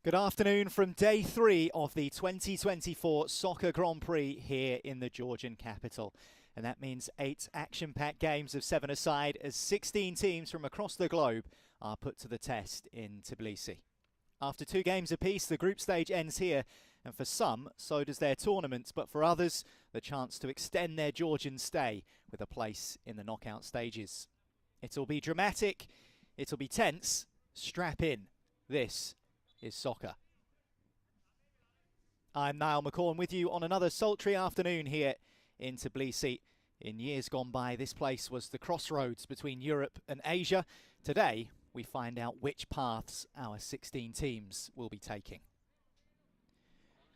Good afternoon from day 3 of the 2024 Soccer Grand Prix here in the Georgian capital. And that means 8 action-packed games of 7 aside as 16 teams from across the globe are put to the test in Tbilisi. After 2 games apiece, the group stage ends here, and for some, so does their tournament, but for others, the chance to extend their Georgian stay with a place in the knockout stages. It'll be dramatic, it'll be tense, strap in. This is soccer. I'm Niall McCall with you on another sultry afternoon here in Tbilisi. In years gone by, this place was the crossroads between Europe and Asia. Today, we find out which paths our 16 teams will be taking.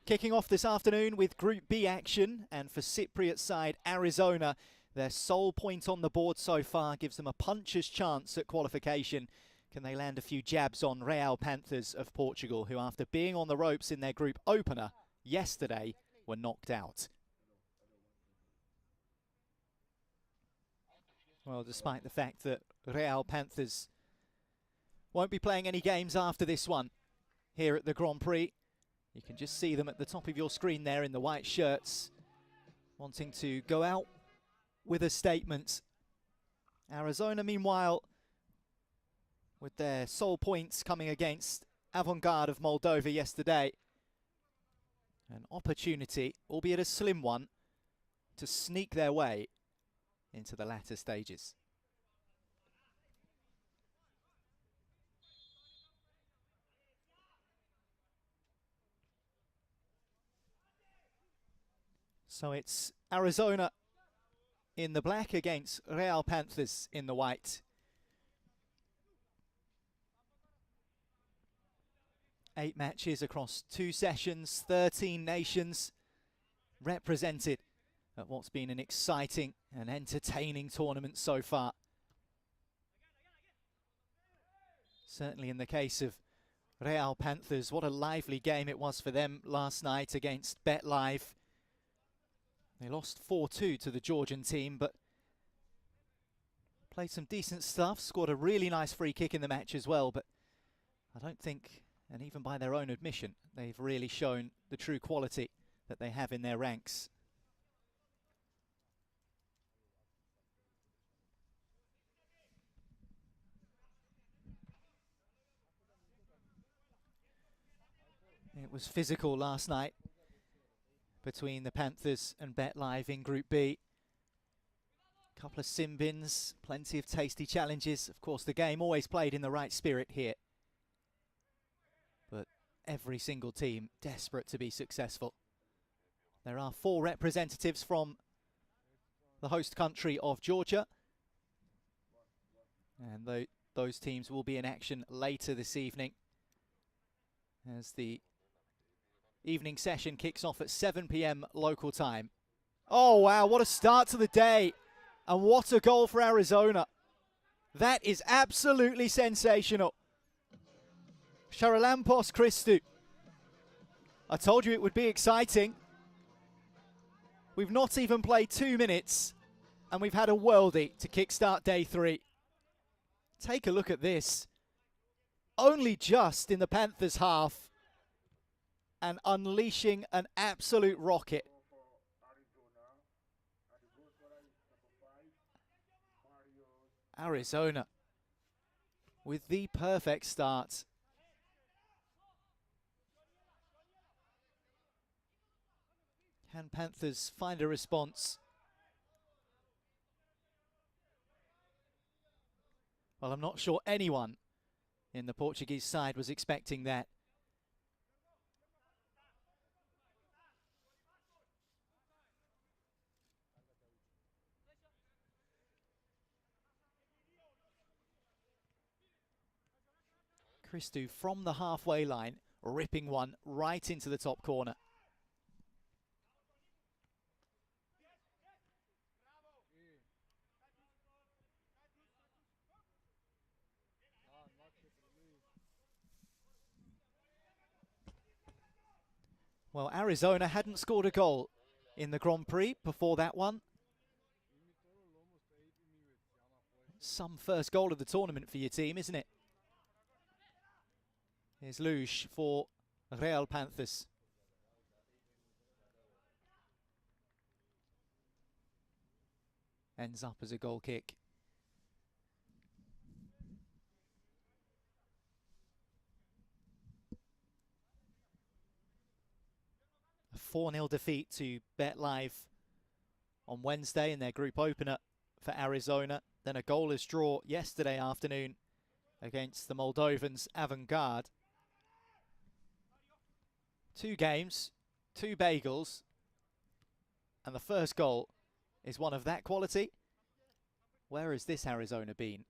Kicking off this afternoon with Group B action, and for Cypriot side Arizona, their sole point on the board so far gives them a puncher's chance at qualification. Can they land a few jabs on Real Panthers of Portugal, who after being on the ropes in their group opener yesterday were knocked out? Well, despite the fact that Real Panthers won't be playing any games after this one here at the Grand Prix, you can just see them at the top of your screen there in the white shirts, wanting to go out with a statement. Arizona, meanwhile, with their sole points coming against Avangard of Moldova yesterday. An opportunity, albeit a slim one, to sneak their way into the latter stages. So it's Arizona in the black against Real Panthers in the white. 8 matches across 2 sessions, 13 nations represented at what's been an exciting and entertaining tournament so far. Certainly in the case of Real Panthers, what a lively game it was for them last night against Bet Live. They lost 4-2 to the Georgian team, but played some decent stuff, scored a really nice free kick in the match as well, but I don't think, and even by their own admission, they've really shown the true quality that they have in their ranks. It was physical last night between the Panthers and Bet Live in Group B. A couple of sin bins, plenty of tasty challenges. Of course, the game always played in the right spirit here. But every single team desperate to be successful. There are 4 representatives from the host country of Georgia. And those teams will be in action later this evening as the evening session kicks off at 7 p.m. local time. Oh wow, what a start to the day. And what a goal for Arizona. That is absolutely sensational. Charalampos Christou. I told you it would be exciting. We've not even played 2 minutes and we've had a worldie to kickstart day 3. Take a look at this. Only just in the Panthers half and unleashing an absolute rocket. Arizona with the perfect start. Can Panthers find a response? Well, I'm not sure anyone in the Portuguese side was expecting that. Christou from the halfway line, ripping one right into the top corner. Well, Arizona hadn't scored a goal in the Grand Prix before that one. Some first goal of the tournament for your team, isn't it? Here's Luge for Real Panthers. Ends up as a goal kick. A 4-0 defeat to Bet Live on Wednesday in their group opener for Arizona. Then a goalless draw yesterday afternoon against the Moldovans' Avangard. 2 games, 2 bagels, and the first goal is one of that quality. Where has this Arizona been?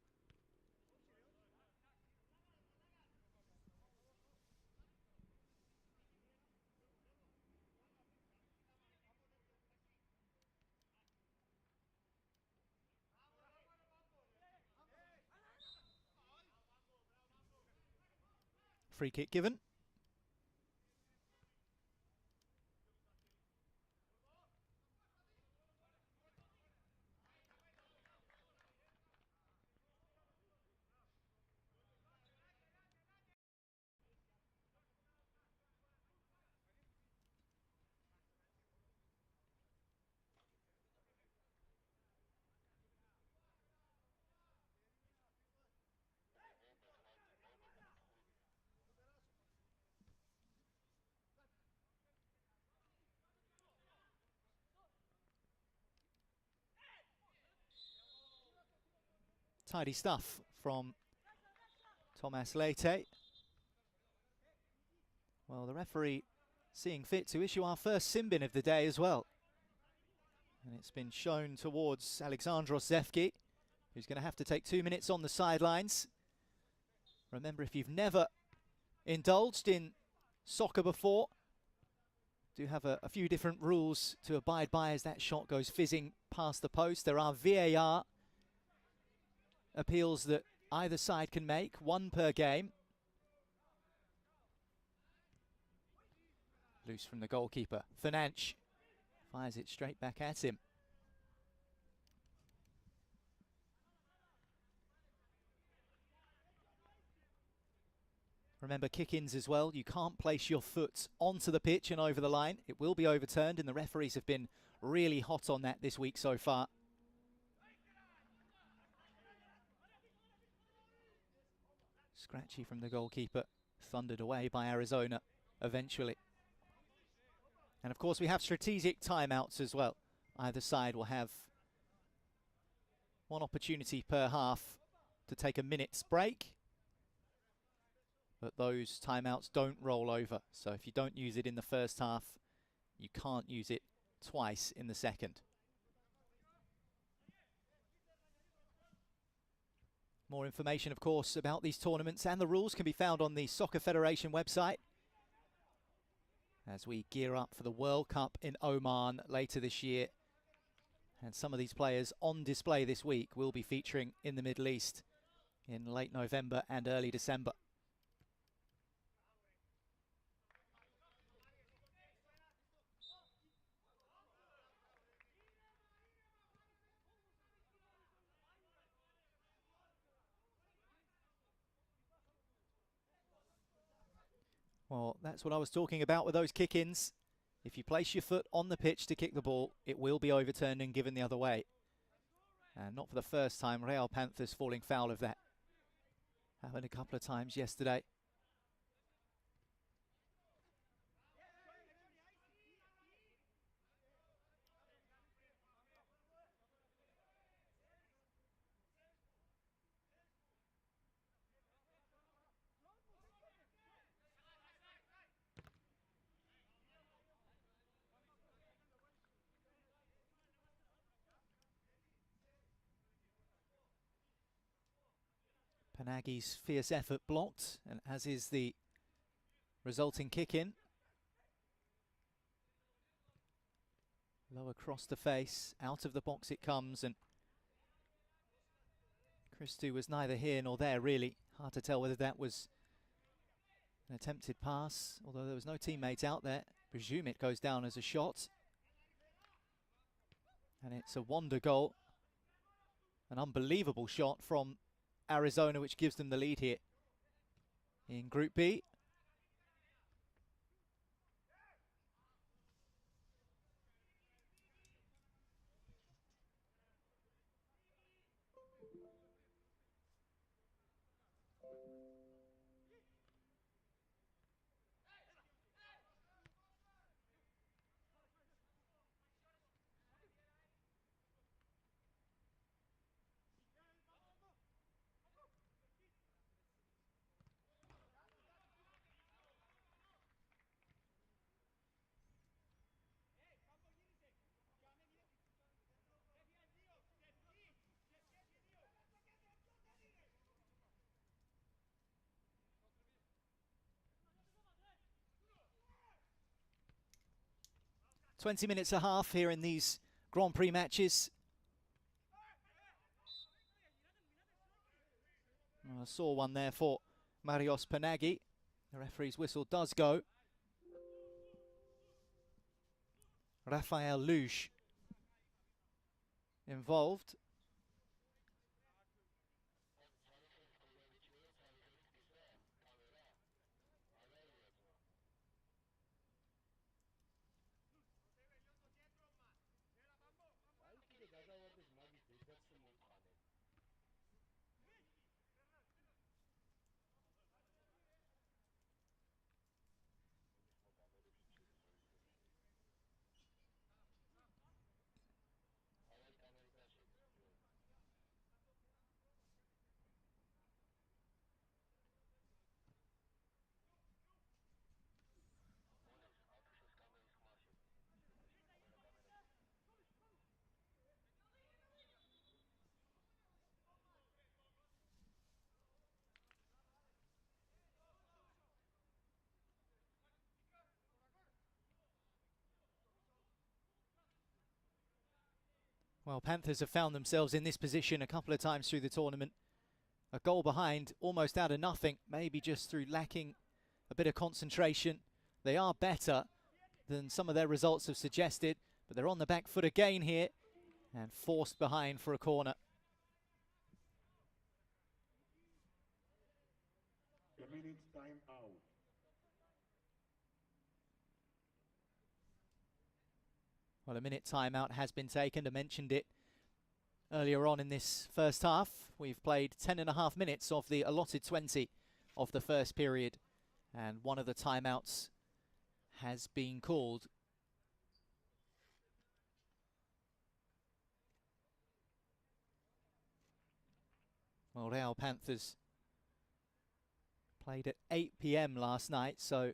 Free kick given. Tidy stuff from Thomas Leite. Well, the referee seeing fit to issue our first sin bin of the day as well. And it's been shown towards Alexandros Zefki, who's going to have to take 2 minutes on the sidelines. Remember, if you've never indulged in soccer before, do have a few different rules to abide by as that shot goes fizzing past the post. There are VAR appeals that either side can make, 1 per game. Loose from the goalkeeper. Fernandes fires it straight back at him. Remember, kick-ins as well. You can't place your foot onto the pitch and over the line. It will be overturned, and the referees have been really hot on that this week so far. Scratchy from the goalkeeper, thundered away by Arizona eventually. And of course we have strategic timeouts as well. Either side will have 1 opportunity per half to take a minute's break. But those timeouts don't roll over. So if you don't use it in the first half, you can't use it twice in the second. More information, of course, about these tournaments and the rules can be found on the Soccer Federation website as we gear up for the World Cup in Oman later this year. And some of these players on display this week will be featuring in the Middle East in late November and early December. Well, that's what I was talking about with those kick-ins. If you place your foot on the pitch to kick the ball, it will be overturned and given the other way. And not for the first time, Real Panthers falling foul of that. Happened a couple of times yesterday. Panagi's fierce effort blocked, and as is the resulting kick-in. Low across the face, out of the box it comes, and Christou was neither here nor there really. Hard to tell whether that was an attempted pass, although there was no teammate out there. Presume it goes down as a shot. And it's a wonder goal. An unbelievable shot from Arizona, which gives them the lead here in Group B. 20 minutes a half here in these Grand Prix matches. I saw one there for Marios Panagi. The referee's whistle does go. Raphael Luge involved. Well, Panthers have found themselves in this position a couple of times through the tournament. A goal behind, almost out of nothing, maybe just through lacking a bit of concentration. They are better than some of their results have suggested, but they're on the back foot again here and forced behind for a corner. A minute's time out. Well, a minute timeout has been taken. I mentioned it earlier on in this first half. We've played 10.5 minutes of the allotted 20 of the first period, and one of the timeouts has been called. Well, Real Panthers played at 8 PM last night, so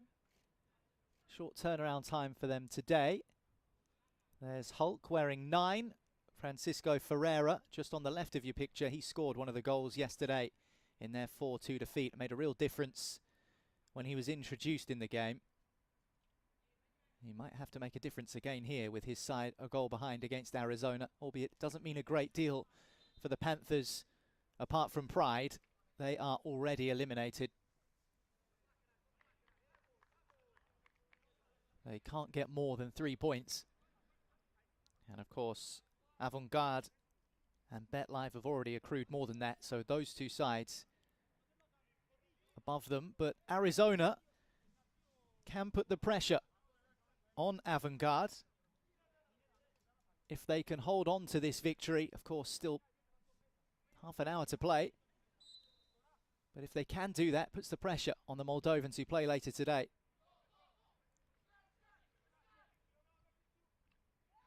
short turnaround time for them today. There's Hulk wearing 9. Francisco Ferreira, just on the left of your picture, he scored one of the goals yesterday in their 4-2 defeat. It made a real difference when he was introduced in the game. He might have to make a difference again here with his side a goal behind against Arizona, albeit doesn't mean a great deal for the Panthers. Apart from pride, they are already eliminated. They can't get more than 3 points. And of course, Avangard and BetLive have already accrued more than that, so those two sides above them. But Arizona can put the pressure on Avangard if they can hold on to this victory. Of course, still half an hour to play. But if they can do that, puts the pressure on the Moldovans who play later today.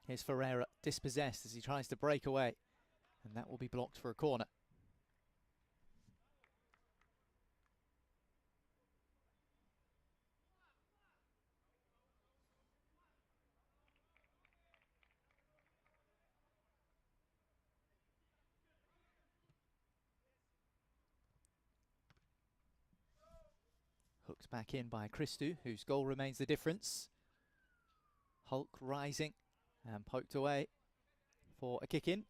Here's Ferreira, dispossessed as he tries to break away. And that will be blocked for a corner. Hooked back in by Christou, whose goal remains the difference. Hulk rising and poked away for a kick in.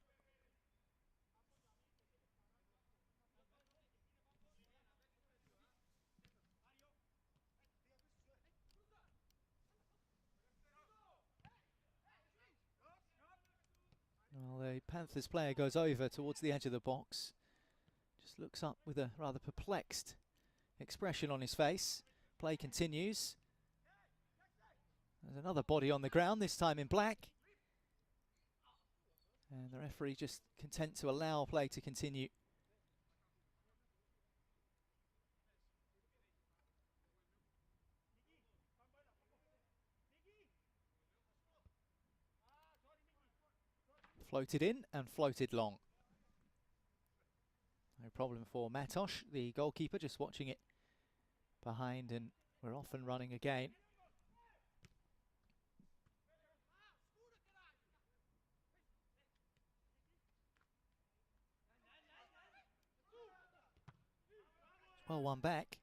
Well, the Panthers player goes over towards the edge of the box. Just looks up with a rather perplexed expression on his face. Play continues. There's another body on the ground, this time in black. And the referee just content to allow play to continue. Floated in and floated long. No problem for Matos, the goalkeeper, just watching it behind, and we're off and running again. Well, one back.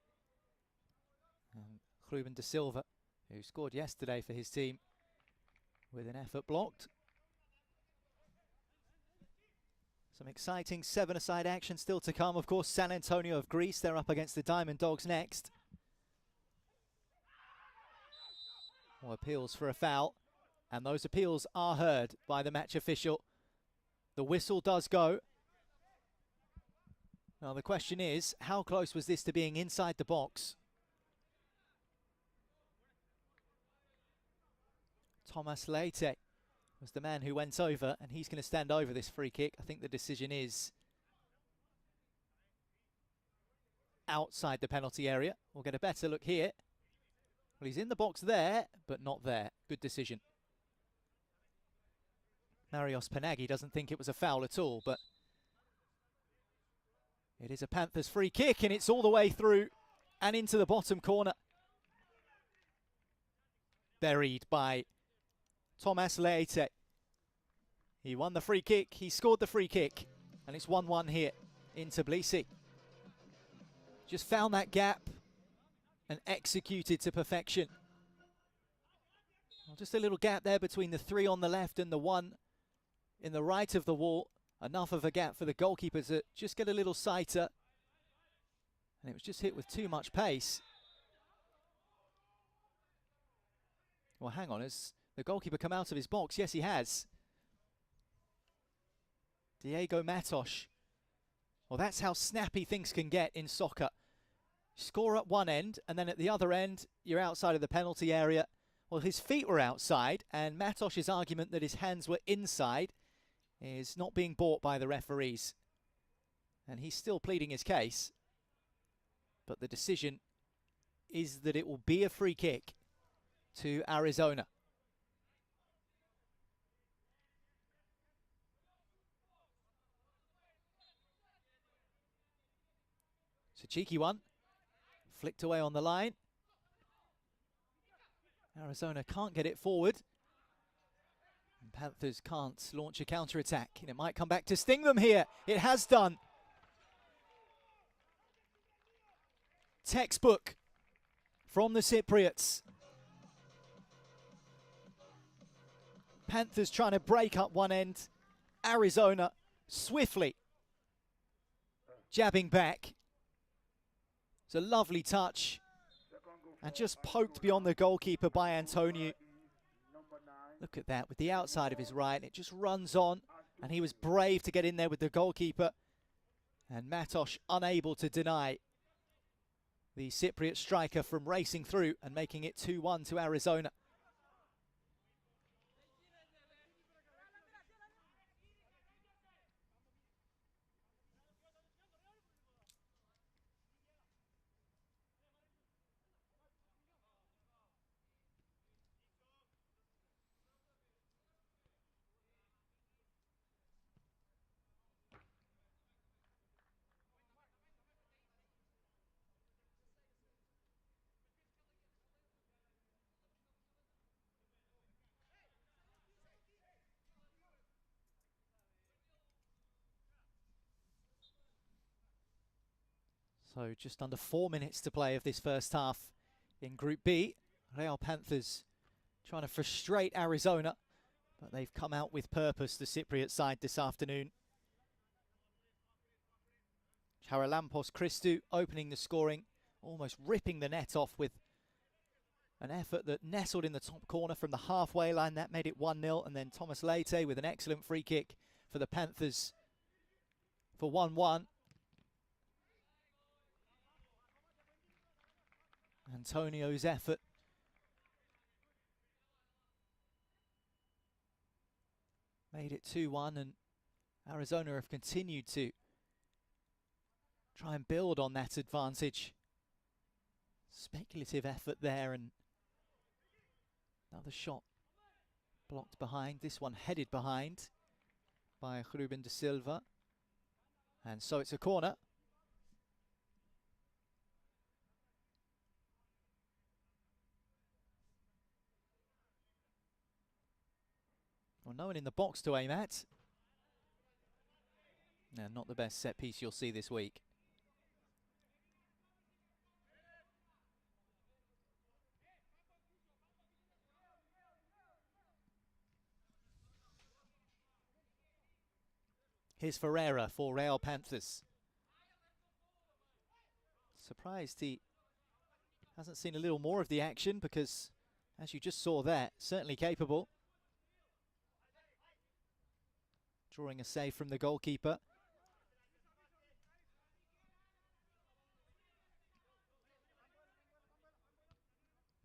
And Ruben de Silva, who scored yesterday for his team, with an effort blocked. Some exciting seven-a-side action still to come. Of course, San Antonio of Greece, they're up against the Diamond Dogs next. More appeals for a foul, and those appeals are heard by the match official. The whistle does go. Now the question is, how close was this to being inside the box? Thomas Leite was the man who went over, and he's going to stand over this free kick. I think the decision is outside the penalty area. We'll get a better look here. Well, he's in the box there, but not there. Good decision. Marios Panagi doesn't think it was a foul at all, but it is a Panthers free kick, and it's all the way through and into the bottom corner. Buried by Thomas Leite. He won the free kick, he scored the free kick, and it's 1-1 here in Tbilisi. Just found that gap and executed to perfection. Well, just a little gap there between the three on the left and the one in the right of the wall. Enough of a gap for the goalkeeper to just get a little sighter. And it was just hit with too much pace. Well, hang on, has the goalkeeper come out of his box? Yes, he has. Diego Matos. Well, that's how snappy things can get in soccer. Score at one end, and then at the other end, you're outside of the penalty area. Well, his feet were outside, and Matos's argument that his hands were inside is not being bought by the referees. And he's still pleading his case. But the decision is that it will be a free kick to Arizona. It's a cheeky one. Flicked away on the line. Arizona can't get it forward. And Panthers can't launch a counter-attack. And it might come back to sting them here. It has done. Textbook from the Cypriots. Panthers trying to break up one end. Arizona swiftly jabbing back. It's a lovely touch. And just poked beyond the goalkeeper by Antonio. Look at that, with the outside of his right. It just runs on. And he was brave to get in there with the goalkeeper. And Matos unable to deny the Cypriot striker from racing through and making it 2-1 to Arizona. So just under 4 minutes to play of this first half in Group B. Real Panthers trying to frustrate Arizona, but they've come out with purpose, the Cypriot side, this afternoon. Charalampos Christou opening the scoring, almost ripping the net off with an effort that nestled in the top corner from the halfway line. That made it 1-0, and then Thomas Leite with an excellent free kick for the Panthers for 1-1. Antonio's effort made it 2-1, and Arizona have continued to try and build on that advantage. Speculative effort there, and another shot blocked behind. This one headed behind by Ruben de Silva. And so it's a corner. Well, no one in the box to aim at. No, not the best set piece you'll see this week. Here's Ferreira for Real Panthers. Surprised he hasn't seen a little more of the action because, as you just saw there, certainly capable. Drawing a save from the goalkeeper.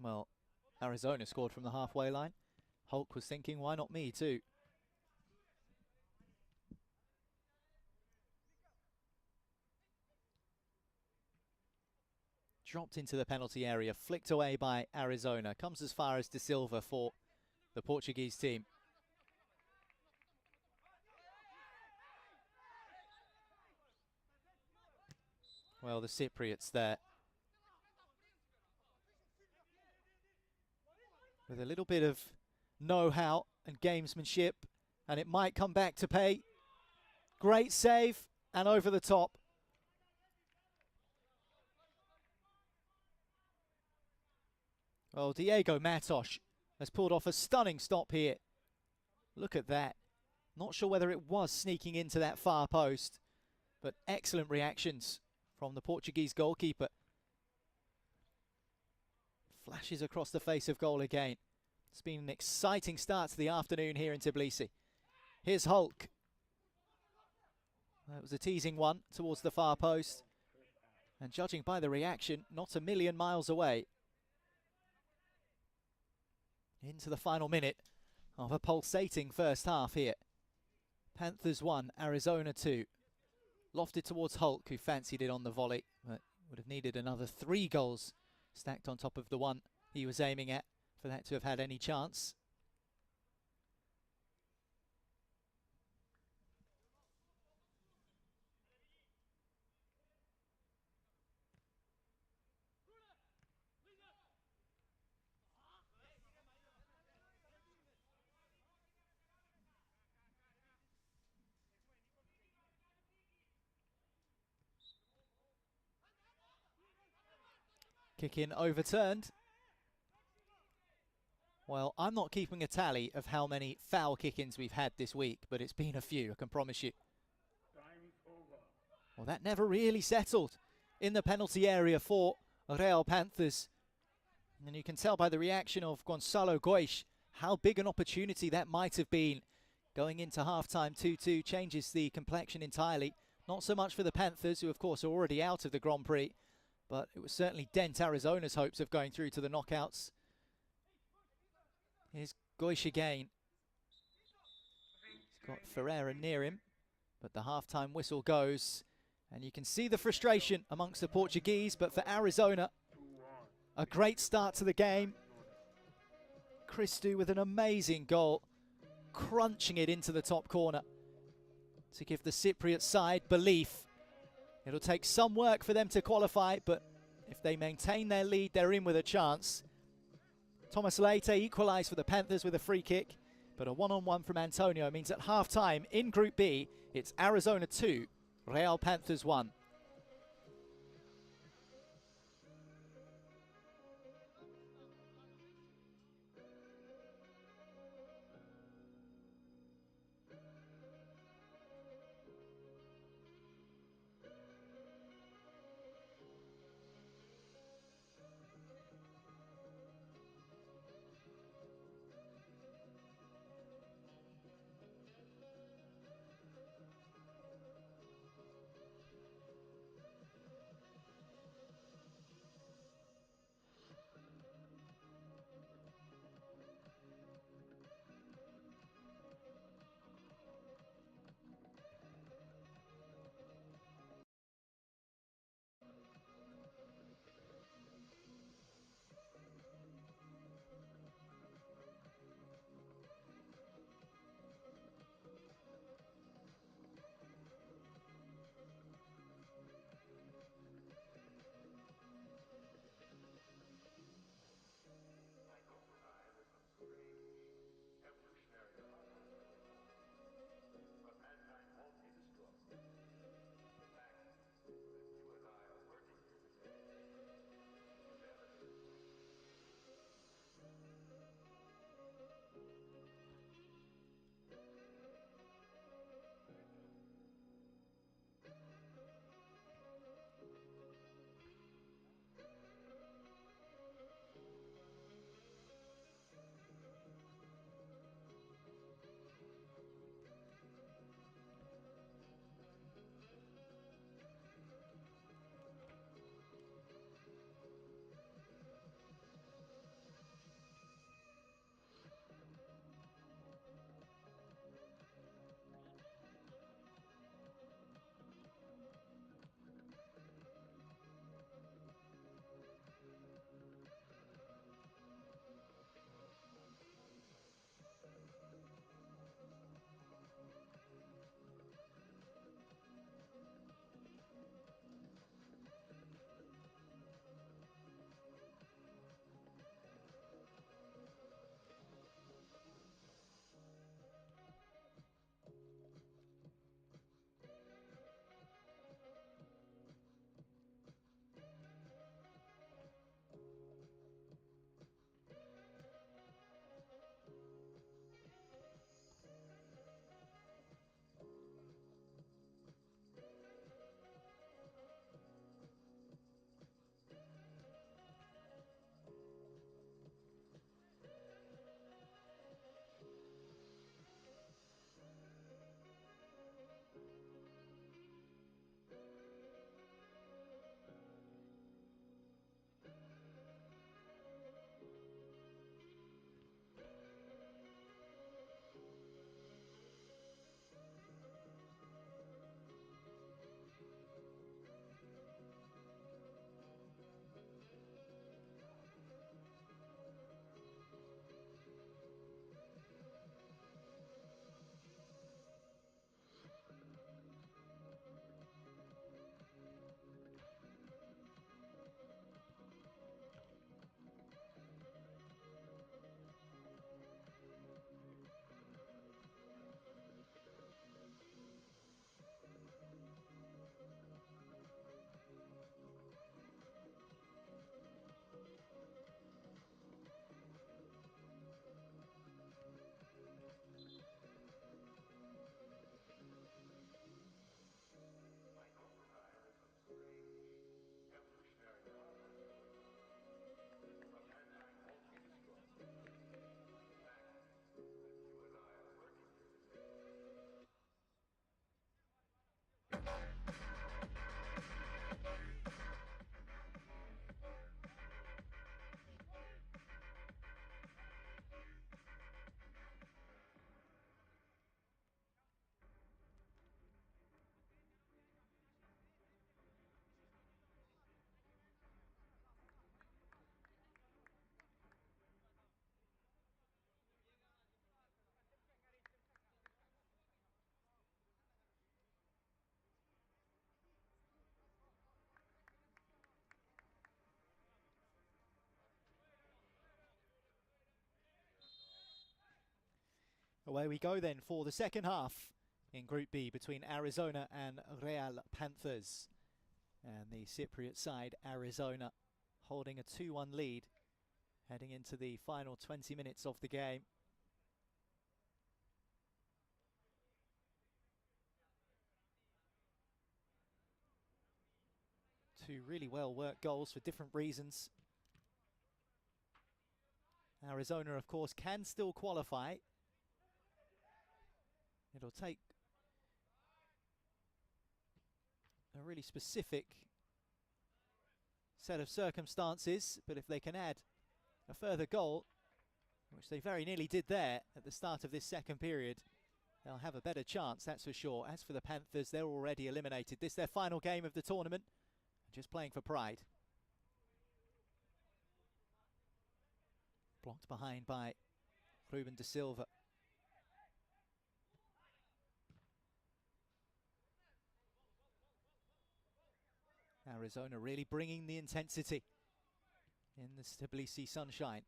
Well, Arizona scored from the halfway line. Hulk was thinking, why not me too? Dropped into the penalty area, flicked away by Arizona. Comes as far as De Silva for the Portuguese team. Well, the Cypriots there, with a little bit of know-how and gamesmanship, and it might come back to pay. Great save, and over the top. Well, Diego Matos has pulled off a stunning stop here. Look at that. Not sure whether it was sneaking into that far post, but excellent reactions from the Portuguese goalkeeper. Flashes across the face of goal again. It's been an exciting start to the afternoon here in Tbilisi. Here's Hulk. That was a teasing one towards the far post. And judging by the reaction, not a million miles away. Into the final minute of a pulsating first half here. Panthers 1, Arizona 2. Lofted towards Hulk, who fancied it on the volley, but would have needed another 3 goals stacked on top of the one he was aiming at for that to have had any chance. Kick in overturned. Well, I'm not keeping a tally of how many foul kick-ins we've had this week, but it's been a few, I can promise you. Time over. Well, that never really settled in the penalty area for Real Panthers. And you can tell by the reaction of Gonçalo Goix how big an opportunity that might have been. Going into half-time, 2-2 changes the complexion entirely. Not so much for the Panthers, who of course are already out of the Grand Prix, but it was certainly dent Arizona's hopes of going through to the knockouts. Here's Goix again. He's got Ferreira near him, but the half-time whistle goes. And you can see the frustration amongst the Portuguese, but for Arizona, a great start to the game. Christou with an amazing goal, crunching it into the top corner to give the Cypriot side belief. It'll take some work for them to qualify, but if they maintain their lead, they're in with a chance. Thomas Leite equalised for the Panthers with a free kick, but a one-on-one from Antonio means at half-time in Group B, it's Arizona 2, Real Panthers 1. Away we go then for the second half in Group B between Arizona and Real Panthers. And the Cypriot side, Arizona, holding a 2-1 lead heading into the final 20 minutes of the game. Two really well-worked goals for different reasons. Arizona, of course, can still qualify. It'll take a really specific set of circumstances, but if they can add a further goal, which they very nearly did there at the start of this second period, they'll have a better chance, that's for sure. As for the Panthers, they're already eliminated. This is their final game of the tournament, just playing for pride. Blocked behind by Ruben de Silva. Arizona really bringing the intensity in the Tbilisi sunshine.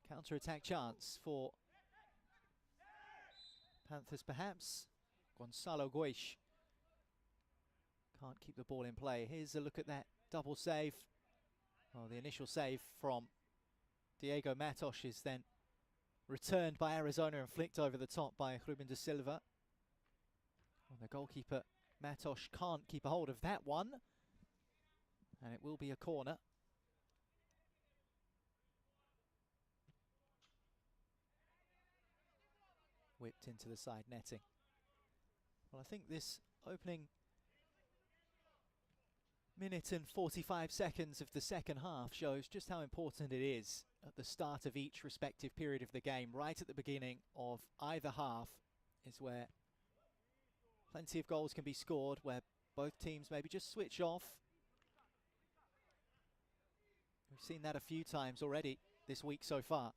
Counter-attack chance for Panthers perhaps. Gonzalo Guish can't keep the ball in play. Here's a look at that double save. Well, the initial save from Diego Matos is then returned by Arizona and flicked over the top by Ruben de Silva. Well, the goalkeeper Matos can't keep a hold of that one, and it will be a corner. Whipped into the side netting. Well, I think this opening minute and 45 seconds of the second half shows just how important it is at the start of each respective period of the game. Right at the beginning of either half is where plenty of goals can be scored, where both teams maybe just switch off. We've seen that a few times already this week so far.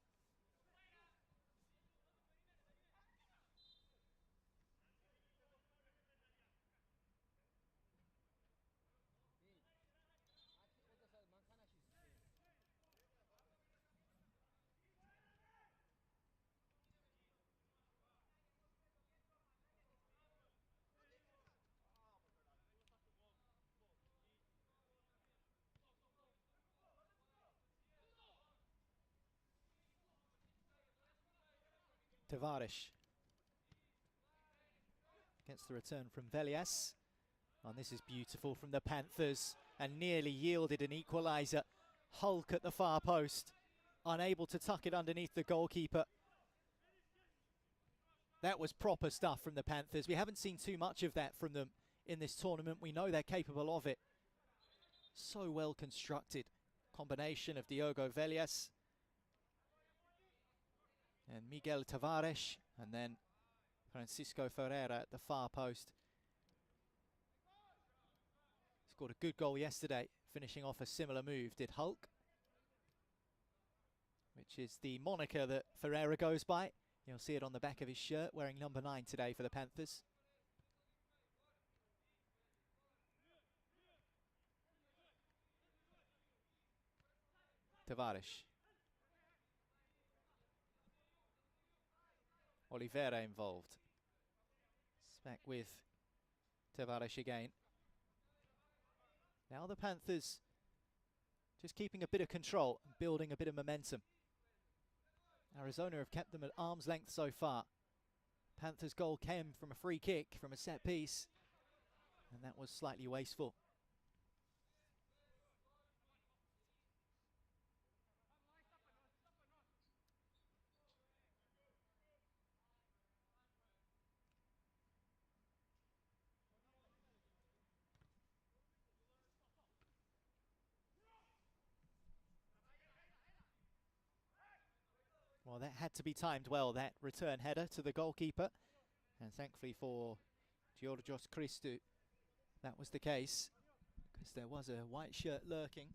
Tavares gets the return from Velias. And this is beautiful from the Panthers, and nearly yielded an equaliser. Hulk at the far post, unable to tuck it underneath the goalkeeper. That was proper stuff from the Panthers. We haven't seen too much of that from them in this tournament. We know they're capable of it. So well constructed. Combination of Diogo Velias and Miguel Tavares, and then Francisco Ferreira at the far post. Scored a good goal yesterday, finishing off a similar move, did Hulk, which is the moniker that Ferreira goes by. You'll see it on the back of his shirt, wearing number 9 today for the Panthers. Tavares. Oliveira involved. It's back with Tavares again. Now the Panthers just keeping a bit of control and building a bit of momentum. Arizona have kept them at arm's length so far. Panthers' goal came from a free kick from a set piece, and that was slightly wasteful. Well, that had to be timed well, that return header to the goalkeeper. And thankfully for Georgios Christou, that was the case, because there was a white shirt lurking.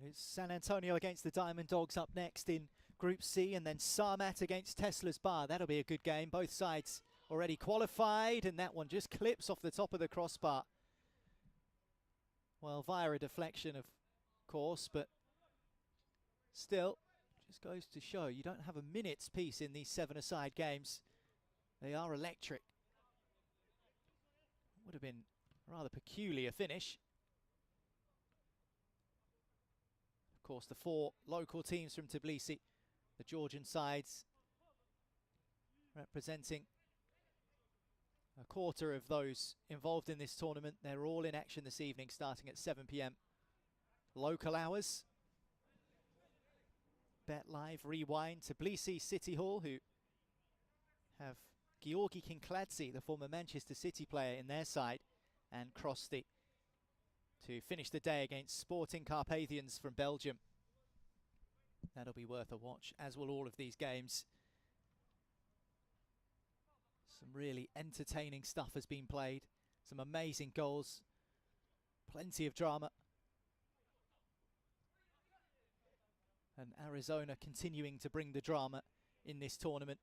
It's San Antonio against the Diamond Dogs up next in Group C, and then Sarmat against Tesla's Bar. That'll be a good game. Both sides already qualified, and that one just clips off the top of the crossbar. Well, via a deflection, of course, but still, just goes to show you don't have a minute's peace in these 7-a-side games. They are electric. Would have been a rather peculiar finish. Of course, the 4 local teams from Tbilisi, the Georgian sides, representing a quarter of those involved in this tournament. They're all in action this evening, starting at 7 p.m. local hours. Bet Live Rewind, Tbilisi City Hall, who have Georgi Kinkladze, the former Manchester City player, in their side, and Krosti to finish the day against Sporting Carpathians from Belgium. That'll be worth a watch, as will all of these games. Some really entertaining stuff has been played. Some amazing goals. Plenty of drama. And Arizona continuing to bring the drama in this tournament.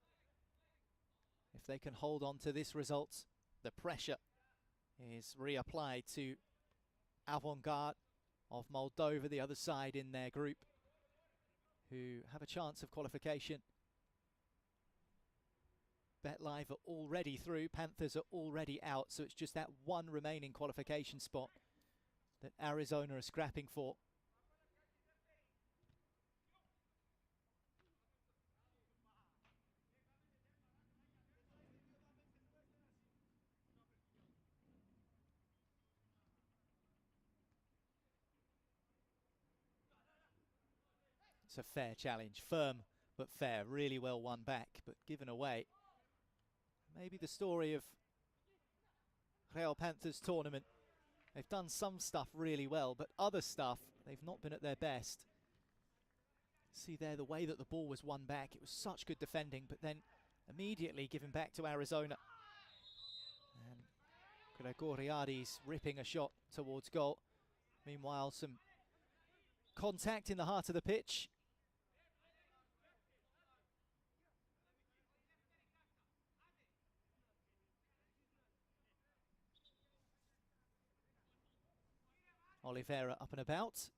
If they can hold on to this result, the pressure is reapplied to Avangard of Moldova, the other side in their group, who have a chance of qualification. Bet Live are already through, Panthers are already out, so it's just that one remaining qualification spot that Arizona are scrapping for. It's a fair challenge, firm but fair, really well won back, but given away. Maybe the story of Real Panthers tournament. They've done some stuff really well, but other stuff, they've not been at their best. See there the way that the ball was won back. It was such good defending, but then immediately given back to Arizona. And Gregoriades ripping a shot towards goal. Meanwhile, some contact in the heart of the pitch. Oliveira up and about.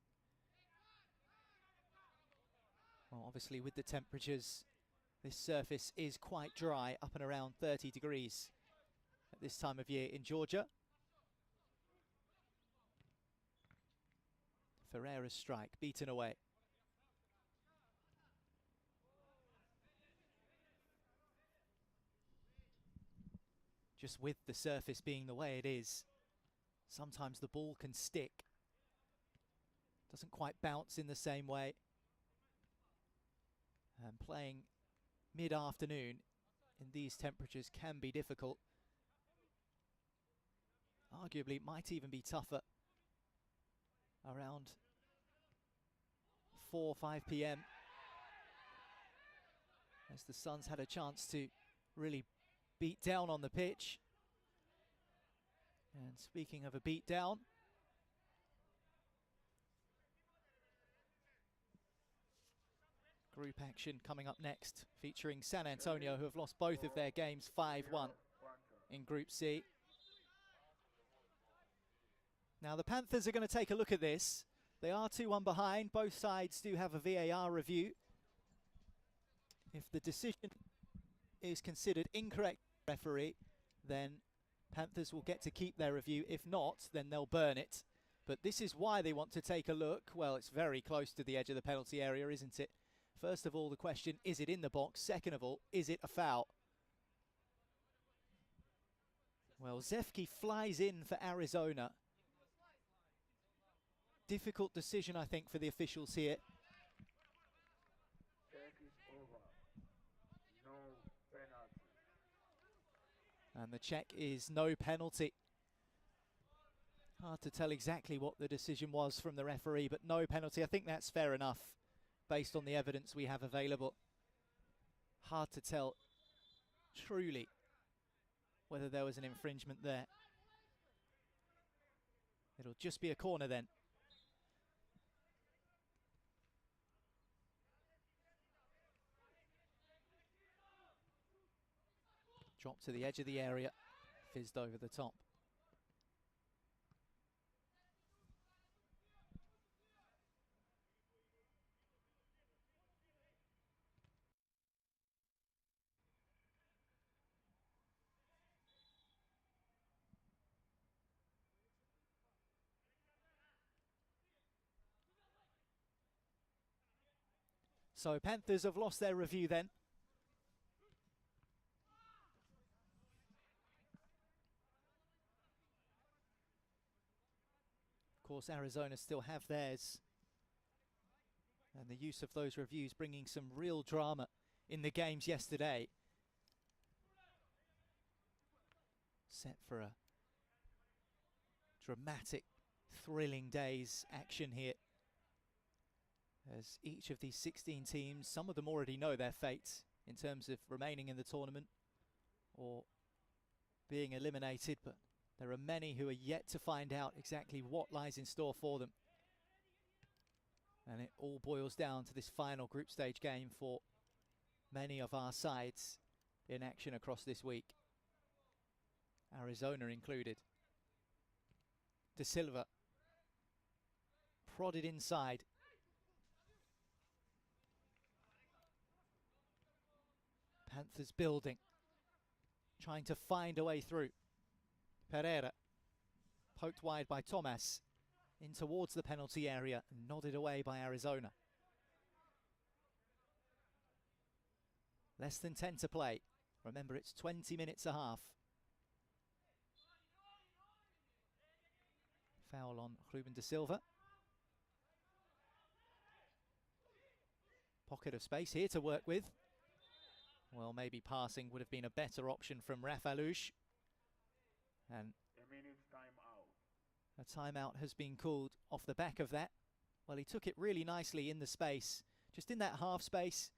Well, obviously with the temperatures, this surface is quite dry, up and around 30 degrees at this time of year in Georgia. Ferreira's strike, beaten away. Just with the surface being the way it is, sometimes the ball can stick. Doesn't quite bounce in the same way. And playing mid-afternoon in these temperatures can be difficult. Arguably, it might even be tougher around 4 or 5 p.m. as the Suns had a chance to really beat down on the pitch. And speaking of a beat down, group action coming up next, featuring San Antonio, who have lost both of their games 5-1 in Group C. Now the Panthers are going to take a look at this. They are 2-1 behind. Both sides do have a VAR review. If the decision is considered incorrect by the referee, then Panthers will get to keep their review. If not, then they'll burn it. But this is why they want to take a look. Well, it's very close to the edge of the penalty area, isn't it? First of all, the question, is it in the box? Second of all, is it a foul? Well, Zefki flies in for Arizona. Difficult decision, I think, for the officials here. Check is over. No penalty. And the check is no penalty. Hard to tell exactly what the decision was from the referee, but no penalty. I think that's fair enough based on the evidence we have available. Hard to tell truly whether there was an infringement there. It'll just be a corner then. Dropped to the edge of the area, fizzed over the top. So Panthers have lost their review then. Of course, Arizona still have theirs. And the use of those reviews bringing some real drama in the games yesterday. Set for a dramatic, thrilling day's action here. As each of these 16 teams, some of them already know their fate in terms of remaining in the tournament or being eliminated, but there are many who are yet to find out exactly what lies in store for them. And it all boils down to this final group stage game for many of our sides in action across this week, Arizona included. De Silva prodded inside. Panthers building, trying to find a way through. Pereira, poked wide by Thomas, in towards the penalty area, nodded away by Arizona. Less than 10 to play. Remember, it's 20 minutes a half. Foul on Ruben de Silva. Pocket of space here to work with. Well, maybe passing would have been a better option from Rafalush. And A minute's time out. a timeout has been called off the back of that. Well, he took it really nicely in the space, just in that half space,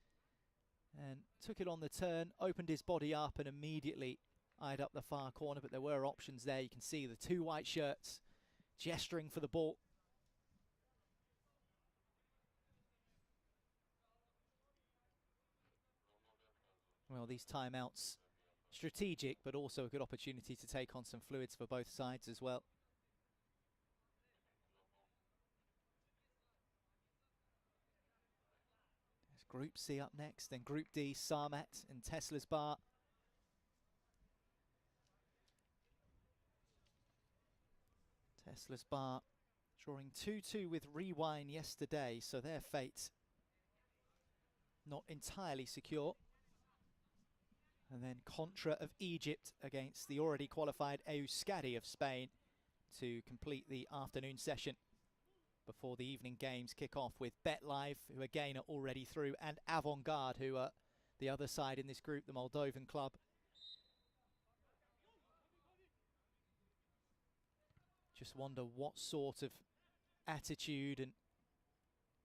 and took it on the turn, opened his body up and immediately eyed up the far corner, but there were options there. You can see the two white shirts gesturing for the ball. Well, these timeouts, strategic, but also a good opportunity to take on some fluids for both sides as well. There's Group C up next, then Group D, Sarmat and Tesla's Bar. Tesla's Bar drawing 2-2 with Rewind yesterday, so their fate not entirely secure. And then Contra of Egypt against the already qualified Yus Scatti of Spain to complete the afternoon session before the evening games kick off with BetLive, who again are already through, and Avangard, who are the other side in this group, the Moldovan club. Just wonder what sort of attitude and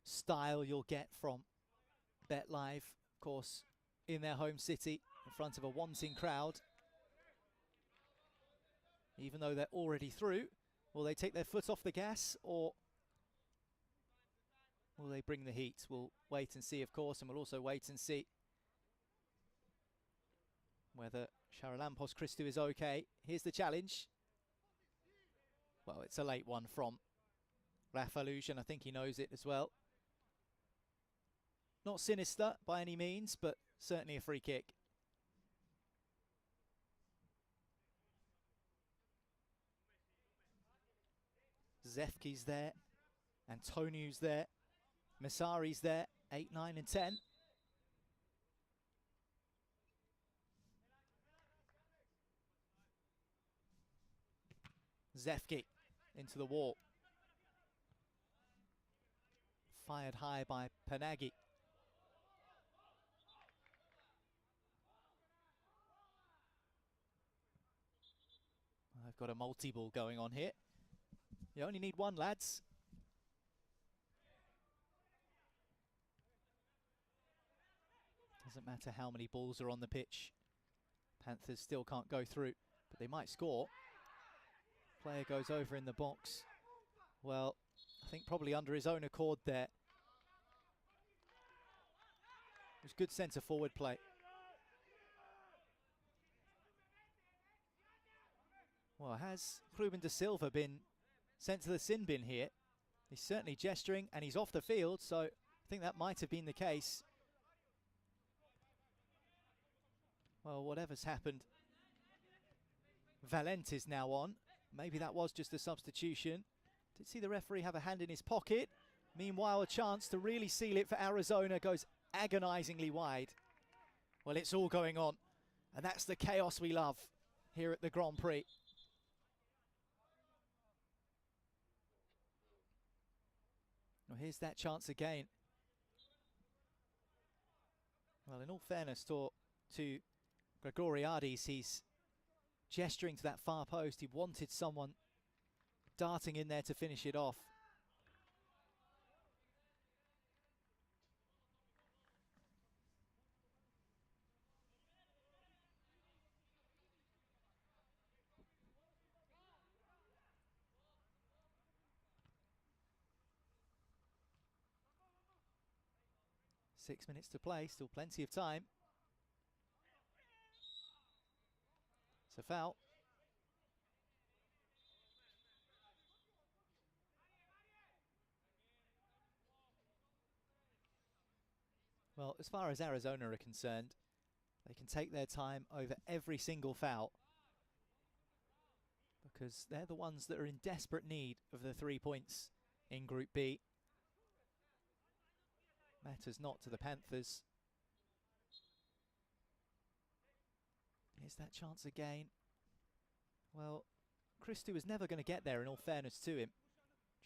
style you'll get from BetLive, of course, in their home city, in front of a wanting crowd. Even though they're already through, will they take their foot off the gas or will they bring the heat? We'll wait and see, of course, and we'll also wait and see whether Charalampos Christou is okay. Here's the challenge. Well, it's a late one from Rafalush, and I think he knows it as well. Not sinister by any means, but certainly a free kick. Zefki's there, Antoniu's there, Masari's there, 8, 9 and 10. Zefki into the wall. Fired high by Panagi. I've got a multi-ball going on here. You only need one, lads. Doesn't matter how many balls are on the pitch. Panthers still can't go through, but they might score. Player goes over in the box. Well, I think probably under his own accord there. It was good centre forward play. Well, has Ruben de Silva been sent to the sin bin here? He's certainly gesturing and he's off the field, so I think that might have been the case. Well, whatever's happened, Valent is now on. Maybe that was just a substitution. Did see the referee have a hand in his pocket. Meanwhile, a chance to really seal it for Arizona goes agonizingly wide. Well, it's all going on, and that's the chaos we love here at the Grand Prix. Well, here's that chance again. Well, in all fairness to Gregoriades, he's gesturing to that far post. He wanted someone darting in there to finish it off. Six minutes to play, still plenty of time. It's a foul. Well, as far as Arizona are concerned, they can take their time over every single foul because they're the ones that are in desperate need of the 3 points in Group B. Matters not to the Panthers. Here's that chance again. Well, Christou was never going to get there, in all fairness to him.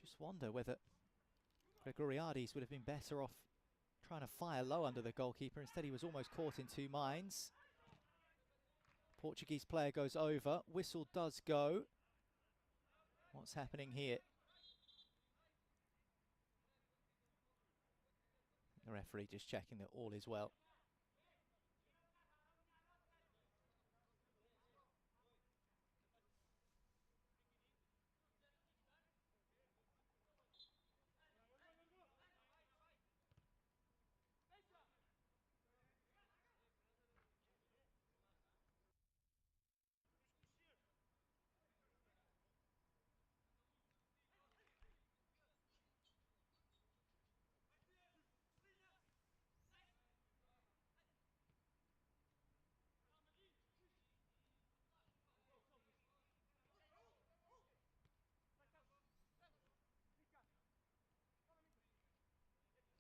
Just wonder whether Gregoriades would have been better off trying to fire low under the goalkeeper. Instead, he was almost caught in two minds. Portuguese player goes over. Whistle does go. What's happening here? The referee just checking that all is well.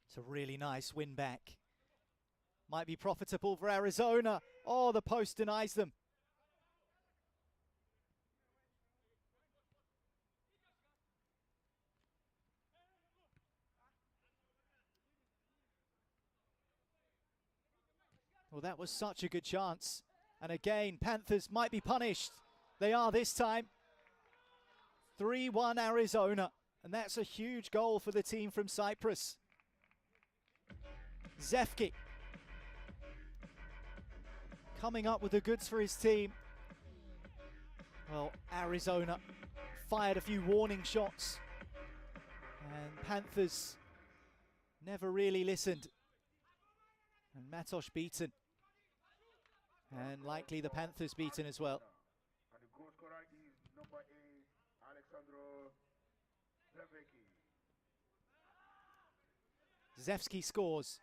It's a really nice win back. Might be profitable for Arizona. Oh, the post denies them. Well, that was such a good chance. And again, Panthers might be punished. They are this time. 3-1 Arizona. And that's a huge goal for the team from Cyprus. Zefki coming up with the goods for his team. Well, Arizona fired a few warning shots. And Panthers never really listened. And Matos beaten. And likely the Panthers beaten as well. And the goal scorer is number 8, Alexandro Zevski. Zevski scores.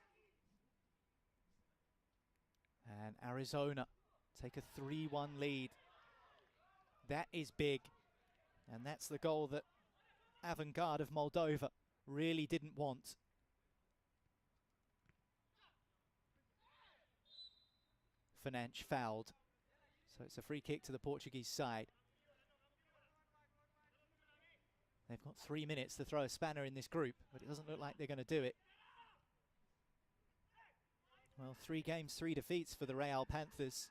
And Arizona take a 3-1 lead. That is big. And that's the goal that Avangard of Moldova really didn't want. Fernandes fouled. So it's a free kick to the Portuguese side. They've got 3 minutes to throw a spanner in this group, but it doesn't look like they're going to do it. Well, 3 games, 3 defeats for the Real Panthers.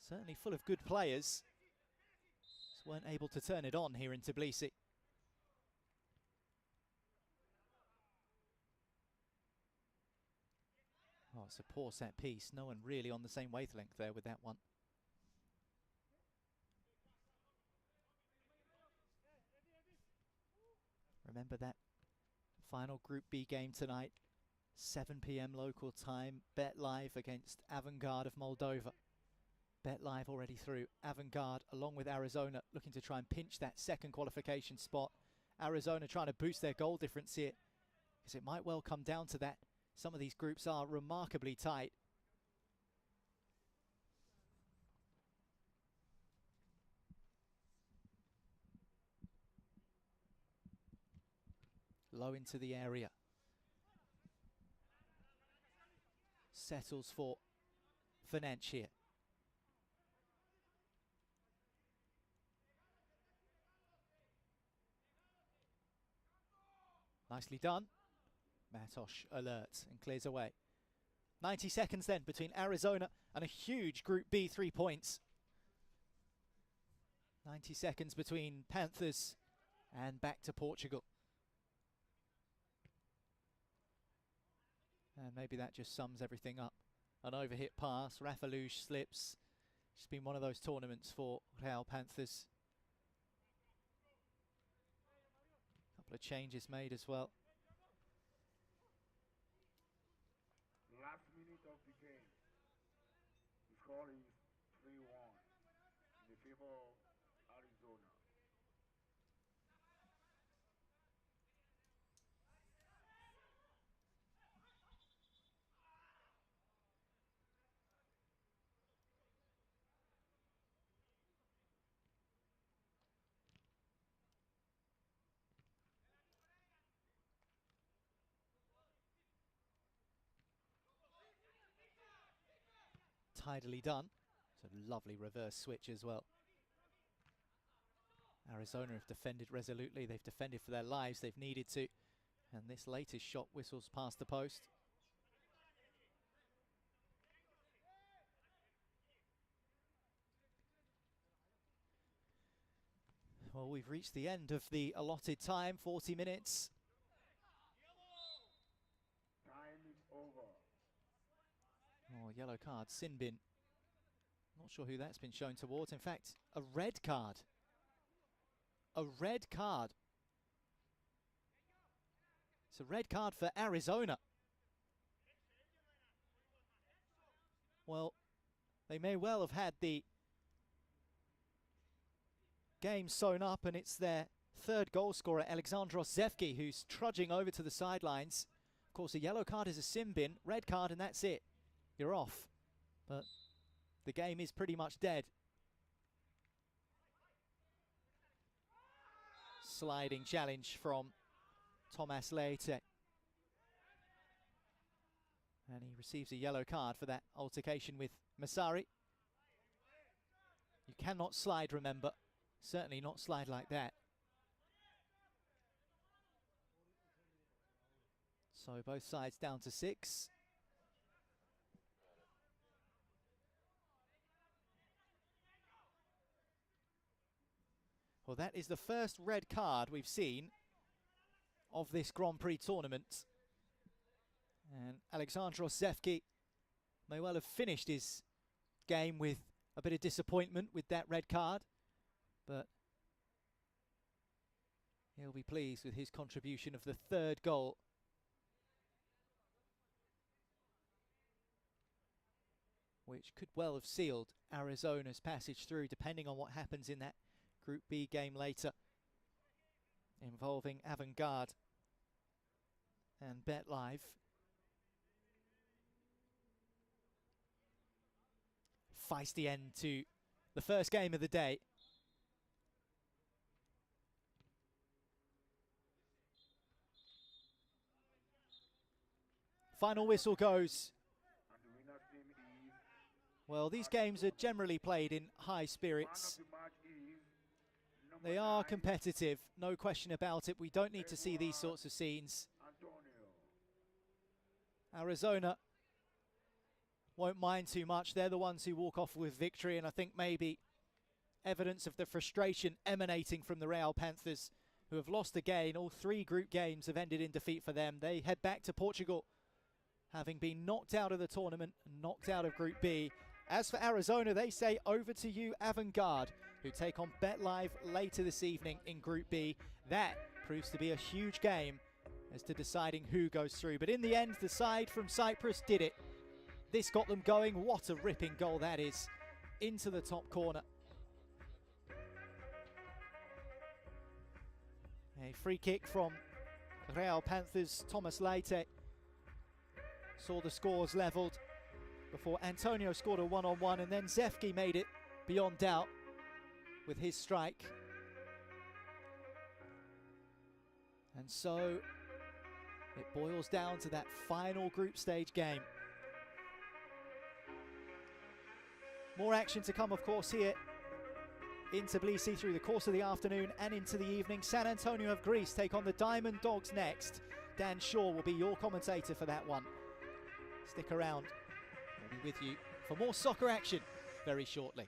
Certainly full of good players. Just weren't able to turn it on here in Tbilisi. Oh, it's a poor set piece. No one really on the same wavelength there with that one. Remember that final Group B game tonight, 7 p.m. local time, bet live against Avangard of Moldova. Bet Live already through. Avangard along with Arizona looking to try and pinch that second qualification spot. Arizona trying to boost their goal difference here, because it might well come down to that. Some of these groups are remarkably tight. Low into the area. Settles for Fernandes here. Nicely done. Matosh alerts and clears away. 90 seconds then between Arizona and a huge Group B 3 points. 90 seconds between Panthers and back to Portugal. And maybe that just sums everything up. An overhit pass, Rafaluge slips. It's been one of those tournaments for Real Panthers. Couple of changes made as well. Last minute of the game. The score is 3-1 in the favor of Arizona. Tidily done. It's a lovely reverse switch as well. Arizona have defended resolutely. They've defended for their lives. They've needed to. And this latest shot whistles past the post. Well, we've reached the end of the allotted time, 40 minutes. Time is over. Oh, yellow card, sin bin. Not sure who that's been shown towards. In fact, a red card. A red card. It's a red card for Arizona. Well, they may well have had the game sewn up, and it's their third goal scorer, Alexandros Zefki, who's trudging over to the sidelines. Of course, a yellow card is a sin bin, red card, and that's it. You're off. But the game is pretty much dead. Sliding challenge from Thomas Leite. And he receives a yellow card for that altercation with Masari. You cannot slide, remember. Certainly not slide like that. So both sides down to 6. Well, that is the first red card we've seen of this Grand Prix tournament. And Alexandros Zefki may well have finished his game with a bit of disappointment with that red card, but he'll be pleased with his contribution of the third goal. Which could well have sealed Arizona's passage through, depending on what happens in that Group B game later, involving Avangard and Bet Live. Feisty end to the first game of the day. Final whistle goes. And the winner's team is... Well, these games are generally played in high spirits. Man of the match is number They are 9, competitive, no question about it. We don't need to see these sorts of scenes. Antonio. Arizona won't mind too much. They're the ones who walk off with victory, and I think maybe evidence of the frustration emanating from the Real Panthers, who have lost again. All 3 group games have ended in defeat for them. They head back to Portugal, having been knocked out of the tournament and knocked out of Group B. As for Arizona, they say over to you, Avangard, who take on Bet Live later this evening in Group B. That proves to be a huge game as to deciding who goes through. But in the end, the side from Cyprus did it. This got them going. What a ripping goal that is into the top corner. A free kick from Real Panthers' Thomas Leite saw the scores levelled before Antonio scored a one-on-one, and then Zefki made it beyond doubt with his strike. And so it boils down to that final group stage game. More action to come, of course, here in Tbilisi through the course of the afternoon and into the evening. San Antonio of Greece take on the Diamond Dogs next. Dan Shaw will be your commentator for that one. Stick around. We'll be with you for more soccer action very shortly.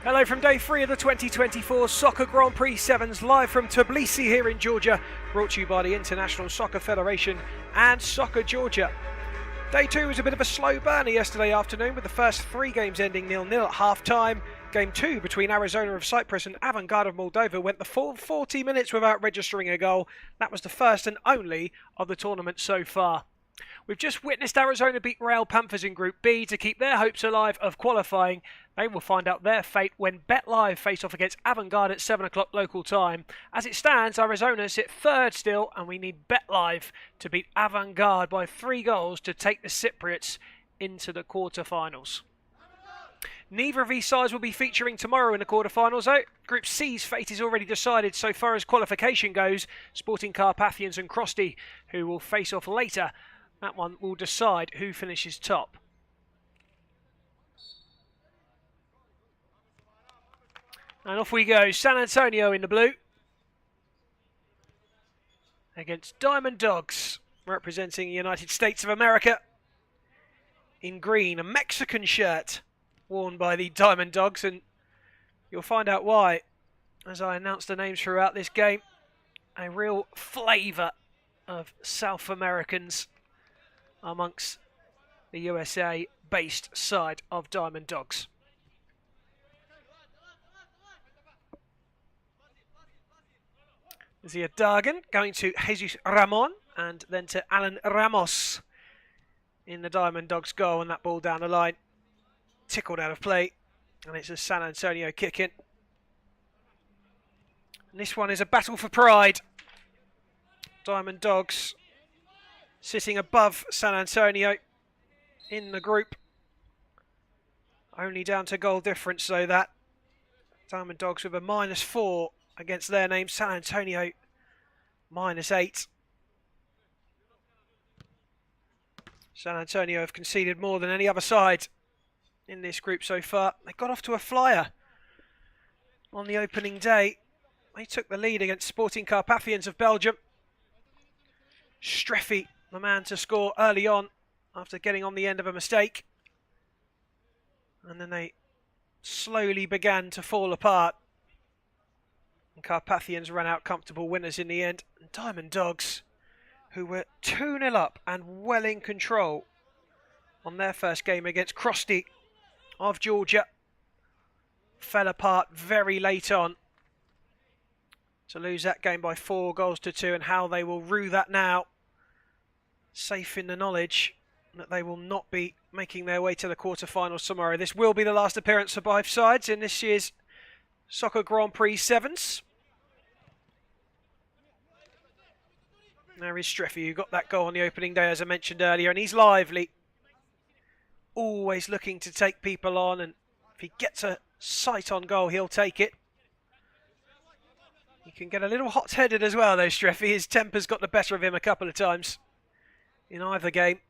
Hello from day 3 of the 2024 Soccer Grand Prix Sevens, live from Tbilisi here in Georgia, brought to you by the International Soccer Federation and Soccer Georgia. Day 2 was a bit of a slow burner yesterday afternoon, with the first 3 games ending 0-0 at half-time. Game 2 between Arizona of Cyprus and Avangard of Moldova went the full 40 minutes without registering a goal. That was the first and only of the tournament so far. We've just witnessed Arizona beat Real Panthers in Group B to keep their hopes alive of qualifying. They will find out their fate when BetLive face off against Avangard at 7 o'clock local time. As it stands, Arizona sit third still, and we need BetLive to beat Avangard by 3 goals to take the Cypriots into the quarterfinals. Neither of these sides will be featuring tomorrow in the quarterfinals, though. Group C's fate is already decided so far as qualification goes. Sporting Carpathians and Krosty, who will face off later. That one will decide who finishes top. And off we go. San Antonio in the blue against Diamond Dogs, representing the United States of America, in green. A Mexican shirt worn by the Diamond Dogs, and you'll find out why as I announce the names throughout this game. A real flavour of South Americans amongst the USA-based side of Diamond Dogs. Zia Dargan going to Jesus Ramon and then to Alan Ramos in the Diamond Dogs goal, and that ball down the line tickled out of play, and it's a San Antonio kick-in. And this one is a battle for pride. Diamond Dogs sitting above San Antonio in the group. Only down to goal difference, so that Diamond Dogs with a -4 against their name. San Antonio -8. San Antonio have conceded more than any other side in this group so far. They got off to a flyer on the opening day. They took the lead against Sporting Carpathians of Belgium. Streffy, the man to score early on after getting on the end of a mistake. And then they slowly began to fall apart. And Carpathians ran out comfortable winners in the end. And Diamond Dogs, who were 2-0 up and well in control on their first game against Krusty of Georgia, fell apart very late on to lose that game by 4-2, and how they will rue that now, safe in the knowledge that they will not be making their way to the quarterfinals tomorrow. This will be the last appearance for both sides in this year's Soccer Grand Prix Sevens. There is Streffy, who got that goal on the opening day, as I mentioned earlier, and he's lively. Always looking to take people on, and if he gets a sight on goal, he'll take it. He can get a little hot-headed as well, though, Streffy. His temper's got the better of him a couple of times in either game.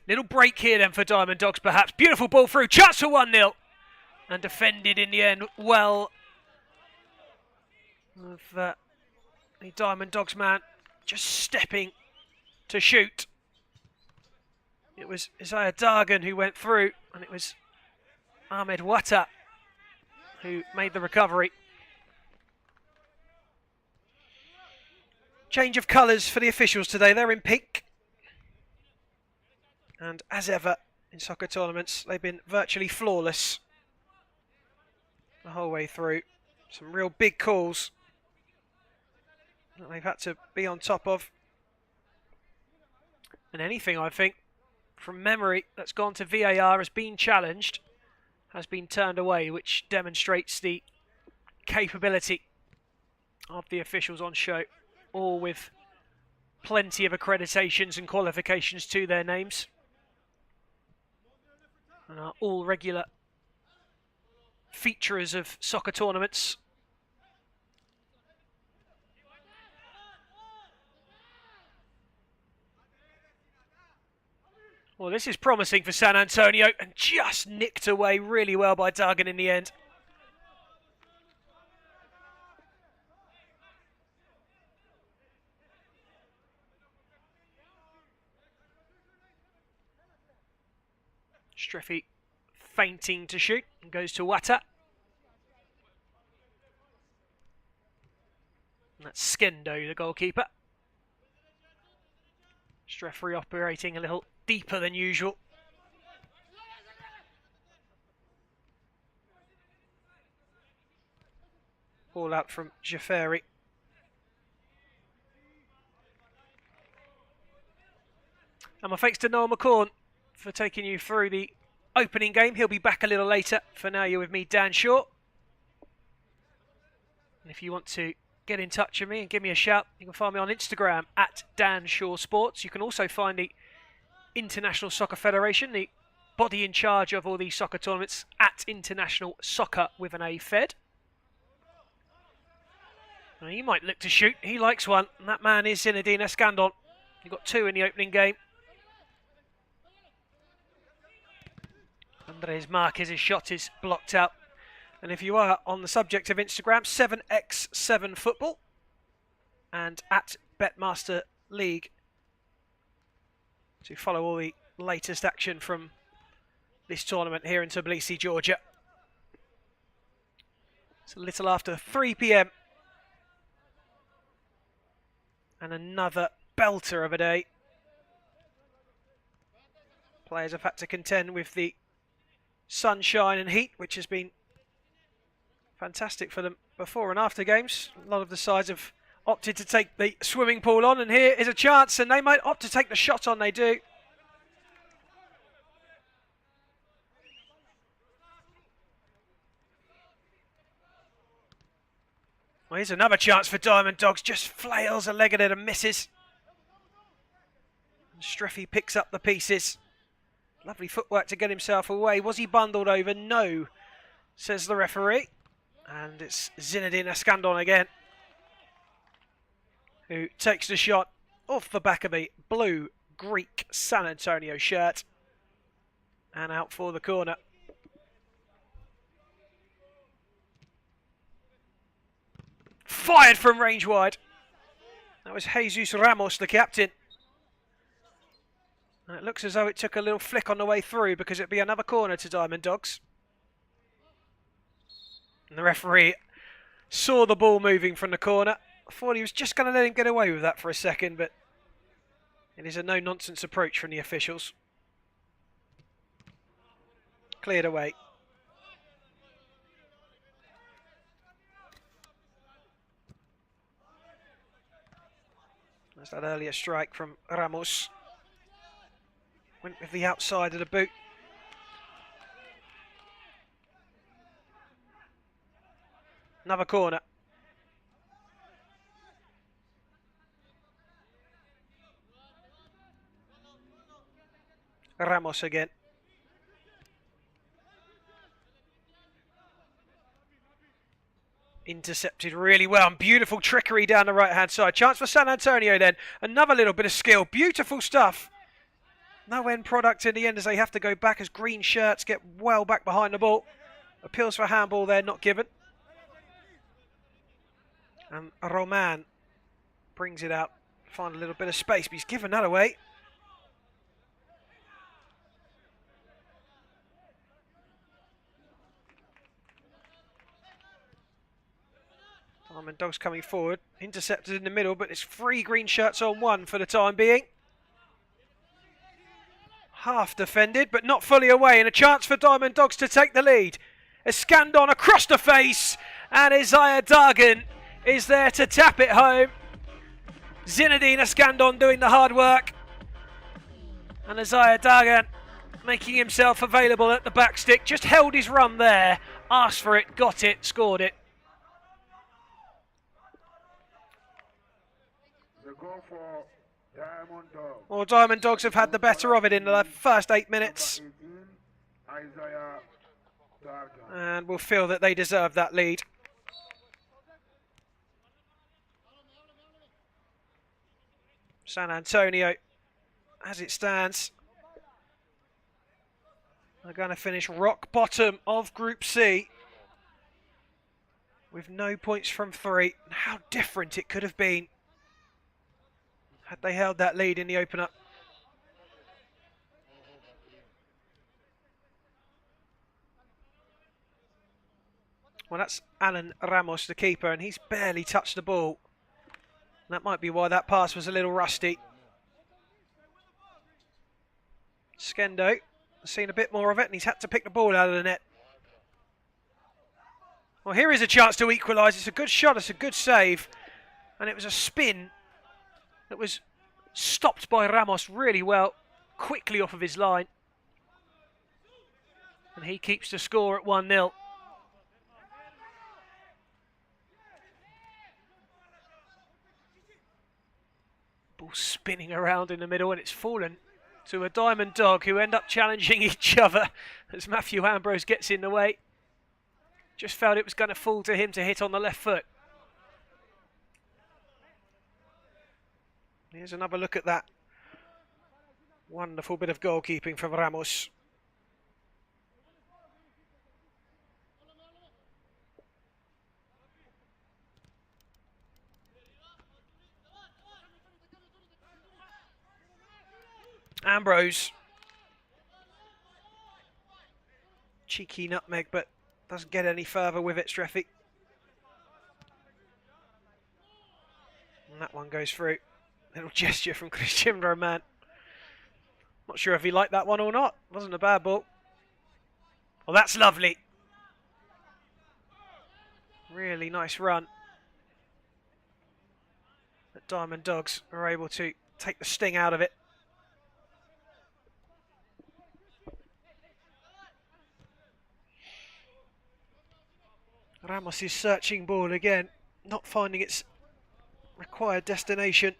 Little break here then for Diamond Dogs, perhaps. Beautiful ball through, chance for 1-0. And defended in the end well. Of the Diamond Dogs man just stepping to shoot. It was Isaiah Dargan who went through, and it was Ahmed Wata who made the recovery. Change of colours for the officials today. They're in pink. And as ever in soccer tournaments, they've been virtually flawless the whole way through. Some real big calls that they've had to be on top of. And anything, I think, from memory that's gone to VAR has been challenged, has been turned away, which demonstrates the capability of the officials on show, all with plenty of accreditations and qualifications to their names, and are all regular features of soccer tournaments. Well, this is promising for San Antonio, and just nicked away really well by Dargan in the end. Streffy feinting to shoot and goes to Wata. And that's Skendo, the goalkeeper. Streffy operating a little deeper than usual. Ball out from Jafari. And my thanks to Noel McCorn for taking you through the opening game. He'll be back a little later. For now, you're with me, Dan Shaw. And if you want to get in touch with me and give me a shout, you can find me on Instagram at Dan Shaw Sports. You can also find the International Soccer Federation, the body in charge of all these soccer tournaments, at International Soccer with an A Fed. Now, he might look to shoot. He likes one, and that man is Zinedine Escandon. He got 2 in the opening game. Andres Marquez's shot is blocked out. And if you are on the subject of Instagram, 7x7 Football and at Betmaster League to follow all the latest action from this tournament here in Tbilisi, Georgia. It's a little after 3 p.m. and another belter of a day. Players have had to contend with the sunshine and heat, which has been fantastic for them before and after games. A lot of the sides have opted to take the swimming pool on, and here is a chance, and they might opt to take the shot on. They do. Well, here's another chance for Diamond Dogs. Just flails a leg at it and misses. And Streffy picks up the pieces. Lovely footwork to get himself away. Was he bundled over? No, says the referee. And it's Zinedine Escandon again, who takes the shot off the back of a blue Greek San Antonio shirt. And out for the corner. Fired from range wide. That was Jesus Ramos, the captain. And it looks as though it took a little flick on the way through, because it'd be another corner to Diamond Dogs. And the referee saw the ball moving from the corner. I thought he was just going to let him get away with that for a second, but it is a no-nonsense approach from the officials. Cleared away. There's that earlier strike from Ramos. Went with the outside of the boot. Another corner. Ramos again. Intercepted really well, and beautiful trickery down the right-hand side. Chance for San Antonio then. Another little bit of skill. Beautiful stuff. No end product in the end, as they have to go back, as green shirts get well back behind the ball. Appeals for handball there, not given. And Roman brings it out. Find a little bit of space, but he's given that away. Diamond Dogs coming forward. Intercepted in the middle, but it's 3 green shirts on 1 for the time being. Half defended, but not fully away, and a chance for Diamond Dogs to take the lead. Escandon across the face, and Isaiah Dagan is there to tap it home. Zinedine Escandon doing the hard work. And Isaiah Dagan making himself available at the back stick. Just held his run there, asked for it, got it, scored it. The goal for Diamond Dogs. Well, Diamond Dogs have had the better of it in the first 8 minutes. Isaiah Dagan. And will feel that they deserve that lead. San Antonio, as it stands, are going to finish rock bottom of Group C with no points from 3. How different it could have been had they held that lead in the opener. Well, that's Alan Ramos, the keeper, and he's barely touched the ball. That might be why that pass was a little rusty. Skendo has seen a bit more of it, and he's had to pick the ball out of the net. Well, here is a chance to equalise. It's a good shot, it's a good save. And it was a spin that was stopped by Ramos really well, quickly off of his line. And he keeps the score at 1-0. Ball spinning around in the middle, and it's fallen to a Diamond Dog, who end up challenging each other as Matthew Ambrose gets in the way. Just felt it was going to fall to him to hit on the left foot. Here's another look at that. Wonderful bit of goalkeeping from Ramos. Ambrose. Cheeky nutmeg, but doesn't get any further with it, Streffy. And that one goes through. Little gesture from Christian Roman. Not sure if he liked that one or not. Wasn't a bad ball. Well, that's lovely. Really nice run. But Diamond Dogs are able to take the sting out of it. Ramos is searching ball again, not finding its required destination.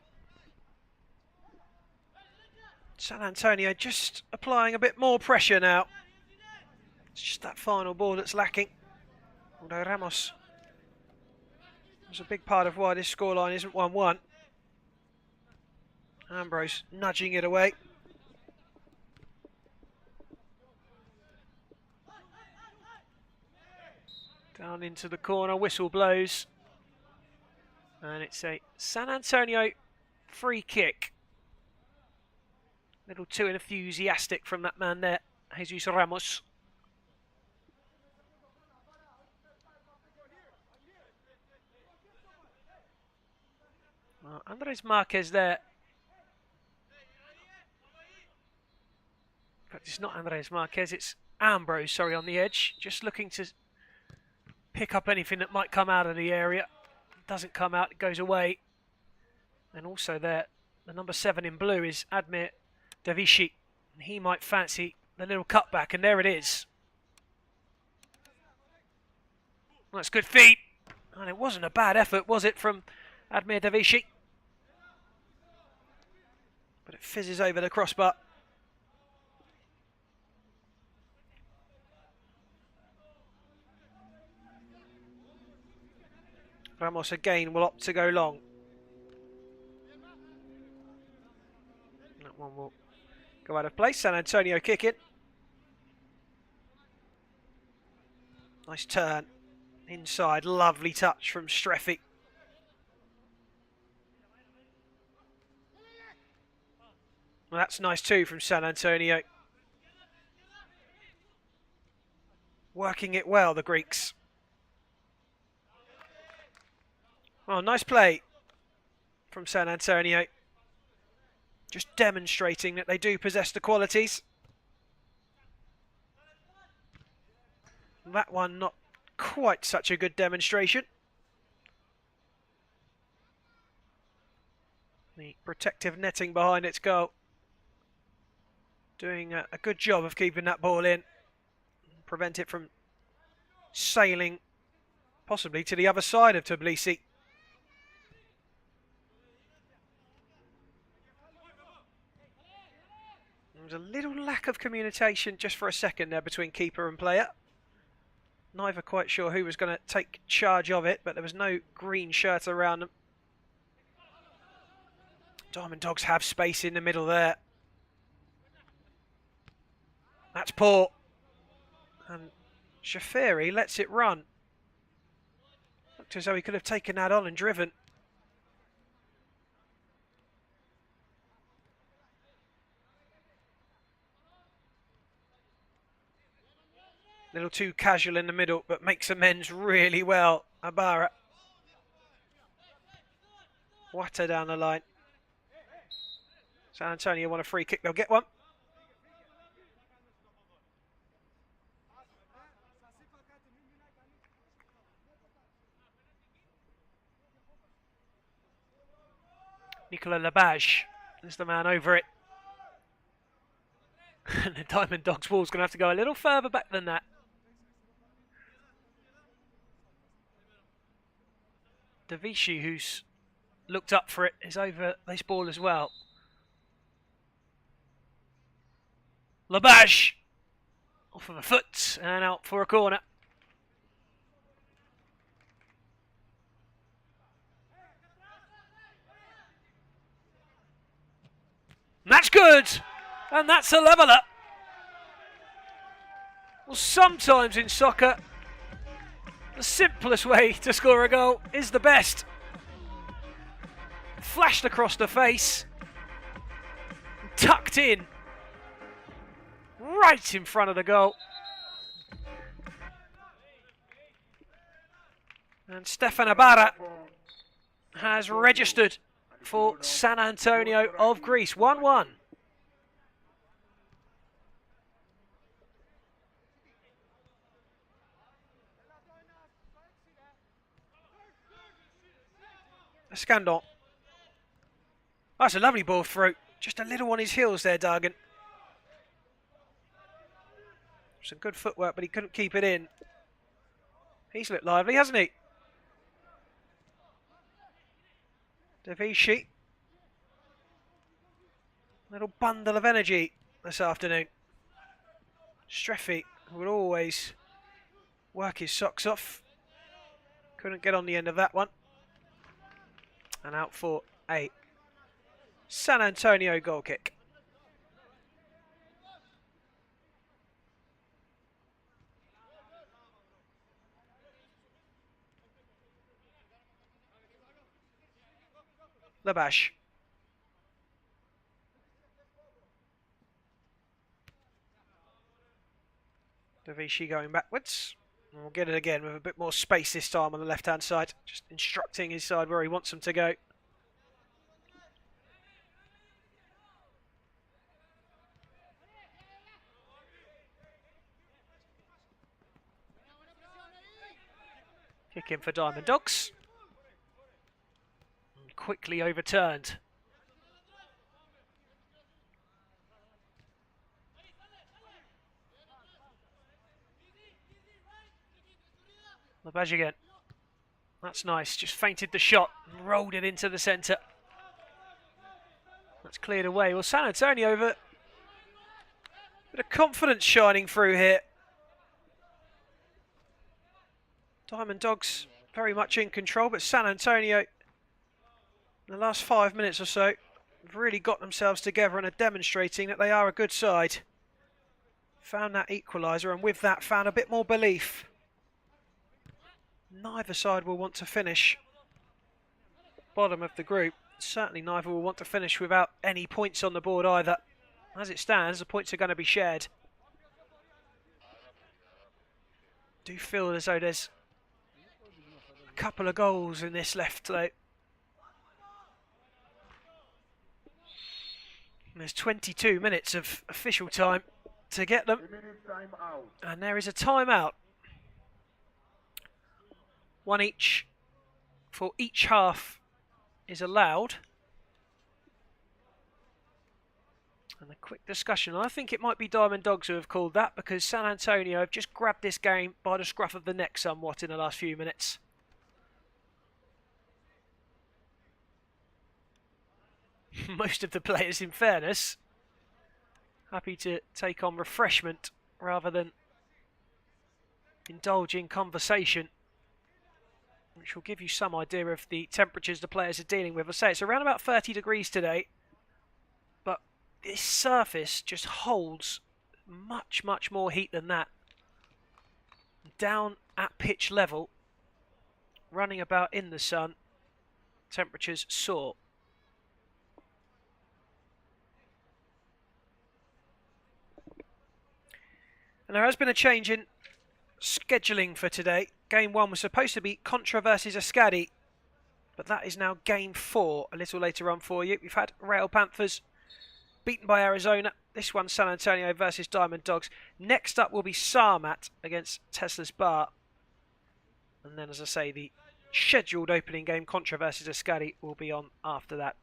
San Antonio just applying a bit more pressure now. It's just that final ball that's lacking. Although Ramos was a big part of why this scoreline isn't 1-1. Ambrose nudging it away. Down into the corner, whistle blows. And it's a San Antonio free kick. A little too enthusiastic from that man there, Jesus Ramos. Well, Andres Marquez there. In fact, it's not Andres Marquez, it's Ambrose, sorry, on the edge. Just looking to pick up anything that might come out of the area. Doesn't come out, it goes away. And also there, the number 7 in blue is Admir Davishi. He might fancy the little cutback, and there it is. Well, that's good feet. And it wasn't a bad effort, was it, from Admir Davishi? But it fizzes over the crossbar. Ramos again will opt to go long. That one will go out of place. San Antonio kick it. Nice turn. Inside. Lovely touch from Streffi. Well, that's nice too from San Antonio. Working it well, the Greeks. Oh, nice play from San Antonio. Just demonstrating that they do possess the qualities. That one not quite such a good demonstration. The protective netting behind its goal. Doing a good job of keeping that ball in. Prevent it from sailing possibly to the other side of Tbilisi. There was a little lack of communication just for a second there between keeper and player. Neither quite sure who was going to take charge of it, but there was no green shirt around them. Diamond Dogs have space in the middle there. That's poor. And Shafiri lets it run. Looked as though he could have taken that on and driven. A little too casual in the middle, but makes amends really well. Alhara. Wata down the line. San Antonio want a free kick, they'll get one. Nicola Labage is the man over it. And the Diamond Dogs ball's going to have to go a little further back than that. Davishi, who's looked up for it, is over this ball as well. Labage off of a foot and out for a corner. And that's good, and that's a leveller. Well, sometimes in soccer, the simplest way to score a goal is the best. Flashed across the face, tucked in, right in front of the goal. And Stefan Alhara has registered for San Antonio of Greece. 1-1. Escandon. That's a lovely ball through. Just a little on his heels there, Dargan. Some good footwork, but he couldn't keep it in. He's looked lively, hasn't he? Davishi. Little bundle of energy this afternoon. Streffi would always work his socks off. Couldn't get on the end of that one. And out for a San Antonio goal kick. Labash. Davishi going backwards. And we'll get it again with a bit more space this time on the left-hand side. Just instructing his side where he wants them to go. Kick in for Diamond Dogs. And quickly overturned. Labaj again. That's nice. Just feinted the shot and rolled it into the centre. That's cleared away. Well, San Antonio over. Bit of confidence shining through here. Diamond Dogs very much in control, but San Antonio, in the last 5 minutes or so, have really got themselves together and are demonstrating that they are a good side. Found that equaliser, and with that found a bit more belief. Neither side will want to finish bottom of the group. Certainly neither will want to finish without any points on the board either. As it stands, the points are going to be shared. Do feel as though there's a couple of goals in this left though. There's 22 minutes of official time to get them. And there is a timeout. One each for each half is allowed. And a quick discussion. I think it might be Diamond Dogs who have called that, because San Antonio have just grabbed this game by the scruff of the neck somewhat in the last few minutes. Most of the players, in fairness, happy to take on refreshment rather than indulge in conversation, which will give you some idea of the temperatures the players are dealing with. I say it's around about 30 degrees today, but this surface just holds much, much more heat than that. Down at pitch level, running about in the sun, temperatures soar. And there has been a change in scheduling for today. Game 1 was supposed to be Contra versus Scatti, but that is now Game 4 a little later on for you. We've had Real Panthers beaten by Arizona. This one, San Antonio versus Diamond Dogs. Next up will be Sarmat against Tesla's Bar. And then, as I say, the scheduled opening game, Contra versus Scatti, will be on after that.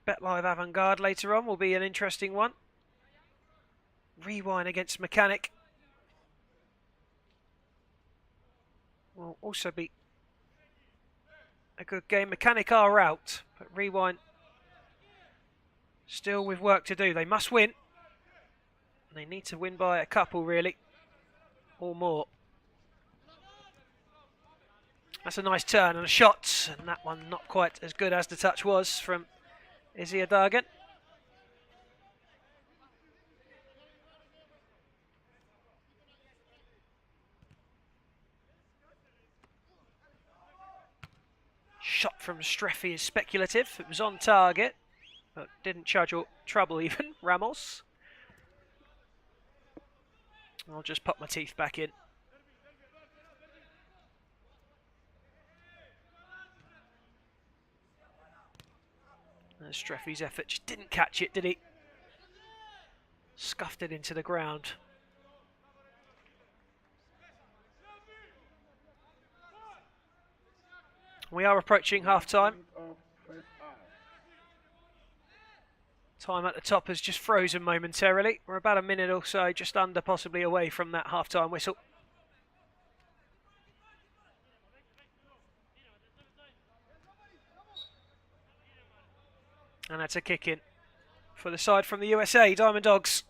Bet Live Avangard later on will be an interesting one. Rewind against Mechanic will also be a good game. Mechanic are out, but Rewind still with work to do. They must win. They need to win by a couple, really, or more. That's a nice turn and a shot, and that one not quite as good as the touch was from Izzy Dagan. Shot from Streffy is speculative. It was on target, but didn't charge or trouble even Ramos. I'll just pop my teeth back in. There's Streffy's effort. Just didn't catch it, did he? Scuffed it into the ground. We are approaching half-time. Time at the top has just frozen momentarily. We're about a minute or so, just under, possibly away from that half-time whistle. And that's a kick in for the side from the USA. Diamond Dogs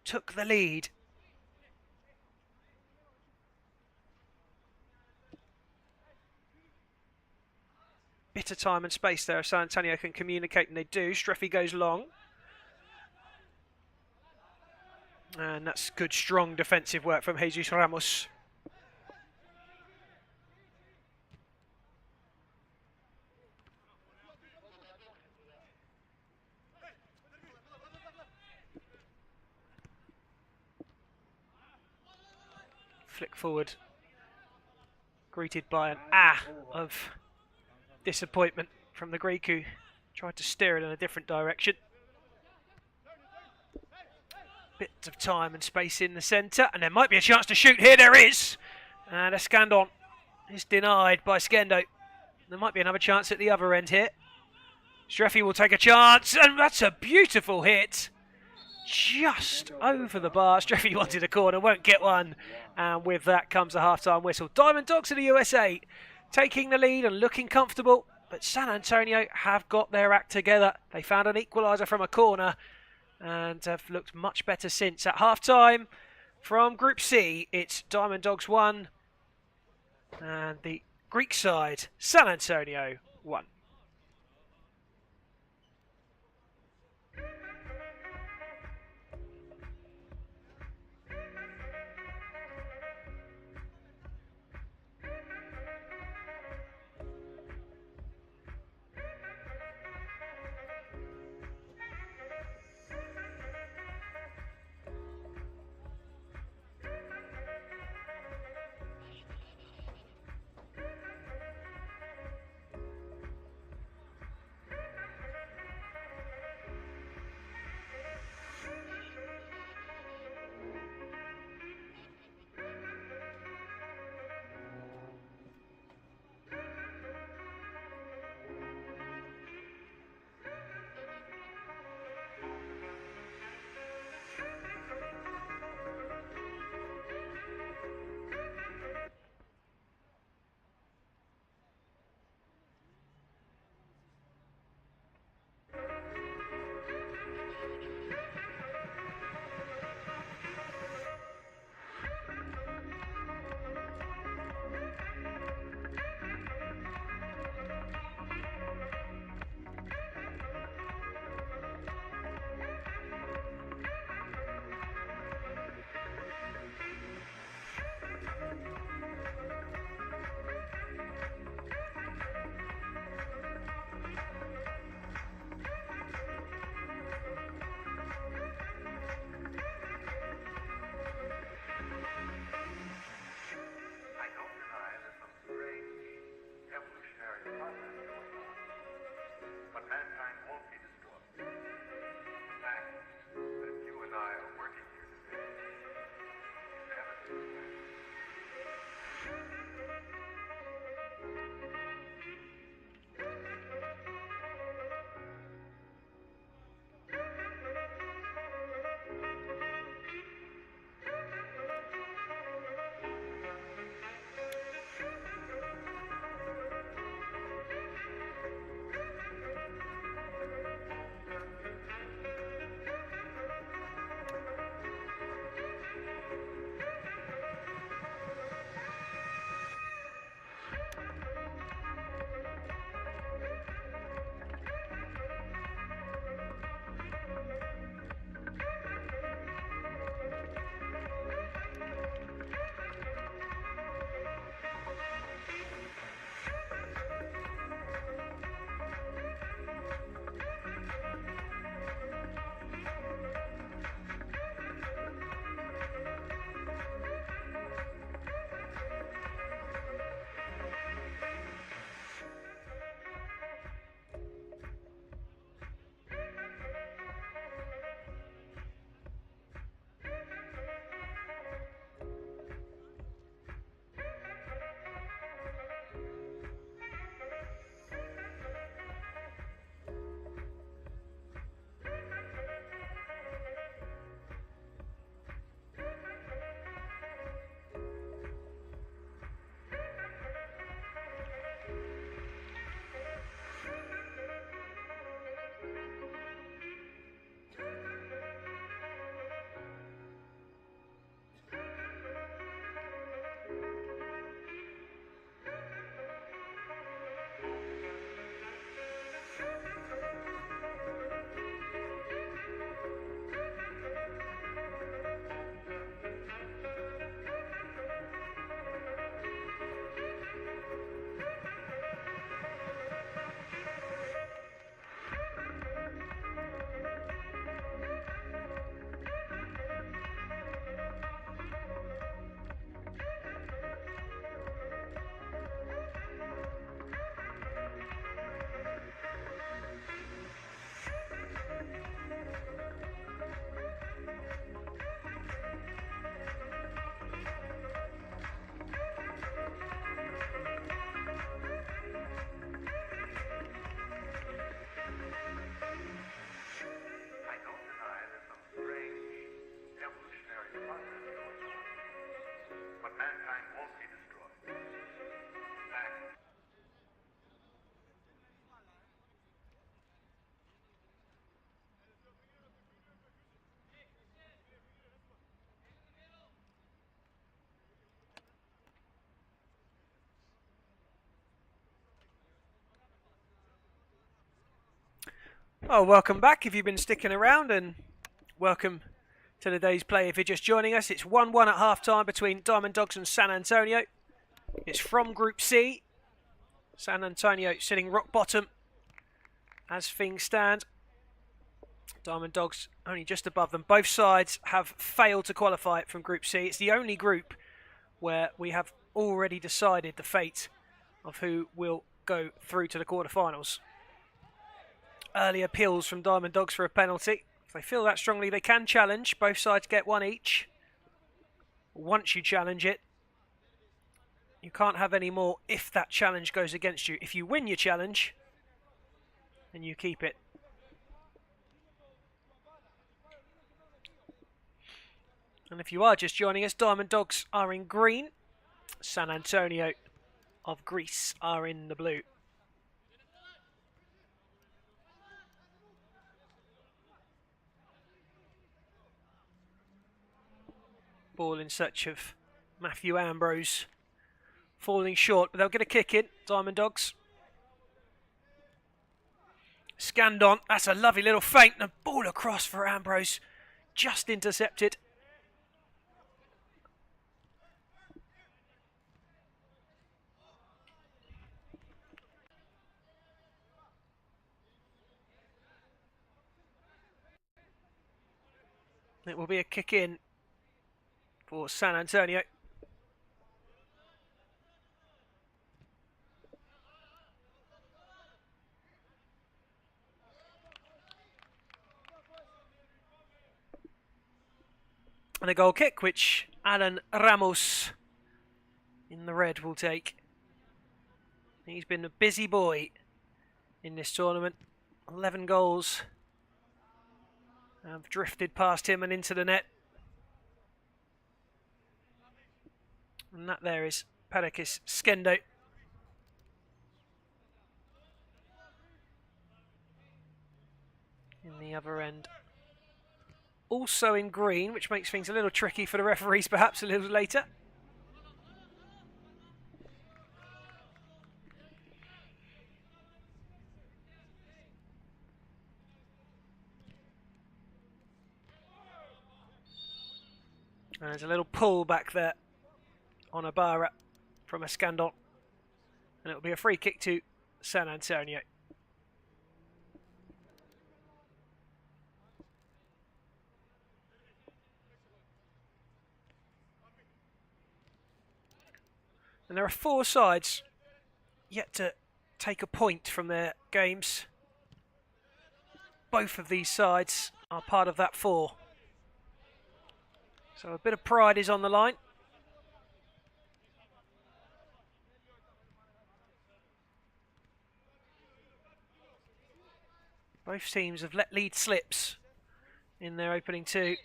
took the lead. Bit of time and space there if San Antonio can communicate, and they do. Streffy goes long. And that's good, strong defensive work from Jesus Ramos. Flick forward. Greeted by an of disappointment from the Greek, who tried to steer it in a different direction. Bit of time and space in the centre, and there might be a chance to shoot here. There is, and Escandon is denied by Skendo. There might be another chance at the other end here. Streffy will take a chance, and that's a beautiful hit. Just over the bar. Streffy wanted a corner, won't get one, and with that comes a half-time whistle. Diamond Dogs of the USA taking the lead and looking comfortable, but San Antonio have got their act together. They found an equaliser from a corner and have looked much better since. At half-time from Group C, it's Diamond Dogs 1 and the Greek side, San Antonio 1. mankind won't be destroyed. Thanks. Oh, welcome back if you've been sticking around, and welcome to the day's play if you're just joining us. It's 1-1 at half-time between Diamond Dogs and San Antonio. It's from Group C. San Antonio sitting rock bottom as things stand. Diamond Dogs only just above them. Both sides have failed to qualify from Group C. It's the only group where we have already decided the fate of who will go through to the quarterfinals. Early appeals from Diamond Dogs for a penalty. If they feel that strongly, they can challenge. Both sides get one each. Once you challenge it, you can't have any more if that challenge goes against you. If you win your challenge, then you keep it. And if you are just joining us, Diamond Dogs are in green. San Antonio of Greece are in the blue. Ball in search of Matthew Ambrose. Falling short, but they'll get a kick in, Diamond Dogs. Scanned on, that's a lovely little feint, and a ball across for Ambrose. Just intercepted. It will be a kick in for San Antonio. And a goal kick, which Alan Ramos in the red will take. He's been a busy boy in this tournament. 11 goals have drifted past him and into the net. And that there is Padakis Skendo. In the other end. Also in green, which makes things a little tricky for the referees perhaps a little later. And there's a little pull back there on Alhara from a Scandon. And it'll be a free kick to San Antonio. And there are 4 sides yet to take a point from their games. Both of these sides are part of that 4. So a bit of pride is on the line. Both teams have let lead slips in their opening 2.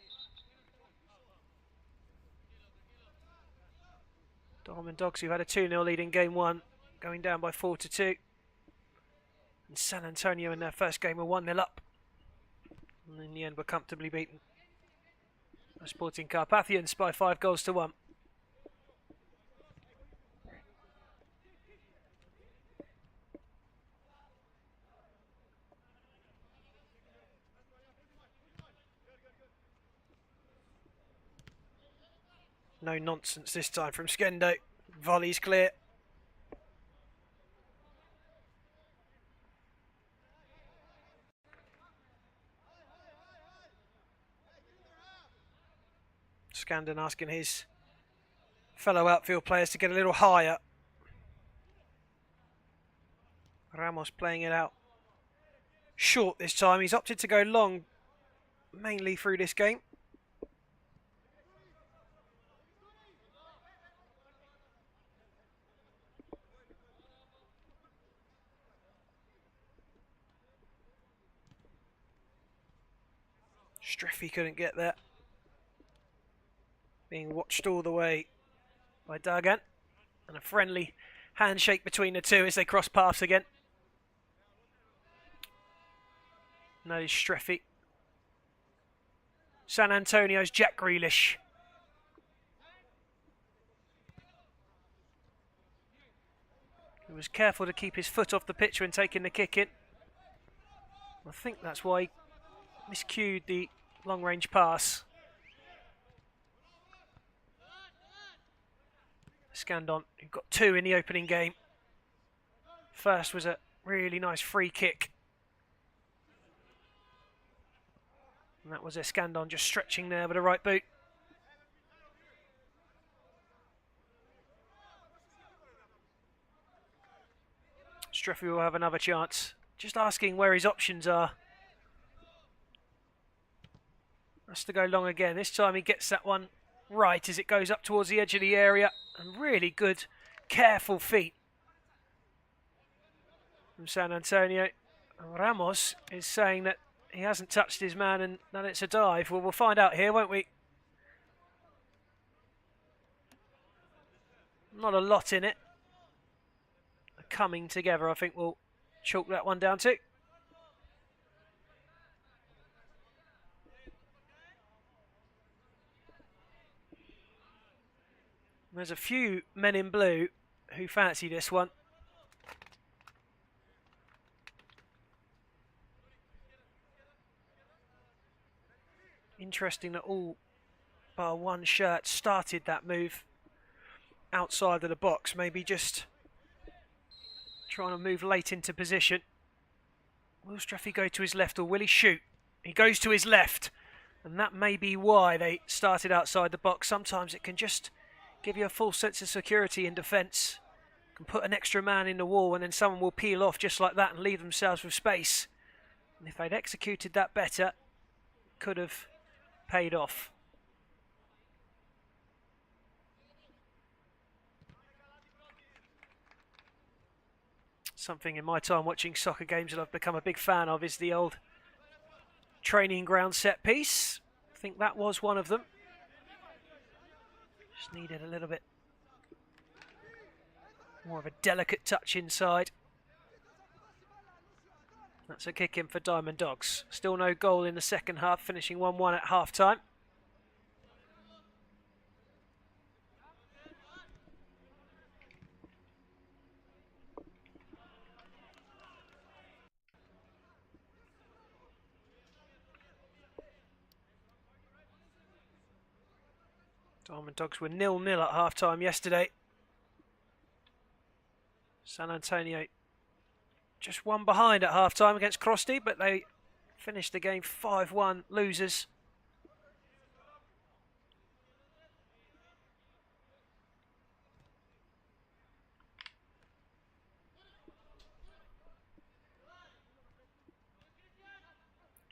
Diamond Dogs, who had a 2-0 lead in game 1, going down by 4-2. And San Antonio in their first game were 1-0 up. And in the end were comfortably beaten by Sporting Carpathians by 5-1. No nonsense this time from Skendo. Volley's clear. Scandon asking his fellow outfield players to get a little higher. Ramos playing it out short this time. He's opted to go long mainly through this game. Streffy couldn't get there. Being watched all the way by Dagan. And a friendly handshake between the two as they cross paths again. No Streffy. San Antonio's Jack Grealish. He was careful to keep his foot off the pitch when taking the kick in. I think that's why he miscued the long-range pass. Scandon, who got 2 in the opening game. First was a really nice free kick. And that was Scandon just stretching there with a right boot. Streffy will have another chance. Just asking where his options are. Has to go long again. This time he gets that one right as it goes up towards the edge of the area. And really good, careful feet from San Antonio. And Ramos is saying that he hasn't touched his man and that it's a dive. Well, we'll find out here, won't we? Not a lot in it. Coming together, I think we'll chalk that one down to. There's a few men in blue who fancy this one. Interesting that all bar one shirt started that move outside of the box. Maybe just trying to move late into position. Will Streffy go to his left or will he shoot? He goes to his left. And that may be why they started outside the box. Sometimes it can just give you a false sense of security in defence. Can put an extra man in the wall and then someone will peel off just like that and leave themselves with space. And if they'd executed that better, could have paid off. Something in my time watching soccer games that I've become a big fan of is the old training ground set piece. I think that was one of them. Just needed a little bit more of a delicate touch inside. That's a kick in for Diamond Dogs. Still no goal in the second half, finishing 1-1 at half time. Diamond Dogs were 0-0 at half-time yesterday. San Antonio just one behind at half-time against Krosty, but they finished the game 5-1 losers.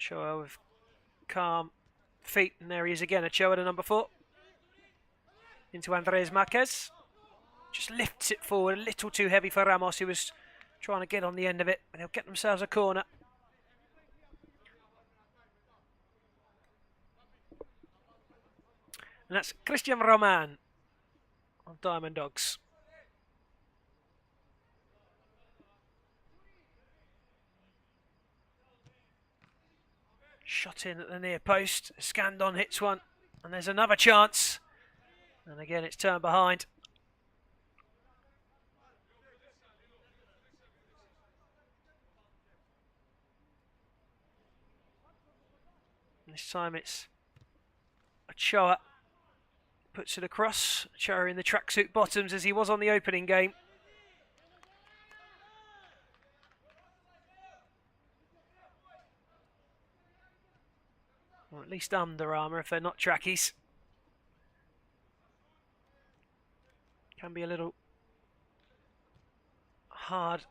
Choa with calm feet, and there he is again, Choa, the number 4. Into Andres Marquez. Just lifts it forward, a little too heavy for Ramos, who was trying to get on the end of it, but they'll get themselves a corner. And that's Christian Roman of Diamond Dogs. Shot in at the near post. Scandon hits one, and there's another chance. And again, it's turned behind. This time it's Ochoa. Puts it across. Ochoa in the tracksuit bottoms as he was on the opening game. Or at least Under Armour if they're not trackies. Can be a little hard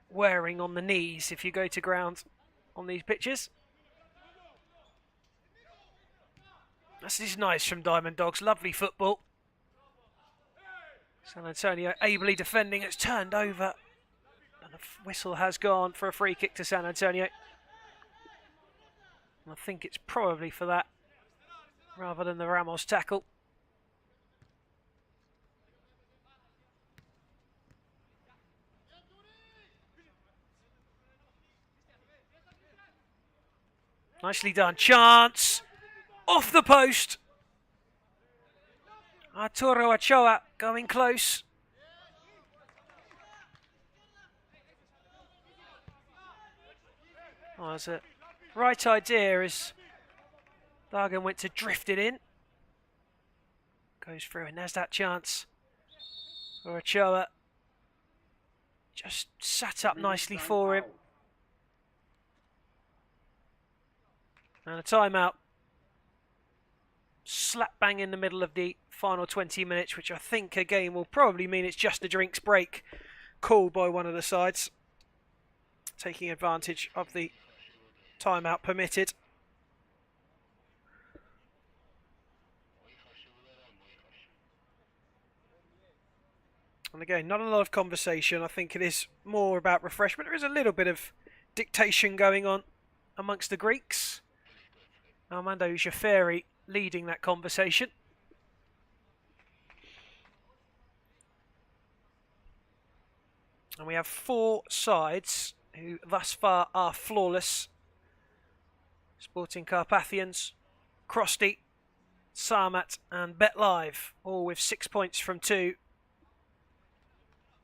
wearing on the knees if you go to ground on these pitches. This is nice from Diamond Dogs, lovely football. San Antonio ably defending, it's turned over. And the whistle has gone for a free kick to San Antonio. And I think it's probably for that, rather than the Ramos tackle. Nicely done. Chance. Off the post. Arturo Ochoa going close. Oh, that's a right idea as Dagen went to drift it in. Goes through and there's that chance for Ochoa. Just sat up nicely for him. And a timeout. Slap bang in the middle of the final 20 minutes, which I think again will probably mean it's just a drinks break called by one of the sides, taking advantage of the timeout permitted. And again, not a lot of conversation. I think it is more about refreshment. There is a little bit of dictation going on amongst the Greeks. Armando Jaferi leading that conversation. And we have four sides who thus far are flawless. Sporting Carpathians, Krusty, Sarmat and BetLive, all with 6 points from 2.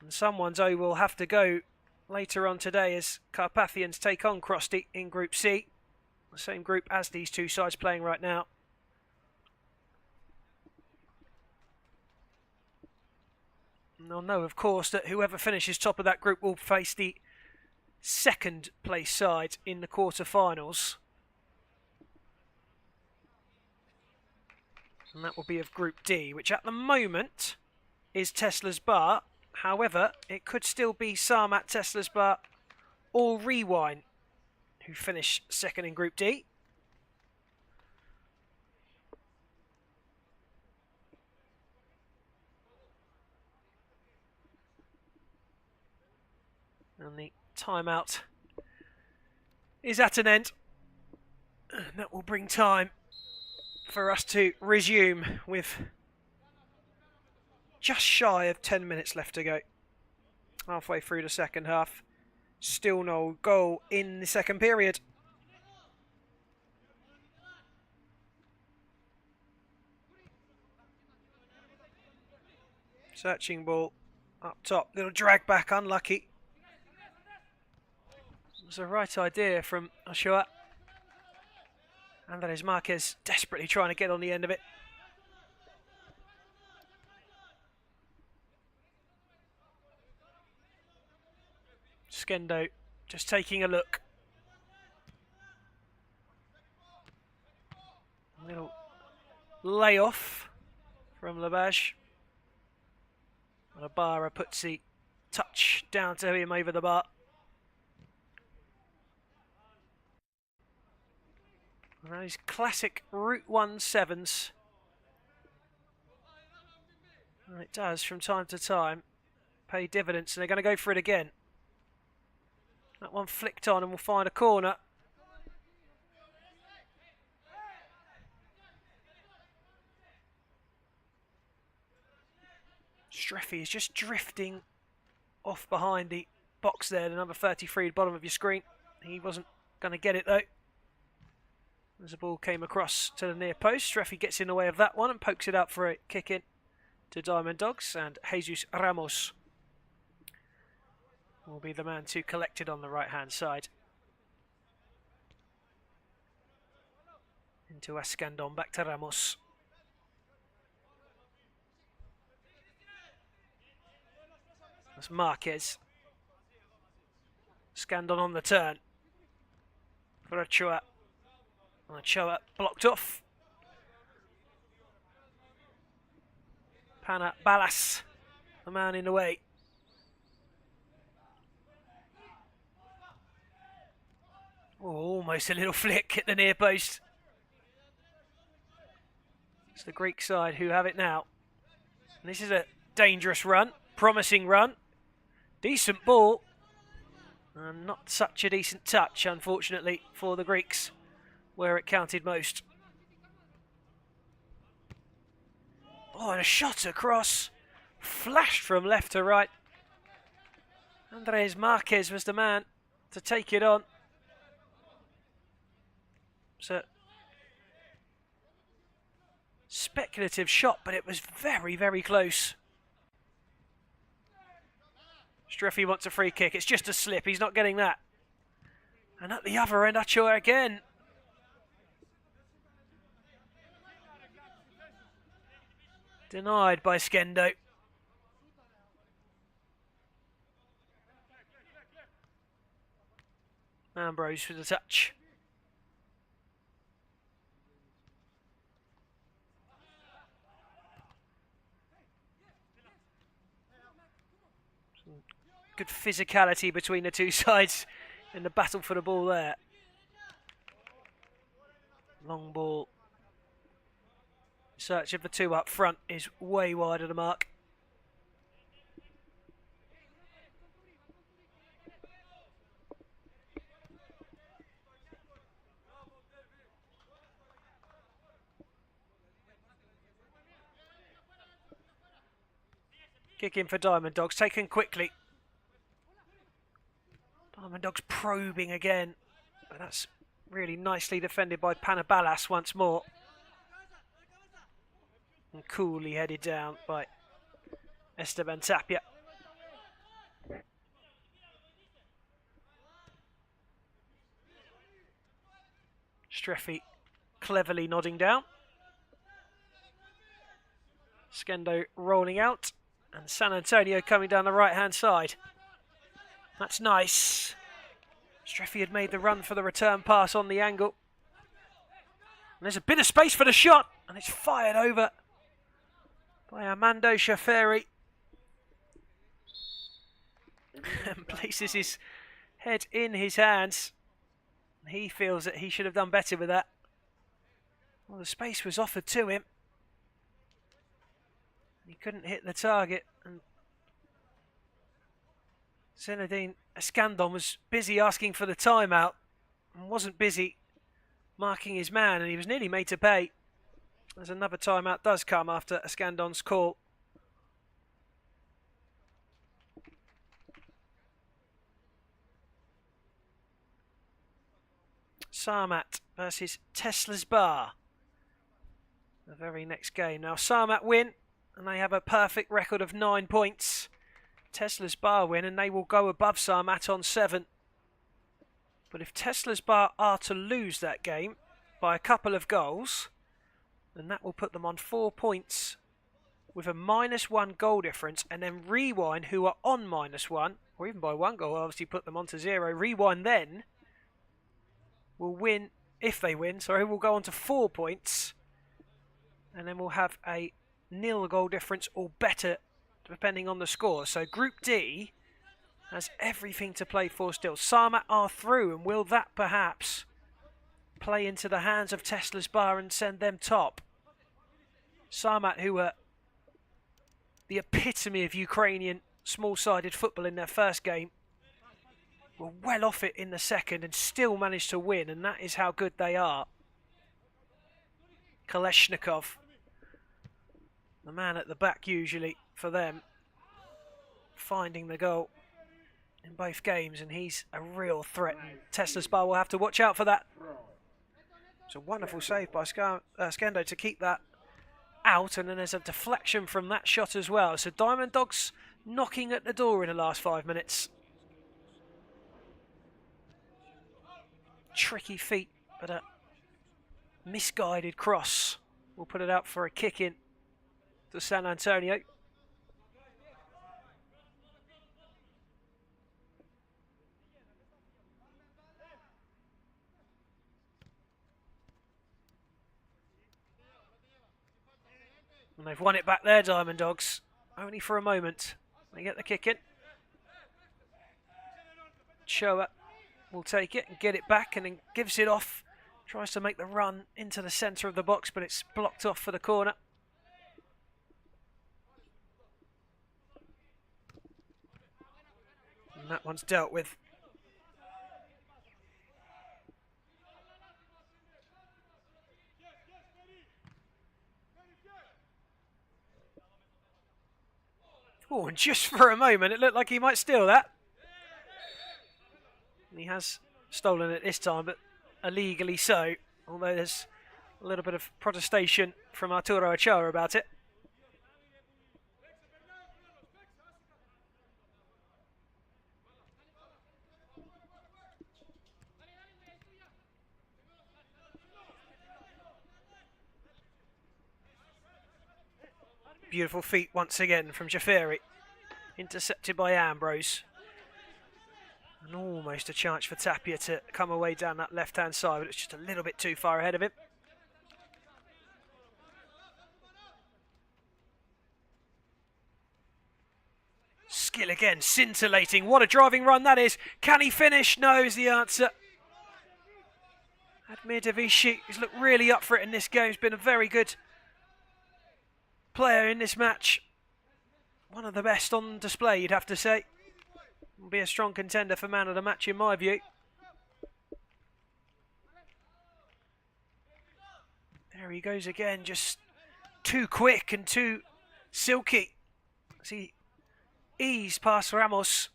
And someone's O will have to go later on today as Carpathians take on Krusty in Group C. The same group as these two sides playing right now. And they'll know, of course, that whoever finishes top of that group will face the second place side in the quarterfinals. And that will be of Group D, which at the moment is Tesla's Bar. However, it could still be Sarmat, Tesla's Bar, or Rewind, who finish second in Group D. And the timeout is at an end. And that will bring time for us to resume with just shy of 10 minutes left to go. Halfway through the second half. Still no goal in the second period. Searching ball up top. Little drag back, unlucky. It was the right idea from Ochoa. Andres Marquez desperately trying to get on the end of it. Skendo just taking a look. A little layoff from Labage. And Alhara puts the touch down to him over the bar. And those classic Route 1 sevens. And it does from time to time pay dividends, and they're going to go for it again. That one flicked on and we'll find a corner. Streffy is just drifting off behind the box there, the number 33 at the bottom of your screen. He wasn't going to get it though. As the ball came across to the near post, Streffy gets in the way of that one and pokes it out for a kick in to Diamond Dogs, and Jesus Ramos will be the man to collect it on the right hand side. Into Escandon, back to Ramos. That's Marquez. Escandon on the turn. For Ochoa. Ochoa blocked off. Pana Balas, the man in the way. Oh, almost a little flick at the near post. It's the Greek side who have it now. And this is a dangerous run, promising run. Decent ball. And not such a decent touch, unfortunately, for the Greeks, where it counted most. Oh, and a shot across. Flashed from left to right. Andres Marquez was the man to take it on. It's a speculative shot, but it was very, very close. Streffy wants a free kick. It's just a slip. He's not getting that. And at the other end, Achoa again. Denied by Skendo. Ambrose with the touch. Some good physicality between the two sides in the battle for the ball there. Long ball. Search of the two up front is way wide of the mark. Kick in for Diamond Dogs, taken quickly. Diamond Dogs probing again, but that's really nicely defended by Panabalas once more. And coolly headed down by Esteban Tapia. Streffy cleverly nodding down. Skendo rolling out. And San Antonio coming down the right-hand side. That's nice. Streffy had made the run for the return pass on the angle. And there's a bit of space for the shot. And it's fired over by Armando Shaferi. And places his head in his hands. He feels that he should have done better with that. Well, the space was offered to him. He couldn't hit the target, and Zinedine Escandon was busy asking for the timeout and wasn't busy marking his man, and he was nearly made to pay as another timeout does come after Escandon's call. Sarmat versus Tesla's Bar. The very next game. Now Sarmat win, and they have a perfect record of 9 points. Tesla's Bar win, and they will go above Sarmat on 7. But if Tesla's Bar are to lose that game by a couple of goals, then that will put them on 4 points with a -1 goal difference, and then Rewind, who are on -1, or even by 1 goal, obviously put them on to 0. Rewind then will win, if they win, sorry, will go on to 4 points, and then we'll have a nil goal difference or better depending on the score. So Group D has everything to play for still. Sarmat are through, and will that perhaps play into the hands of Tesla's Bar and send them top? Sarmat, who were the epitome of Ukrainian small-sided football in their first game, were well off it in the second and still managed to win, and that is how good they are. Kaleshnikov, the man at the back usually for them, finding the goal in both games, and he's a real threat. Tesla's Bar will have to watch out for that. It's a wonderful save by Skendo to keep that out, and then there's a deflection from that shot as well. So Diamond Dogs knocking at the door in the last 5 minutes. Tricky feet, but a misguided cross. We'll put it out for a kick in to San Antonio. And they've won it back there, Diamond Dogs. Only for a moment. They get the kick in. Choa will take it and get it back, and then gives it off. Tries to make the run into the centre of the box, but it's blocked off for the corner. And that one's dealt with. Oh, and just for a moment, it looked like he might steal that. And he has stolen it this time, but illegally so. although there's a little bit of protestation from Arturo Ochoa about it. Beautiful feet once again from Jaferi. Intercepted by Ambrose. And almost a chance for Tapia to come away down that left-hand side, but it's just a little bit too far ahead of him. Skill again, scintillating. What a driving run that is. Can he finish? No is the answer. Admir Davishi has looked really up for it in this game. He's been a very good player in this match. One of the best on display, you'd have to say. Will be a strong contender for man of the match in my view. There he goes again, just too quick and too silky. As he eased past Ramos.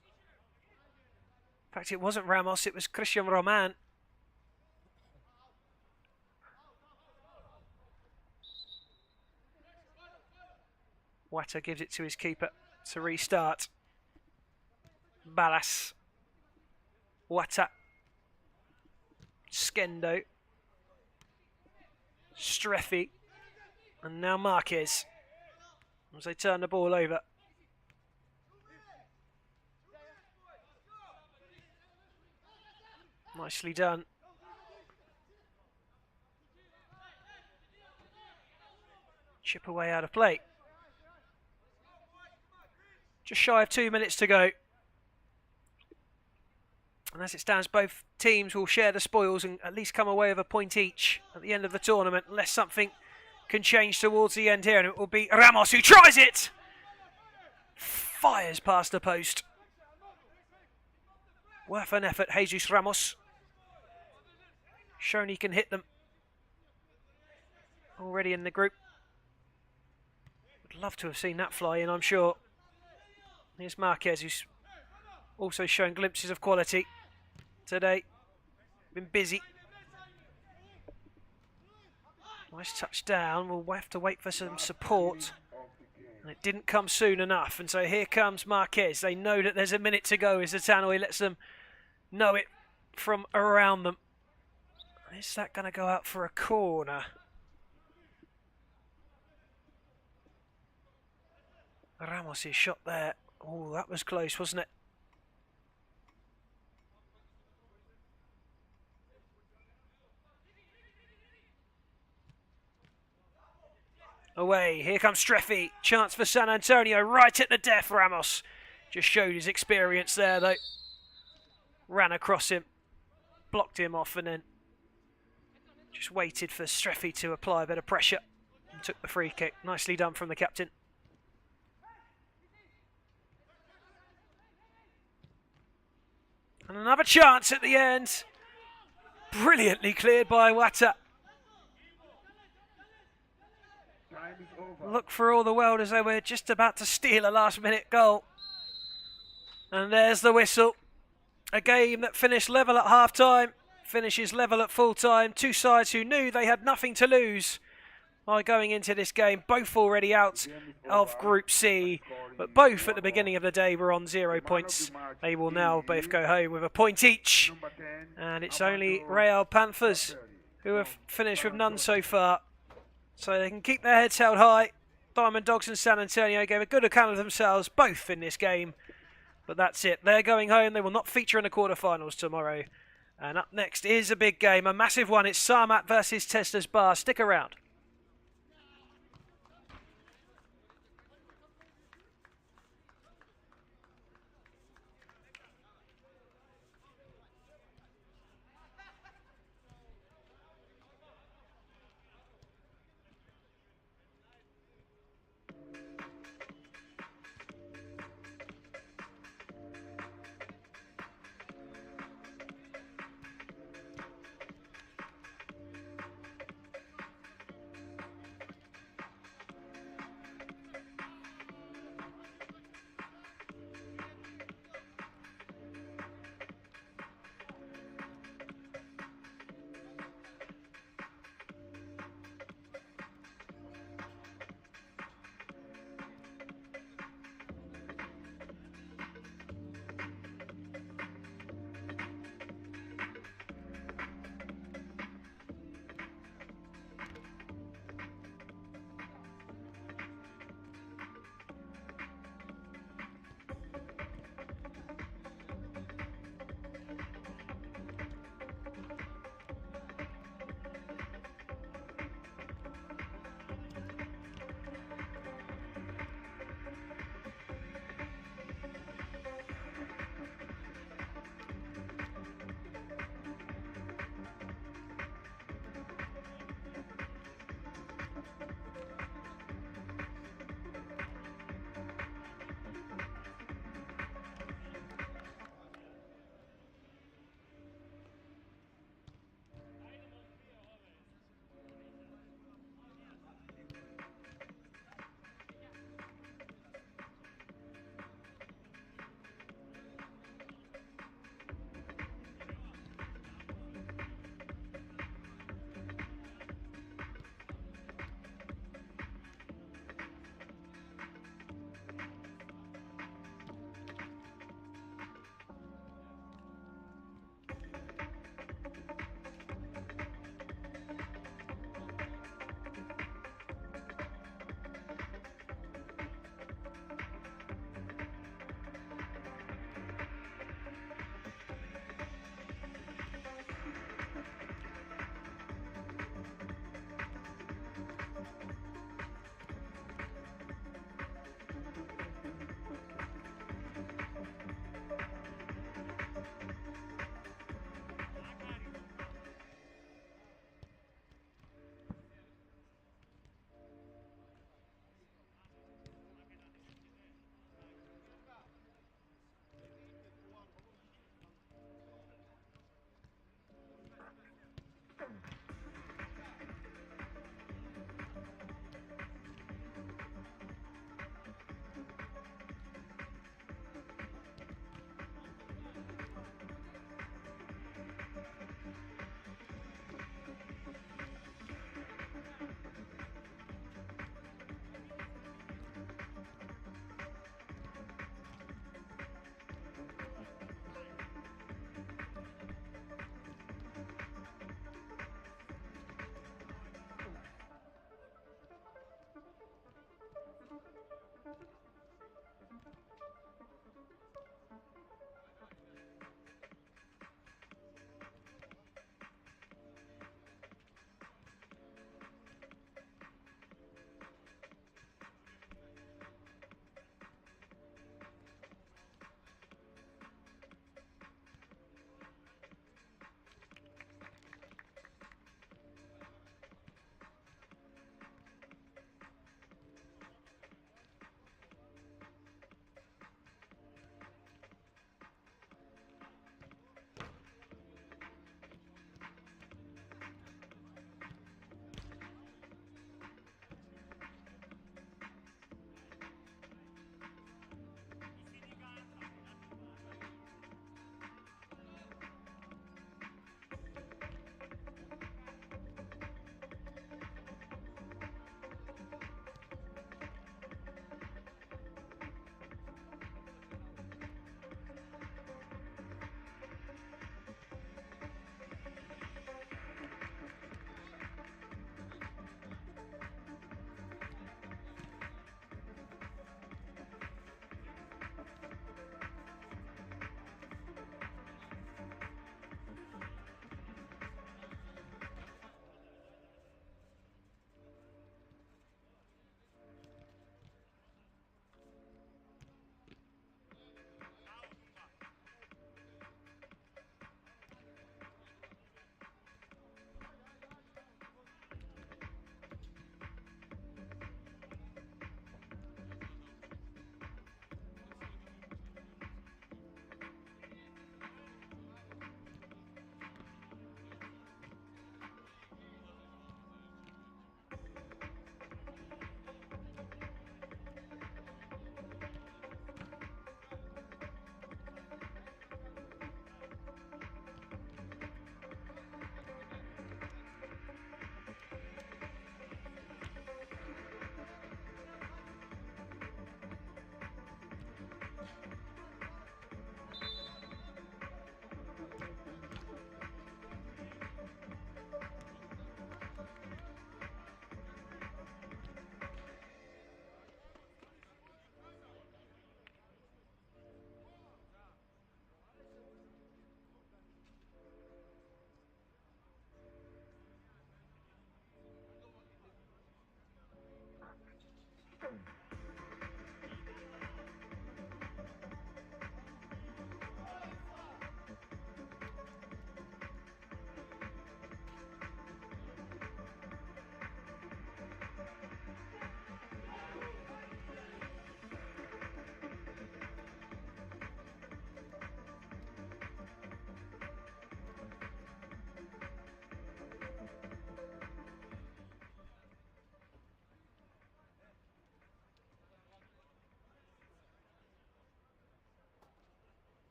In fact, it wasn't Ramos, it was Christian Roman. Wata gives it to his keeper to restart. Ballas. Wata. Skendo. Streffi. And now Marquez. As they turn the ball over. Nicely done. Chip away out of play. Just shy of 2 minutes to go. And as it stands, both teams will share the spoils and at least come away with a point each at the end of the tournament, unless something can change towards the end here. And it will be Ramos who tries it! Fires past the post. Worth an effort, Jesus Ramos. Shown he can hit them. Already in the group. Would love to have seen that fly in, I'm sure. Here's Marquez, who's also shown glimpses of quality today. Been busy. Nice touch down. We'll have to wait for some support. And it didn't come soon enough. And so here comes Marquez. They know that there's a minute to go as the Tannoy lets them know it from around them. Is that going to go out for a corner? Ramos' shot there. Oh, that was close, wasn't it? Away, here comes Streffi. Chance for San Antonio, right at the death, Ramos. Just showed his experience there, though. Ran across him, blocked him off, and then just waited for Streffi to apply a bit of pressure and took the free kick. Nicely done from the captain. And another chance at the end. Brilliantly cleared by Wata. Look for all the world as though we're just about to steal a last-minute goal. And there's the whistle. A game that finished level at half-time, finishes level at full-time. Two sides who knew they had nothing to lose by going into this game. Both already out of Group C, but both at the beginning of the day were on 0 points. They will now both go home with a point each. And it's only Real Panthers who have finished with none so far. So they can keep their heads held high. Diamond Dogs and San Antonio gave a good account of themselves, both in this game. But that's it. They're going home. They will not feature in the quarterfinals tomorrow. And up next is a big game, a massive one. It's Sarmat versus Tesla's Bar. Stick around.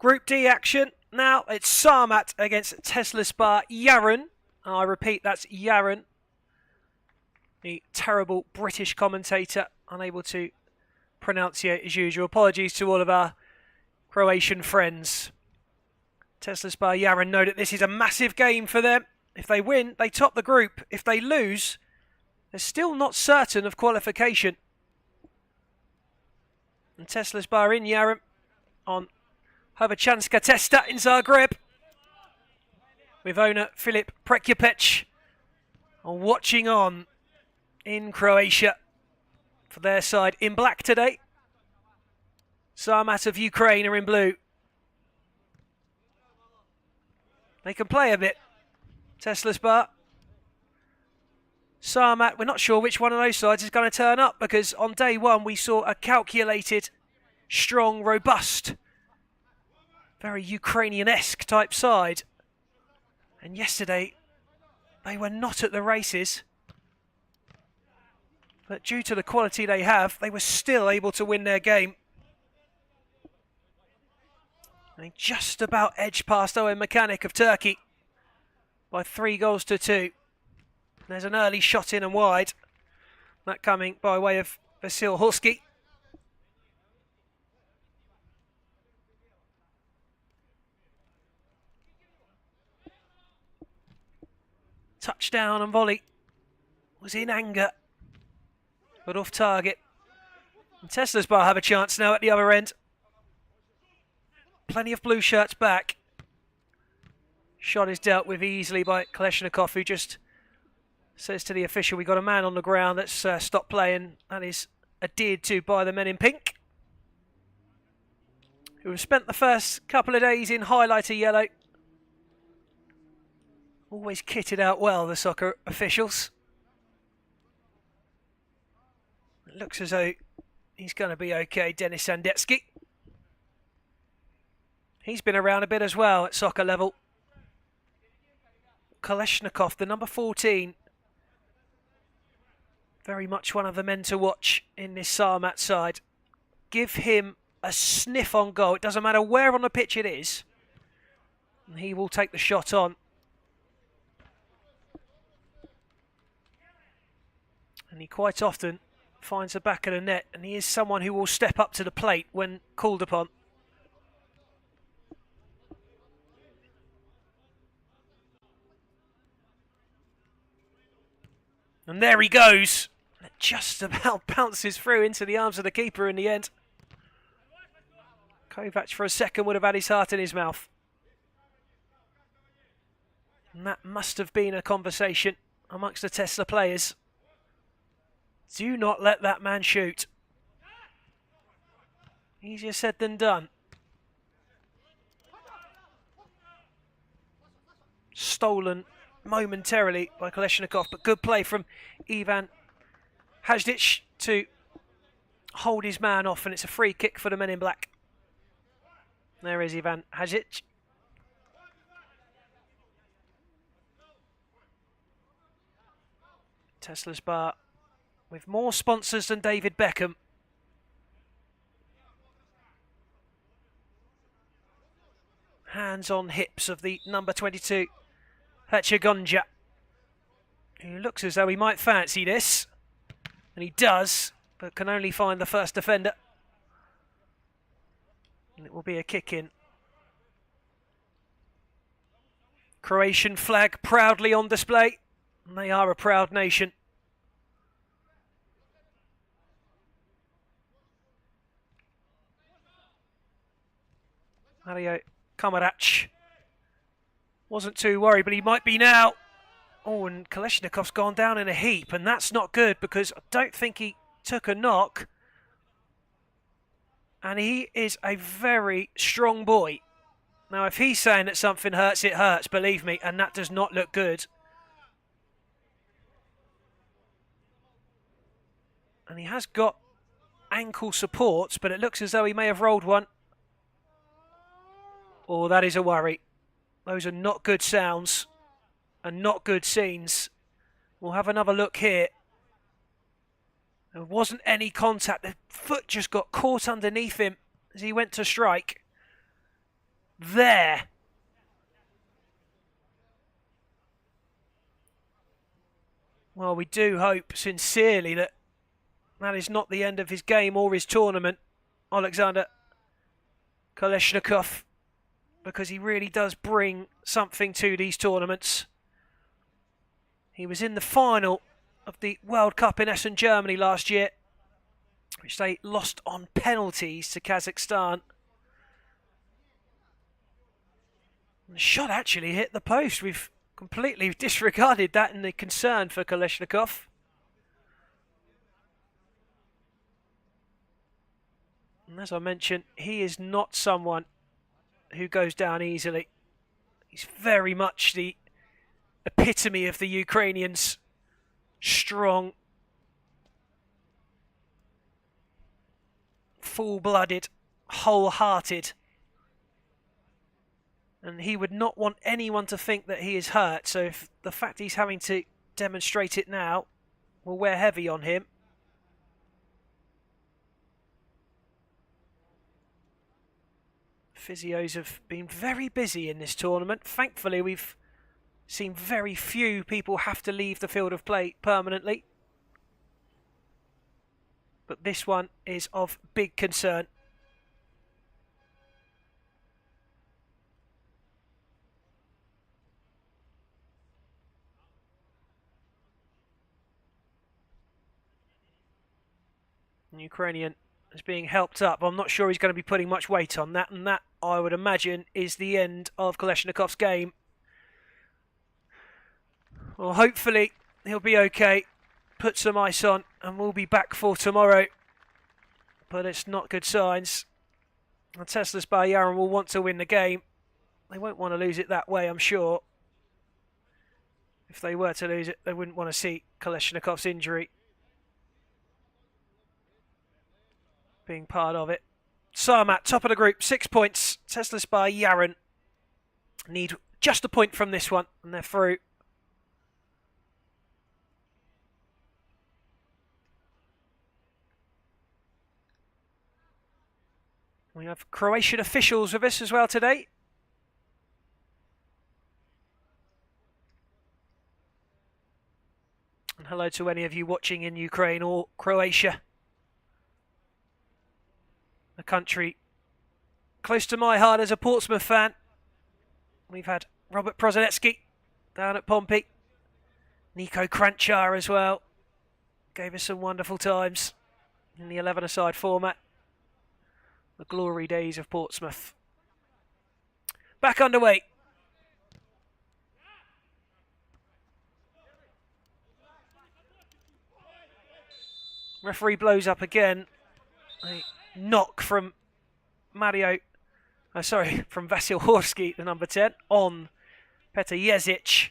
Group D action. Now it's Sarmat against Tesla Yaren. I repeat, that's Yaren. The terrible British commentator, unable to pronunciate as usual. Apologies to all of our Croatian friends. Tesla Yaren know that this is a massive game for them. If they win, they top the group. If they lose, they're still not certain of qualification. And Tesla in Yaren on Hrvatska Testa in Zagreb, with owner Filip Prekjapec watching on in Croatia for their side in black today. Sarmat of Ukraine are in blue. They can play a bit. Tesla Sarmat, we're not sure which one of those sides is going to turn up, because on day one we saw a calculated, strong, robust, very Ukrainian-esque type side. And yesterday, they were not at the races. But due to the quality they have, they were still able to win their game. They just about edged past Owen Mechanic of Turkey by 3-2. There's an early shot in and wide. That coming by way of Vasil Husky. Touchdown and volley was in anger, but off target. And Tesla's Bar have a chance now at the other end. Plenty of blue shirts back. Shot is dealt with easily by Kalashnikov, who just says to the official, we got a man on the ground that's stopped playing. That is adhered to by the men in pink, who have spent the first couple of days in highlighter yellow. Always kitted out well, the soccer officials. It looks as though he's going to be okay, Denis Sandetsky. He's been around a bit as well at soccer level. Kalashnikov, the number 14. Very much one of the men to watch in this Sarmat side. Give him a sniff on goal. It doesn't matter where on the pitch it is, and he will take the shot on. And he quite often finds the back of the net, and he is someone who will step up to the plate when called upon. And there he goes. It just about bounces through into the arms of the keeper in the end. Kovac for a second would have had his heart in his mouth. And that must have been a conversation amongst the Tesla players. Do not let that man shoot. Easier said than done. Stolen momentarily by Kalashnikov, but good play from Ivan Hajdic to hold his man off, and it's a free kick for the men in black. There is Ivan Hajdic. Tesla's Bar with more sponsors than David Beckham. Hands on hips of the number 22, Herzegovina, who looks as though he might fancy this. And he does, but can only find the first defender. And it will be a kick in. Croatian flag proudly on display. And they are a proud nation. Mario Kamarac wasn't too worried, but he might be now. Oh, and Kalashnikov's gone down in a heap, and that's not good, because I don't think he took a knock. And he is a very strong boy. Now, if he's saying that something hurts, it hurts, believe me, and that does not look good. And he has got ankle supports, but it looks as though he may have rolled one. Oh, that is a worry. Those are not good sounds and not good scenes. We'll have another look here. There wasn't any contact. The foot just got caught underneath him as he went to strike. there. Well, we do hope sincerely that that is not the end of his game or his tournament, Alexander Kolesnikov, because he really does bring something to these tournaments. He was in the final of the World Cup in Essen, Germany last year, which they lost on penalties to Kazakhstan. The shot actually hit the post. We've completely disregarded that in the concern for Kolesnikov. And as I mentioned, he is not someone who goes down easily. He's very much the epitome of the Ukrainians. Strong, full-blooded, wholehearted. And he would not want anyone to think that he is hurt. So if the fact he's having to demonstrate it now will wear heavy on him. Physios have been very busy in this tournament. Thankfully, we've seen very few people have to leave the field of play permanently. But this one is of big concern. The Ukrainian is being helped up. I'm not sure he's going to be putting much weight on that, and that, I would imagine, is the end of Kolesnikov's game. Well, hopefully he'll be okay, put some ice on, and we'll be back for tomorrow. But it's not good signs. And Teslas Bayaran will want to win the game. They won't want to lose it that way, I'm sure. If they were to lose it, they wouldn't want to see Kolesnikov's injury being part of it. Sarmat, top of the group, 6 points. Teslas Bayaran need just a point from this one, and they're through. We have Croatian officials with us as well today. And hello to any of you watching in Ukraine or Croatia. A country close to my heart as a Portsmouth fan. We've had Robert Prozanetsky down at Pompey. Nico Kranchar as well. Gave us some wonderful times in the 11-a-side format. The glory days of Portsmouth. Back underway. Referee blows up again. A knock from from Vasil Horsky, the number 10, on Petr Jezic.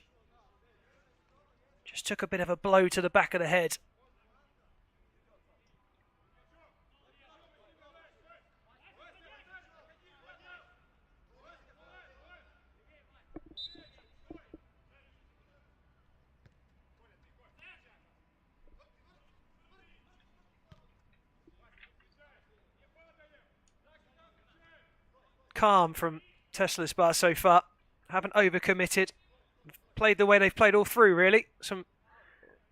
Just took a bit of a blow to the back of the head. Calm from Tesla's bar so far. Haven't overcommitted. Played the way they've played all through, really. Some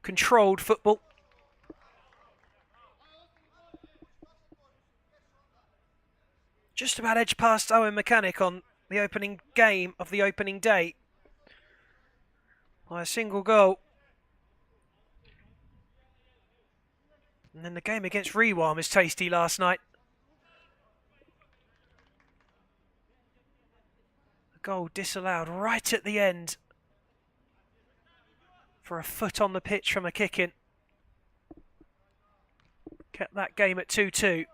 controlled football. Just about edged past Owen Mechanic on the opening game of the opening day by a single goal. And then the game against Rewam was tasty last night. Goal disallowed right at the end for a foot on the pitch from a kick-in. Kept that game at 2-2.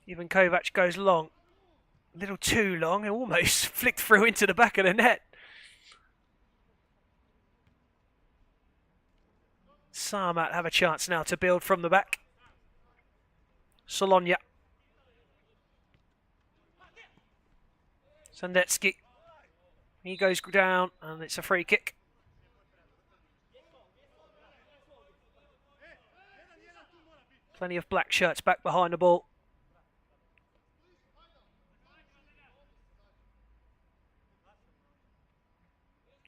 Even Kovac goes long. A little too long, and almost flicked through into the back of the net. Sarmat have a chance now to build from the back. Solonia. Sandetsky. He goes down, and it's a free kick. Plenty of black shirts back behind the ball.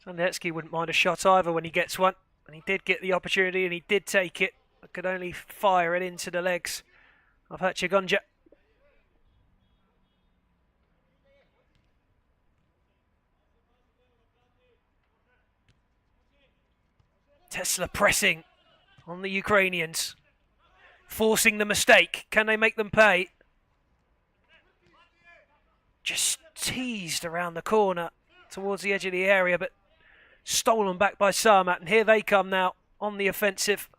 Sandetsky wouldn't mind a shot either when he gets one. And he did get the opportunity, and he did take it, but could only fire it into the legs of Herchagonja. Tesla pressing on the Ukrainians, forcing the mistake. Can they make them pay? Just teased around the corner towards the edge of the area, but stolen back by Sarmat. And here they come now on the offensive.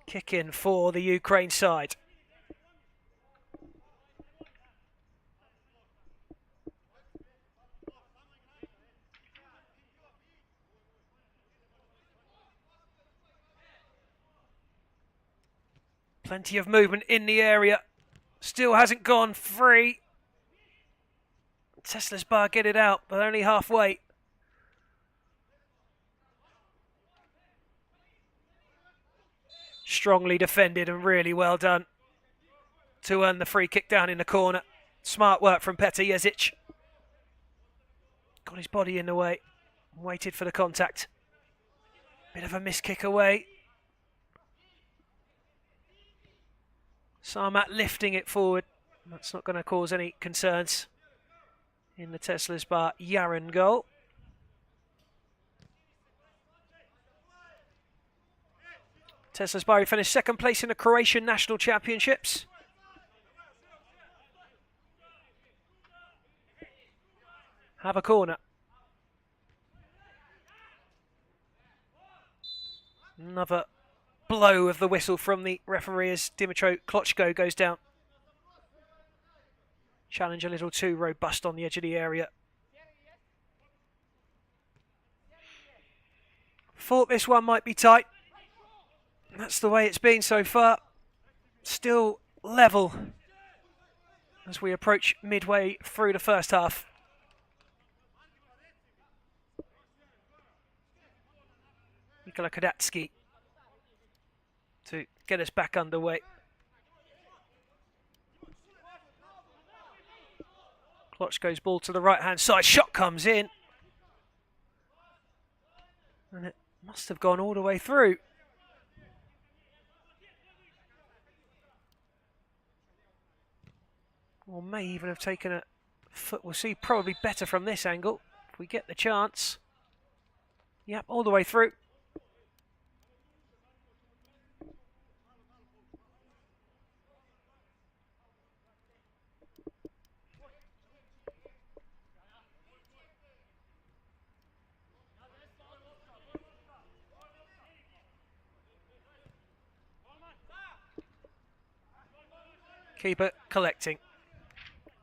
Kick in for the Ukraine side. Plenty of movement in the area. Still hasn't gone free. Tesla's bar get it out, but only halfway. Strongly defended and really well done to earn the free kick down in the corner. Smart work from Petr Jezic. Got his body in the way. Waited for the contact. Bit of a miss kick away. Sarmat lifting it forward. That's not going to cause any concerns in the Tesla's bar Yaren goal. Tesla's bar finished second place in the Croatian National Championships. Have a corner. Another blow of the whistle from the referee as Dimitro Klochko goes down. Challenge a little too robust on the edge of the area. Thought this one might be tight. That's the way it's been so far. Still level as we approach midway through the first half. Nikola Kadatsky to get us back underway. Klochko's ball to the right-hand side. Shot comes in. And it must have gone all the way through. Or may even have taken a foot. We'll see probably better from this angle if we get the chance. Yep, all the way through. Keeper collecting.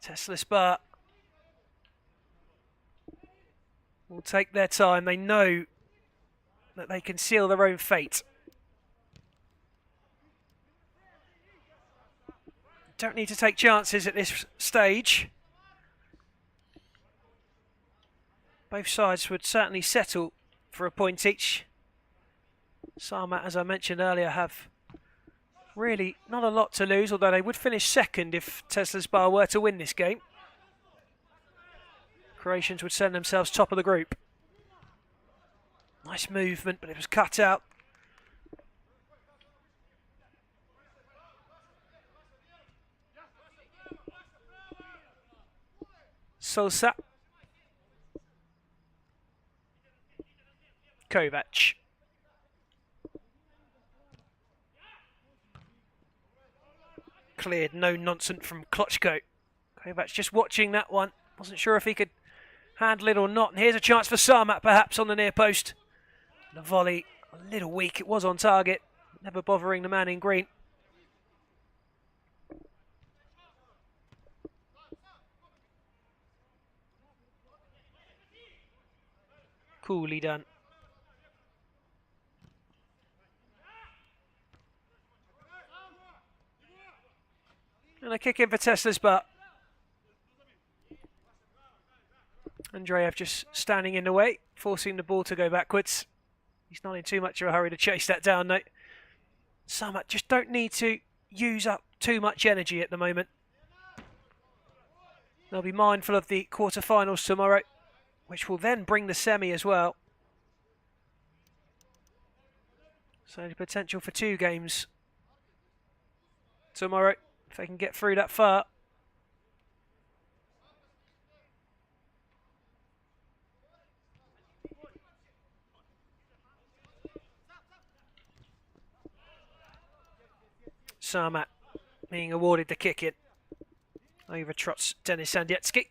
Tesla Spa will take their time. They know that they can seal their own fate. Don't need to take chances at this stage. Both sides would certainly settle for a point each. Sarmat, as I mentioned earlier, have really not a lot to lose, although they would finish second if Tesla's bar were to win this game. Croatians would send themselves top of the group. Nice movement, but it was cut out. Sosa. Kovac. Cleared, no nonsense from Klochko. Kovac just watching that one. Wasn't sure if he could handle it or not. And here's a chance for Sarmat perhaps on the near post. The volley, a little weak. It was on target. Never bothering the man in green. Coolly done. And a kick in for Tesla's butt. Andreev just standing in the way, forcing the ball to go backwards. He's not in too much of a hurry to chase that down, though. Sarmat just don't need to use up too much energy at the moment. They'll be mindful of the quarterfinals tomorrow, which will then bring the semi as well. So the potential for 2 games tomorrow, if they can get through that far. Sarmat being awarded the kick in. Over trots Denis Sandietsky.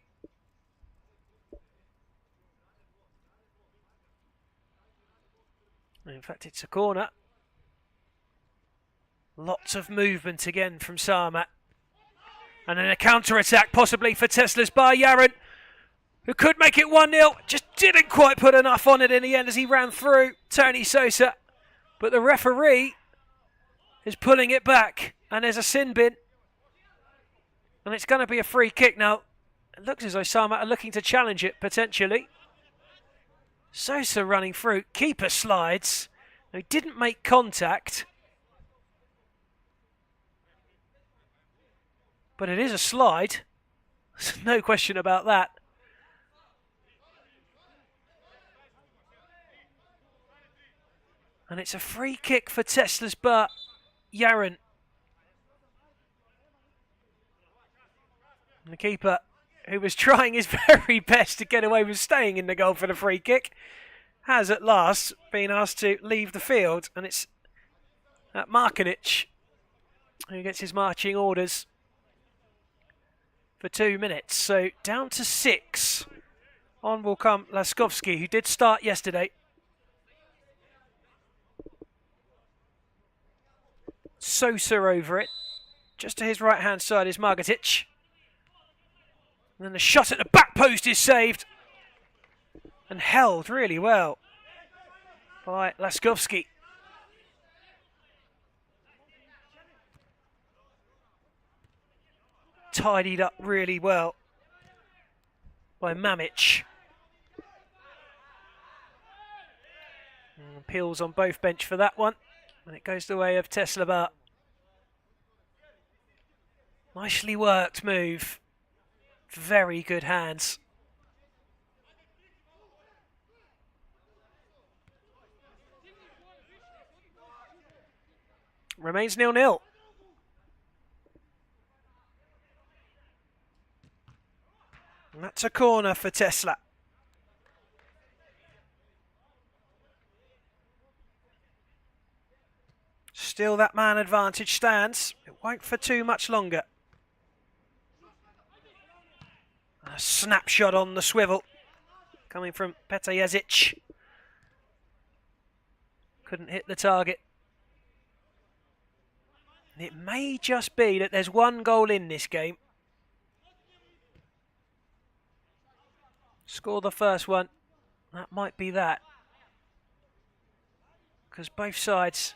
In fact, it's a corner. Lots of movement again from Sarmat. And then a counter-attack possibly for Tesla's by Yaron, who could make it 1-0. Just didn't quite put enough on it in the end as he ran through Tony Sosa. But the referee is pulling it back. And there's a sin bin. And it's going to be a free kick now. It looks as though Sarmat are looking to challenge it, potentially. Sosa running through. Keeper slides. He didn't make contact. But it is a slide. There's no question about that. And it's a free kick for Tesla's but Yaron. And the keeper, who was trying his very best to get away with staying in the goal for the free kick, has at last been asked to leave the field. And it's Markanic who gets his marching orders for 2 minutes. So down to 6. On will come Laskovsky, who did start yesterday. Sosa over it. Just to his right-hand side is Margatic. And then the shot at the back post is saved. And held really well by Laskovsky. Tidied up really well by Mamic. And Peels on both bench for that one. And it goes the way of Tesla Bar. Nicely worked move. Very good hands. Remains 0-0. And that's a corner for Tesla. Still that man advantage stands. It won't for too much longer. A snapshot on the swivel. Coming from Petajezic. Couldn't hit the target. And it may just be that there's 1 goal in this game. Score the first one. That might be that. Because both sides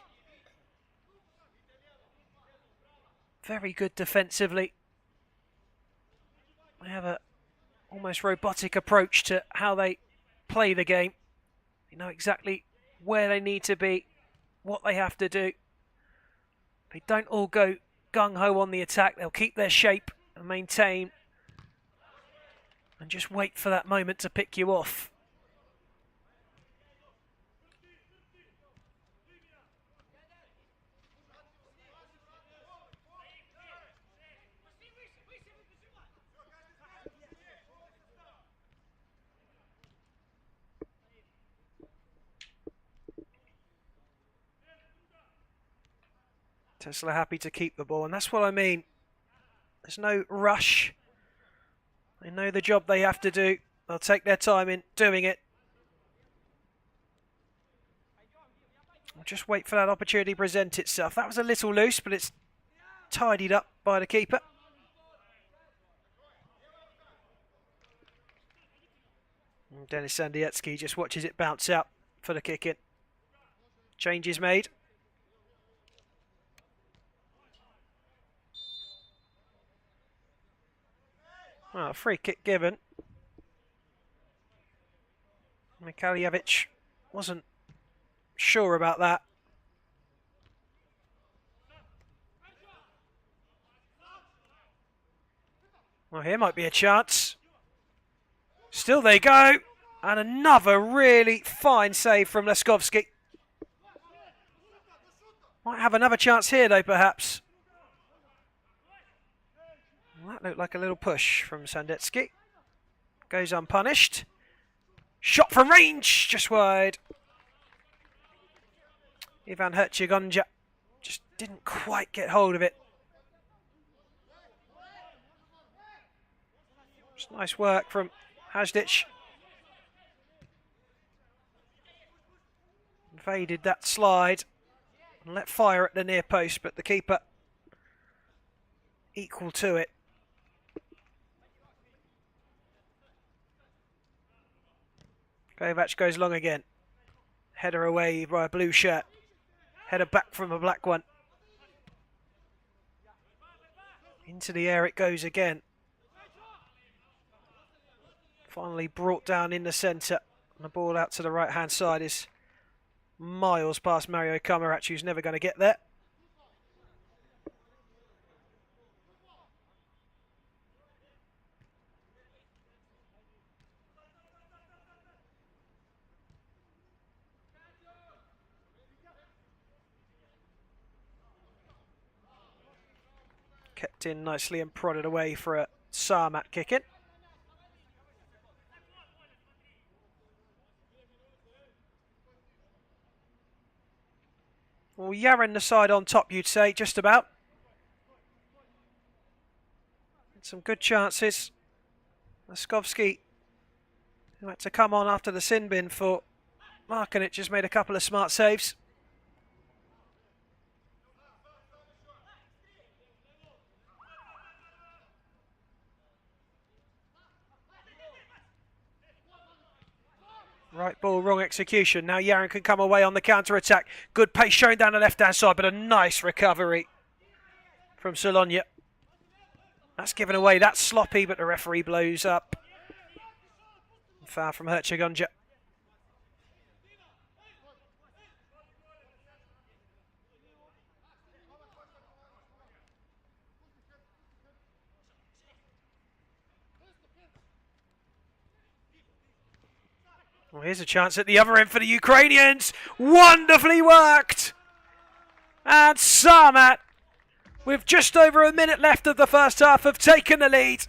very good defensively. They have a almost robotic approach to how they play the game. They know exactly where they need to be, what they have to do. They don't all go gung-ho on the attack. They'll keep their shape and maintain and just wait for that moment to pick you off. Tesla happy to keep the ball, and that's what I mean. There's no rush. They know the job they have to do. They'll take their time in doing it. We'll just wait for that opportunity to present itself. That was a little loose, but it's tidied up by the keeper. And Denis Sandietsky just watches it bounce out for the kick in. Change is made. Well, free kick given. Mikhailovic wasn't sure about that. Well, here might be a chance. Still they go. And another really fine save from Leskovsky. Might have another chance here though, perhaps. Well, that looked like a little push from Sandetsky. Goes unpunished. Shot from range, just wide. Ivan Herchegonja just didn't quite get hold of it. Just nice work from Hajdic. Evaded that slide and let fire at the near post, but the keeper equal to it. Kovac goes long again. Header away by a blue shirt. Header back from a black one. Into the air it goes again. Finally brought down in the centre. And the ball out to the right hand side is miles past Mario Kamarac, who's never going to get there. Kept in nicely and prodded away for a Sarmat kick in. Well, Yaren the side on top, you'd say, just about. Some good chances. Leskovsky, who had to come on after the sin bin for Markanic, just made a couple of smart saves. Right ball, wrong execution. Now Yaren can come away on the counter-attack. Good pace showing down the left-hand side, but a nice recovery from Solonia. That's given away. That's sloppy, but the referee blows up. Foul from Herchegonja. Well, here's a chance at the other end for the Ukrainians. Wonderfully worked. And Sarmat, with just over a minute left of the first half, have taken the lead.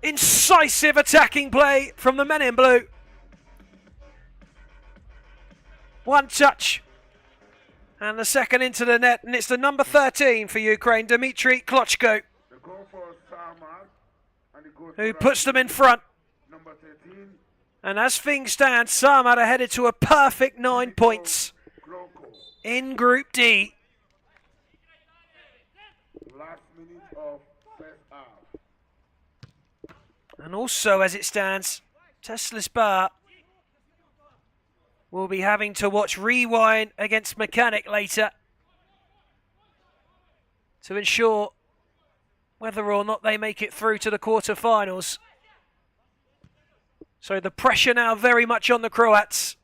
Incisive attacking play from the men in blue. One touch. And the second into the net. And it's the number 13 for Ukraine, Dmitry Klochko, who puts them in front. Number 13. And as things stand, Sarmat are headed to a perfect 9 points in Group D. Last minute of first half. And also, as it stands, Tesla's Bar will be having to watch rewind against Mechanic later to ensure whether or not they make it through to the quarter-finals. So the pressure now very much on the Croats.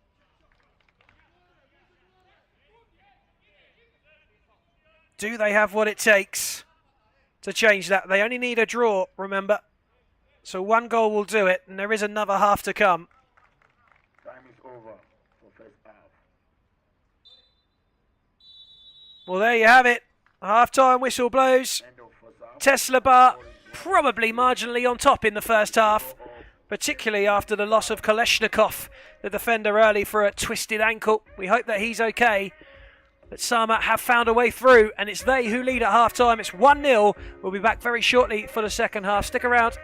Do they have what it takes to change that? They only need a draw, remember. So one goal will do it, and there is another half to come. Time is over for first half. Well, there you have it. Half-time whistle blows. End of first half. Tesla Bar probably marginally on top in the first half, particularly after the loss of Koleshnikov, the defender, early for a twisted ankle. We hope that he's okay. But Sarmat have found a way through, and it's they who lead at half-time. It's 1-0. We'll be back very shortly for the second half. Stick around.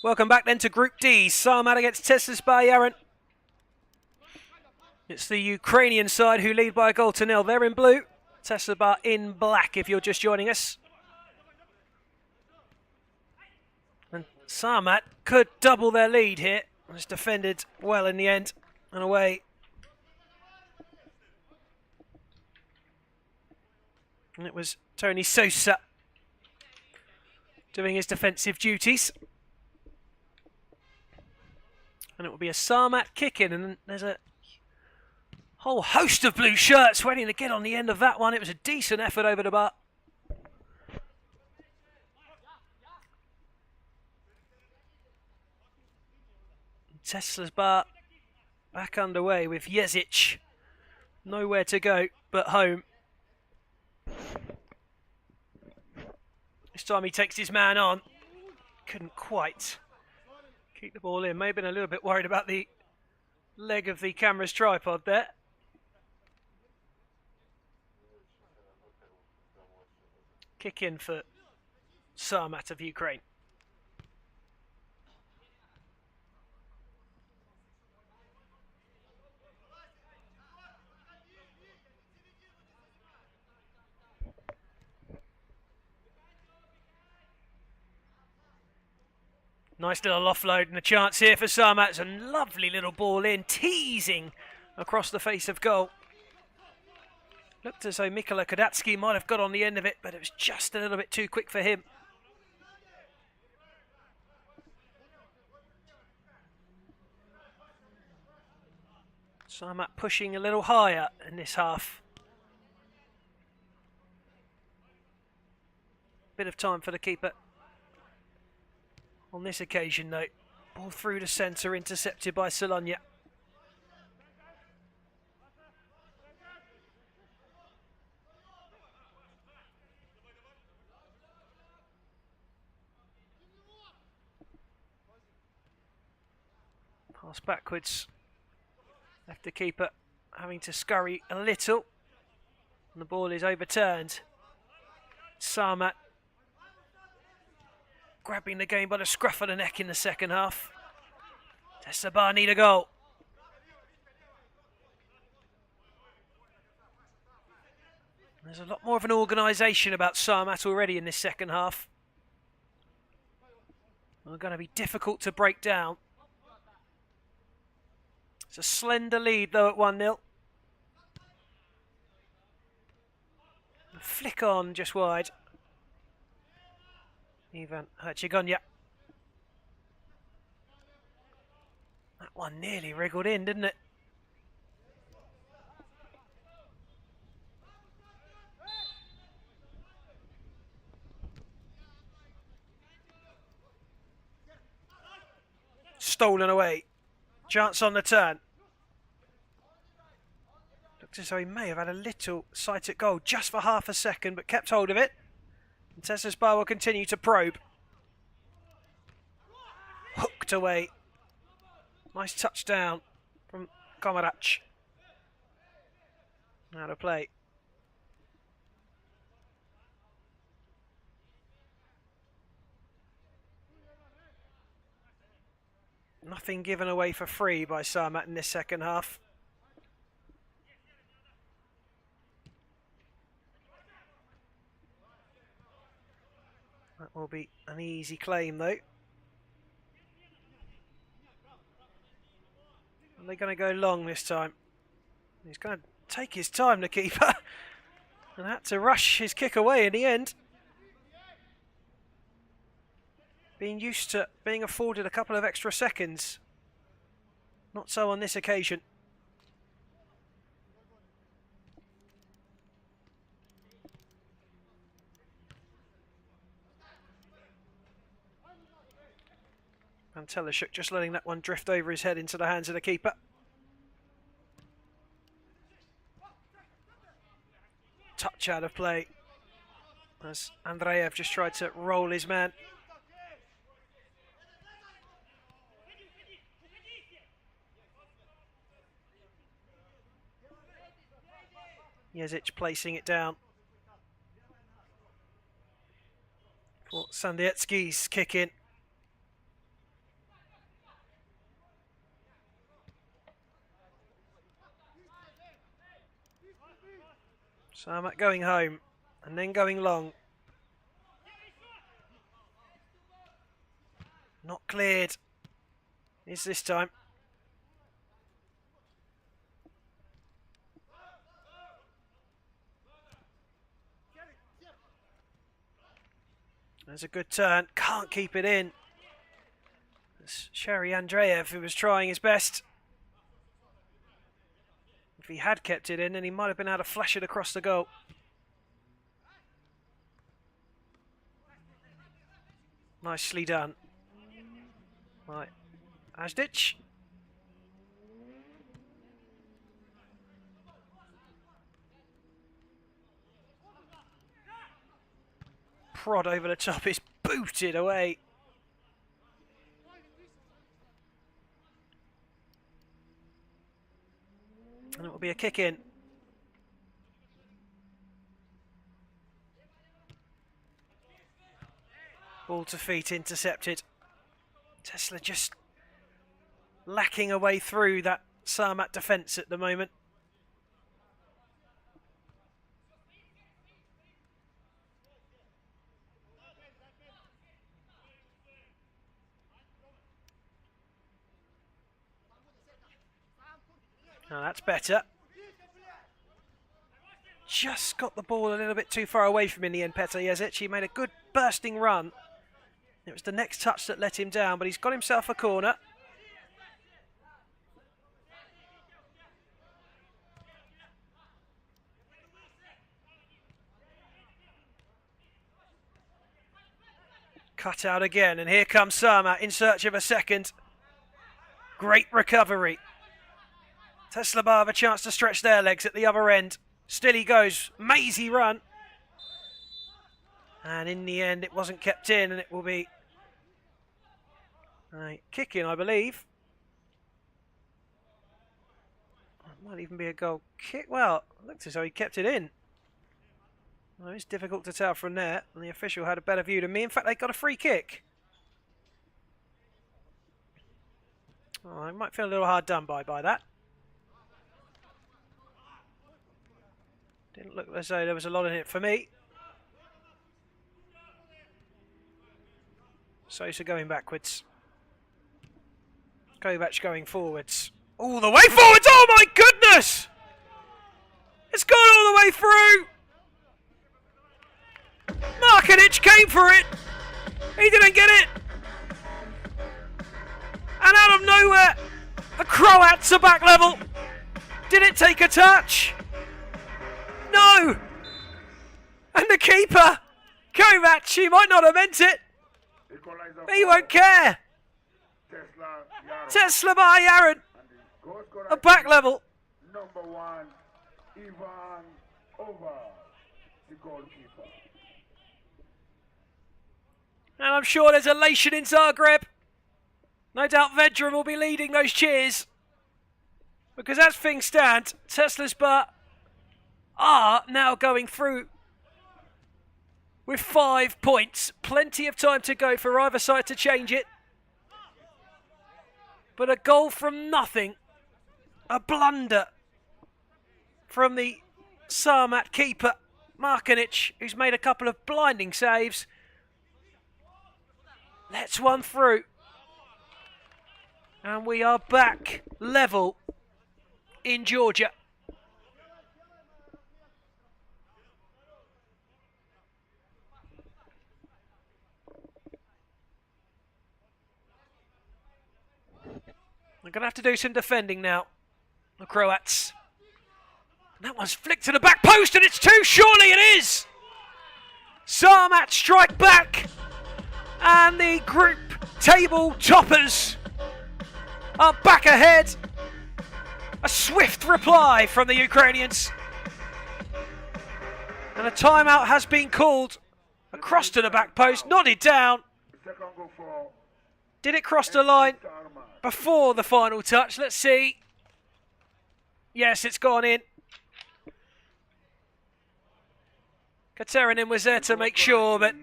Welcome back then to Group D. Sarmat against Yaren. It's the Ukrainian side who lead by a goal to nil. They're in blue. Tesla in black if you're just joining us. And Sarmat could double their lead here. It's defended well in the end and away. And it was Tony Sosa doing his defensive duties. And it will be a Sarmat kick-in, and there's a whole host of blue shirts waiting to get on the end of that one. It was a decent effort over the bar. Tesla's bar back underway with Jezic. Nowhere to go but home. This time he takes his man on. Couldn't quite keep the ball in. May have been a little bit worried about the leg of the camera's tripod there. Kick in for Sarmat of Ukraine. Nice little offload and a chance here for Sarmat. It's a lovely little ball in, teasing across the face of goal. Looked as though Mikola Kodatsky might have got on the end of it, but it was just a little bit too quick for him. Sarmat pushing a little higher in this half. Bit of time for the keeper. On this occasion, though, ball through the centre, intercepted by Sologna. Pass backwards. Left the keeper having to scurry a little. And the ball is overturned. Sarmat grabbing the game by the scruff of the neck in the second half. Tesla need a goal. There's a lot more of an organisation about Sarmat already in this second half. They're going to be difficult to break down. It's a slender lead though at 1-0. Flick on just wide. Ivan Herchigonya. That one nearly wriggled in, didn't it? Stolen away. Chance on the turn. Looks as though he may have had a little sight at goal just for half a second, but kept hold of it. And Teslas Bar will continue to probe. Hooked away. Nice touchdown from Komarac. Now to play. Nothing given away for free by Sarmat in this second half. That will be an easy claim though. Are they going to go long this time? He's going to take his time, the keeper, and had to rush his kick away in the end. Being used to being afforded a couple of extra seconds. Not so on this occasion. And Teleshuk just letting that one drift over his head into the hands of the keeper. Touch out of play as Andreev just tried to roll his man. Jezic placing it down for Sandietsky's kick in. Sarmat going home and then going long. Not cleared. Is this time. There's a good turn. Can't keep it in. It's Sherry Andreev who was trying his best. If he had kept it in, then he might have been able to flash it across the goal. Nicely done. Right. Asdic. Prod over the top is booted away. And it will be a kick in. Ball to feet intercepted. Tesla just lacking a way through that Sarmat defence at the moment. Now that's better. Just got the ball a little bit too far away from in the end, Petr Jezic. He made a good bursting run. It was the next touch that let him down, but he's got himself a corner. Cut out again, and here comes Sarmat in search of a second. Great recovery. Tesla Bar have a chance to stretch their legs at the other end. Still he goes. Mazy run. And in the end, it wasn't kept in, and it will be a kick in, I believe. It might even be a goal kick. Well, it looks as though he kept it in. Well, it's difficult to tell from there, and the official had a better view than me. In fact, they got a free kick. Oh, I might feel a little hard done by that. Didn't look as though there was a lot in it for me. Sosa going backwards. Kovac going forwards. All the way forwards! Oh my goodness! It's gone all the way through! Markanic came for it! He didn't get it! And out of nowhere, the Croats are back level! Did it take a touch? No! And the keeper, Kovac, he might not have meant it. He won't care. Tesla by Yaron. A back level. Number 1, Avangard, the goalkeeper. And I'm sure there's elation in Zagreb. No doubt Vedran will be leading those cheers. Because as things stand, Tesla's Bar are now going through with 5 points. Plenty of time to go for either side to change it. But a goal from nothing. A blunder from the Sarmat keeper, Markanic, who's made a couple of blinding saves. Lets one through. And we are back level in Georgia. They're going to have to do some defending now, the Croats. And that one's flicked to the back post, and it's two. Surely it is! Sarmat strike back, and the group table toppers are back ahead. A swift reply from the Ukrainians. And a timeout has been called. Across to the back post, nodded down. Did it cross the line before the final touch? Let's see. Yes, it's gone in. Katerinin was there to make sure that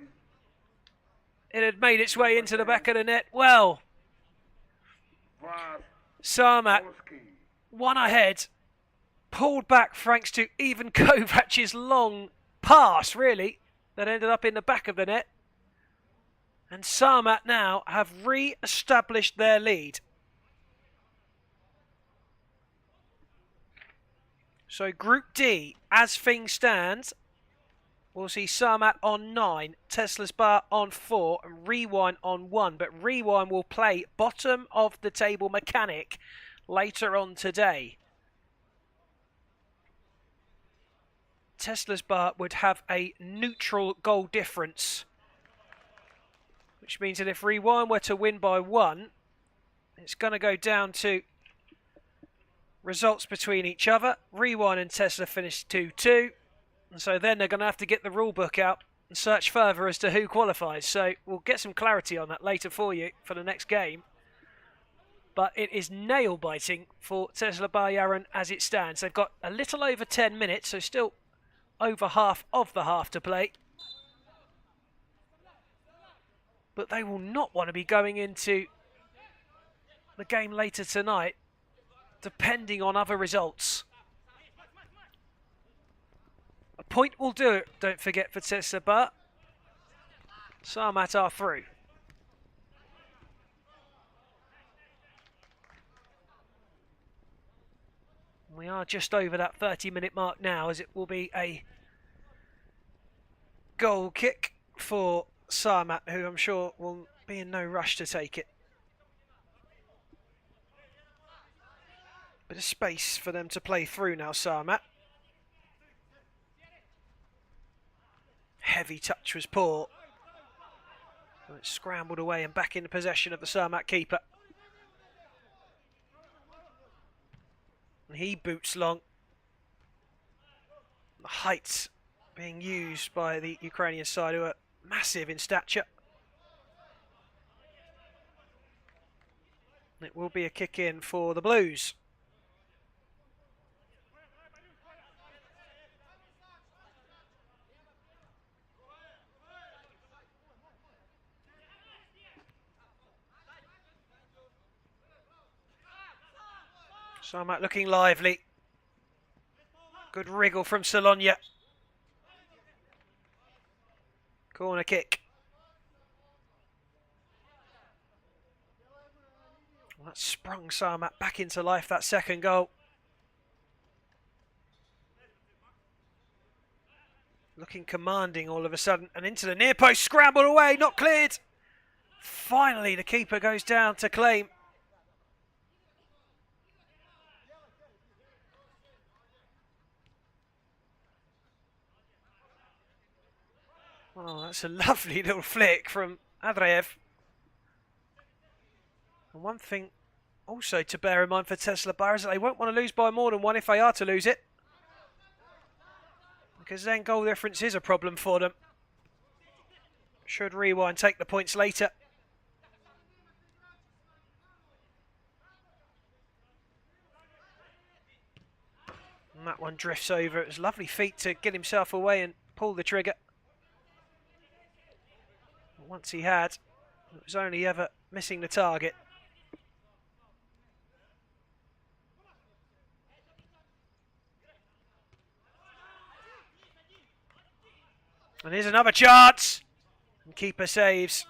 it had made its way into the back of the net. Well, Sarmat one ahead pulled back thanks to Ivan Kovac's long pass, really, that ended up in the back of the net. And Sarmat now have re-established their lead. So Group D, as things stand, we'll see Sarmat on 9, Tesla's Bar on 4, and Rewind on 1. But Rewind will play bottom of the table mechanic later on today. Tesla's Bar would have a neutral goal difference, which means that if Rewind were to win by 1, it's going to go down to results between each other. Rewind and Tesla finished 2-2. And so then they're going to have to get the rule book out and search further as to who qualifies. So we'll get some clarity on that later for you for the next game. But it is nail-biting for Tesla Bayaran as it stands. They've got a little over 10 minutes, so still over half of the half to play. But they will not want to be going into the game later tonight depending on other results. A point will do it, don't forget, for Tesla Bar. Sarmat are through. We are just over that 30-minute mark now, as it will be a goal kick for Sarmat, who I'm sure will be in no rush to take it. Bit of space for them to play through now, Sarmat. Heavy touch was poor. And it scrambled away and back into possession of the Sarmat keeper. And he boots long. The height being used by the Ukrainian side, who are massive in stature. It will be a kick in for the Blues. Sarmat looking lively. Good wriggle from Solonia. Corner kick. Well, that sprung Sarmat back into life, that second goal. Looking commanding all of a sudden, and into the near post, scrambled away, not cleared. Finally, the keeper goes down to claim. Oh, that's a lovely little flick from Andreev. And one thing also to bear in mind for Tesla Bar is that they won't want to lose by more than 1 if they are to lose it, because then goal difference is a problem for them. Should Rewind take the points later. And that one drifts over. It was lovely feet to get himself away and pull the trigger. Once he had, it was only ever missing the target. And here's another chance. And keeper saves.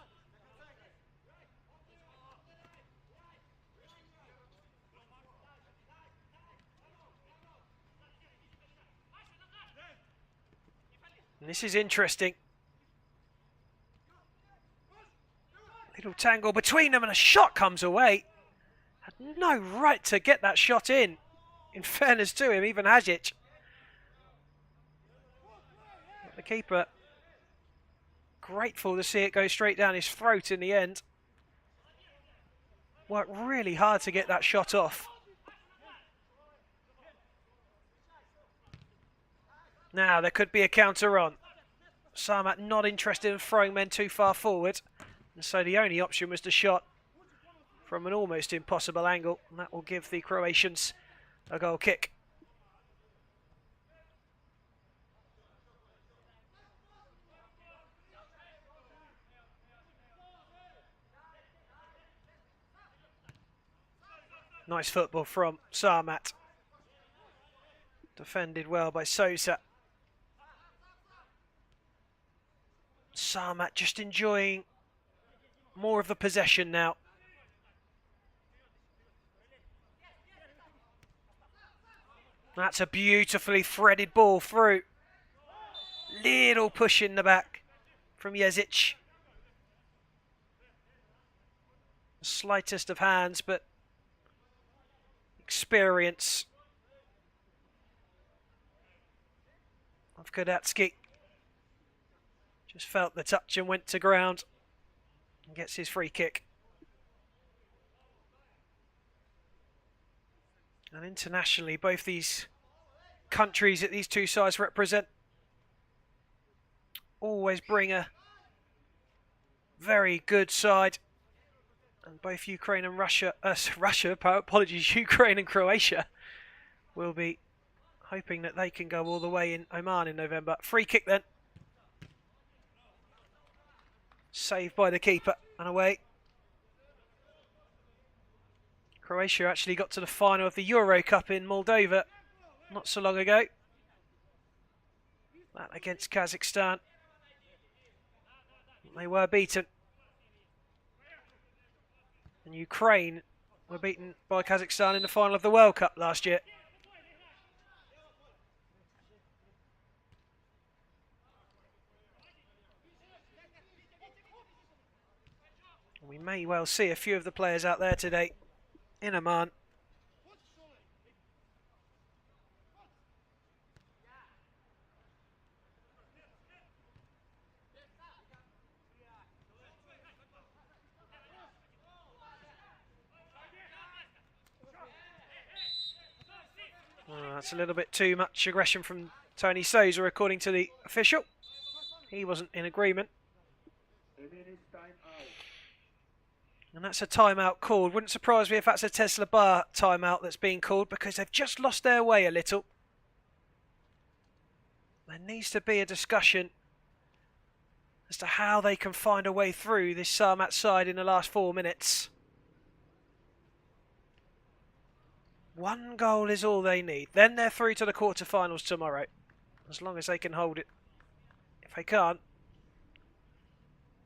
And this is interesting. Little tangle between them and a shot comes away. Had no right to get that shot in fairness to him, even Hajic. But the keeper, grateful to see it go straight down his throat in the end. Worked really hard to get that shot off. Now there could be a counter on. Sarmat not interested in throwing men too far forward. And so the only option was the shot from an almost impossible angle. And that will give the Croatians a goal kick. Nice football from Sarmat. Defended well by Sosa. Sarmat just enjoying more of the possession now. That's a beautifully threaded ball through. Little push in the back from Jezic. Slightest of hands, but experience of Kodatski. Just felt the touch and went to ground. And gets his free kick. And internationally, both these countries that these two sides represent always bring a very good side. And both Ukraine and Ukraine and Croatia will be hoping that they can go all the way in Oman in November. Free kick then. Saved by the keeper and away. Croatia actually got to the final of the Euro Cup in Moldova not so long ago. That against Kazakhstan. They were beaten. And Ukraine were beaten by Kazakhstan in the final of the World Cup last year. We may well see a few of the players out there today in Oman. That's a little bit too much aggression from Tony Sousa, according to the official. He wasn't in agreement. And that's a timeout called. Wouldn't surprise me if that's a Tesla Bar timeout that's being called, because they've just lost their way a little. There needs to be a discussion as to how they can find a way through this Sarmat side in the last 4 minutes. One goal is all they need. Then they're through to the quarterfinals tomorrow, as long as they can hold it. If they can't,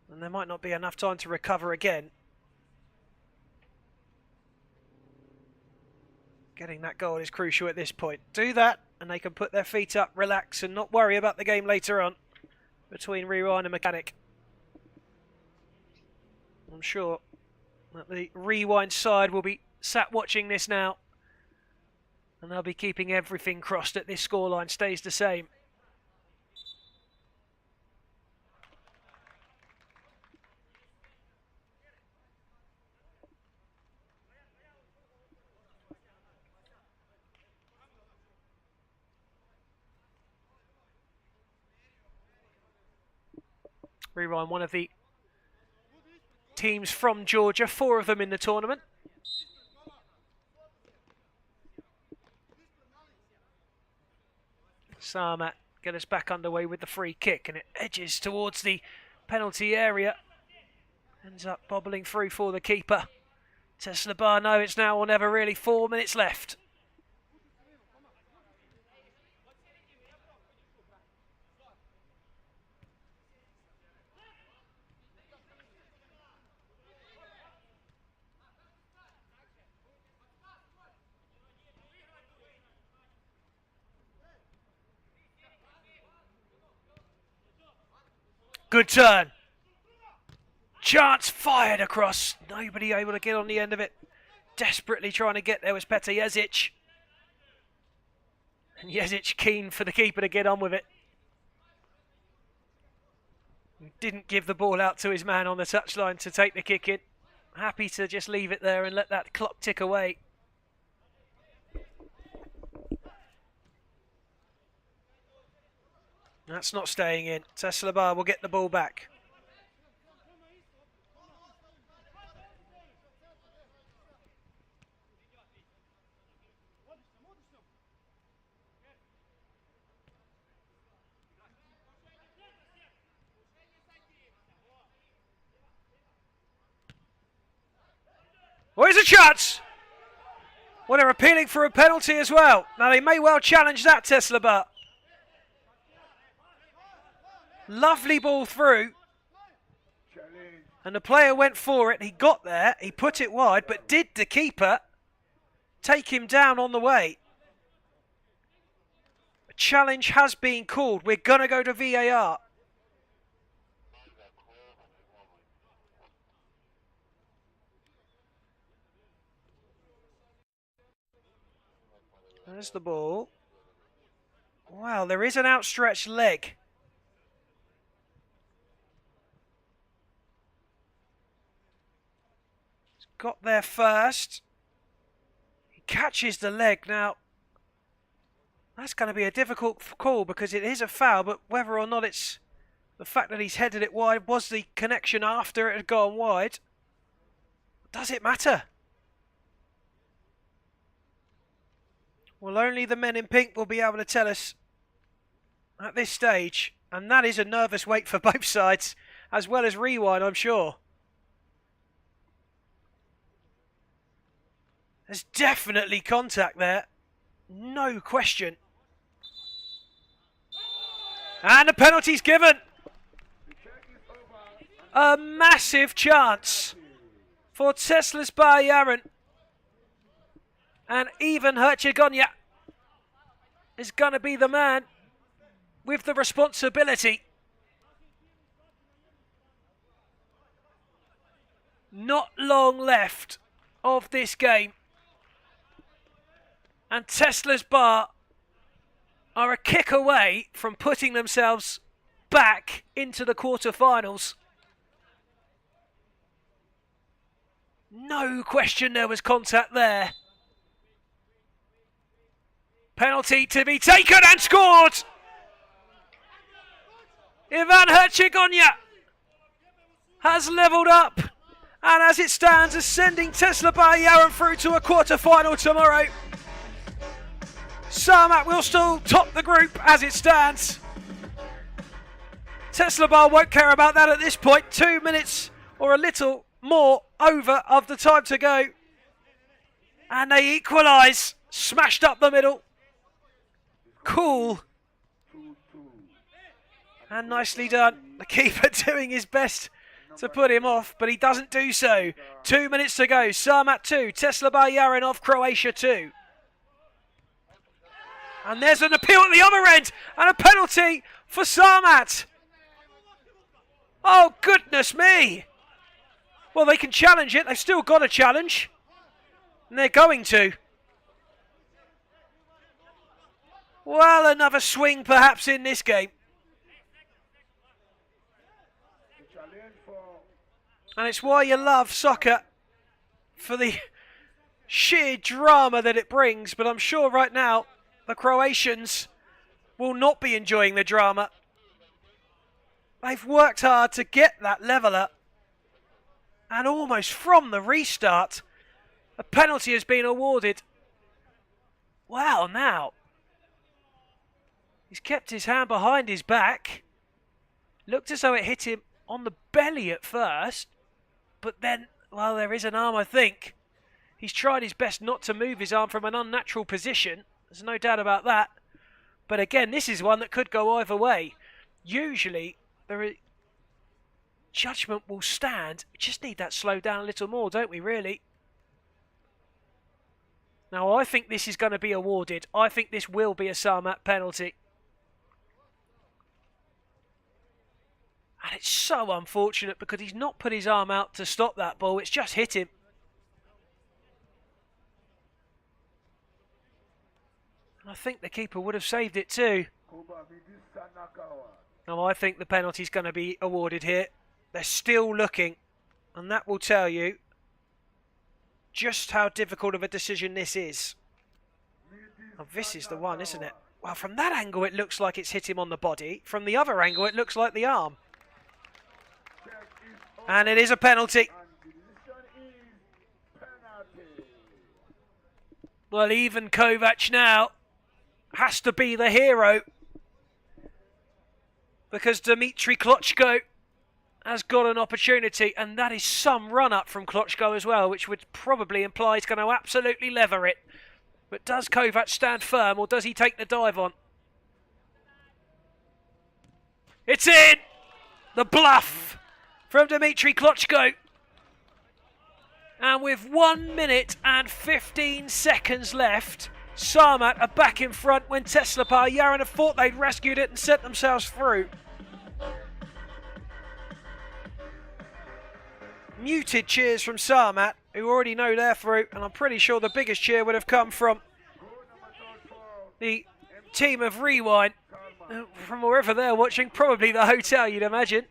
then there might not be enough time to recover again. Getting that goal is crucial at this point. Do that, and they can put their feet up, relax, and not worry about the game later on between Rewind and Mechanic. I'm sure that the Rewind side will be sat watching this now, and they'll be keeping everything crossed that this scoreline stays the same. Rewind, one of the teams from Georgia, 4 of them in the tournament. Sarmat get us back underway with the free kick, and it edges towards the penalty area. Ends up bobbling through for the keeper. Tesla Bar, no, it's now or never really. 4 minutes left. Good turn. Chance fired across. Nobody able to get on the end of it. Desperately trying to get there was Petr Jezic. And Jezic keen for the keeper to get on with it. Didn't give the ball out to his man on the touchline to take the kick in. Happy to just leave it there and let that clock tick away. That's not staying in. Tesla Bar will get the ball back. Oh, here's a chance! Well, they're appealing for a penalty as well. Now, they may well challenge that, Tesla Bar. Lovely ball through. And the player went for it. He got there. He put it wide. But did the keeper take him down on the way? A challenge has been called. We're going to go to VAR. There's the ball. Wow, there is an outstretched leg. He's got there first. He catches the leg. Now, that's going to be a difficult call because it is a foul, but whether or not it's the fact that he's headed it wide, was the connection after it had gone wide? Does it matter? Well, only the men in pink will be able to tell us at this stage. And that is a nervous wait for both sides, as well as rewind, I'm sure. There's definitely contact there. No question. And the penalty's given. A massive chance for Teslas Yaren. And even Herzegovina is going to be the man with the responsibility. Not long left of this game. And Tesla's Bar are a kick away from putting themselves back into the quarterfinals. No question there was contact there. Penalty to be taken and scored! Ivan Herzegovina has levelled up, and as it stands, is sending Tesla Yaren through to a quarter-final tomorrow. Sarmat will still top the group as it stands. Tesla Bar won't care about that at this point. 2 minutes or a little more over of the time to go. And they equalise. Smashed up the middle. Cool. And nicely done. The keeper doing his best to put him off, but he doesn't do so. 2 minutes to go. Sarmat 2. Tesla Yaren of Croatia 2. And there's an appeal at the other end. And a penalty for Sarmat. Oh, goodness me. Well, they can challenge it. They've still got a challenge. And they're going to. Well, another swing perhaps in this game. And it's why you love soccer, for the sheer drama that it brings. But I'm sure right now the Croatians will not be enjoying the drama. They've worked hard to get that leveller. And almost from the restart, a penalty has been awarded. Wow, now. He's kept his hand behind his back. Looked as though it hit him on the belly at first. But then, well, there is an arm, I think. He's tried his best not to move his arm from an unnatural position. There's no doubt about that. But again, this is one that could go either way. Usually, judgment will stand. We just need that slowed down a little more, don't we, really? Now, I think this is going to be awarded. I think this will be a Sarmat penalty. And it's so unfortunate because he's not put his arm out to stop that ball. It's just hit him. And I think the keeper would have saved it too. Now, I think the penalty's going to be awarded here. They're still looking. And that will tell you just how difficult of a decision this is. Oh, this is the one, isn't it? Well, from that angle, it looks like it's hit him on the body. From the other angle, it looks like the arm. And it is a penalty. Well, even Kovac now has to be the hero, because Dmitry Klochko has got an opportunity, and that is some run-up from Klotchko as well, which would probably imply he's going to absolutely leather it. But does Kovac stand firm, or does he take the dive on? It's in! The bluff from Dmitry Klotchko. And with 1 minute and 15 seconds left, Sarmat are back in front when Teslapar Yaran have thought they'd rescued it and sent themselves through. Muted cheers from Sarmat, who already know they're through, and I'm pretty sure the biggest cheer would have come from the team of Rewind, from wherever they're watching, probably the hotel, you'd imagine,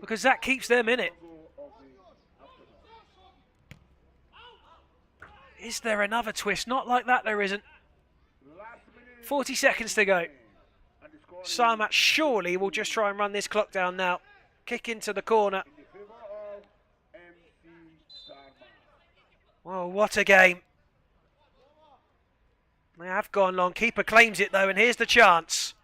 because that keeps them in it. Is there another twist? Not like that, there isn't. 40 seconds to go. Sarmat surely will just try and run this clock down now. Kick into the corner. Well, what a game. They have gone long. Keeper claims it though, and here's the chance.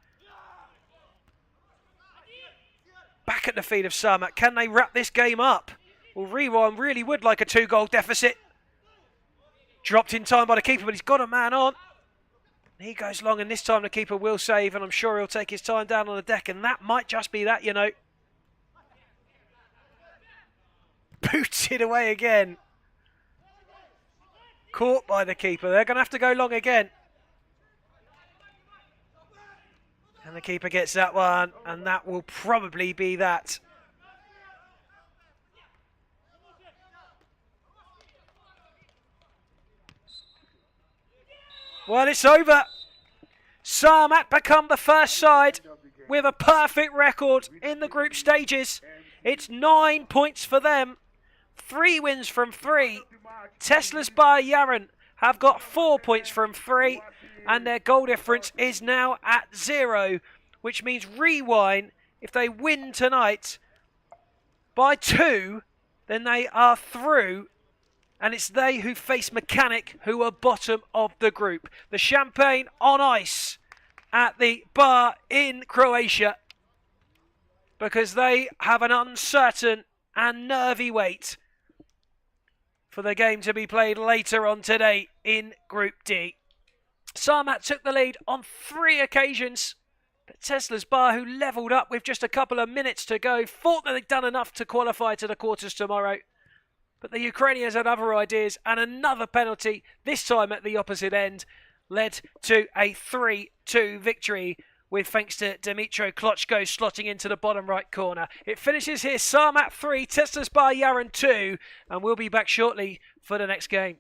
Back at the feet of Sarmat. Can they wrap this game up? Well, Rewind really would like a 2-goal deficit. Dropped in time by the keeper, but he's got a man on. He goes long, and this time the keeper will save, and I'm sure he'll take his time down on the deck, and that might just be that, you know. Booted away again. Caught by the keeper. They're going to have to go long again. And the keeper gets that one, and that will probably be that. Well, it's over. Sarmat become the first side with a perfect record in the group stages. It's 9 points for them. 3 wins from 3. Tesla's by Yaran have got 4 points from 3, and their goal difference is now at 0, which means Rewind, if they win tonight by 2, then they are through, and it's they who face Mechanic, who are bottom of the group. The champagne on ice at the bar in Croatia, because they have an uncertain and nervy wait for the game to be played later on today in Group D. Sarmat took the lead on 3 occasions, but Tesla's Bar, who levelled up with just a couple of minutes to go, thought that they'd done enough to qualify to the quarters tomorrow. But the Ukrainians had other ideas, and another penalty, this time at the opposite end, led to a 3-2 victory, with thanks to Dmitry Klotchko slotting into the bottom right corner. It finishes here, Sarmat 3, Tesla's Bar Yaran 2, and we'll be back shortly for the next game.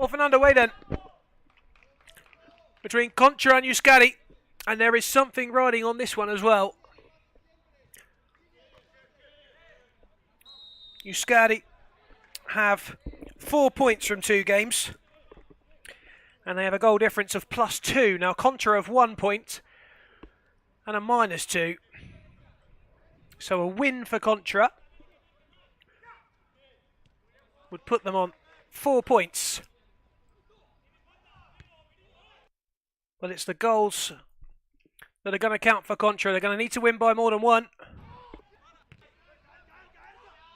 Off and underway then. Between Contra and Yus Scatti. And there is something riding on this one as well. Yus Scatti have 4 points from 2 games. And they have a goal difference of +2. Now Contra have 1 point and a -2. So a win for Contra would put them on 4 points. But it's the goals that are going to count for Contra. They're going to need to win by more than 1.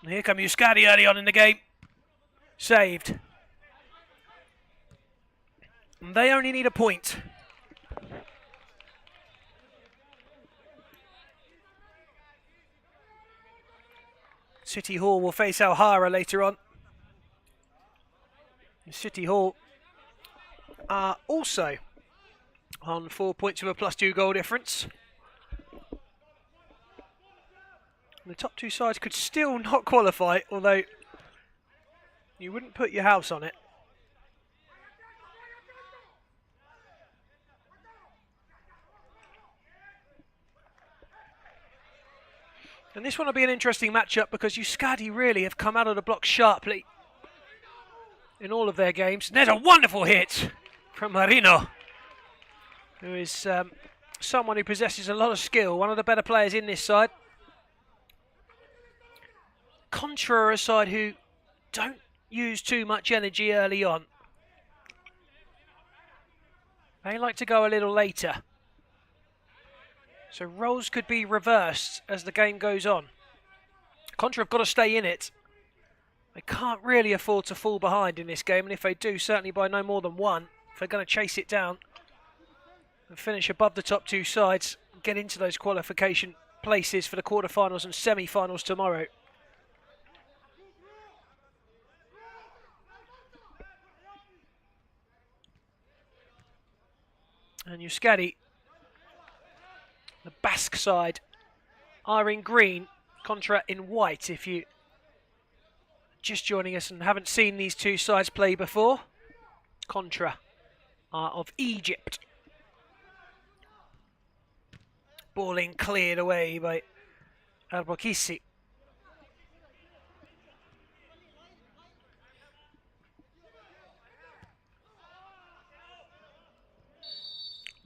And here come Yus Scatti early on in the game. Saved. And they only need a point. City Hall will face Alhara later on. City Hall are also on 4 points with a +2 goal difference. And the top 2 sides could still not qualify, although you wouldn't put your house on it. And this one will be an interesting matchup because Yus Scatti really have come out of the block sharply in all of their games. And there's a wonderful hit from Marino, who is someone who possesses a lot of skill, one of the better players in this side. Contra are a side who don't use too much energy early on. They like to go a little later. So roles could be reversed as the game goes on. Contra have got to stay in it. They can't really afford to fall behind in this game, and if they do, certainly by no more than 1, if they're going to chase it down and finish above the top 2 sides, get into those qualification places for the quarterfinals and semi-finals tomorrow. And Yus Scatti, the Basque side, are in green, Contra in white. If you just joining us and haven't seen these 2 sides play before, Contra are of Egypt. Balling cleared away by Albokisi.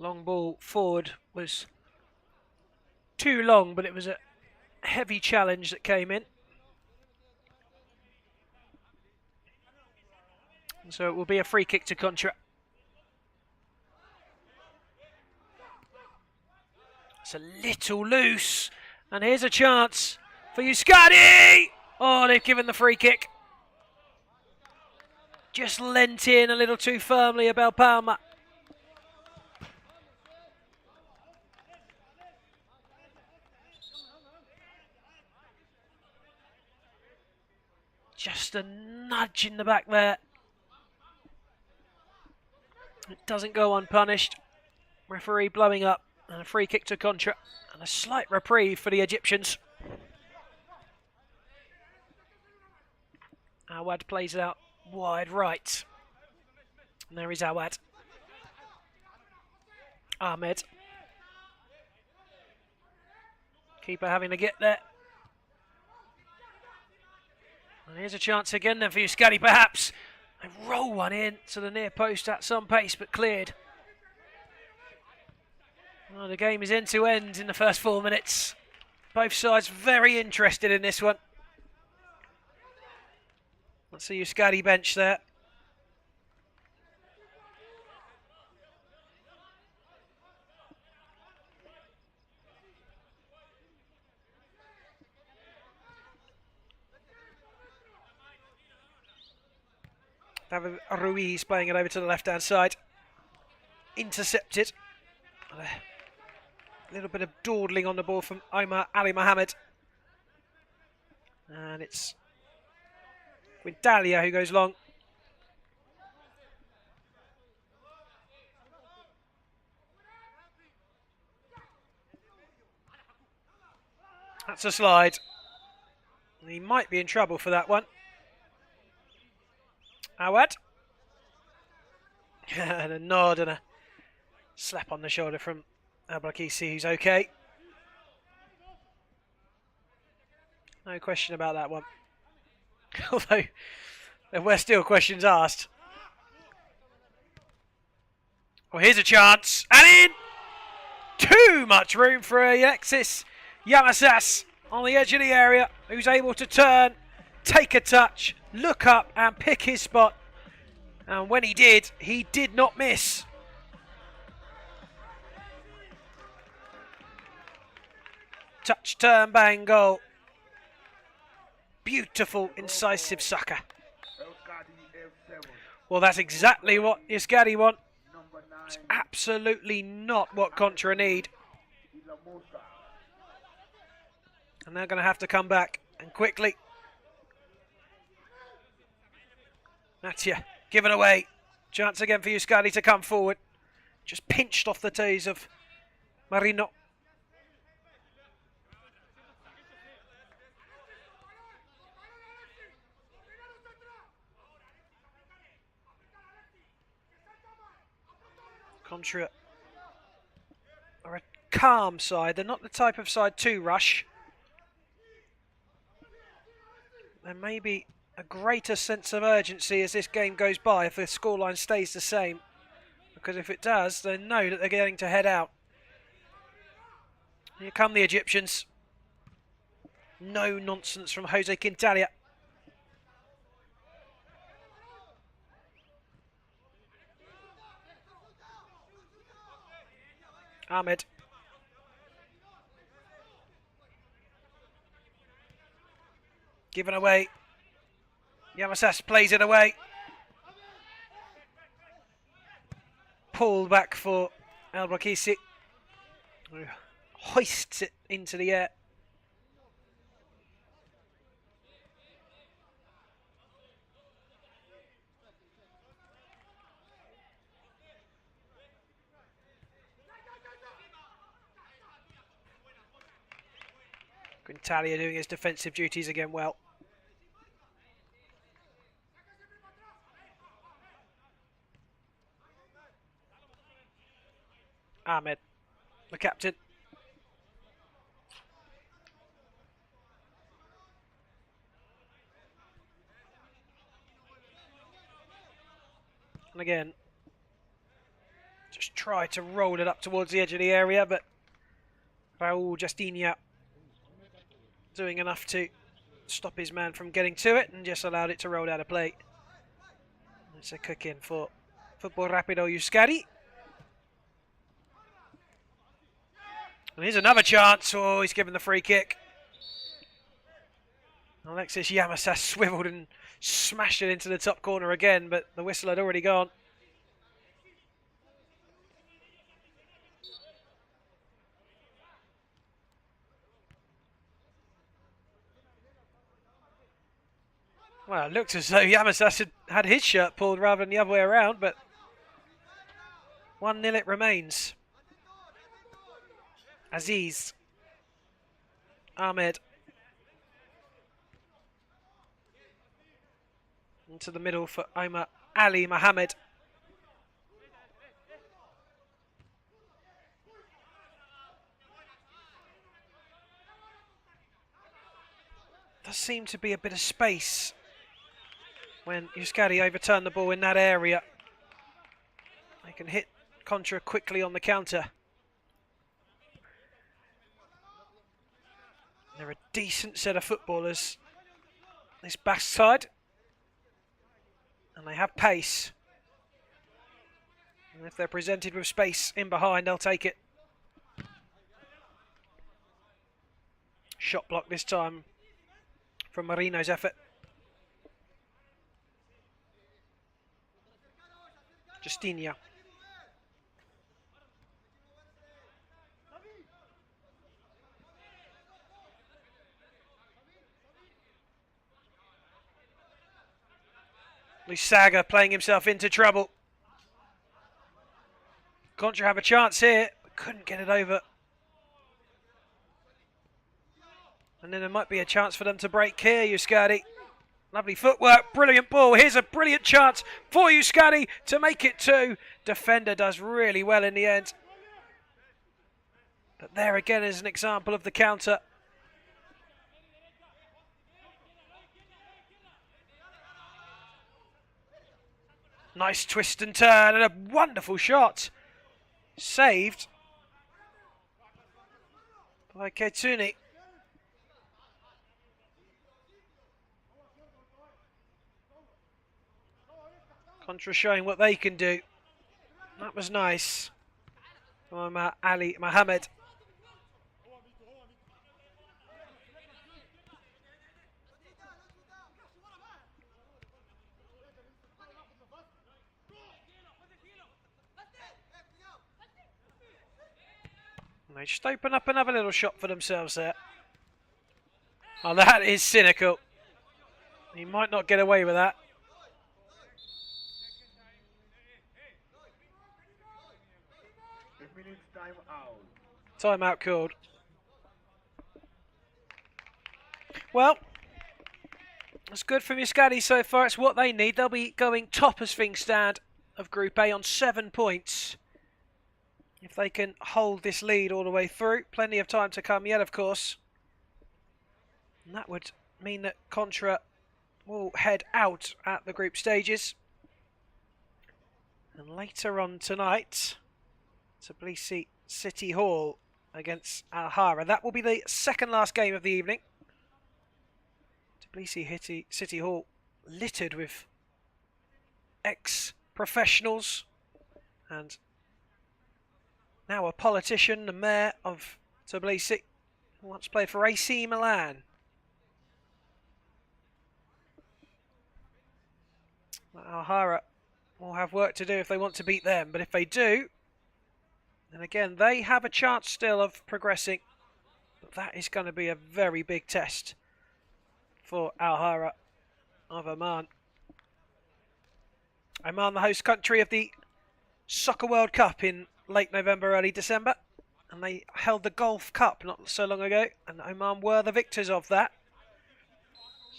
Long ball forward was too long, but it was a heavy challenge that came in. And so it will be a free kick to Contra. It's a little loose. And here's a chance for Yus Scatti. Oh, they've given the free kick. Just lent in a little too firmly about Palma. Just a nudge in the back there. It doesn't go unpunished. Referee blowing up. And a free kick to Contra. And a slight reprieve for the Egyptians. Awad plays it out wide right. And there is Awad. Ahmed. Keeper having to get there. And here's a chance again then for Yus Scatti, perhaps. They roll one in to the near post at some pace, but cleared. Well, the game is end to end in the first 4 minutes. Both sides very interested in this one. Let's see Yus Scatti bench there. David Ruiz playing it over to the left-hand side. Intercepted. A little bit of dawdling on the ball from Omar Ali Mohammed. And it's Quintalia who goes long. That's a slide. He might be in trouble for that one. Awad. And a nod and a slap on the shoulder from Ablakisi, who's okay. No question about that one. Although there were still questions asked. Well, here's a chance. And in! Too much room for Alexis Yamasas on the edge of the area, who's able to turn, take a touch, look up and pick his spot. And when he did not miss. Touch, turn, bang, goal. Beautiful, incisive soccer. Well, that's exactly what Yus Scatti want. It's absolutely not what Contra need. And they're going to have to come back, and quickly. Natia, given away. Chance again for Yus Scatti to come forward. Just pinched off the toes of Marino. Contra are a calm side. They're not the type of side to rush. There may be a greater sense of urgency as this game goes by if the scoreline stays the same. Because if it does, they know that they're going to head out. Here come the Egyptians. No nonsense from Jose Quintanilla. Ahmed. Given away. Yamasas plays it away. Pulled back for El Rakisi. Hoists it into the air. Quintanilla doing his defensive duties again well. Ahmed, the captain. And again, just try to roll it up towards the edge of the area, but Raul Justinia doing enough to stop his man from getting to it and just allowed it to roll out of play. It's a kick in for Football Rapido Yus Scatti. And here's another chance. Oh, he's given the free kick. Alexis Yamasas swiveled and smashed it into the top corner again, but the whistle had already gone. Well, it looked as though Yamasas had his shirt pulled rather than the other way around, but 1-0 it remains. Aziz. Ahmed. Into the middle for Omar Ali Mohammed. Does seem to be a bit of space when Yus Scatti overturned the ball in that area. They can hit Contra quickly on the counter. They're a decent set of footballers, this Basque side, and they have pace. And if they're presented with space in behind, they'll take it. Shot block this time from Marino's effort. Justinia. Lusaga playing himself into trouble. Contra have a chance here, but couldn't get it over. And then there might be a chance for them to break here, Yus Scatti. Lovely footwork, brilliant ball. Here's a brilliant chance for Yus Scatti to make it 2. Defender does really well in the end. But there again is an example of the counter. Nice twist and turn and a wonderful shot. Saved by Ketuni. Contra showing what they can do. That was nice. Ali Mohammed. They just open up another little shot for themselves there. Oh, that is cynical. He might not get away with that. Timeout called. Well, that's good from Yus Scatti so far. It's what they need. They'll be going top as things stand of Group A on 7 points. If they can hold this lead all the way through. Plenty of time to come yet, of course. And that would mean that Contra will head out at the group stages. And later on tonight, Tbilisi City Hall against Alhara. That will be the second last game of the evening. Tbilisi City Hall littered with ex-professionals and now a politician, the mayor of Tbilisi, who once played for AC Milan. Alhara will have work to do if they want to beat them, but if they do, then again, they have a chance still of progressing. But that is going to be a very big test for Alhara of Oman. Oman, the host country of the Soccer World Cup in late November, early December. And they held the Golf Cup not so long ago. And Oman were the victors of that.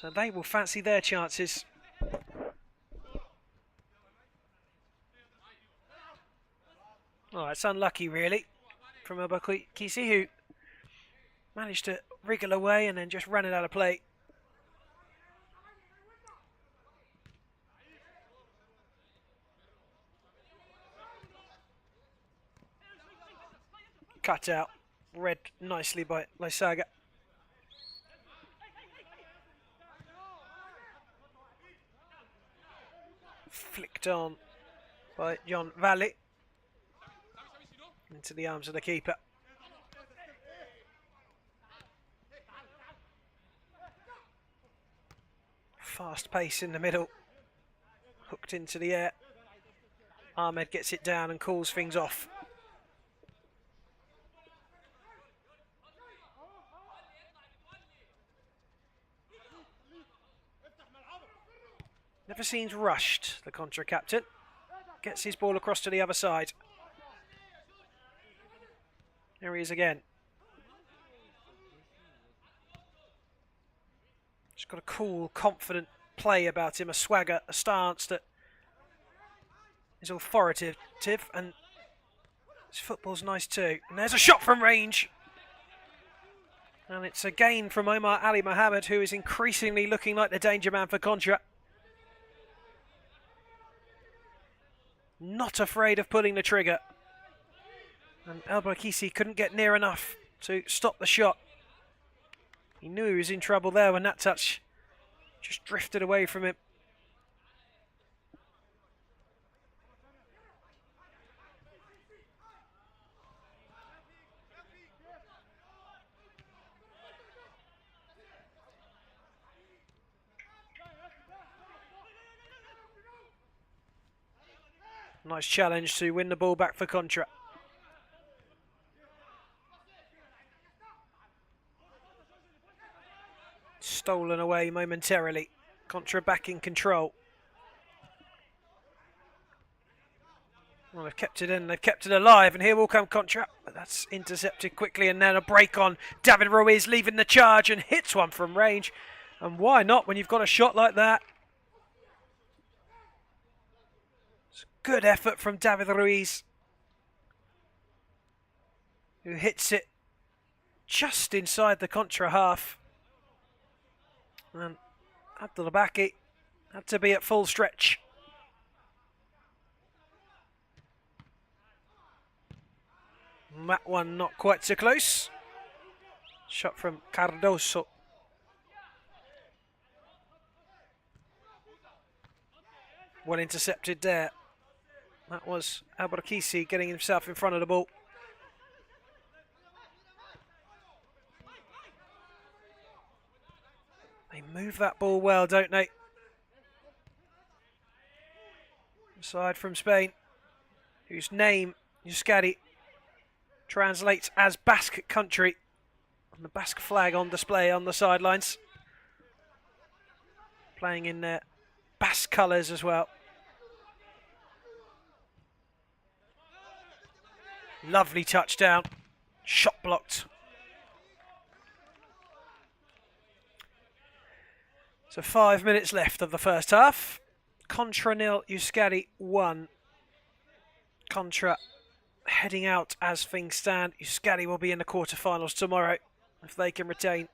So they will fancy their chances. Oh, it's unlucky, really, from Abakisi, who managed to wriggle away and then just ran it out of play. Cut out, read nicely by Lysaga. Flicked on by John Valley. Into the arms of the keeper. Fast pace in the middle. Hooked into the air. Ahmed gets it down and calls things off. Never seems rushed, the Contra captain. Gets his ball across to the other side. There he is again. Just got a cool, confident play about him, a swagger, a stance that is authoritative, and his football's nice too. And there's a shot from range. And it's a gain from Omar Ali Mohammed, who is increasingly looking like the danger man for Contra. Not afraid of pulling the trigger. And El-Bakisi couldn't get near enough to stop the shot. He knew he was in trouble there when that touch just drifted away from him. Nice challenge to win the ball back for Contra. Stolen away momentarily. Contra back in control. Well, they've kept it in, they've kept it alive, and here will come Contra. But that's intercepted quickly, and then a break on David Ruiz leaving the charge and hits one from range. And why not when you've got a shot like that? It's a good effort from David Ruiz, who hits it just inside the contra half. And Abdulbaki had to be at full stretch. And that one not quite so close. Shot from Cardoso. Well intercepted there. That was Abrakisi getting himself in front of the ball. They move that ball well, don't they? Aside from Spain, whose name, Yus Scatti, translates as Basque country. And the Basque flag on display on the sidelines. Playing in their Basque colours as well. Lovely touchdown. Shot blocked. So 5 minutes left of the first half. Contra nil, Yus Scatti 1. Contra heading out as things stand. Yus Scatti will be in the quarterfinals tomorrow if they can retain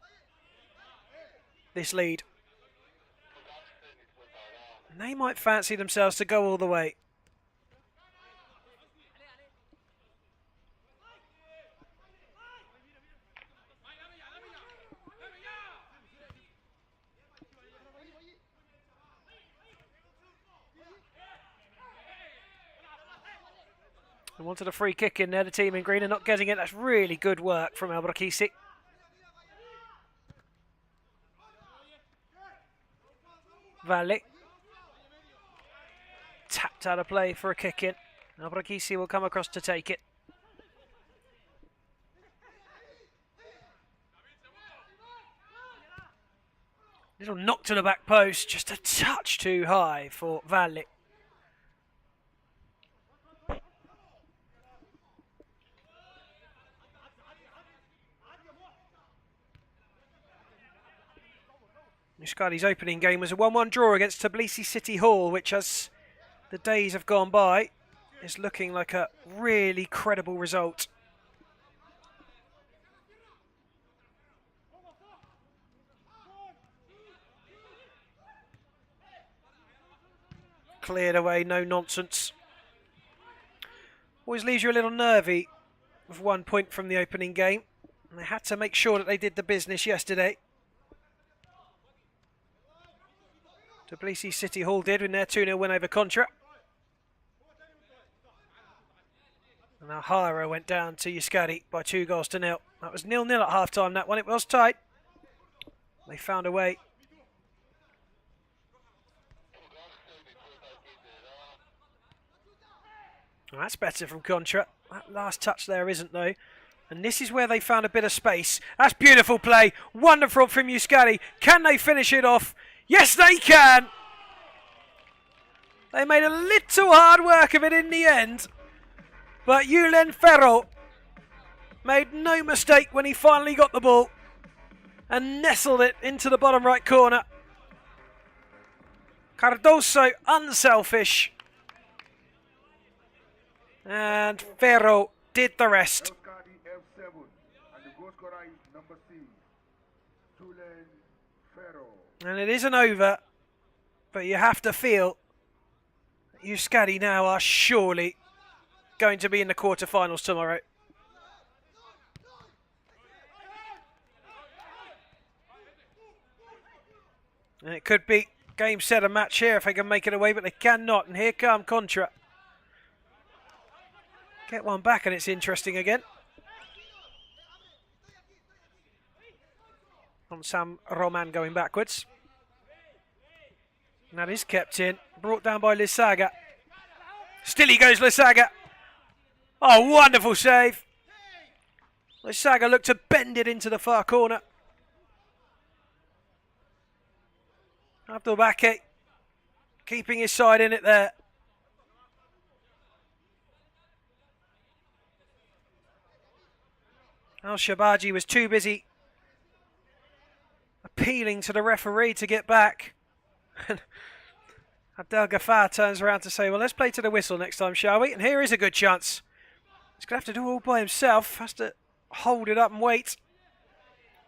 this lead. And they might fancy themselves to go all the way. They wanted a free kick in there, the team in green, and not getting it. That's really good work from Abrakisi. Valle. Tapped out of play for a kick in. Abrakisi will come across to take it. Little knock to the back post, just a touch too high for Valle. Yus Scatti's opening game was a 1-1 draw against Tbilisi City Hall, which, as the days have gone by, is looking like a really credible result. Cleared away, no nonsense. Always leaves you a little nervy with 1 point from the opening game. And they had to make sure that they did the business yesterday. Tbilisi City Hall did in their 2-0 win over Contra. And Alhara went down to Yus Scatti by 2-0. That was 0-0 at half-time, that one. It was tight. They found a way. Well, that's better from Contra. That last touch there isn't, though. And this is where they found a bit of space. That's beautiful play. Wonderful from Yus Scatti. Can they finish it off? Yes, they can! They made a little hard work of it in the end. But Julen Ferro made no mistake when he finally got the ball and nestled it into the bottom right corner. Cardoso unselfish. And Ferro did the rest. F7, and the goal scorer is number 6, Julen Ferro. And it isn't over, but you have to feel that Yus Scatti now are surely going to be in the quarterfinals tomorrow. And it could be game, set and match here if they can make it away, but they cannot. And here come Contra. Get one back and it's interesting again. On Sam Roman going backwards. And that is kept in. Brought down by Lisaga. Still he goes, Lisaga. Oh, wonderful save. Lisaga looked to bend it into the far corner. Abdulbaki keeping his side in it there. Al-Shabaji was too busy appealing to the referee to get back. Abdel Ghaffar turns around to say, well, let's play to the whistle next time, shall we? And here is a good chance. He's going to have to do it all by himself. Has to hold it up and wait.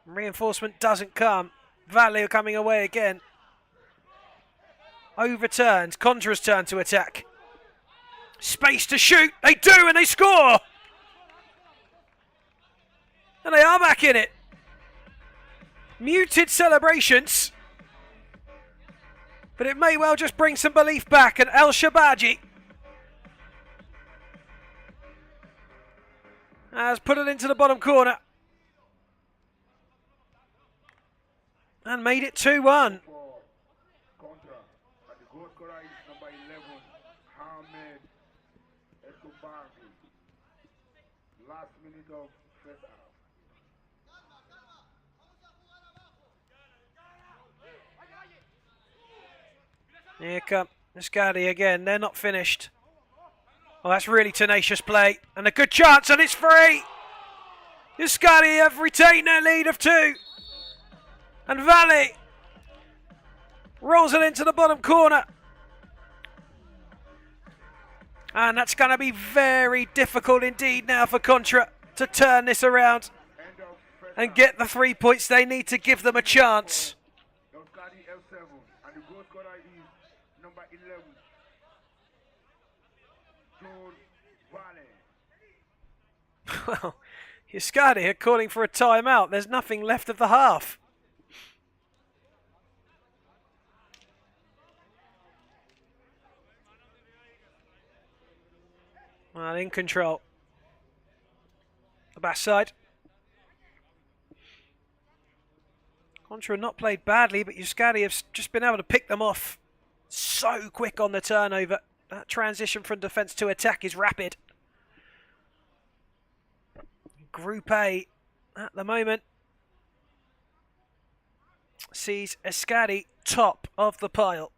Reinforcement doesn't come. Valle coming away again. Overturned. Conjurer's turn to attack. Space to shoot. They do, and they score. And they are back in it. Muted celebrations. But it may well just bring some belief back. And El Shabaji has put it into the bottom corner. And made it 2-1. Last minute of first half. Here come Scatti again. They're not finished. Oh, that's really tenacious play. And a good chance, and it's free. Scatti have retained their lead of 2. And Valle rolls it into the bottom corner. And that's going to be very difficult indeed now for Contra to turn this around and get the 3 points they need to give them a chance. Well, Yus Scatti are calling for a timeout. There's nothing left of the half. Well, in control. The backside. Contra not played badly, but Yus Scatti have just been able to pick them off so quick on the turnover. That transition from defence to attack is rapid. Group A at the moment sees Scatti top of the pile.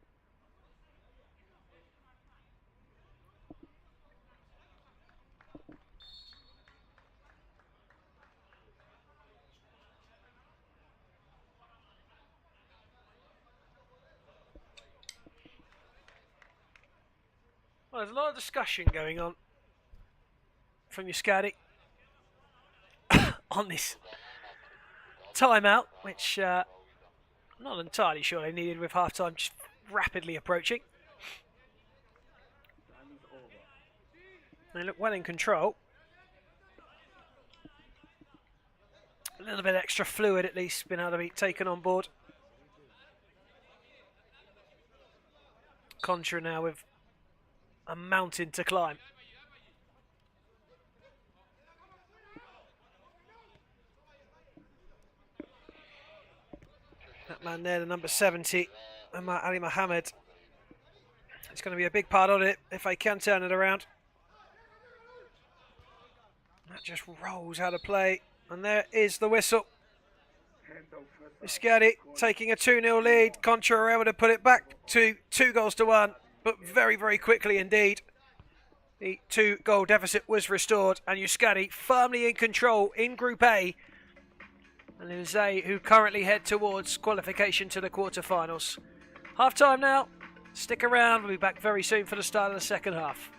Well, there's a lot of discussion going on from Yus Scatti on this timeout, which I'm not entirely sure they needed with half-time just rapidly approaching. They look well in control. A little bit extra fluid at least been able to be taken on board. Contra now with a mountain to climb. That man there, the number 70, Ali Mohammed. It's going to be a big part on it if they can turn it around. That just rolls out of play. And there is the whistle. Yus Scatti taking a 2-0 lead. Contra are able to put it back to 2-1, but very, very quickly indeed. The 2-goal deficit was restored, and Yus Scatti firmly in control in Group A. And it is they who currently head towards qualification to the quarterfinals. Half time now. Stick around. We'll be back very soon for the start of the second half.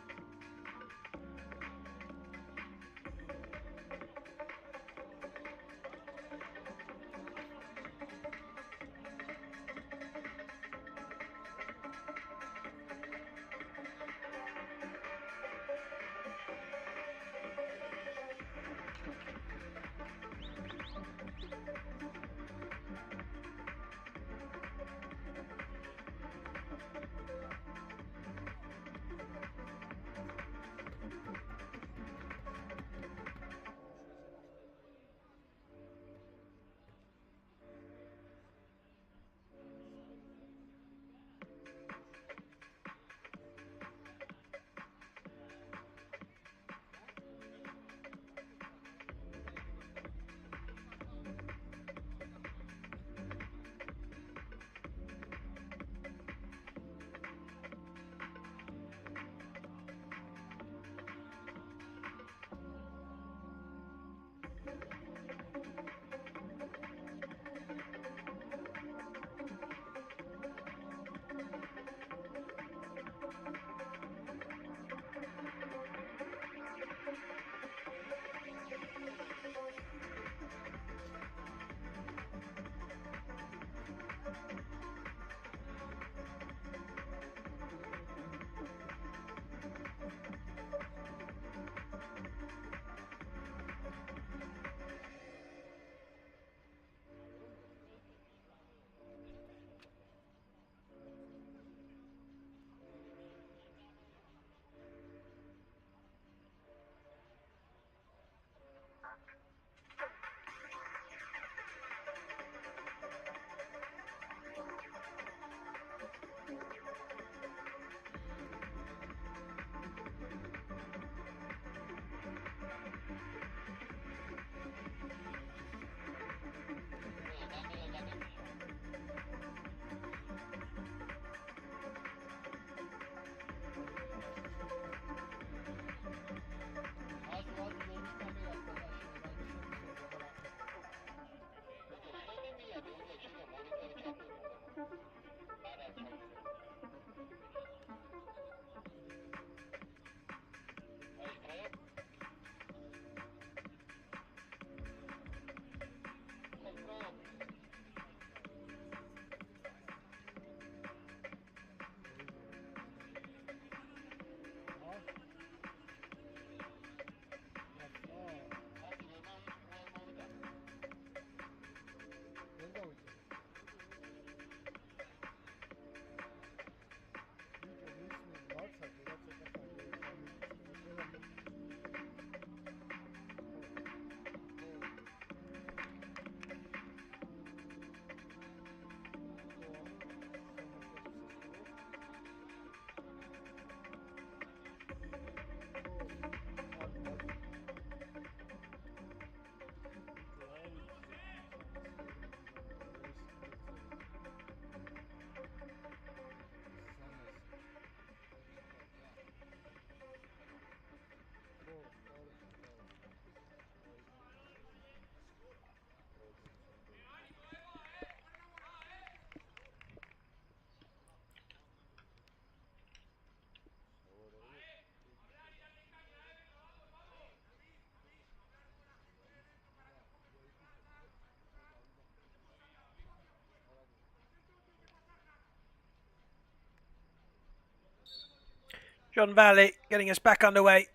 John Valley getting us back underway.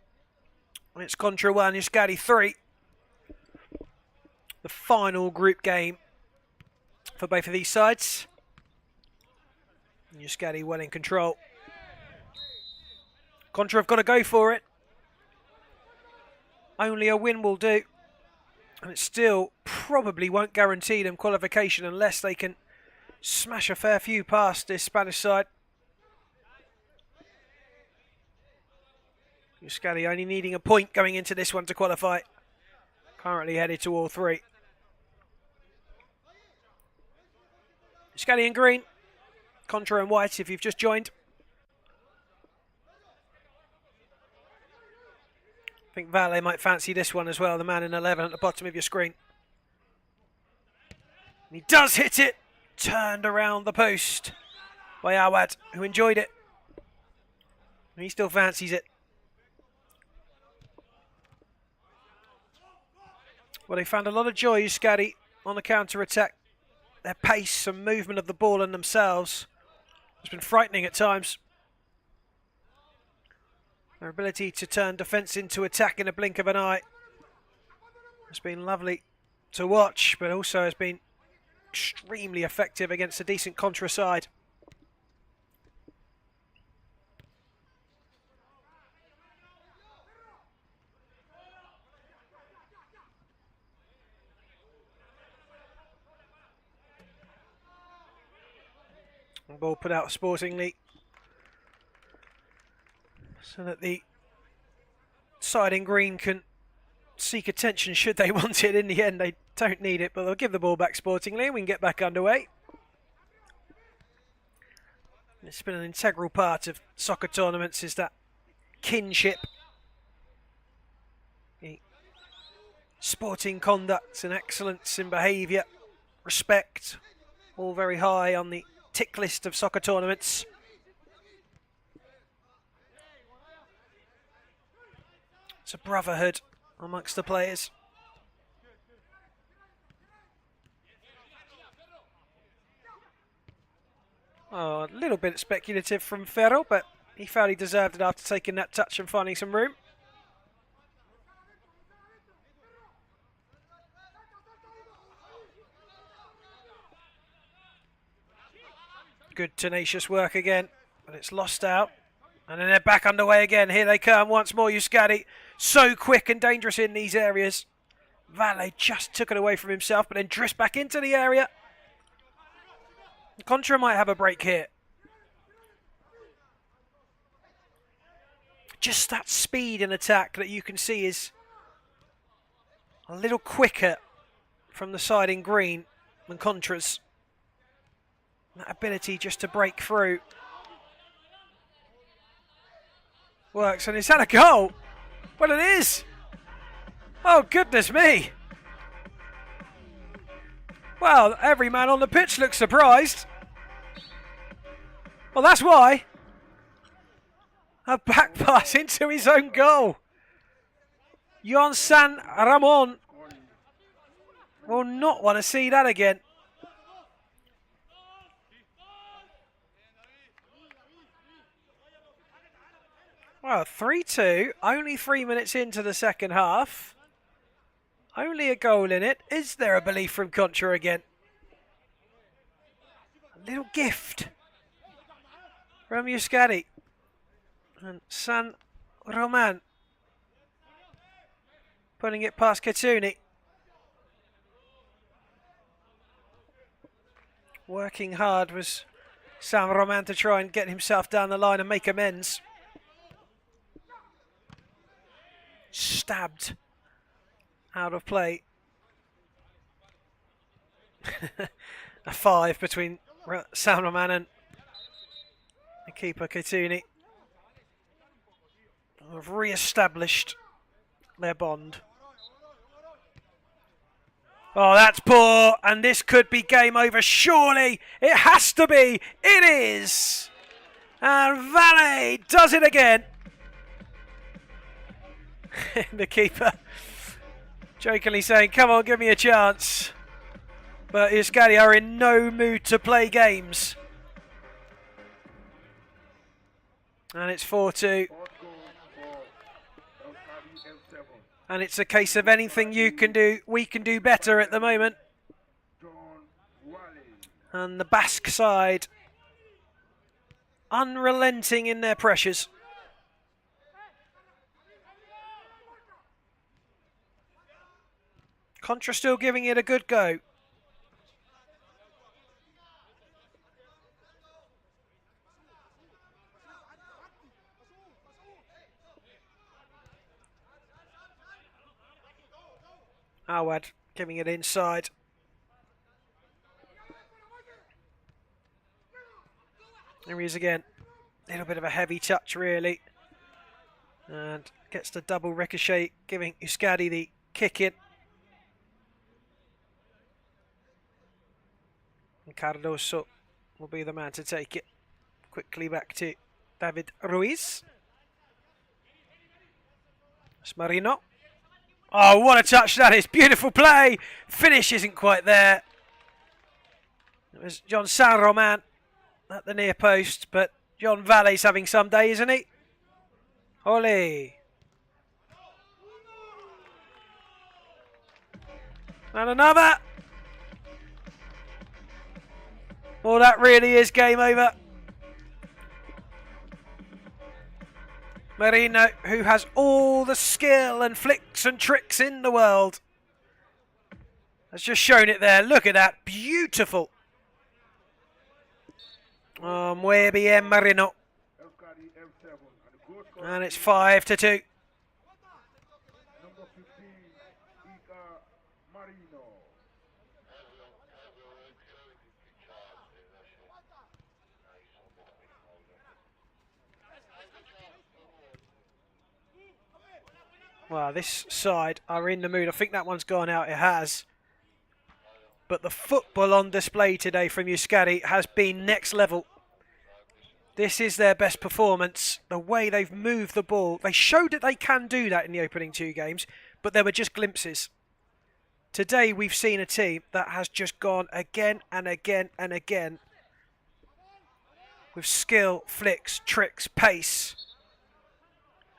And it's Contra 1, Yus Scatti 3. The final group game for both of these sides. Yus Scatti well in control. Contra have got to go for it. Only a win will do. And it still probably won't guarantee them qualification unless they can smash a fair few past this Spanish side. Yus Scatti only needing a point going into this one to qualify. Currently headed to all three. Yus Scatti in green. Contra in white if you've just joined. I think Valle might fancy this one as well, the man in 11 at the bottom of your screen. And he does hit it. Turned around the post by Awad, who enjoyed it. And he still fancies it. Well, they found a lot of joy, Yus Scatti, on the counter-attack. Their pace and movement of the ball and themselves has been frightening at times. Their ability to turn defence into attack in a blink of an eye has been lovely to watch, but also has been extremely effective against a decent Contra side. Ball put out sportingly so that the side in green can seek attention should they want it. In the end, they don't need it, but they'll give the ball back sportingly and we can get back underway. It's been an integral part of soccer tournaments, is that kinship, the sporting conduct and excellence in behaviour, respect, all very high on the tick list of soccer tournaments. It's a brotherhood amongst the players. Oh, a little bit speculative from Ferro, but he felt he deserved it after taking that touch and finding some room. Good tenacious work again, but it's lost out. And then they're back underway again. Here they come once more, Yus Scatti. So quick and dangerous in these areas. Valle just took it away from himself, but then drifts back into the area. Contra might have a break here. Just that speed in attack that you can see is a little quicker from the side in green than Contra's. That ability just to break through works, and it's had a goal. Well, it is. Oh, goodness me. Well, every man on the pitch looks surprised. Well, that's why. A back pass into his own goal. Yus San Ramon will not want to see that again. Well, 3-2, only 3 minutes into the second half. Only a goal in it. Is there a belief from Contra again? A little gift from Yus Scatti and San Roman. Putting it past Katuni. Working hard was San Roman to try and get himself down the line and make amends. Stabbed out of play. A 5 between San Roman and the keeper Katuni. Have re-established their bond. Oh, that's poor, and this could be game over. Surely it has to be. It is, and Valle does it again. The keeper jokingly saying, come on, give me a chance. But Yus Scatti are in no mood to play games. And it's 4-2. Fourth goal for Yus Scatti F7. And it's a case of anything you can do, we can do better at the moment. John Wally. And the Basque side unrelenting in their pressures. Contra still giving it a good go. Awad giving it inside. There he is again. A little bit of a heavy touch, really. And gets the double ricochet, giving Yus Scatti the kick in. And Cardoso will be the man to take it. Quickly back to David Ruiz. It's Marino. Oh, what a touch that is. Beautiful play. Finish isn't quite there. It was John San Roman at the near post, but John Valle's having some day, isn't he? Ole. And another. Well, that really is game over. Marino, who has all the skill and flicks and tricks in the world, has just shown it there. Look at that. Beautiful. Oh, muy bien, Marino. Yus Scatti F7. And the goal scorer And it's is 5-2. number 15, Ika Marino. Well, this side are in the mood. I think that one's gone out. It has. But the football on display today from Yus Scatti has been next level. This is their best performance. The way they've moved the ball. They showed that they can do that in the opening two games, but there were just glimpses. Today we've seen a team that has just gone again and again and again with skill, flicks, tricks, pace,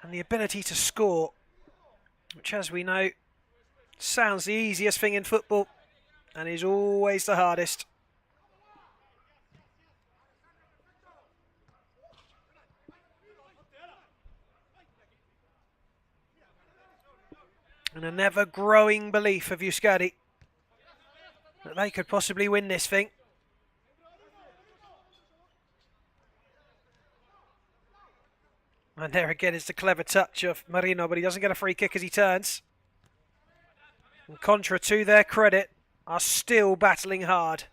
and the ability to score, which, as we know, sounds the easiest thing in football and is always the hardest. And an ever-growing belief of Yus Scatti that they could possibly win this thing. And there again is the clever touch of Marino, but he doesn't get a free kick as he turns. And Contra, to their credit, are still battling hard.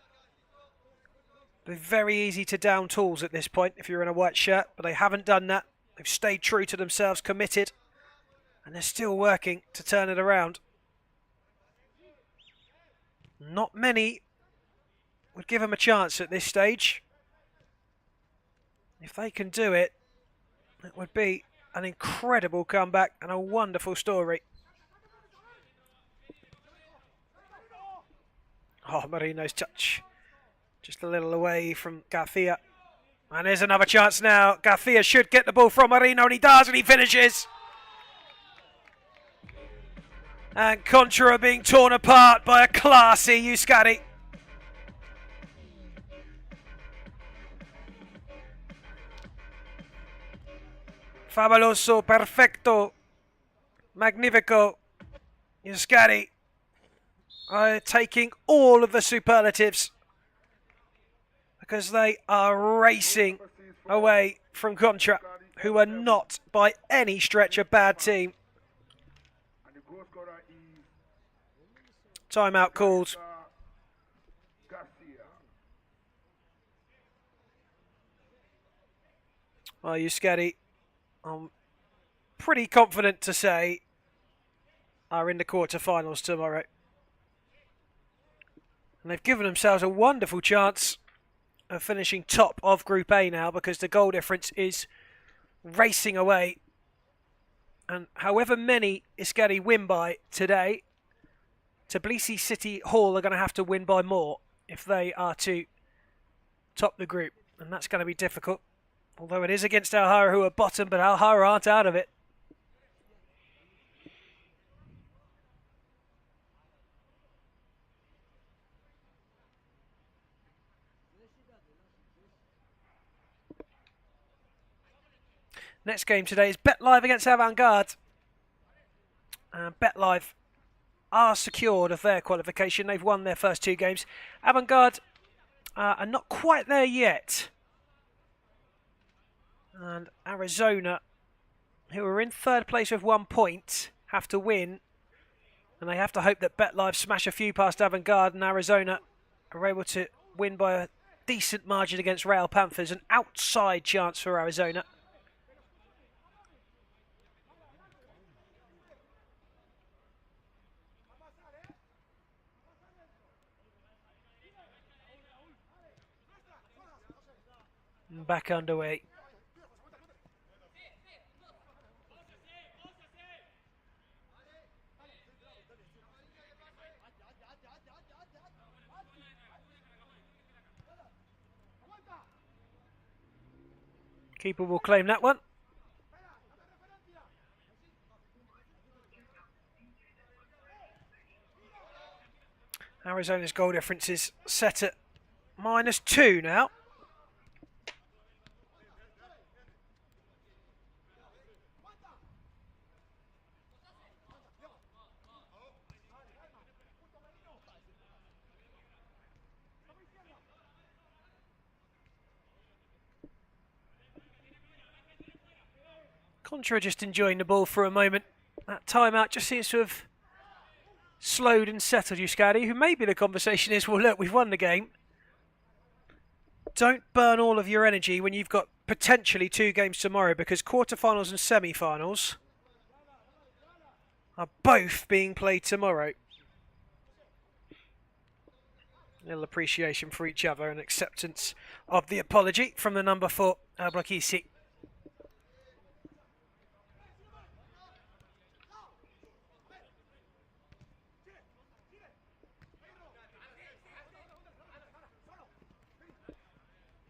They're very easy to down tools at this point if you're in a white shirt, but they haven't done that. They've stayed true to themselves, committed, and they're still working to turn it around. Not many would give them a chance at this stage. If they can do it, it would be an incredible comeback and a wonderful story. Oh, Marino's touch. Just a little away from Garcia. And there's another chance now. Garcia should get the ball from Marino, and he does, and he finishes. And Contra being torn apart by a classy Yus Scatti. Fabuloso, perfecto, magnifico. Yus Scatti taking all of the superlatives because they are racing away from Contra, who are not by any stretch a bad team. And the goal scorer is Timeout called. Garcia. Well, Yus Scatti, I'm pretty confident to say, are in the quarterfinals tomorrow. And they've given themselves a wonderful chance of finishing top of Group A now, because the goal difference is racing away. And however many Yus Scatti win by today, Tbilisi City Hall are going to have to win by more if they are to top the group. And that's going to be difficult. Although it is against Alhara, who are bottom, but Alhara aren't out of it. Next game today is Bet Live against Avangard. Bet Live are secured of their qualification. They've won their first 2 games. Avangard are not quite there yet. And Arizona, who are in 3rd place with 1 point, have to win. And they have to hope that Bet Live smash a few past Avangard, and Arizona are able to win by a decent margin against Real Panthers. An outside chance for Arizona. Back underway. Keeper will claim that one. Arizona's goal difference is set at -2 now. Contra just enjoying the ball for a moment. That timeout just seems to have slowed and settled Yus Scatti, who maybe the conversation is, well look, we've won the game. Don't burn all of your energy when you've got potentially 2 games tomorrow, because quarterfinals and semi-finals are both being played tomorrow. A little appreciation for each other and acceptance of the apology from the number 4, Blakisi.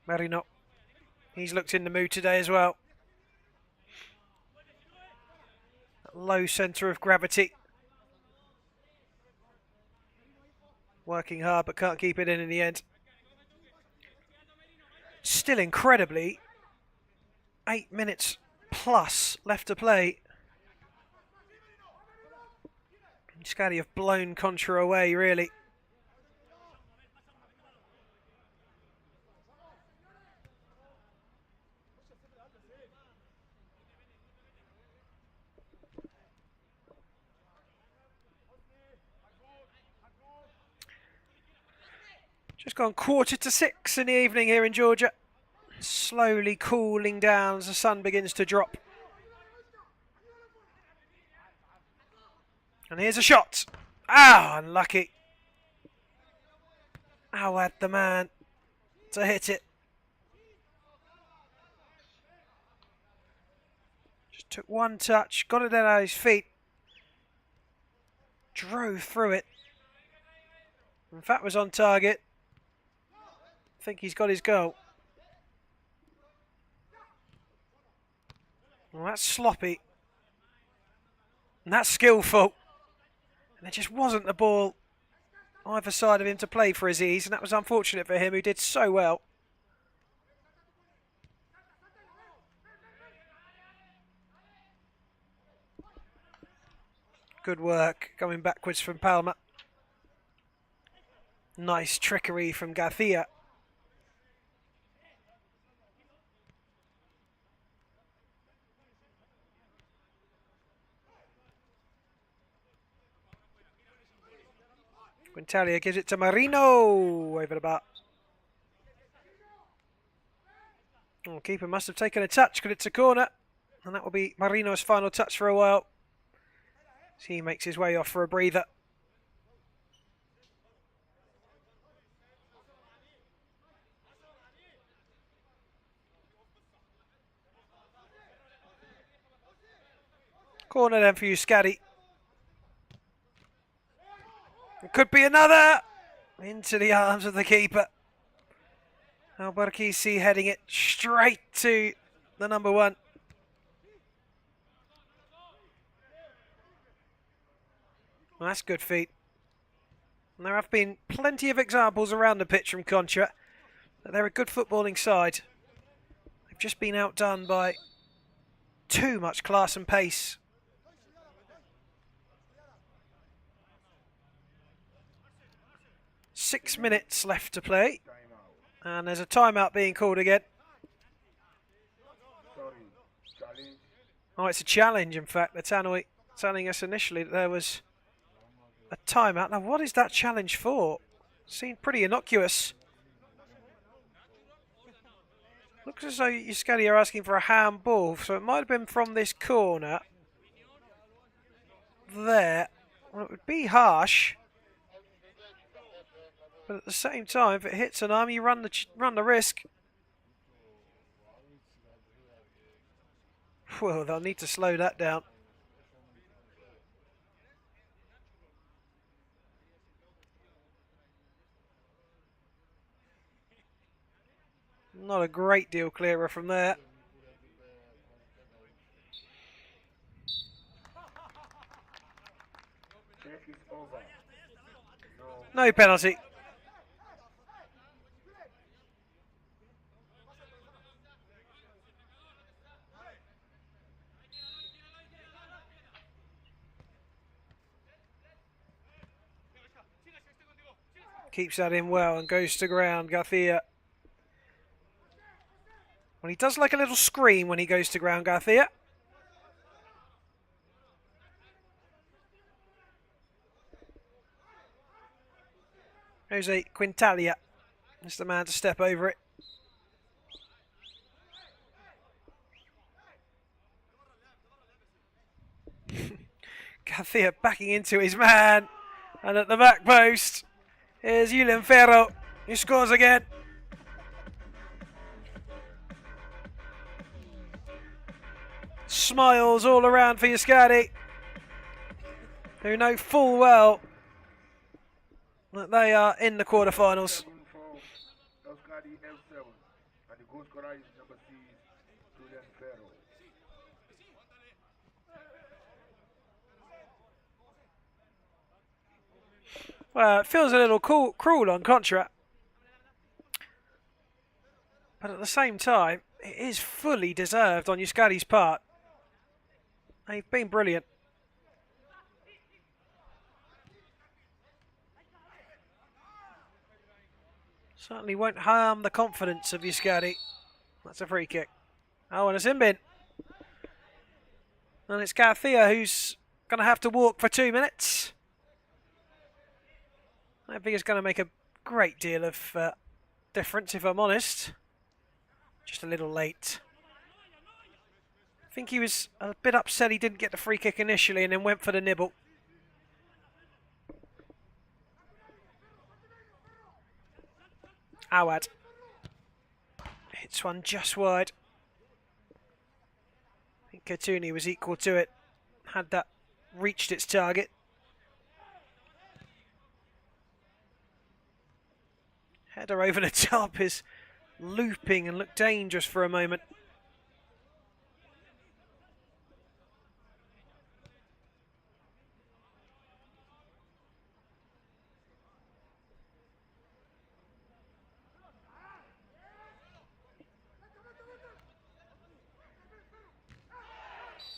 Marino, he's looked in the mood today as well. Low centre of gravity. Working hard but can't keep it in the end. Still incredibly, 8 minutes plus left to play. Scatti have blown Contra away, really. Just gone 5:45 in the evening here in Georgia. Slowly cooling down as the sun begins to drop. And here's a shot. Ah, unlucky. How had the man to hit it. Just took one touch, got it out of his feet. Drove through it. In fact, was on target. I think he's got his goal. Well, that's sloppy. And that's skillful. And there just wasn't the ball either side of him to play for his ease, and that was unfortunate for him, who did so well. Good work going backwards from Palma. Nice trickery from Garcia. Quintalia gives it to Marino over the bar. Oh, keeper must have taken a touch because it's a corner. And that will be Marino's final touch for a while. So he makes his way off for a breather. Corner then for Yus Scatti. It could be another. Into the arms of the keeper. Albarkisi heading it straight to the number one. Well, that's good feet. And there have been plenty of examples around the pitch from Contra that they're a good footballing side. They've just been outdone by too much class and pace. Six minutes left to play. And there's a timeout being called again. Oh, it's a challenge, in fact. The Tannoy telling us initially that there was a timeout. Now, what is that challenge for? Seemed pretty innocuous. Looks as though Yus Scatti are asking for a handball, so it might have been from this corner. There. Well, it would be harsh. But at the same time, if it hits an arm, you run the risk. Well, they'll need to slow that down. Not a great deal clearer from there. No penalty. Keeps that in well and goes to ground. Garcia. Well, he does like a little scream when he goes to ground, Garcia. Jose Quintalia is the man to step over it. Garcia backing into his man. And at the back post is Julian Ferro, who scores again. Smiles all around for Yus Scatti, who know full well that they are in the quarterfinals. Well, it feels a little cruel on Contra, but at the same time, it is fully deserved on Yus Scatti's part. They've been brilliant. Certainly won't harm the confidence of Yus Scatti. That's a free kick. Oh, and a sin bin. And it's Garcia who's going to have to walk for 2 minutes. I don't think it's going to make a great deal of difference, if I'm honest. Just a little late. I think he was a bit upset he didn't get the free kick initially and then went for the nibble. Awad. Hits one just wide. I think Katuni was equal to it. Had that reached its target. Header over the top is looping and looked dangerous for a moment.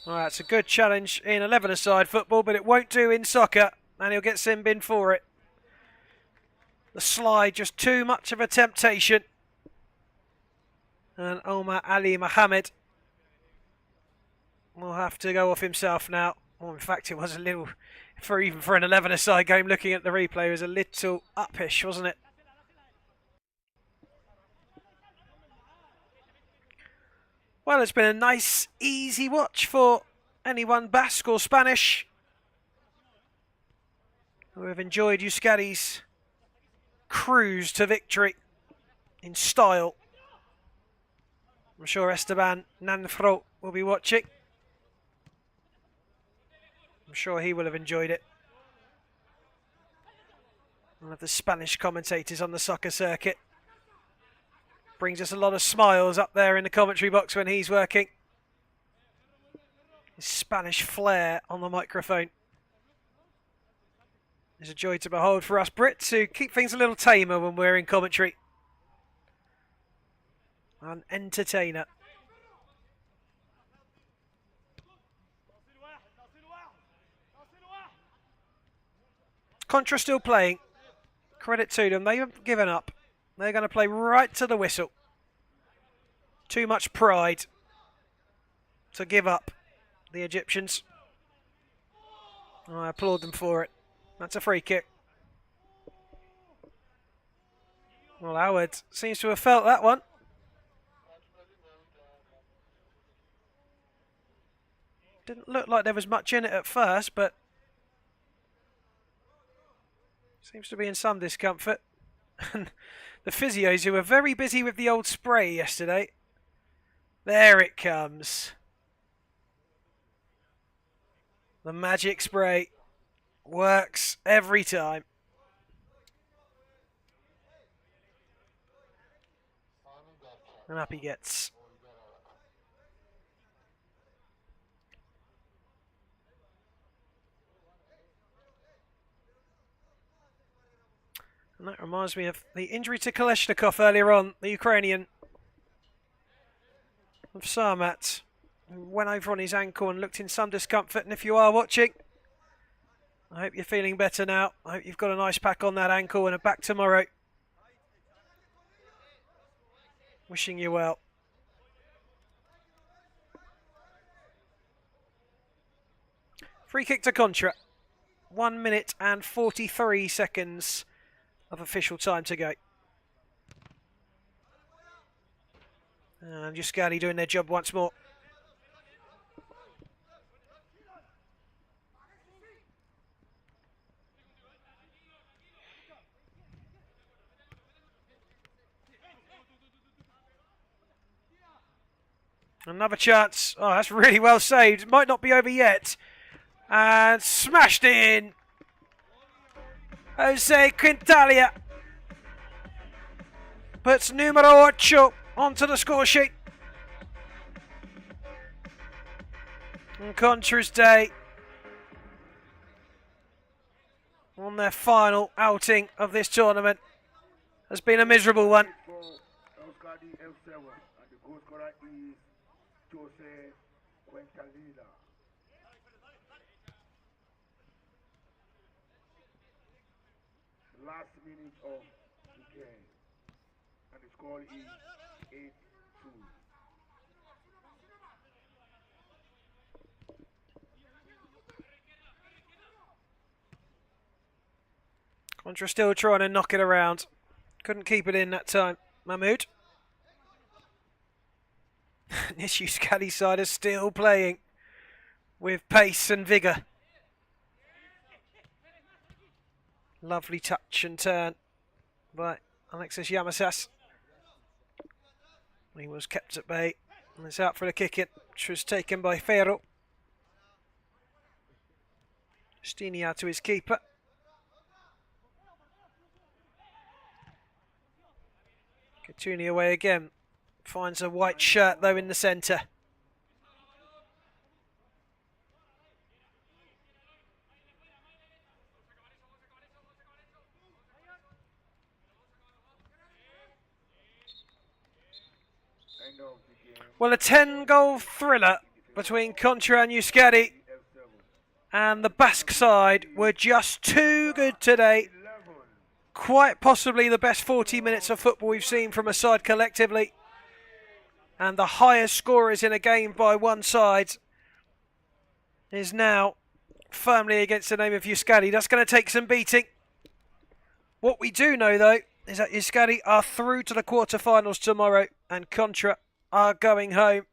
All right, it's a good challenge in 11-a-side football, but it won't do in soccer, and he'll get sin bin for it. The slide, just too much of a temptation. And Omar Ali Mohammed will have to go off himself now. Well, in fact, it was a little, even for an 11-a-side game, looking at the replay, it was a little uppish, wasn't it? Well, it's been a nice, easy watch for anyone Basque or Spanish who have enjoyed Yus Scatti's cruise to victory in style. I'm sure Esteban Nanfro will be watching. I'm sure he will have enjoyed it. One of the Spanish commentators on the soccer circuit. Brings us a lot of smiles up there in the commentary box when he's working. His Spanish flair on the microphone. It's a joy to behold for us Brits who keep things a little tamer when we're in commentary. An entertainer. Contra still playing. Credit to them. They haven't given up. They're going to play right to the whistle. Too much pride to give up, the Egyptians. I applaud them for it. That's a free kick. Well, Howard seems to have felt that one. Didn't look like there was much in it at first, but seems to be in some discomfort. And the physios, who were very busy with the old spray yesterday. There it comes. The magic spray works every time. And up he gets. And that reminds me of the injury to Kalashnikov earlier on, the Ukrainian of Sarmat, who went over on his ankle and looked in some discomfort. And if you are watching, I hope you're feeling better now. I hope you've got a nice pack on that ankle and are back tomorrow. Wishing you well. Free kick to Contra. 1 minute and 43 seconds of official time to go. And Yus Scatti doing their job once more. Another chance. Oh, that's really well saved. It might not be over yet. And smashed in. Jose Quintalia puts numero 8 onto the score sheet. And Contra's day on their final outing of this tournament has been a miserable one. Last minute of the game, and the score is 8-2. Contra still trying to knock it around. Couldn't keep it in that time. Mahmood. This Yus Scatti side is still playing with pace and vigour. Lovely touch and turn by Alexis Yamasas. He was kept at bay. And it's out for the kick in, which was taken by Ferro. Stinia to his keeper. Katuni away again. Finds a white shirt though in the centre. Well, a 10-goal thriller between Contra and Yus Scatti, and the Basque side were just too good today. Quite possibly the best 40 minutes of football we've seen from a side collectively, and the highest scorers in a game by one side is now firmly against the name of Yus Scatti. That's going to take some beating. What we do know, though, is that Yus Scatti are through to the quarterfinals tomorrow, and Contra are going home.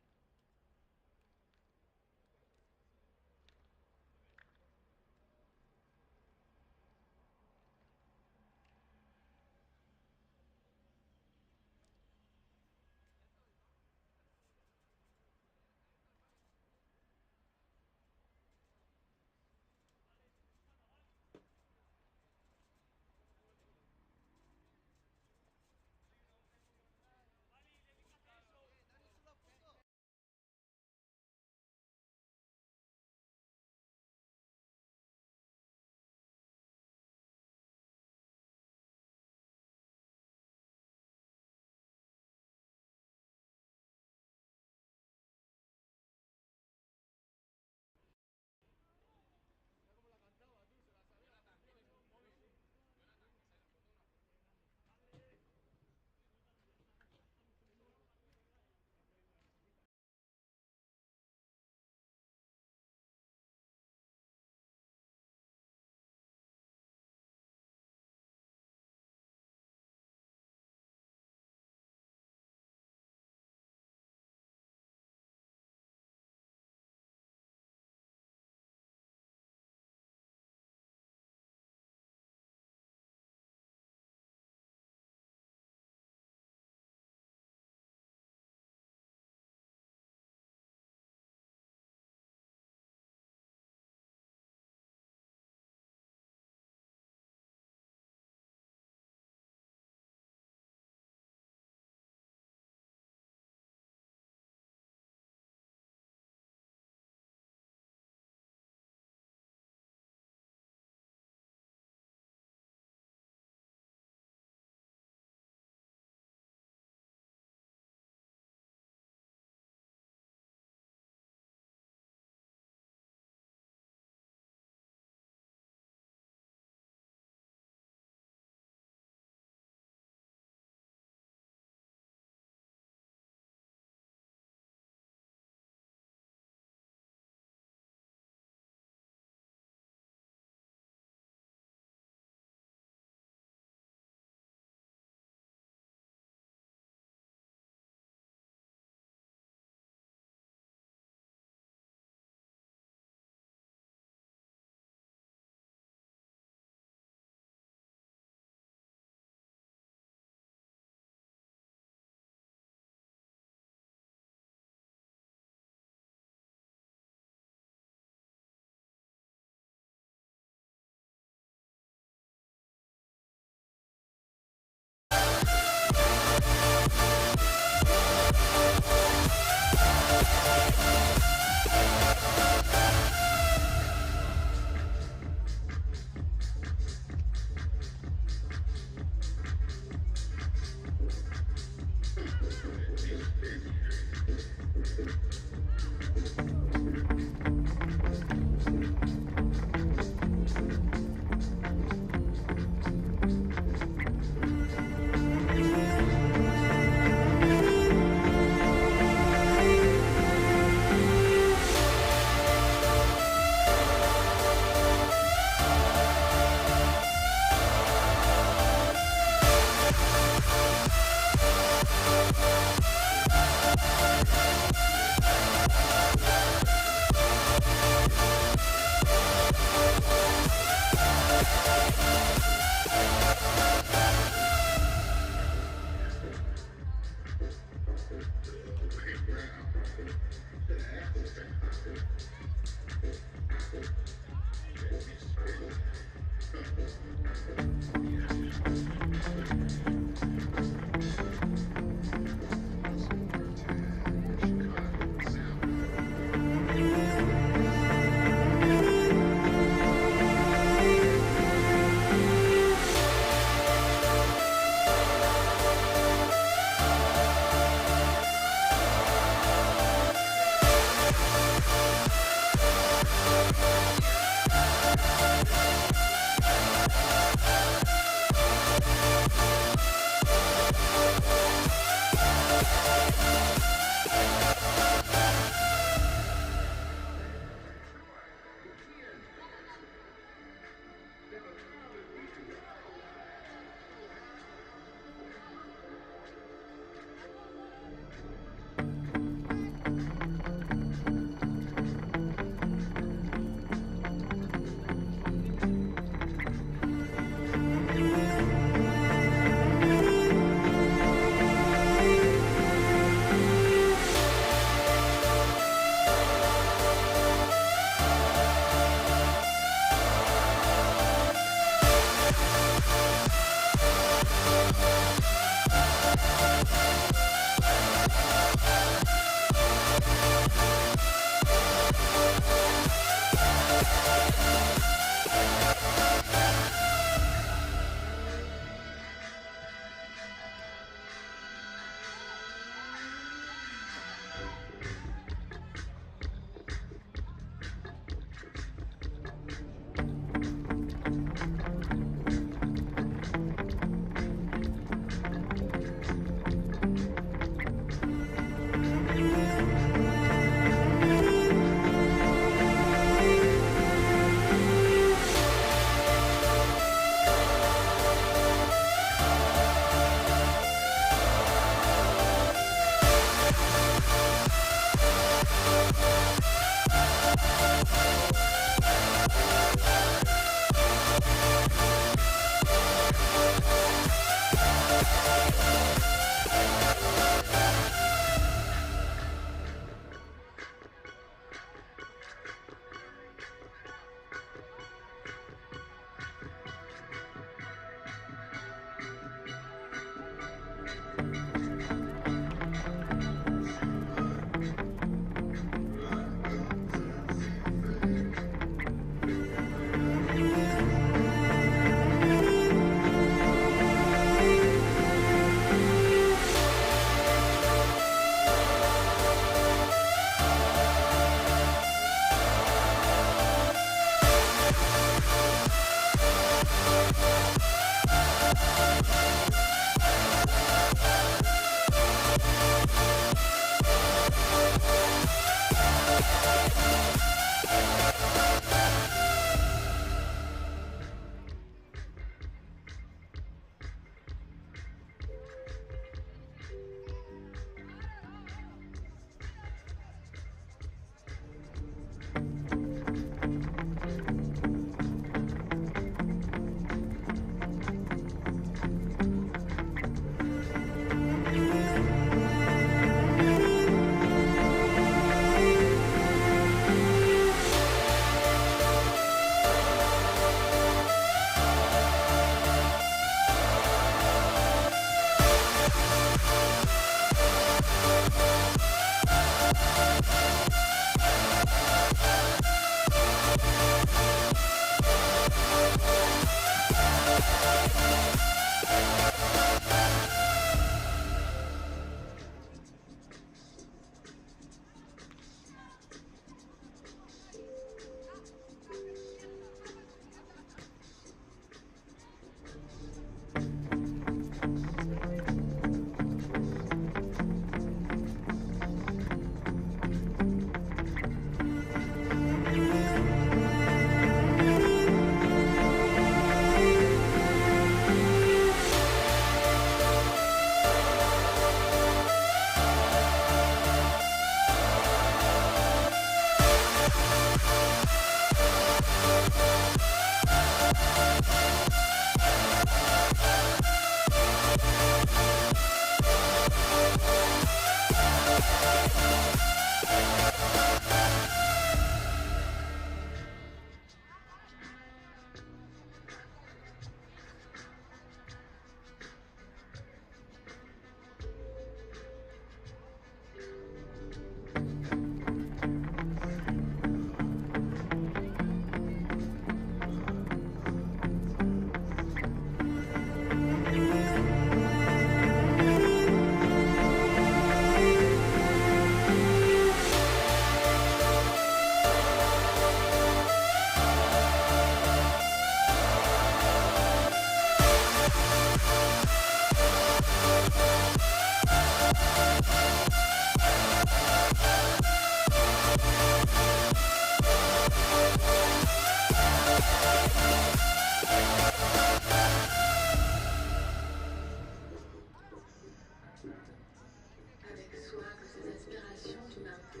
avec soi que ces aspirations tout d'un coup,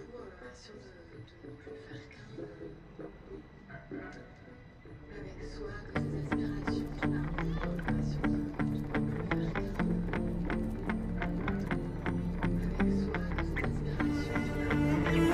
assurent de ne plus faire qu'un. Avec soi que ces aspirations tout d'un coup, assurent de ne plus faire qu'un. Avec soi que ces aspirations tout d'un coup.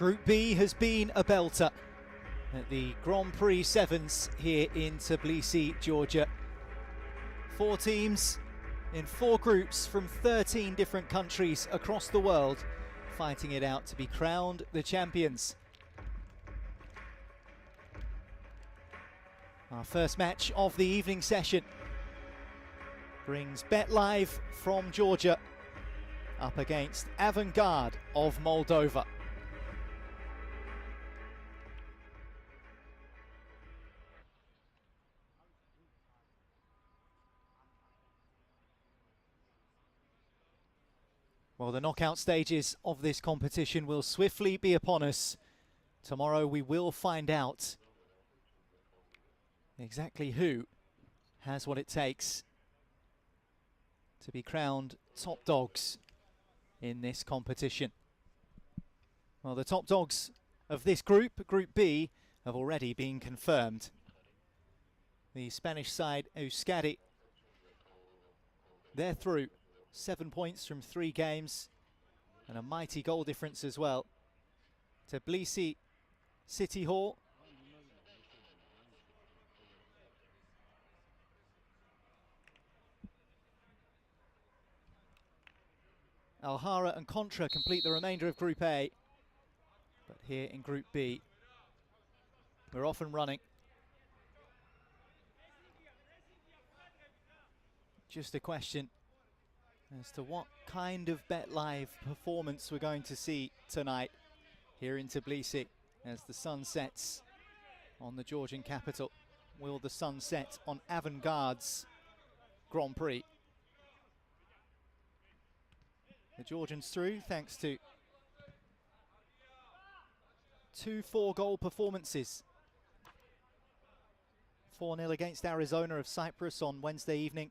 Group B has been a belter at the Grand Prix Sevens here in Tbilisi, Georgia. 4 teams in 4 groups from 13 different countries across the world fighting it out to be crowned the champions. Our first match of the evening session brings Bet Live from Georgia up against Avangard of Moldova. Well, the knockout stages of this competition will swiftly be upon us. Tomorrow we will find out exactly who has what it takes to be crowned top dogs in this competition. Well, the top dogs of this group, Group B, have already been confirmed. The Spanish side, Yus Scatti, they're through. 7 points from 3 games and a mighty goal difference as well. Tbilisi City Hall Alhara and Contra complete the remainder of Group A. But here in Group B, we're off and running. Just a question as to what kind of Bet Live performance we're going to see tonight here in Tbilisi as the sun sets on the Georgian capital. Will the sun set on Avangard's Grand Prix? The Georgians through thanks to 2 4-goal performances. 4-0 against Arizona of Cyprus on Wednesday evening.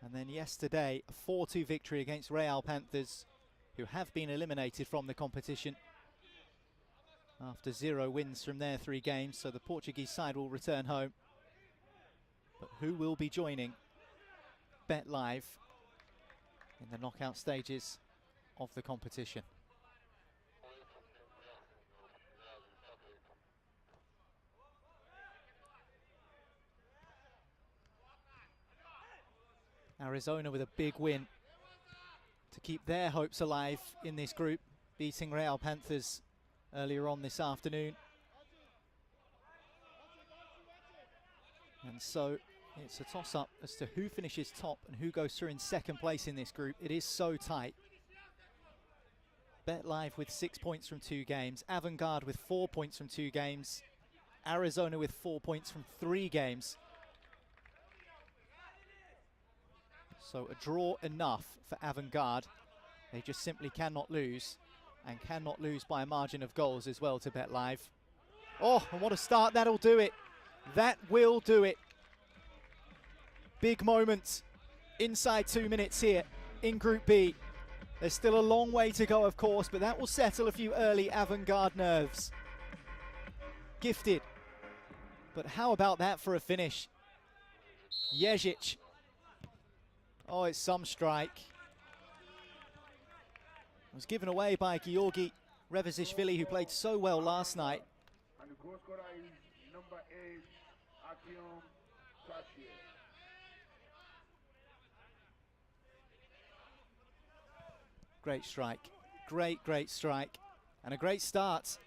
And then yesterday, a 4-2 victory against Real Panthers, who have been eliminated from the competition after 0 wins from their 3 games. So the Portuguese side will return home. But who will be joining Bet Live in the knockout stages of the competition? Arizona with a big win to keep their hopes alive in this group, beating Real Panthers earlier on this afternoon. And so it's a toss-up as to who finishes top and who goes through in second place in this group. It is so tight. Bet Live with 6 points from 2 games, Avangard with 4 points from 2 games, Arizona with 4 points from 3 games. So a draw enough for Avangard. They just simply cannot lose, and cannot lose by a margin of goals as well to Bet Live. Oh, and what a start. That'll do it. That will do it. Big moment inside 2 minutes here in Group B. There's still a long way to go, of course, but that will settle a few early Avangard nerves. Gifted. But how about that for a finish? Ježić. Oh, it's some strike. It was given away by Georgi Revizishvili, who played so well last night. And the goal scorer is number 8, Artyom Sashev. Great strike. Great strike. And a great start.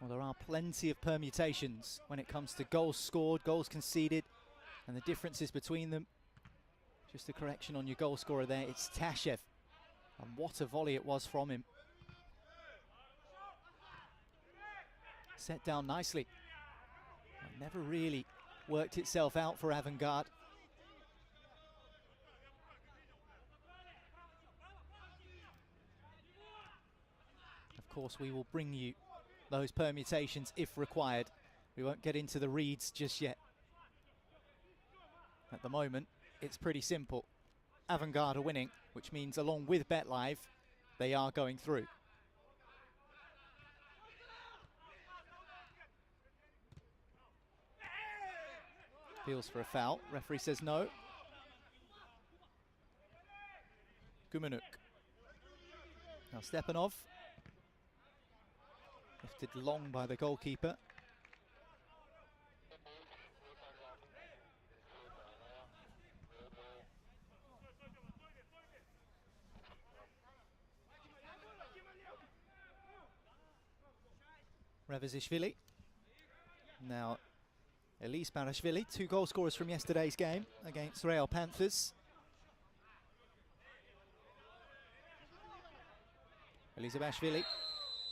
Well, there are plenty of permutations when it comes to goals scored, goals conceded, and the differences between them. Just a correction on your goal scorer there, it's Tashev. And what a volley it was from him. Set down nicely. It never really worked itself out for Avangard. Of course, we will bring you those permutations if required. We won't get into the reads just yet. At the moment, it's pretty simple. Avangard are winning, which means along with Bet Live, they are going through. Feels for a foul. Referee says no. Gumanuk. Now Stepanov. Lifted long by the goalkeeper. Revizishvili. Now Elise Barashvili, 2 goal scorers from yesterday's game against Real Panthers. Elizabashvili.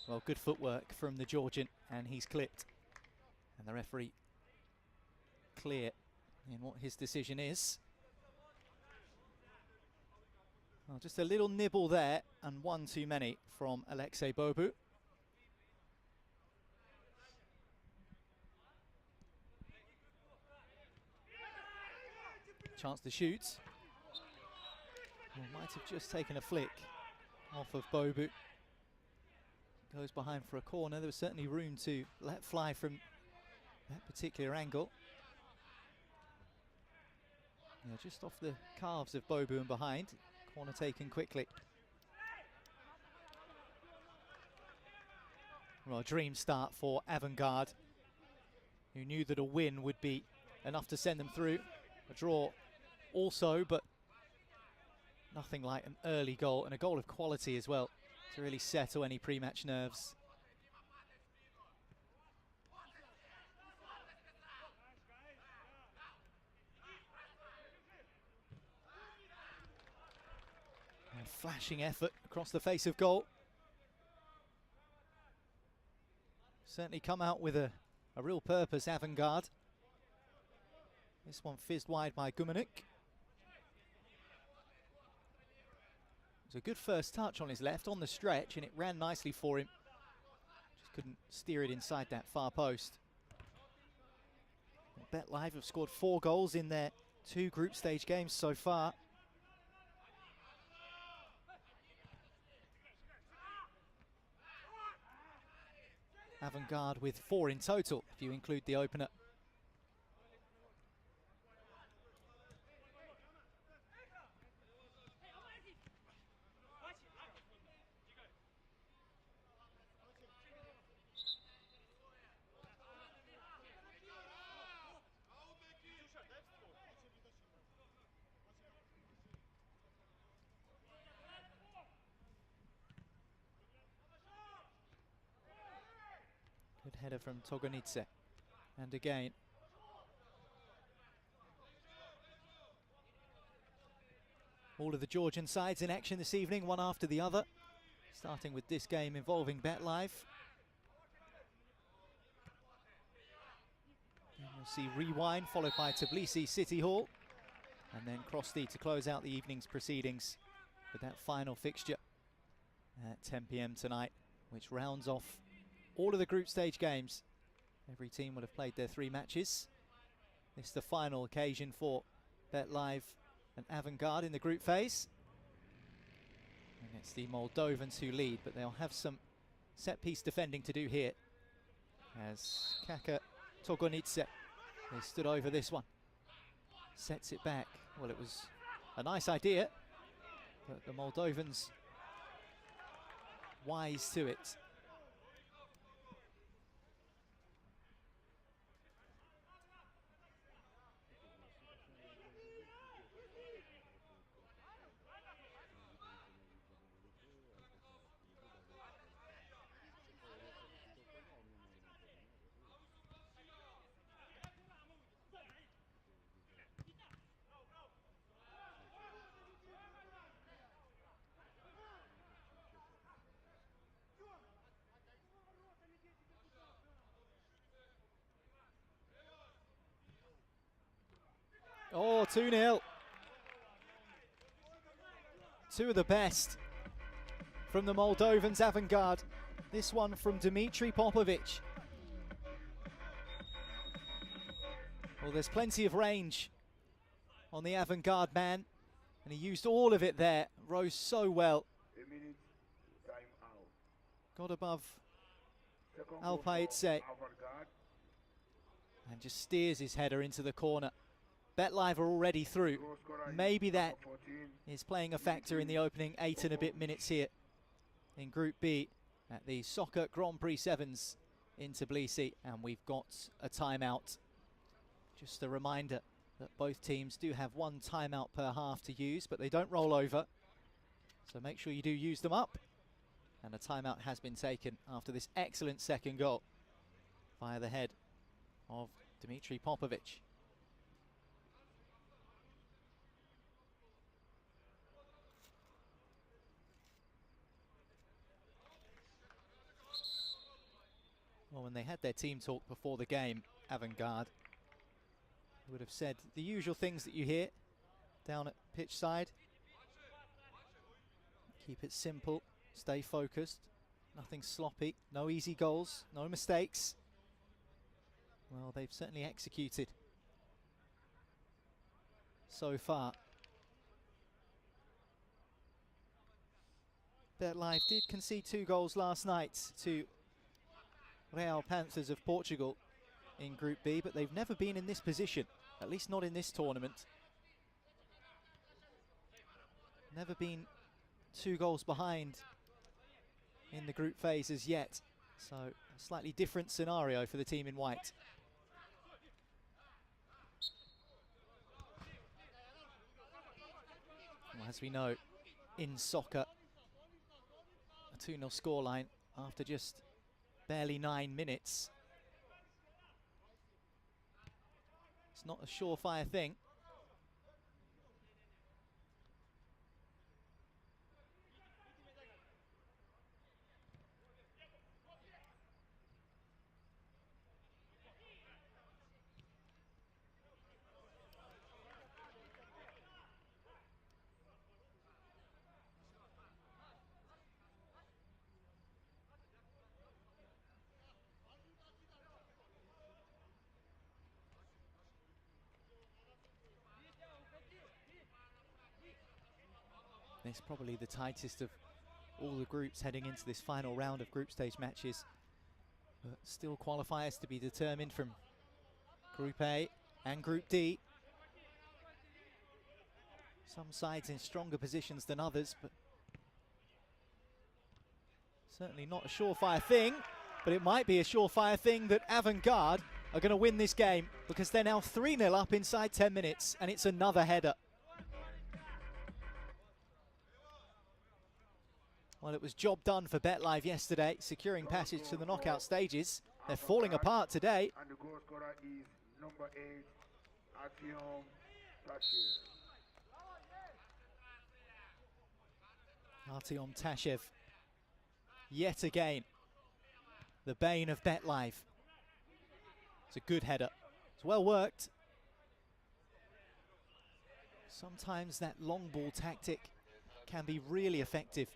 Well, good footwork from the Georgian, and he's clipped. And the referee clear in what his decision is. Well, just a little nibble there, and 1 too many from Alexei Bobu. Chance to shoot. Well, might have just taken a flick off of Bobu. Goes behind for a corner. There was certainly room to let fly from that particular angle. Yeah, just off the calves of Bobu and behind. Corner taken quickly. Well, a dream start for Avangard, who knew that a win would be enough to send them through. A draw also, but nothing like an early goal, and a goal of quality as well to really settle any pre-match nerves. And flashing effort across the face of goal. Certainly come out with a real purpose, Avangard. This one fizzed wide by Gumanik. It was a good first touch on his left on the stretch, and it ran nicely for him. Just couldn't steer it inside that far post. BetLive have scored 4 goals in their 2 group stage games so far. Avangard with 4 in total, if you include the opener. Good header from Togonidze. And again. All of the Georgian sides in action this evening, one after the other. Starting with this game involving BetLive. And we'll see Rewind followed by Tbilisi City Hall. And then Krosty to close out the evening's proceedings with that final fixture at 10 p.m. tonight, which rounds off all of the group stage games. Every team will have played their 3 matches. This is the final occasion for BetLive and Avangard in the group phase. And it's the Moldovans who lead, but they'll have some set-piece defending to do here. As Kaka Togonidze has stood over this one. Sets it back. Well, it was a nice idea, but the Moldovans wise to it. Oh, 2-0. 2 of the best from the Moldovans Avangard. This one from Dimitri Popovic. Well, there's plenty of range on the Avangard man, and he used all of it there. Rose so well. A minute, time out. Got above Second goal for Alpaidze Avangard. and just steers his header into the corner. BetLive are already through. Goal scorer is Maybe that number 14. is playing a factor in the opening 8 and a bit minutes here in Group B at the Soccer Grand Prix Sevens in Tbilisi, and we've got a timeout. Just a reminder that both teams do have 1 timeout per half to use, but they don't roll over, so make sure you do use them up. And a timeout has been taken after this excellent second goal via the head of Dimitri Popovic. Well, when they had their team talk before the game, Avangard would have said the usual things that you hear down at pitch side. Keep it simple, stay focused, nothing sloppy, no easy goals, no mistakes. Well, they've certainly executed so far. BetLive did concede 2 goals last night to Real Panthers of Portugal in Group B, but they've never been in this position, at least not in this tournament. Never been 2 goals behind in the group phase as yet, so a slightly different scenario for the team in white. Well, as we know, in soccer, a 2-0 scoreline after just barely 9 minutes. It's not a surefire thing. It's probably the tightest of all the groups heading into this final round of group stage matches. But still qualifiers to be determined from Group A and Group D. Some sides in stronger positions than others, but certainly not a surefire thing. But it might be a surefire thing that Avangard are going to win this game, because they're now 3-0 up inside 10 minutes, and it's another header. Well, it was job done for BetLive yesterday, securing passage to the knockout stages. They're falling apart today. And the goal scorer is number 8, Artyom Tashev, yet again, the bane of BetLive. It's a good header. It's well worked. Sometimes that long ball tactic can be really effective.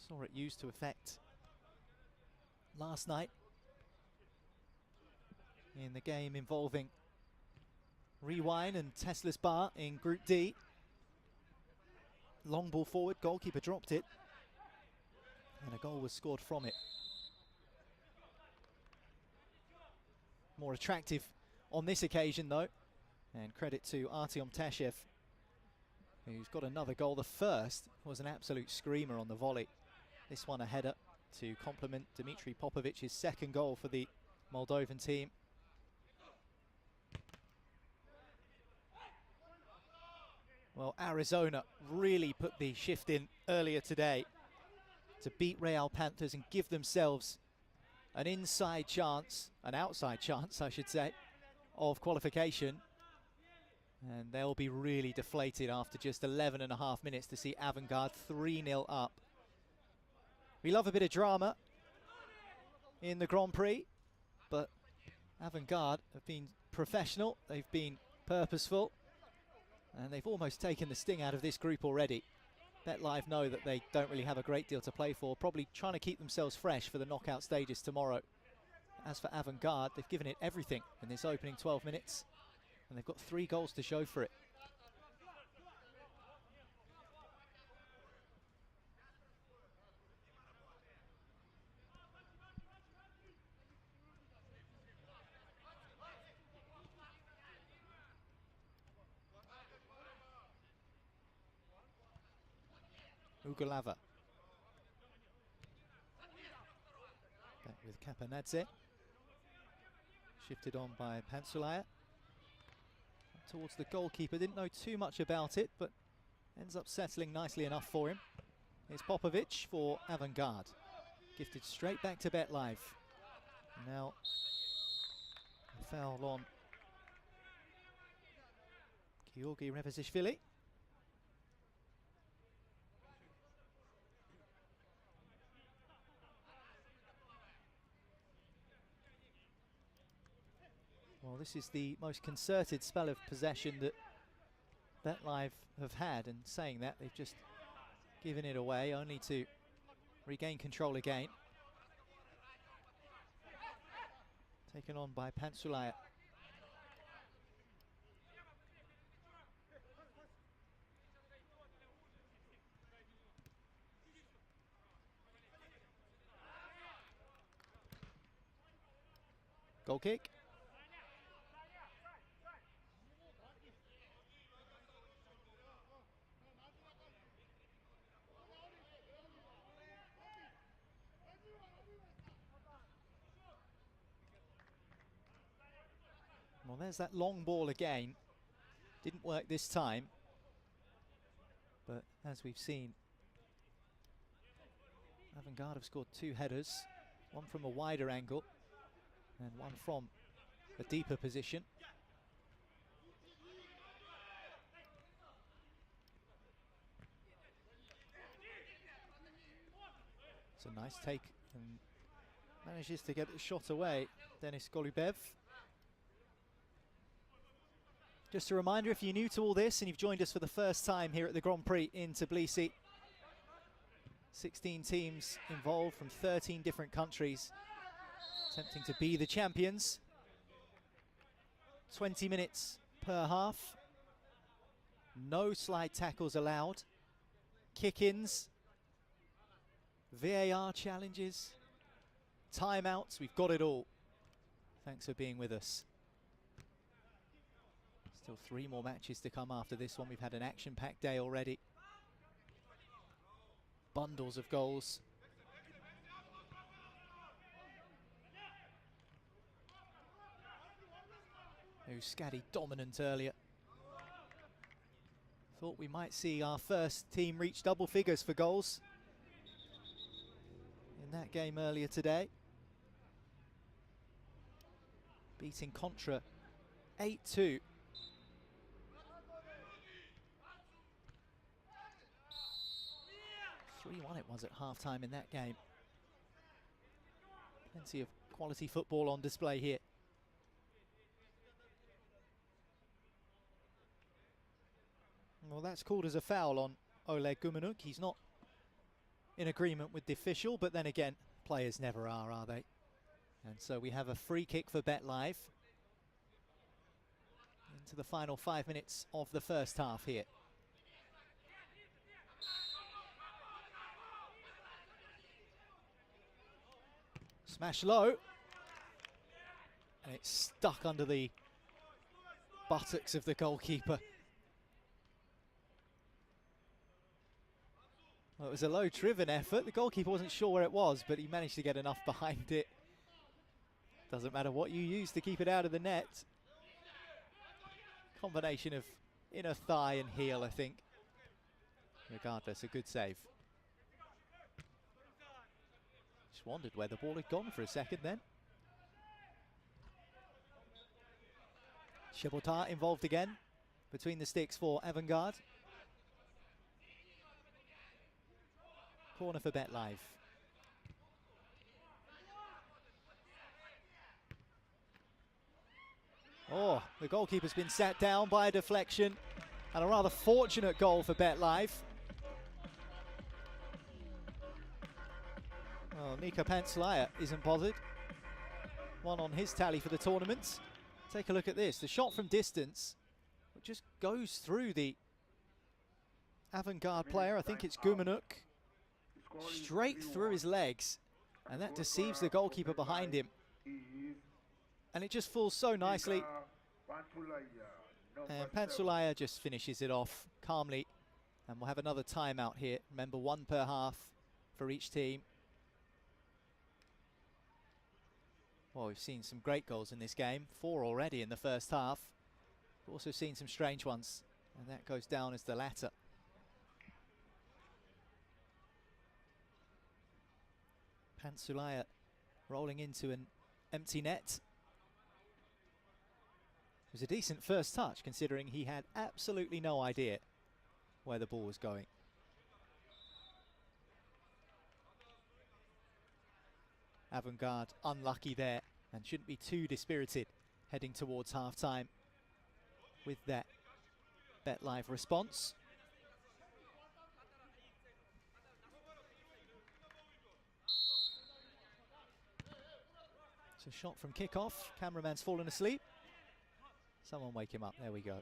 Saw it used to effect last night in the game involving Rewind and Tesla's Bar in Group D. Long ball forward, goalkeeper dropped it, and a goal was scored from it. More attractive on this occasion though, and credit to Artyom Tashev, who's got another goal. The first was an absolute screamer on the volley. This one a header to complement Dmitry Popovic's second goal for the Moldovan team. Well, Arizona really put the shift in earlier today to beat Real Panthers and give themselves an inside chance, an outside chance, I should say, of qualification. And they'll be really deflated after just 11.5 minutes to see Avangard 3-0 up. We love a bit of drama in the Grand Prix, but Avangard have been professional, they've been purposeful, and they've almost taken the sting out of this group already. BetLive know that they don't really have a great deal to play for, probably trying to keep themselves fresh for the knockout stages tomorrow. As for Avangard, they've given it everything in this opening 12 minutes, and they've got 3 goals to show for it. Ugalava. Back with Kapanadze. Shifted on by Pansulaya. Towards the goalkeeper, didn't know too much about it, but ends up settling nicely enough for him. Here's Popovic for Avangard. Gifted straight back to BetLive. Now, a foul on Georgi Revizishvili. Well, this is the most concerted spell of possession that BetLive have had, and saying that, they've just given it away, only to regain control again. Taken on by Pansulaya. Goal kick. Well, there's that long ball again. Didn't work this time. But as we've seen, Avangard have scored 2 headers. One from a wider angle and one from a deeper position. It's a nice take and manages to get the shot away, Denis Golubev. Just a reminder, if you're new to all this and you've joined us for the first time here at the Grand Prix in Tbilisi, 16 teams involved from 13 different countries, attempting to be the champions. 20 minutes per half. No slide tackles allowed. Kick-ins. VAR challenges. Timeouts. We've got it all. Thanks for being with us. Still 3 more matches to come after this one. We've had an action-packed day already. Bundles of goals. Yus Scatti dominant earlier. Thought we might see our first team reach double figures for goals in that game earlier today. Beating Contra 8-2. 3-1 it was at half-time in that game. Plenty of quality football on display here. Well, that's called as a foul on Oleg Gumenuk. He's not in agreement with the official, but then again, players never are they? And so we have a free kick for BetLive into the final 5 minutes of the first half here. Smash low. And it's stuck under the buttocks of the goalkeeper. Well, it was a low-driven effort. The goalkeeper wasn't sure where it was, but he managed to get enough behind it. Doesn't matter what you use to keep it out of the net. Combination of inner thigh and heel, I think. Regardless, a good save. Just wondered where the ball had gone for a second then. Chebota involved again between the sticks for Avangard. Corner for BetLive. Oh, the goalkeeper's been sat down by a deflection, and a rather fortunate goal for BetLive. Well, Nika Pantzlaia isn't bothered. One on his tally for the tournament. Take a look at this. The shot from distance just goes through the Avangard player. I think it's Gumenuk. Straight through his legs, and that deceives the goalkeeper behind him. And it just falls so nicely. And Pantzlaia just finishes it off calmly. And we'll have another timeout here. Remember, 1 per half for each team. Well, we've seen some great goals in this game. 4 already in the first half. We've also seen some strange ones. And that goes down as the latter. Pantzlaia rolling into an empty net. It was a decent first touch, considering he had absolutely no idea where the ball was going. Avangard unlucky there, and shouldn't be too dispirited heading towards half-time with that BetLive response. It's a shot from kickoff. Cameraman's fallen asleep. Someone wake him up. There we go.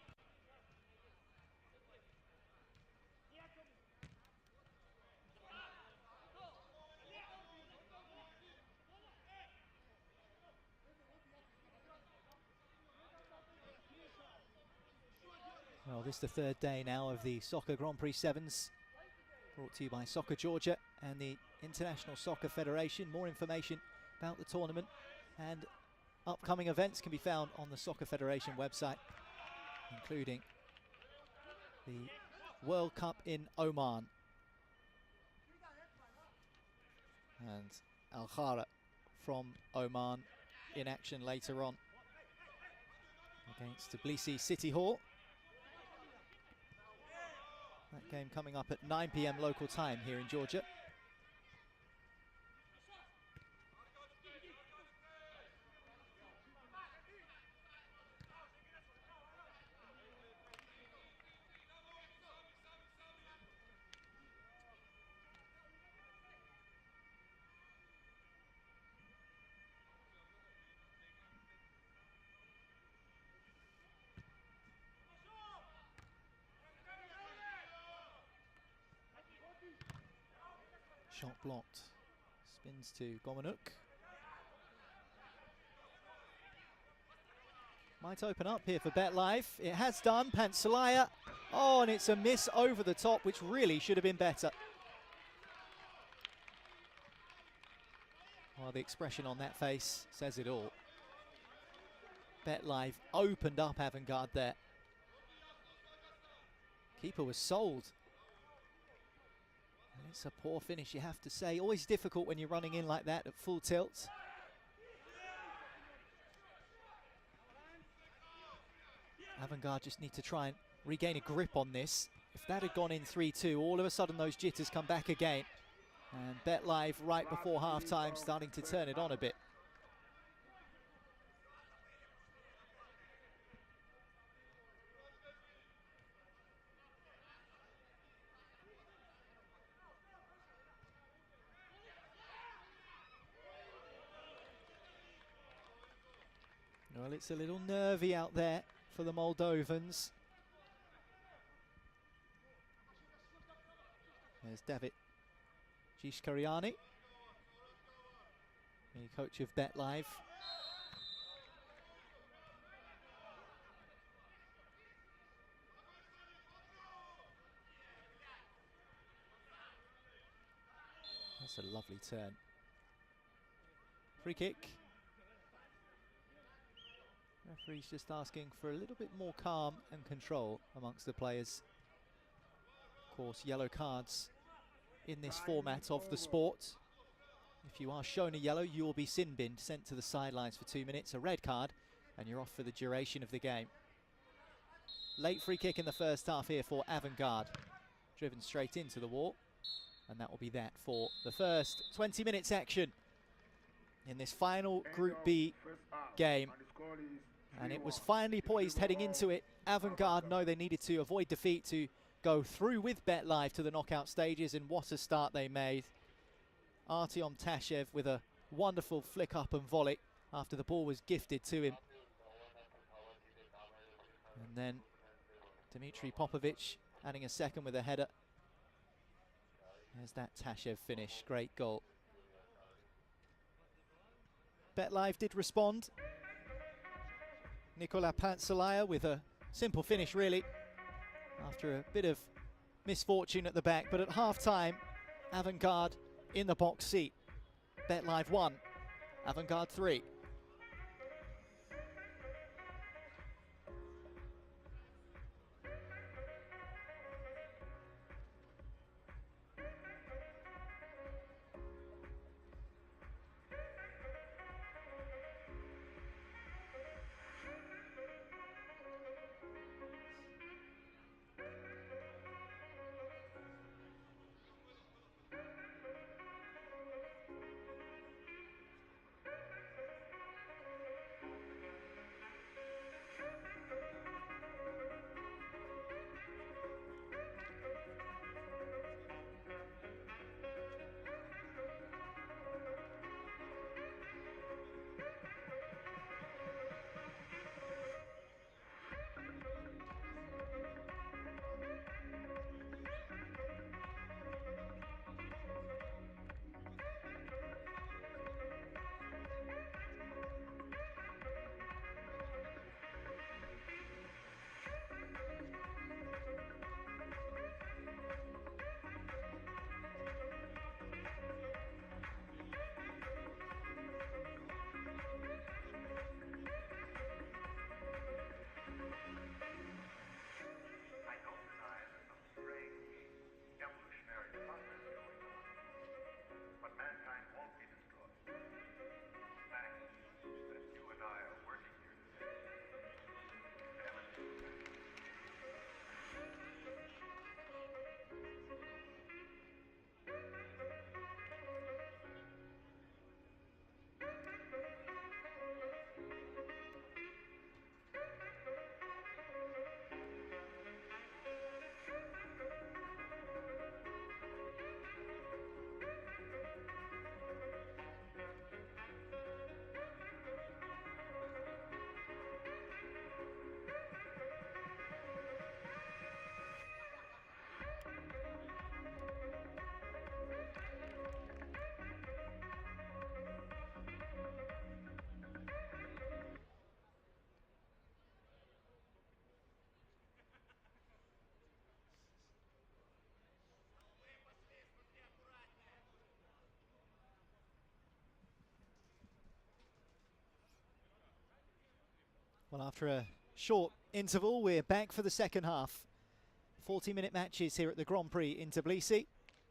Well, this is the 3rd day now of the Soccer Grand Prix 7s, brought to you by Soccer Georgia and the International Soccer Federation. More information about the tournament and upcoming events can be found on the Soccer Federation website, including the World Cup in Oman and Alhara from Oman in action later on against Tbilisi City Hall. That game coming up at 9 PM local time here in Georgia. Shot blocked. Spins to Gomanuk. Might open up here for BetLife. It has done. Pansalaya. Oh, and it's a miss over the top, which really should have been better. Well, the expression on that face says it all. BetLife opened up Avangard there. Keeper was sold. And it's a poor finish, you have to say. Always difficult when you're running in like that at full tilt. Avangard just need to try and regain a grip on this. If that had gone in 3-2, all of a sudden those jitters come back again. And BetLife right before half-time starting to turn it on a bit. Well, it's a little nervy out there for the Moldovans. There's David Gishkariani, the coach of BetLife. That's a lovely turn. Free kick. Referee's just asking for a little bit more calm and control amongst the players. Of course, yellow cards in this format of the sport. If you are shown a yellow, you will be sin-binned, sent to the sidelines for 2 minutes. A red card, and you're off for the duration of the game. Late free kick in the first half here for Avangard. Driven straight into the wall, and that will be that for the first 20 minutes action in this final Group B game. And it was finally poised heading into it. Avangard know they needed to avoid defeat to go through with BetLife to the knockout stages, and what a start they made. Artyom Tashev with a wonderful flick up and volley after the ball was gifted to him. And then Dmitry Popovic adding a second with a header. There's that Tashev finish, great goal. BetLife did respond. Nicola Pansalaya with a simple finish really, after a bit of misfortune at the back, but at half-time, Avangard in the box seat. BetLife 1, Avangard 3. Well, after a short interval, we're back for the second half. 40-minute matches here at the Grand Prix in Tbilisi.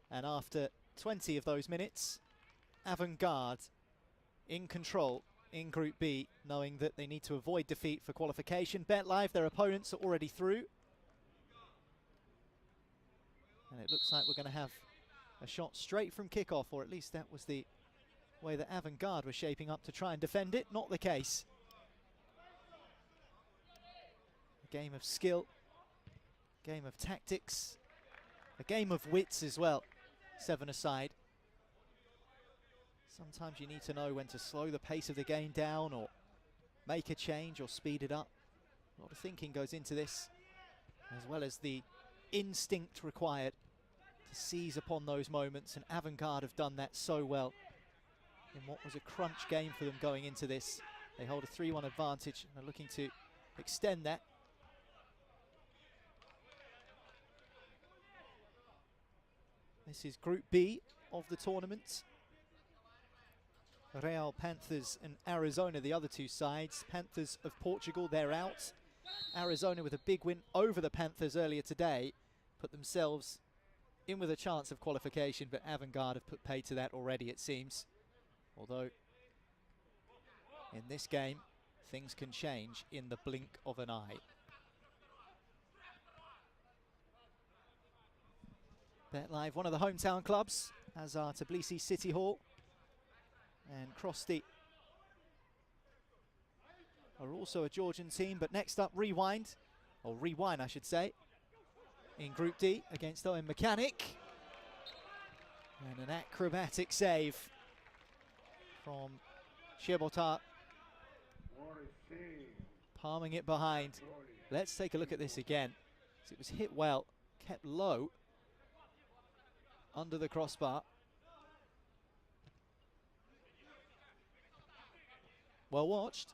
And after 20 of those minutes, Avangard in control in Group B, knowing that they need to avoid defeat for qualification. BetLive, their opponents are already through. And it looks like we're going to have a shot straight from kickoff, or at least that was the way that Avangard was shaping up to try and defend it. Not the case. A game of skill, game of tactics, a game of wits as well. 7-a-side. Sometimes you need to know when to slow the pace of the game down or make a change or speed it up. A lot of thinking goes into this, as well as the instinct required to seize upon those moments, and Avangard have done that so well in what was a crunch game for them going into this. They hold a 3-1 advantage and are looking to extend that. This is Group B of the tournament. Real Panthers and Arizona, the other two sides. Panthers of Portugal, they're out. Arizona with a big win over the Panthers earlier today, put themselves in with a chance of qualification, but Avangard have put pay to that already, it seems. Although, in this game, things can change in the blink of an eye. BetLive, one of the hometown clubs, as are Tbilisi City Hall and Krosti are also a Georgian team. But next up, Rewind, or Rewind I should say, in Group D against Owen Mechanic. And an acrobatic save from Shebota, palming it behind. Let's take a look at this again. It was hit well, kept low under the crossbar. Well watched.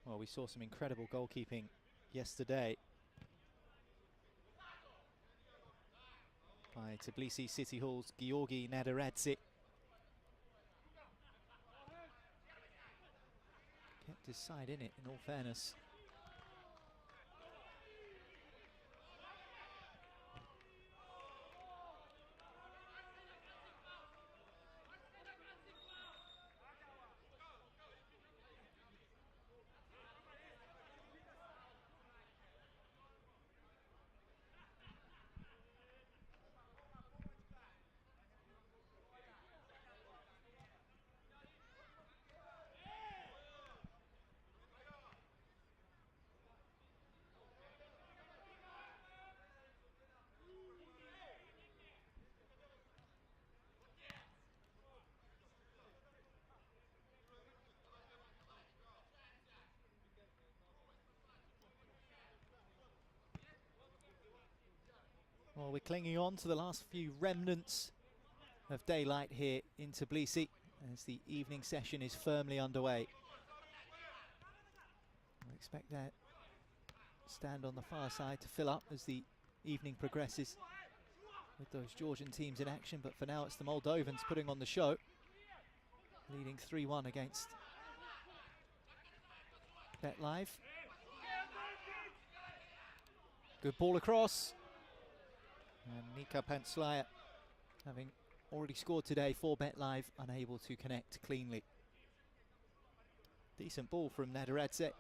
Well, we saw some incredible goalkeeping yesterday by Tbilisi City Hall's Georgi Nadaradze. Kept his side in it, in all fairness. Well, we're clinging on to the last few remnants of daylight here in Tbilisi as the evening session is firmly underway. I expect that stand on the far side to fill up as the evening progresses with those Georgian teams in action, but for now it's the Moldovans putting on the show, leading 3-1 against BetLive. Good ball across. And Nika Pantslaya, having already scored today for BetLive, unable to connect cleanly. Decent ball from Nadaradze.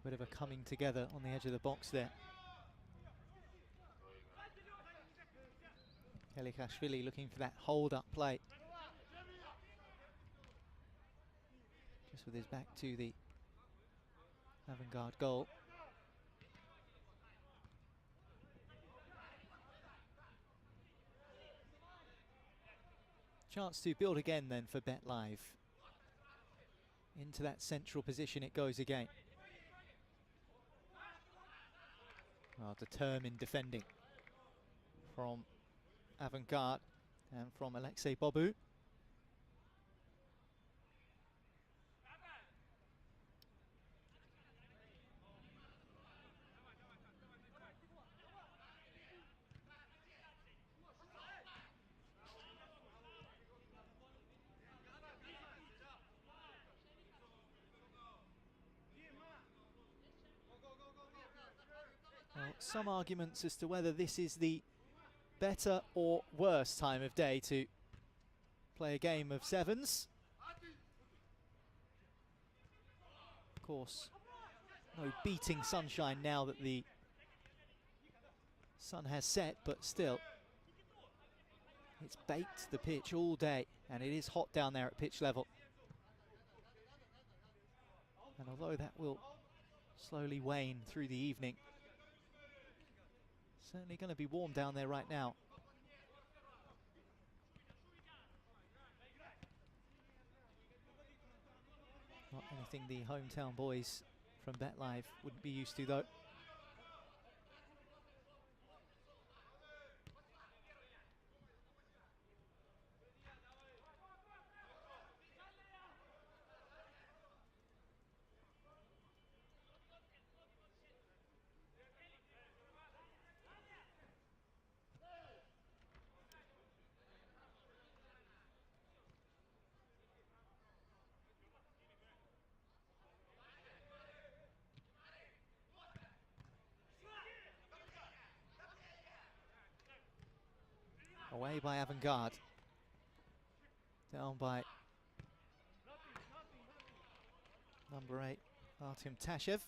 bit of a coming together on the edge of the box there. Kelikashvili looking for that hold-up play. Just with his back to the Avangard goal. Chance to build again then for Bet Live. Into that central position it goes again. Well, determined defending from Avangard and from Alexei Bobu. Well, some arguments as to whether this is the better or worse time of day to play a game of sevens. Of course, no beating sunshine now that the sun has set, but still, it's baked the pitch all day, and it is hot down there at pitch level. And although that will slowly wane through the evening, certainly going to be warm down there right now. Not anything the hometown boys from Bet Live wouldn't be used to, though. Away by Avangard. Down by number 8, Artyom Tashev.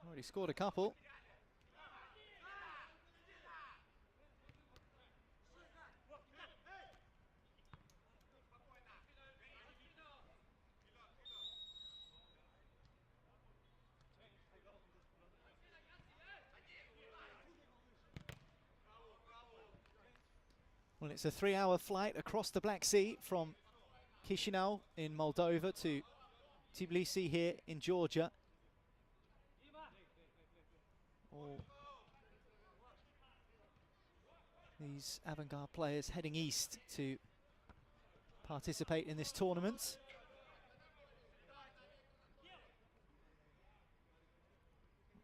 Already scored a couple. Well, it's a 3-hour flight across the Black Sea from Chisinau in Moldova to Tbilisi here in Georgia. All these Avangard players heading east to participate in this tournament.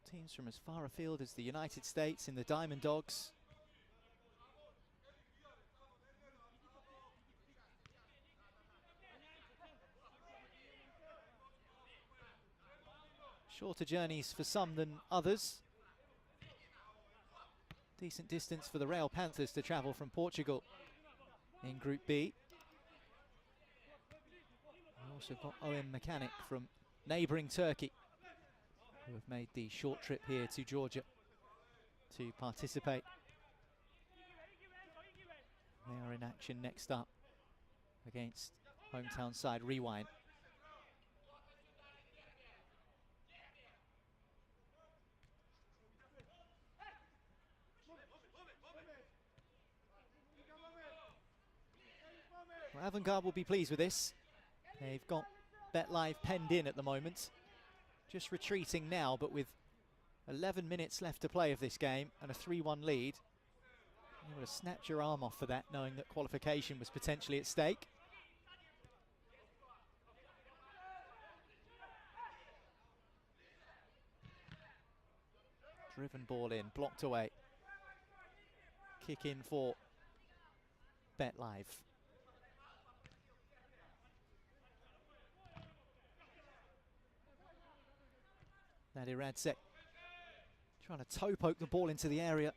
Teams from as far afield as the United States in the Diamond Dogs. Shorter journeys for some than others. Decent distance for the Real Panthers to travel from Portugal in Group B. We've also got OM Mechanic from neighbouring Turkey, who have made the short trip here to Georgia to participate. They are in action next up against hometown side Rewind. Well, Avangard will be pleased with this. They've got Bet Live penned in at the moment. Just retreating now, but with 11 minutes left to play of this game and a 3-1 lead. You would have snapped your arm off for that, knowing that qualification was potentially at stake. Driven ball in, blocked away. Kick in for Bet Live. Nadir Radzek trying to toe poke the ball into the area.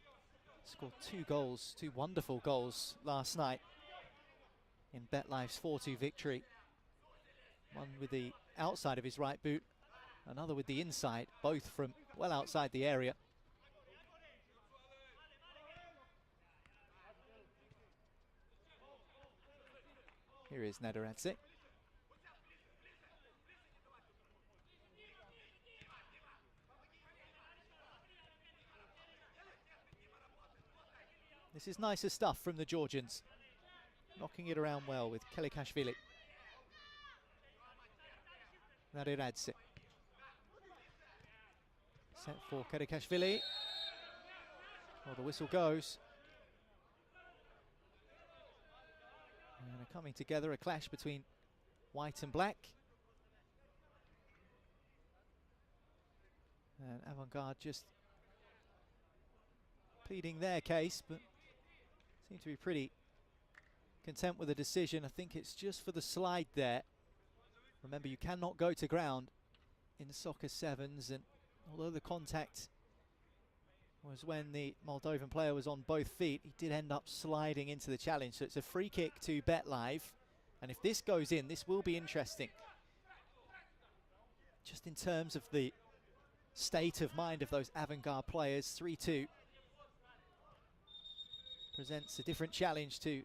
Scored 2 goals, 2 wonderful goals last night in BetLife's 4-2 victory. One with the outside of his right boot, another with the inside, both from well outside the area. Here is Nederadze. This is nicer stuff from the Georgians. Knocking it around well with Kelikashvili. Nederadze. Set for Kelikashvili. Well, the whistle goes. And they're coming together, a clash between white and black. And Avangard just pleading their case, but seem to be pretty content with the decision. I think it's just for the slide there. Remember, you cannot go to ground in soccer sevens, and although the contact was when the Moldovan player was on both feet, he did end up sliding into the challenge. So it's a free kick to BetLive, and if this goes in, this will be interesting. Just in terms of the state of mind of those Avangard players, 3-2 presents a different challenge to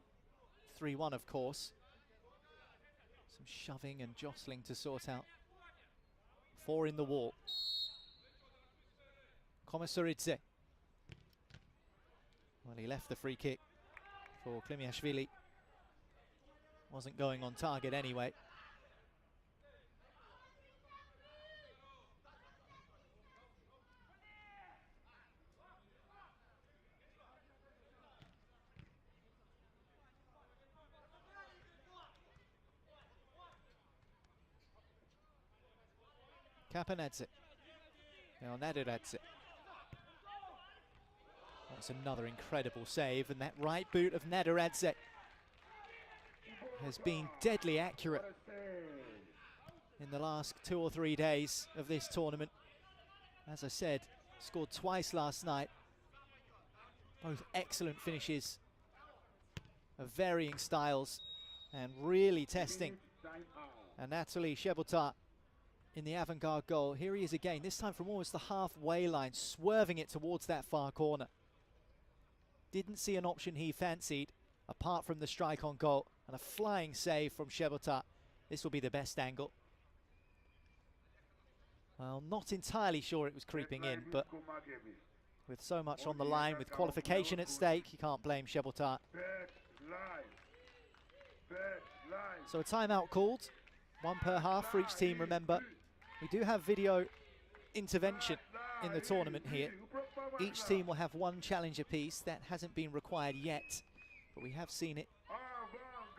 3-1, of course. Some shoving and jostling to sort out. 4 in the wall. Komisaridze. Well, he left the free kick for Klimiashvili. Wasn't going on target anyway. Kapanadze. Now Nederadze. That's another incredible save, and that right boot of Nederadze has been deadly accurate in the last 2 or 3 days of this tournament. As I said, scored twice last night. Both excellent finishes of varying styles and really testing Anatoly Shebotar in the Avangard goal. Here he is again, this time from almost the halfway line, swerving it towards that far corner. Didn't see an option he fancied, apart from the strike on goal, and a flying save from Shebotar. This will be the best angle. Well, not entirely sure it was creeping in, but with so much on the line, with qualification at stake, you can't blame Shebotar. So a timeout called, 1 per half for each team, remember. We do have video intervention in the tournament here. Each team will have 1 challenge apiece. That hasn't been required yet, but we have seen it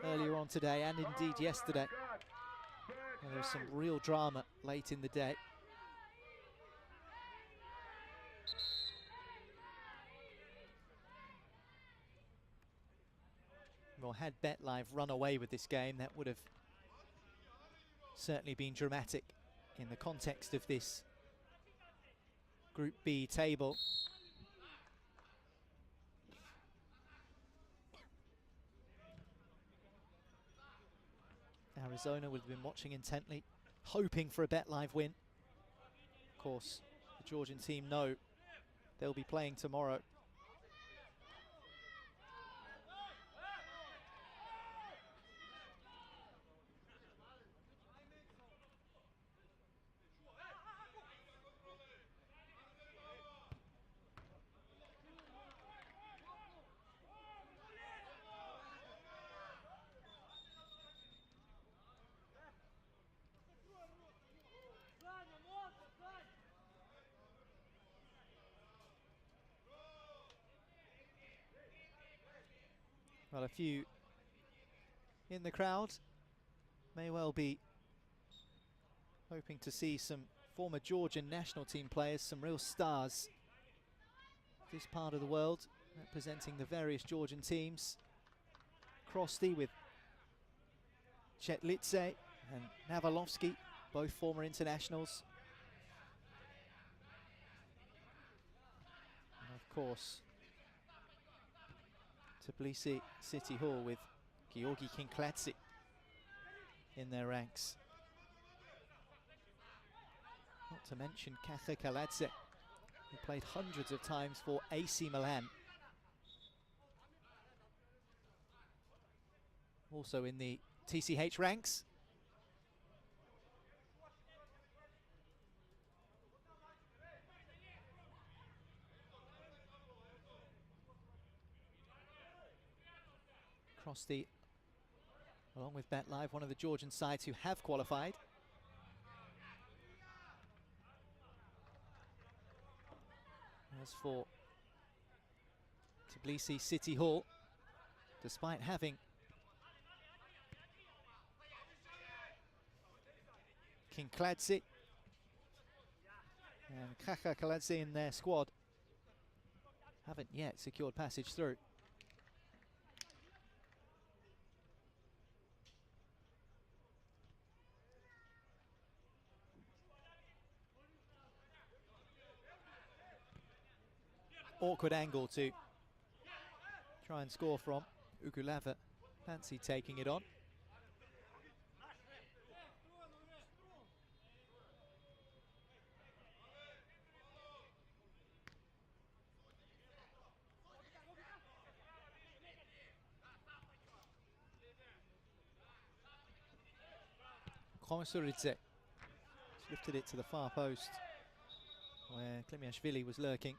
earlier on today and indeed yesterday. And there was some real drama late in the day. Well, had BetLive run away with this game, that would have certainly been dramatic in the context of this Group B table. Arizona would have been watching intently, hoping for a BetLive win. Of course, the Georgian team know they'll be playing tomorrow. Well, a few in the crowd may well be hoping to see some former Georgian national team players, some real stars of this part of the world, representing the various Georgian teams. Krosty with Chetlidze and Navalovsky, both former internationals. And of course, Tbilisi City Hall with Georgi Kinkladze in their ranks. Not to mention Kacha Kaladze, who played hundreds of times for AC Milan. Also in the TCH ranks. Krosti, along with BetLive, one of the Georgian sides who have qualified. As for Tbilisi City Hall, despite having Kinkladze and Kacha Kaladze in their squad, haven't yet secured passage through. Awkward angle to try and score from. Ugulava fancy taking it on. Komisuridze lifted it to the far post where Klimiashvili was lurking.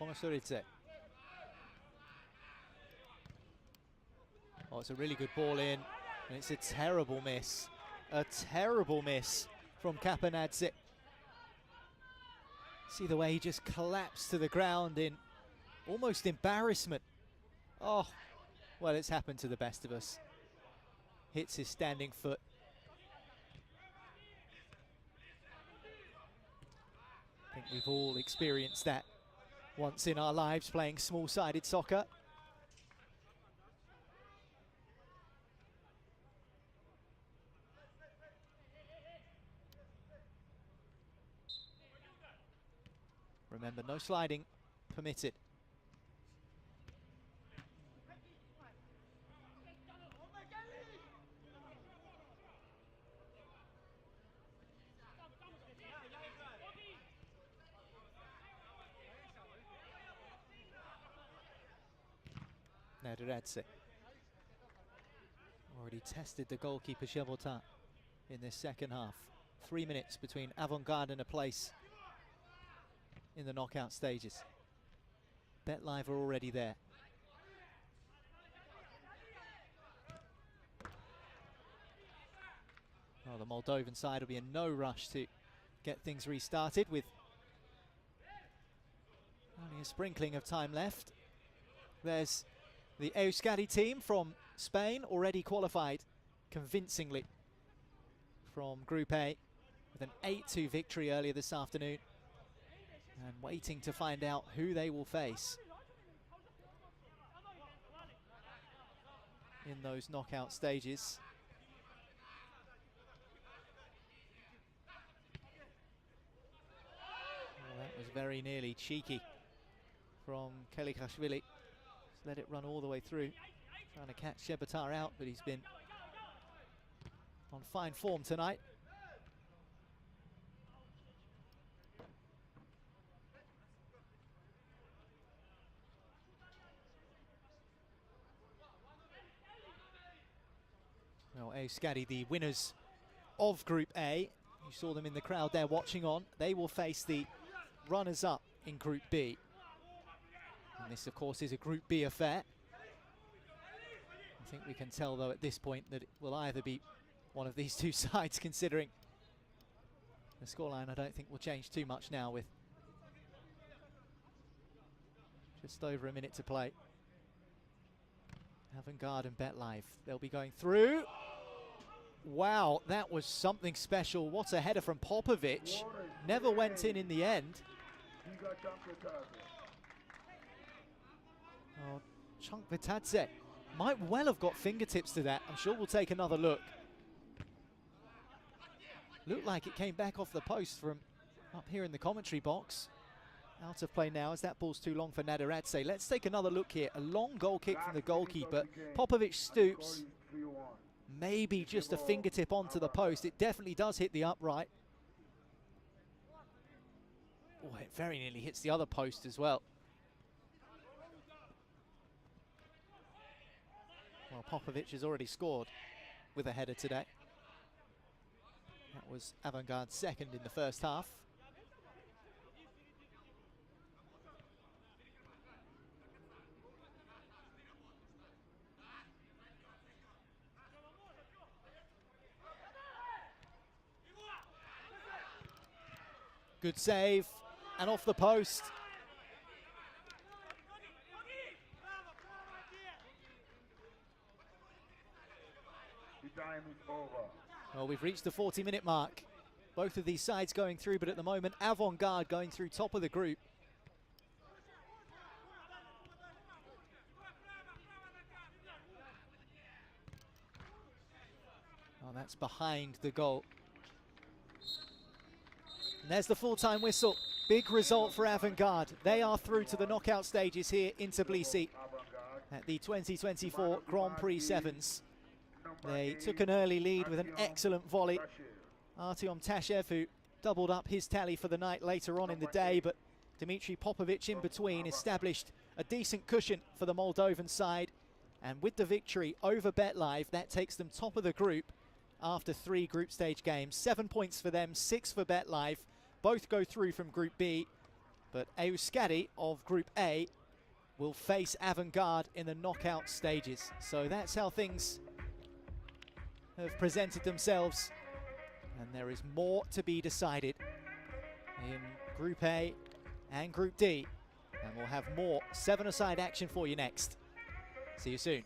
Komisuridze. Oh, it's a really good ball in, and it's a terrible miss. A terrible miss from Kapanadze. See the way he just collapsed to the ground in almost embarrassment. Oh, well, it's happened to the best of us. Hits his standing foot. I think we've all experienced that once in our lives playing small-sided soccer. Remember, no sliding permitted. Neduradze already tested the goalkeeper Shebotan in this second half. 3 minutes between Avangard and a place in the knockout stages. BetLive are already there. Well, the Moldovan side will be in no rush to get things restarted with only a sprinkling of time left. There's the Yus Scatti team from Spain, already qualified convincingly from Group A with an 8-2 victory earlier this afternoon, and waiting to find out who they will face in those knockout stages. Well, that was very nearly cheeky from Kelikashvili. Just let it run all the way through, trying to catch Shebatar out, but he's been on fine form tonight. Well, Yus Scatti, the winners of Group A, you saw them in the crowd there watching on. They will face the runners-up in Group B. And this, of course, is a Group B affair. I think we can tell, though, at this point that it will either be one of these two sides, considering the scoreline I don't think will change too much now with just over a minute to play. Avangard and BetLive, they'll be going through. Wow, that was something special. What a header from Popovic. Never went in the end. Oh, Chunk Vitadze might well have got fingertips to that. I'm sure we'll take another look. Looked like it came back off the post from up here in the commentary box. Out of play now as that ball's too long for Nadaradze. Let's take another look here. A long goal kick from the goalkeeper. Popovic stoops. Maybe just a fingertip onto the post. It definitely does hit the upright. Oh, it very nearly hits the other post as well. Well, Popovic has already scored with a header today. That was Avangard's second in the first half. Good save, and off the post. The time is over. Well, we've reached the 40-minute mark. Both of these sides going through, but at the moment, Avangard going through top of the group. Oh, that's behind the goal. And there's the full-time whistle. Big result for Avangard. They are through to the knockout stages here in Tbilisi at the 2024 Grand Prix Sevens. They took an early lead with an excellent volley. Artyom Tashev, who doubled up his tally for the night later on in the day, but Dmitry Popovic in between established a decent cushion for the Moldovan side. And with the victory over BetLive, that takes them top of the group after 3 group stage games. 7 points for them, 6 for BetLive. Both go through from Group B, but Yus Scatti of Group A will face Avangard in the knockout stages. So that's how things have presented themselves. And there is more to be decided in Group A and Group D. And we'll have more 7-a-side action for you next. See you soon.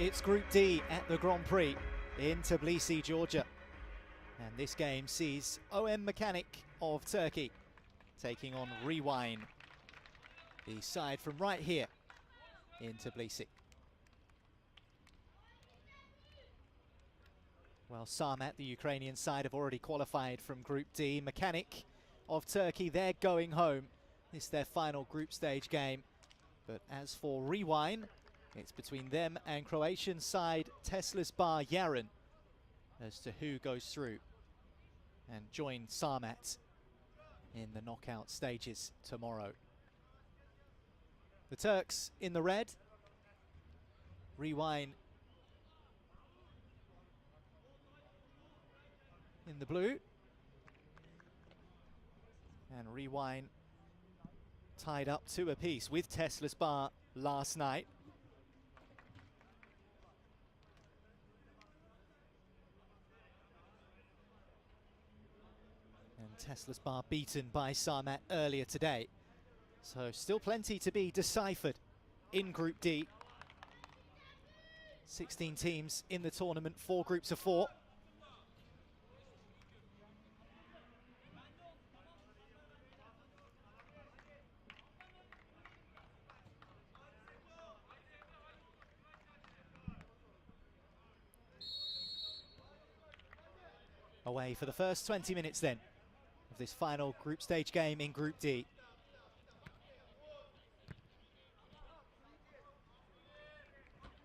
It's Group D at the Grand Prix in Tbilisi, Georgia. And this game sees OM Mechanic of Turkey taking on Rewind, the side from right here in Tbilisi. Well, Sarmat, the Ukrainian side, have already qualified from Group D. Mechanic of Turkey, they're going home. This is their final group stage game. But as for Rewind, it's between them and Croatian side Teslas Bar Yaren as to who goes through and join Sarmat in the knockout stages tomorrow. The Turks in the red, Rewind in the blue, and Rewind tied up 2 apiece with Teslas Bar last night. And Teslas Bar beaten by Sarmat earlier today. So still plenty to be deciphered in Group D. 16 teams in the tournament, 4 groups of 4. Away for the first 20 minutes then of this final group stage game in Group D.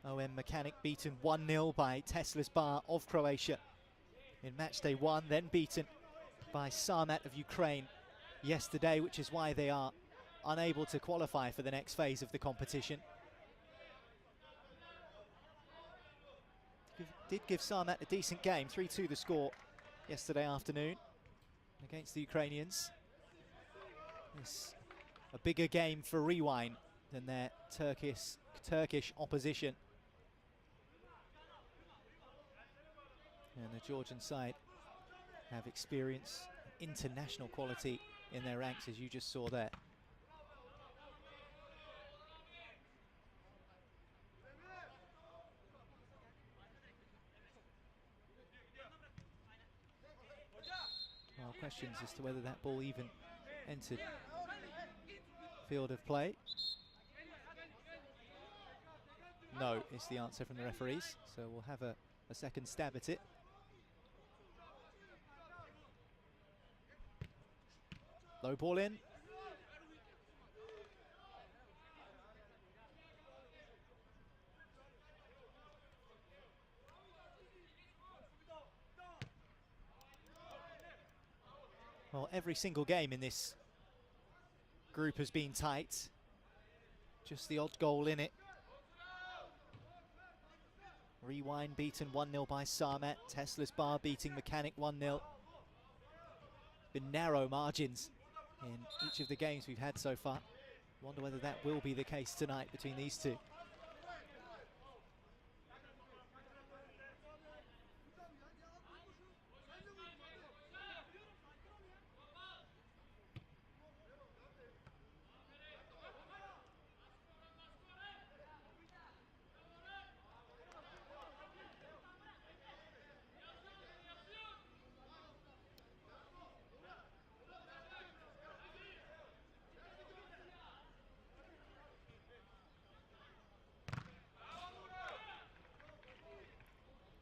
OM Mechanic beaten 1-0 by Tesla's Bar of Croatia in matchday 1, then beaten by Sarmat of Ukraine yesterday, which is why they are unable to qualify for the next phase of the competition. Did give Sarmat a decent game, 3-2 the score yesterday afternoon against the Ukrainians. It's a bigger game for Rewind than their Turkish opposition. And the Georgian side have experience, international quality in their ranks, as you just saw there. Well, questions as to whether that ball even entered field of play. No, is the answer from the referees, so we'll have a second stab at it. Low ball in. Well, every single game in this group has been tight. Just the odd goal in it. Rewind beaten 1-0 by Sarmat. Tesla's Bar beating Mechanic 1-0. Been narrow margins in each of the games we've had so far. Wonder whether that will be the case tonight between these two.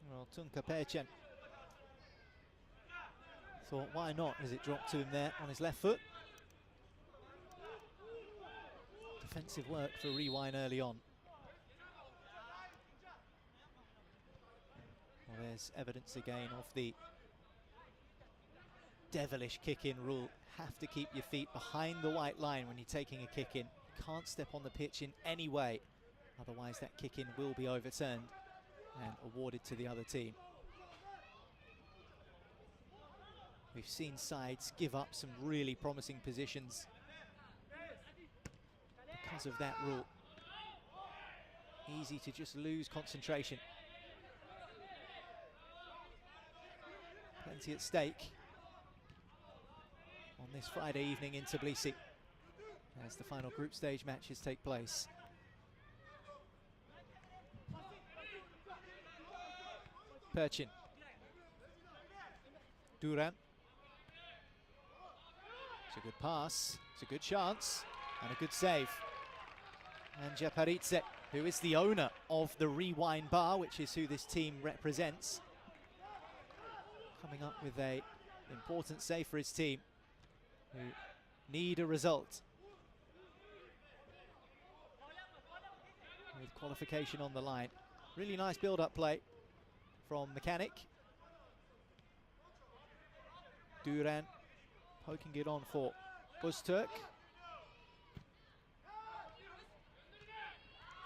Well, Tunka Perchen thought, why not, as it dropped to him there on his left foot. Defensive work for Rewind early on. Well, there's evidence again of the devilish kick-in rule. Have to keep your feet behind the white line when you're taking a kick-in. Can't step on the pitch in any way, otherwise that kick-in will be overturned and awarded to the other team. We've seen sides give up some really promising positions because of that rule. Easy to just lose concentration. Plenty at stake on this Friday evening in Tbilisi as the final group stage matches take place. Perchin. Duran. It's a good pass, it's a good chance, and a good save. And Japaridze, who is the owner of the Rewind Bar, which is who this team represents, coming up with an important save for his team, who need a result. With qualification on the line. Really nice build-up play from Mechanic. Duran poking it on for Öztürk.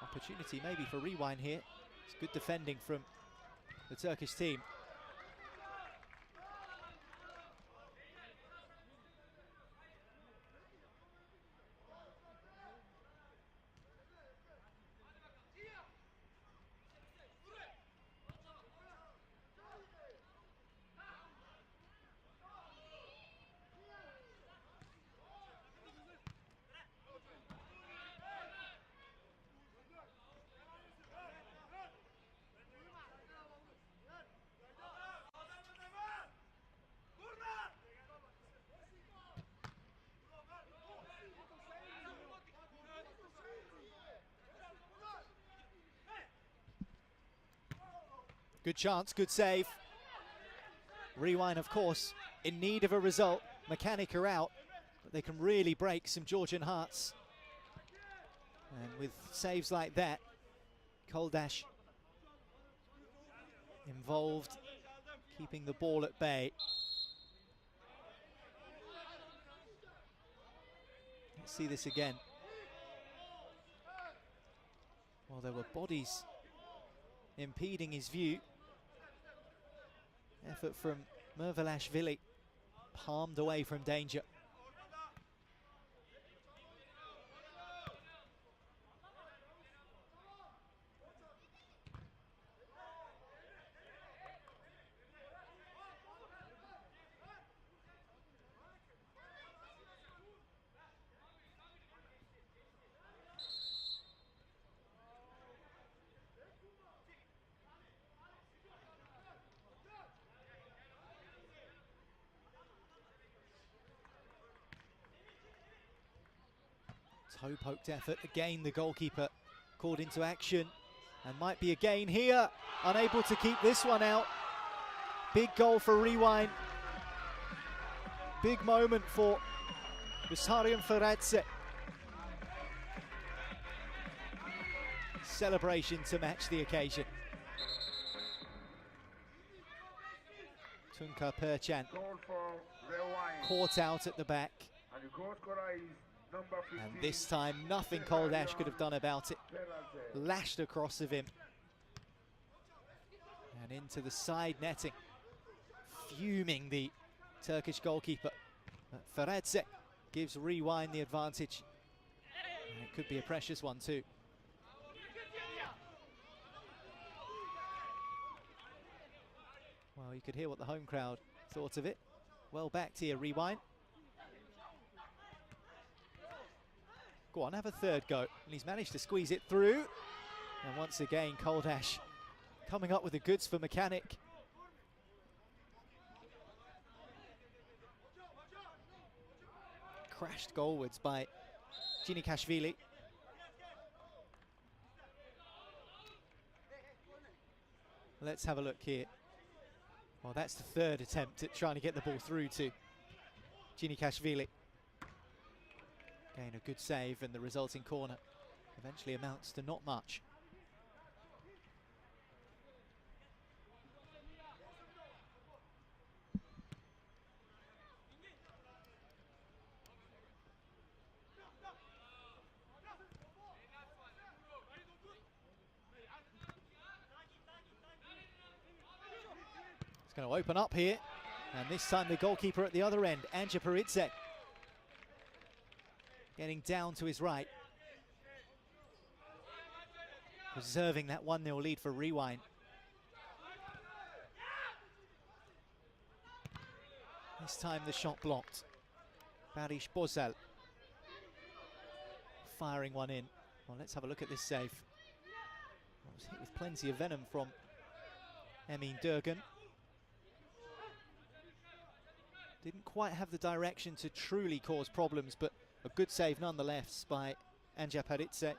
Opportunity maybe for Rewind here. It's good defending from the Turkish team. Good chance, good save. Rewind, of course, in need of a result. Mechanic are out, but they can really break some Georgian hearts. And with saves like that, Koldash involved, keeping the ball at bay. Let's see this again. Well, there were bodies impeding his view. Effort from Mervelashvili, palmed away from danger. Toe-poked effort, again the goalkeeper called into action, and might be again here, unable to keep this one out. Big goal for Rewind. Big moment for Vissarion Feradze. Celebration to match the occasion. Tunka Perchan Goal for Rewind. caught out at the back. And the goal scorer is number 15. And this time, nothing Koldash could have done about it. Feradze. Lashed across of him. And into the side netting. Fuming the Turkish goalkeeper. But Feradze gives Rewind the advantage. And it could be a precious one too. Well, you could hear what the home crowd thought of it. Well backed here, Rewind. Go on, have a third go. And he's managed to squeeze it through. And once again, Koldash coming up with the goods for Mechanic. Crashed goalwards by Ginikashvili. Let's have a look here. Well, that's the third attempt at trying to get the ball through to Ginikashvili. Again, a good save, and the resulting corner eventually amounts to not much. It's going to open up here, and this time the goalkeeper at the other end, Anja Paridze, getting down to his right, preserving that 1-0 lead for Rewind. This time the shot blocked. Barish Bozal firing one in. Well, let's have a look at this save. Well, it was hit with plenty of venom from Emin Durgan. Didn't quite have the direction to truly cause problems, but a good save nonetheless by Anja Paridze.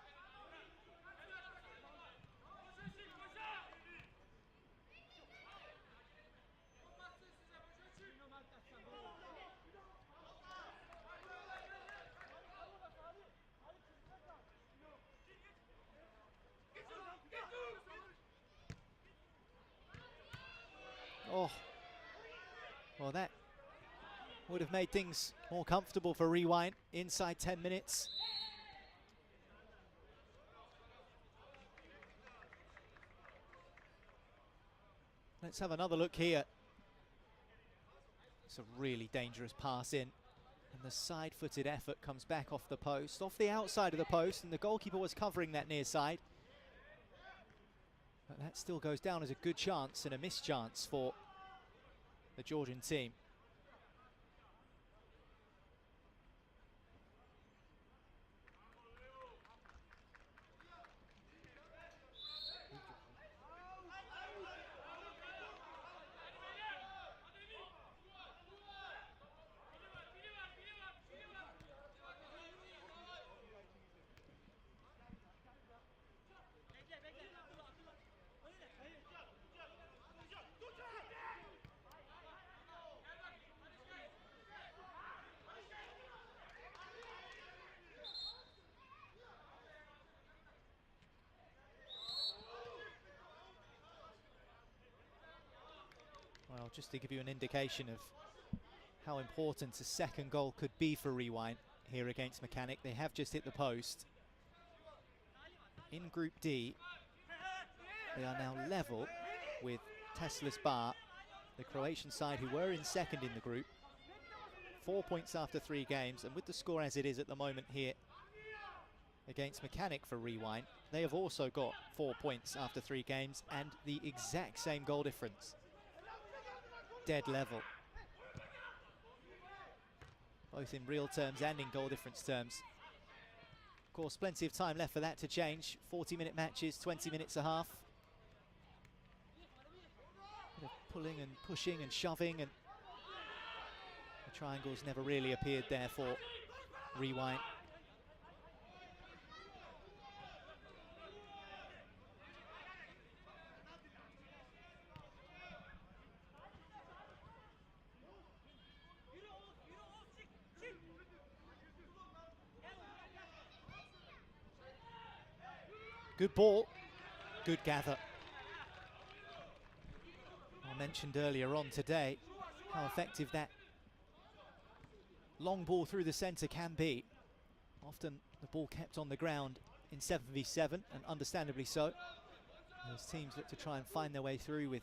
Oh, well, that would have made things more comfortable for Rewind inside 10 minutes. Let's have another look here. It's a really dangerous pass in. And the side-footed effort comes back off the post, off the outside of the post, and the goalkeeper was covering that near side. But that still goes down as a good chance and a missed chance for the Georgian team. Well, just to give you an indication of how important a second goal could be for Rewind here against Mechanic, they have just hit the post. In Group D, they are now level with Teslisbar, the Croatian side who were in second in the group. 4 points after 3 games, and with the score as it is at the moment here against Mechanic for Rewind, they have also got 4 points after 3 games and the exact same goal difference. Dead level. Both in real terms and in goal difference terms. Of course, plenty of time left for that to change. 40-minute matches, 20 minutes a half. Bit of pulling and pushing and shoving, and the triangles never really appeared there for Rewind. Good ball, good gather. I mentioned earlier on today how effective that long ball through the centre can be. Often the ball kept on the ground in 7v7, and understandably so. As teams look to try and find their way through with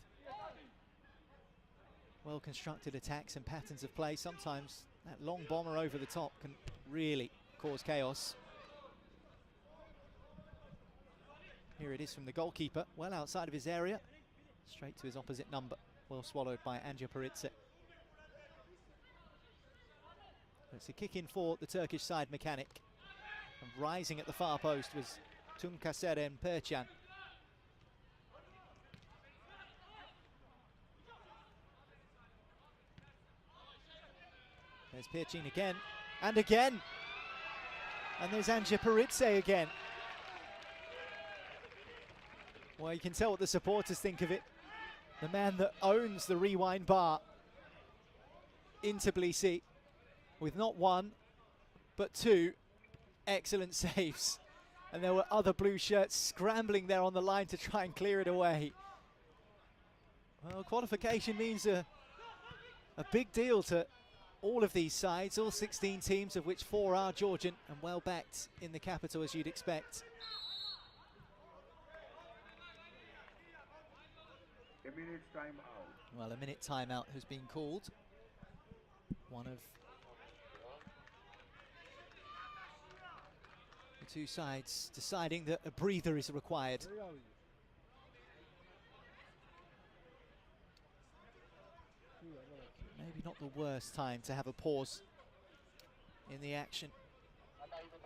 well-constructed attacks and patterns of play. Sometimes that long bomber over the top can really cause chaos. Here it is from the goalkeeper, well outside of his area, straight to his opposite number, well swallowed by Anja Paritse. It's a kick in for the Turkish side, Mechanic. And rising at the far post was Tunkaseren Perçan. There's Perçin again, and again. And there's Anja Paritse again. Well, you can tell what the supporters think of it. The man that owns the Rewind bar in Tbilisi with not 1, but 2 excellent saves. And there were other blue shirts scrambling there on the line to try and clear it away. Well, qualification means a big deal to all of these sides, all 16 teams, of which 4 are Georgian and well backed in the capital, as you'd expect. A minute's time out. Well, a minute timeout has been called. One of the two sides deciding that a breather is required. Maybe not the worst time to have a pause in the action.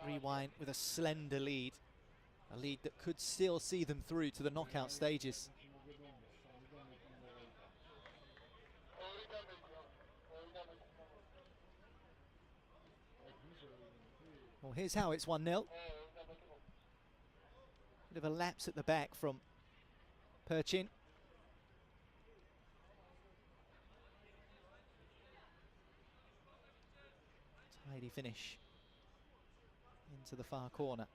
Rewind with a slender lead. A lead that could still see them through to the knockout stages. Well, here's how it's 1-0. Bit of a lapse at the back from Perçin. Tidy finish into the far corner.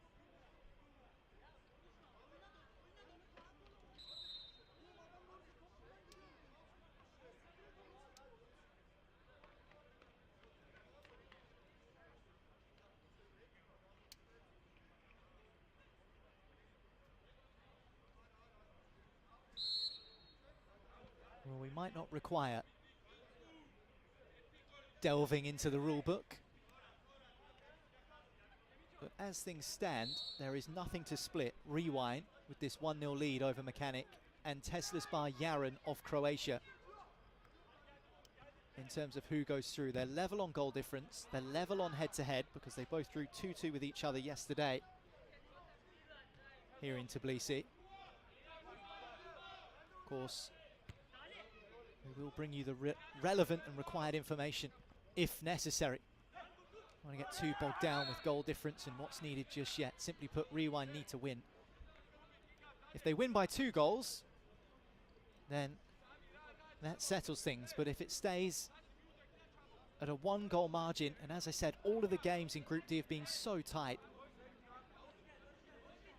Well, we might not require delving into the rule book, but as things stand, there is nothing to split Rewind with this 1-0 lead over Mechanic and Teslisbar Yaren of Croatia in terms of who goes through. They're level on goal difference, they're level on head-to-head because they both drew 2-2 with each other yesterday here in Tbilisi. Of course, we will bring you the relevant and required information if necessary. I don't want to get too bogged down with goal difference and what's needed just yet. Simply put, Rewind need to win. If they win by 2 goals, then that settles things. But if it stays at a 1-goal margin, and as I said, all of the games in Group D have been so tight,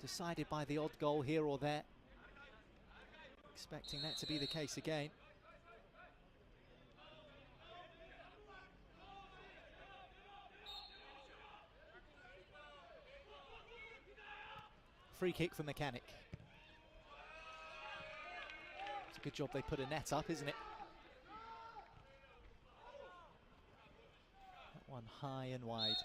decided by the odd goal here or there, expecting that to be the case again. Free kick for Mechanic. It's a good job they put a net up, isn't it? That one high and wide.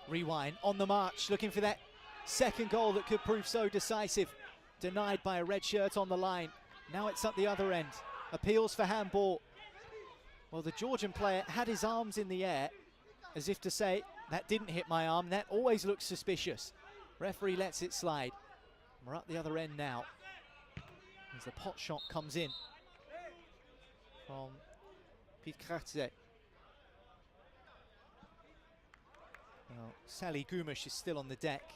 Rewind on the march, looking for that second goal that could prove so decisive. Denied by a red shirt on the line. Now it's up the other end. Appeals for handball. Well, the Georgian player had his arms in the air as if to say, that didn't hit my arm. That always looks suspicious. Referee lets it slide. We're up the other end now as the pot shot comes in from Prix. Well, Sally Gumish is still on the deck.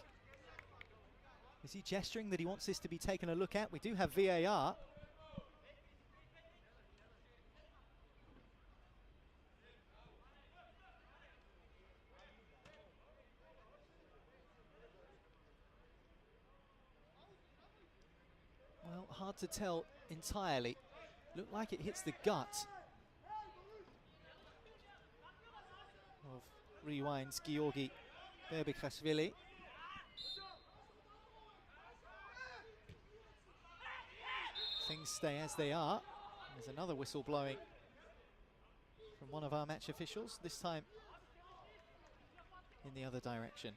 Is he gesturing that he wants this to be taken a look at? We do have VAR. Well, hard to tell entirely. Looked like it hits the gut of Rewind's Georgi Berbikrashvili. Things stay as they are. There's another whistle blowing from one of our match officials, this time in the other direction.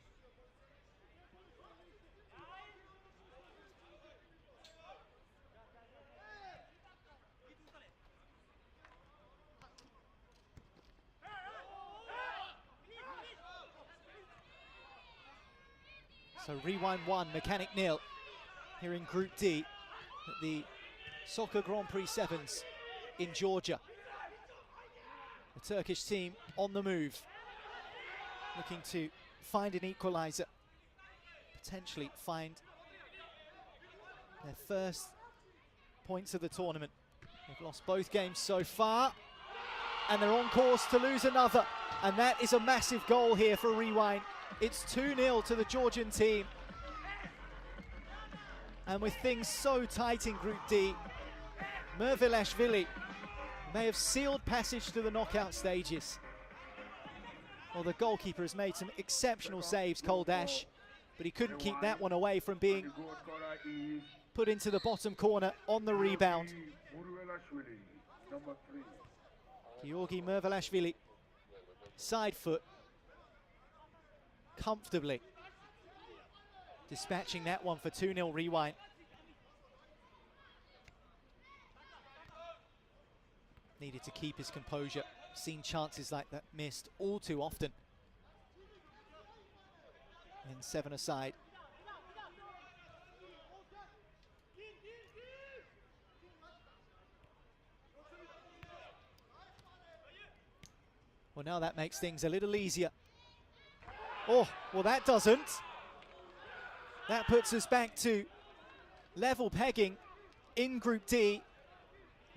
So Rewind 1, Mechanic 0 here in Group D at the Soccer Grand Prix Sevens in Georgia. The Turkish team on the move, looking to find an equaliser, potentially find their first points of the tournament. They've lost both games so far, and they're on course to lose another, and that is a massive goal here for Rewind. It's 2-0 to the Georgian team. And with things so tight in Group D, Mervelashvili may have sealed passage to the knockout stages. Well, the goalkeeper has made some exceptional saves, Koldash, but he couldn't keep that one away from being put into the bottom corner on the rebound. Georgi Mervelashvili, side foot, comfortably dispatching that one for 2-0 Rewind. Needed to keep his composure. Seen chances like that missed all too often. And 7-a-side. Well, now that makes things a little easier. Oh, well that doesn't. That puts us back to level pegging in Group D.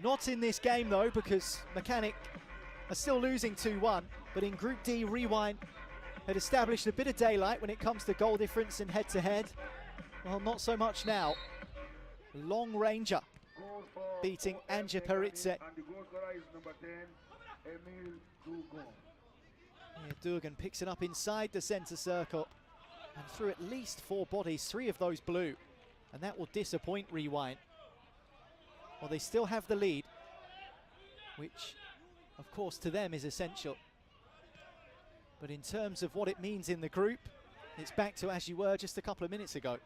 Not in this game though, because Mechanic are still losing 2-1. But in Group D, Rewind had established a bit of daylight when it comes to goal difference and head-to-head. Well, not so much now. Long Ranger beating Anja Peritze. And the goal scorer is number 10, Emil Dugon. Yeah, Durgan picks it up inside the centre circle and through at least 4 bodies, 3 of those blue, and that will disappoint Rewind. Well, they still have the lead, which of course to them is essential, but in terms of what it means in the group, it's back to as you were just a couple of minutes ago.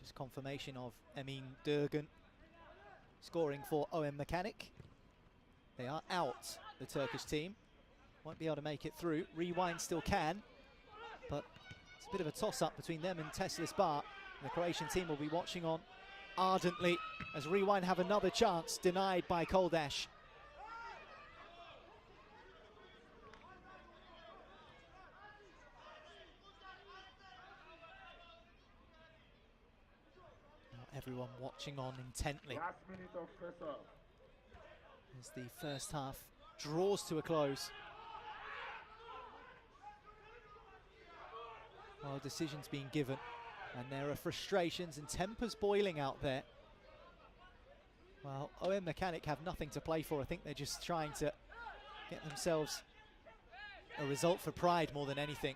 Just confirmation of Emin Durgun scoring for OM Mechanic. They are out, the Turkish team. Won't be able to make it through. Rewind still can, but it's a bit of a toss-up between them and Teslisbar. The Croatian team will be watching on ardently as Rewind have another chance, denied by Koldash. Everyone watching on intently Last minute of face off. as the first half draws to a close. Well, decisions being given, and there are frustrations and tempers boiling out there. Well, OM Mechanic have nothing to play for. I think they're just trying to get themselves a result for pride more than anything.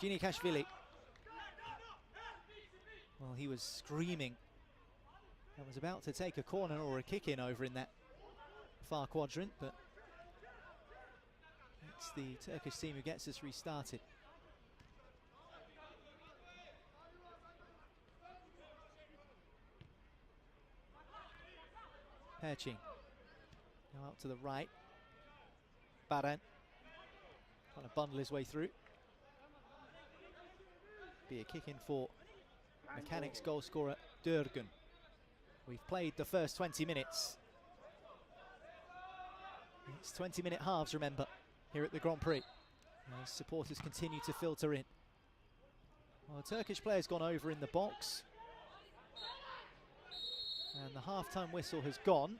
Ginikashvili. Well, he was screaming and was about to take a corner or a kick in over in that far quadrant, but it's the Turkish team who gets us restarted. Perchin now out to the right. Baran trying to bundle his way through. Be a kick in for Mechanics goal scorer Durgun. We've played the first 20 minutes. It's 20-minute halves, remember, here at the Grand Prix. As supporters continue to filter in. Well, the Turkish player's gone over in the box. And the half-time whistle has gone.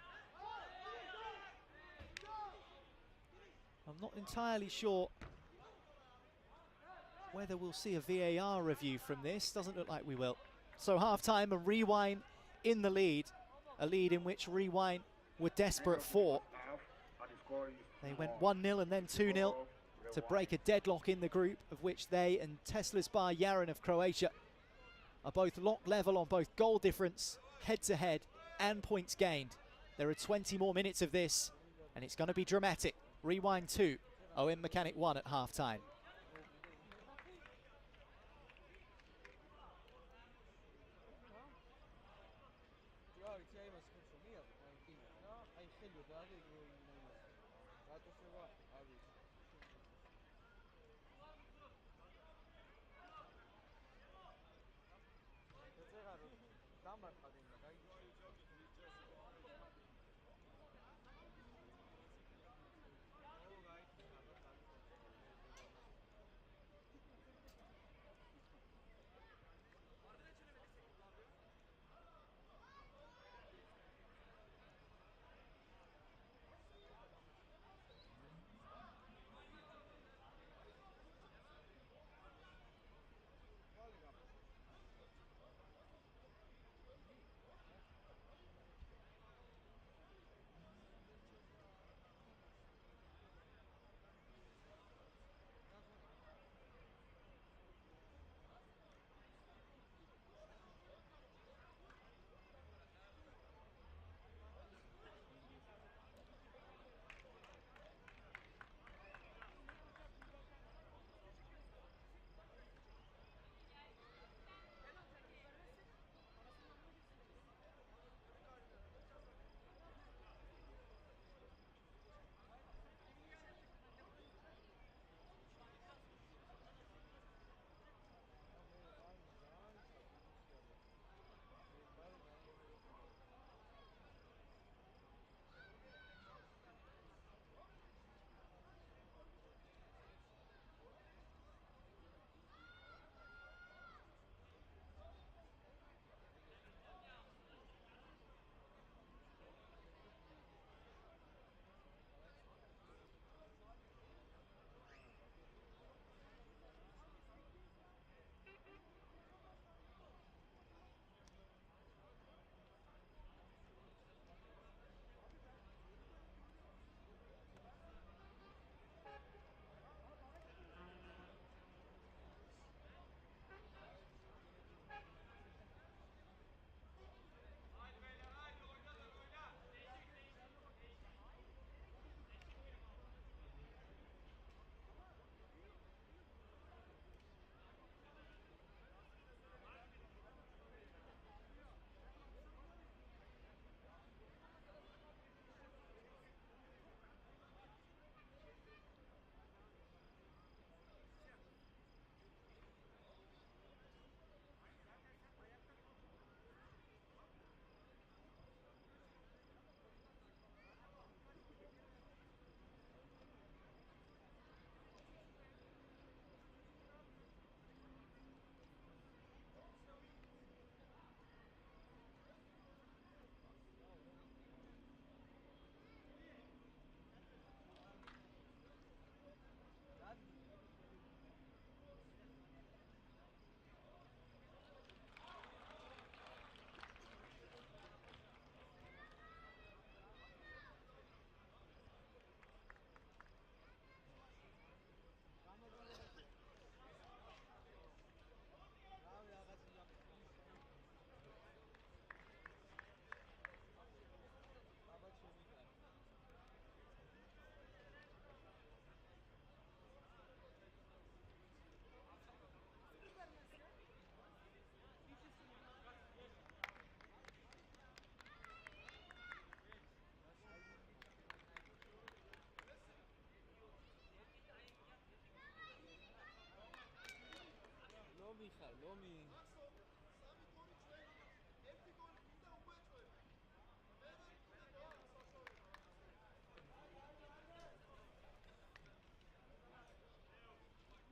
I'm not entirely sure whether we'll see a VAR review from this. Doesn't look like we will. So half-time and Rewind in the lead. A lead in which Rewind were desperate for. They went 1-0 and then 2-0 to break a deadlock in the group, of which they and Teslisbar Yaren of Croatia are both locked level on both goal difference, head-to-head, and points gained. There are 20 more minutes of this, and it's going to be dramatic. Rewind 2, OM Mechanic 1 at half-time.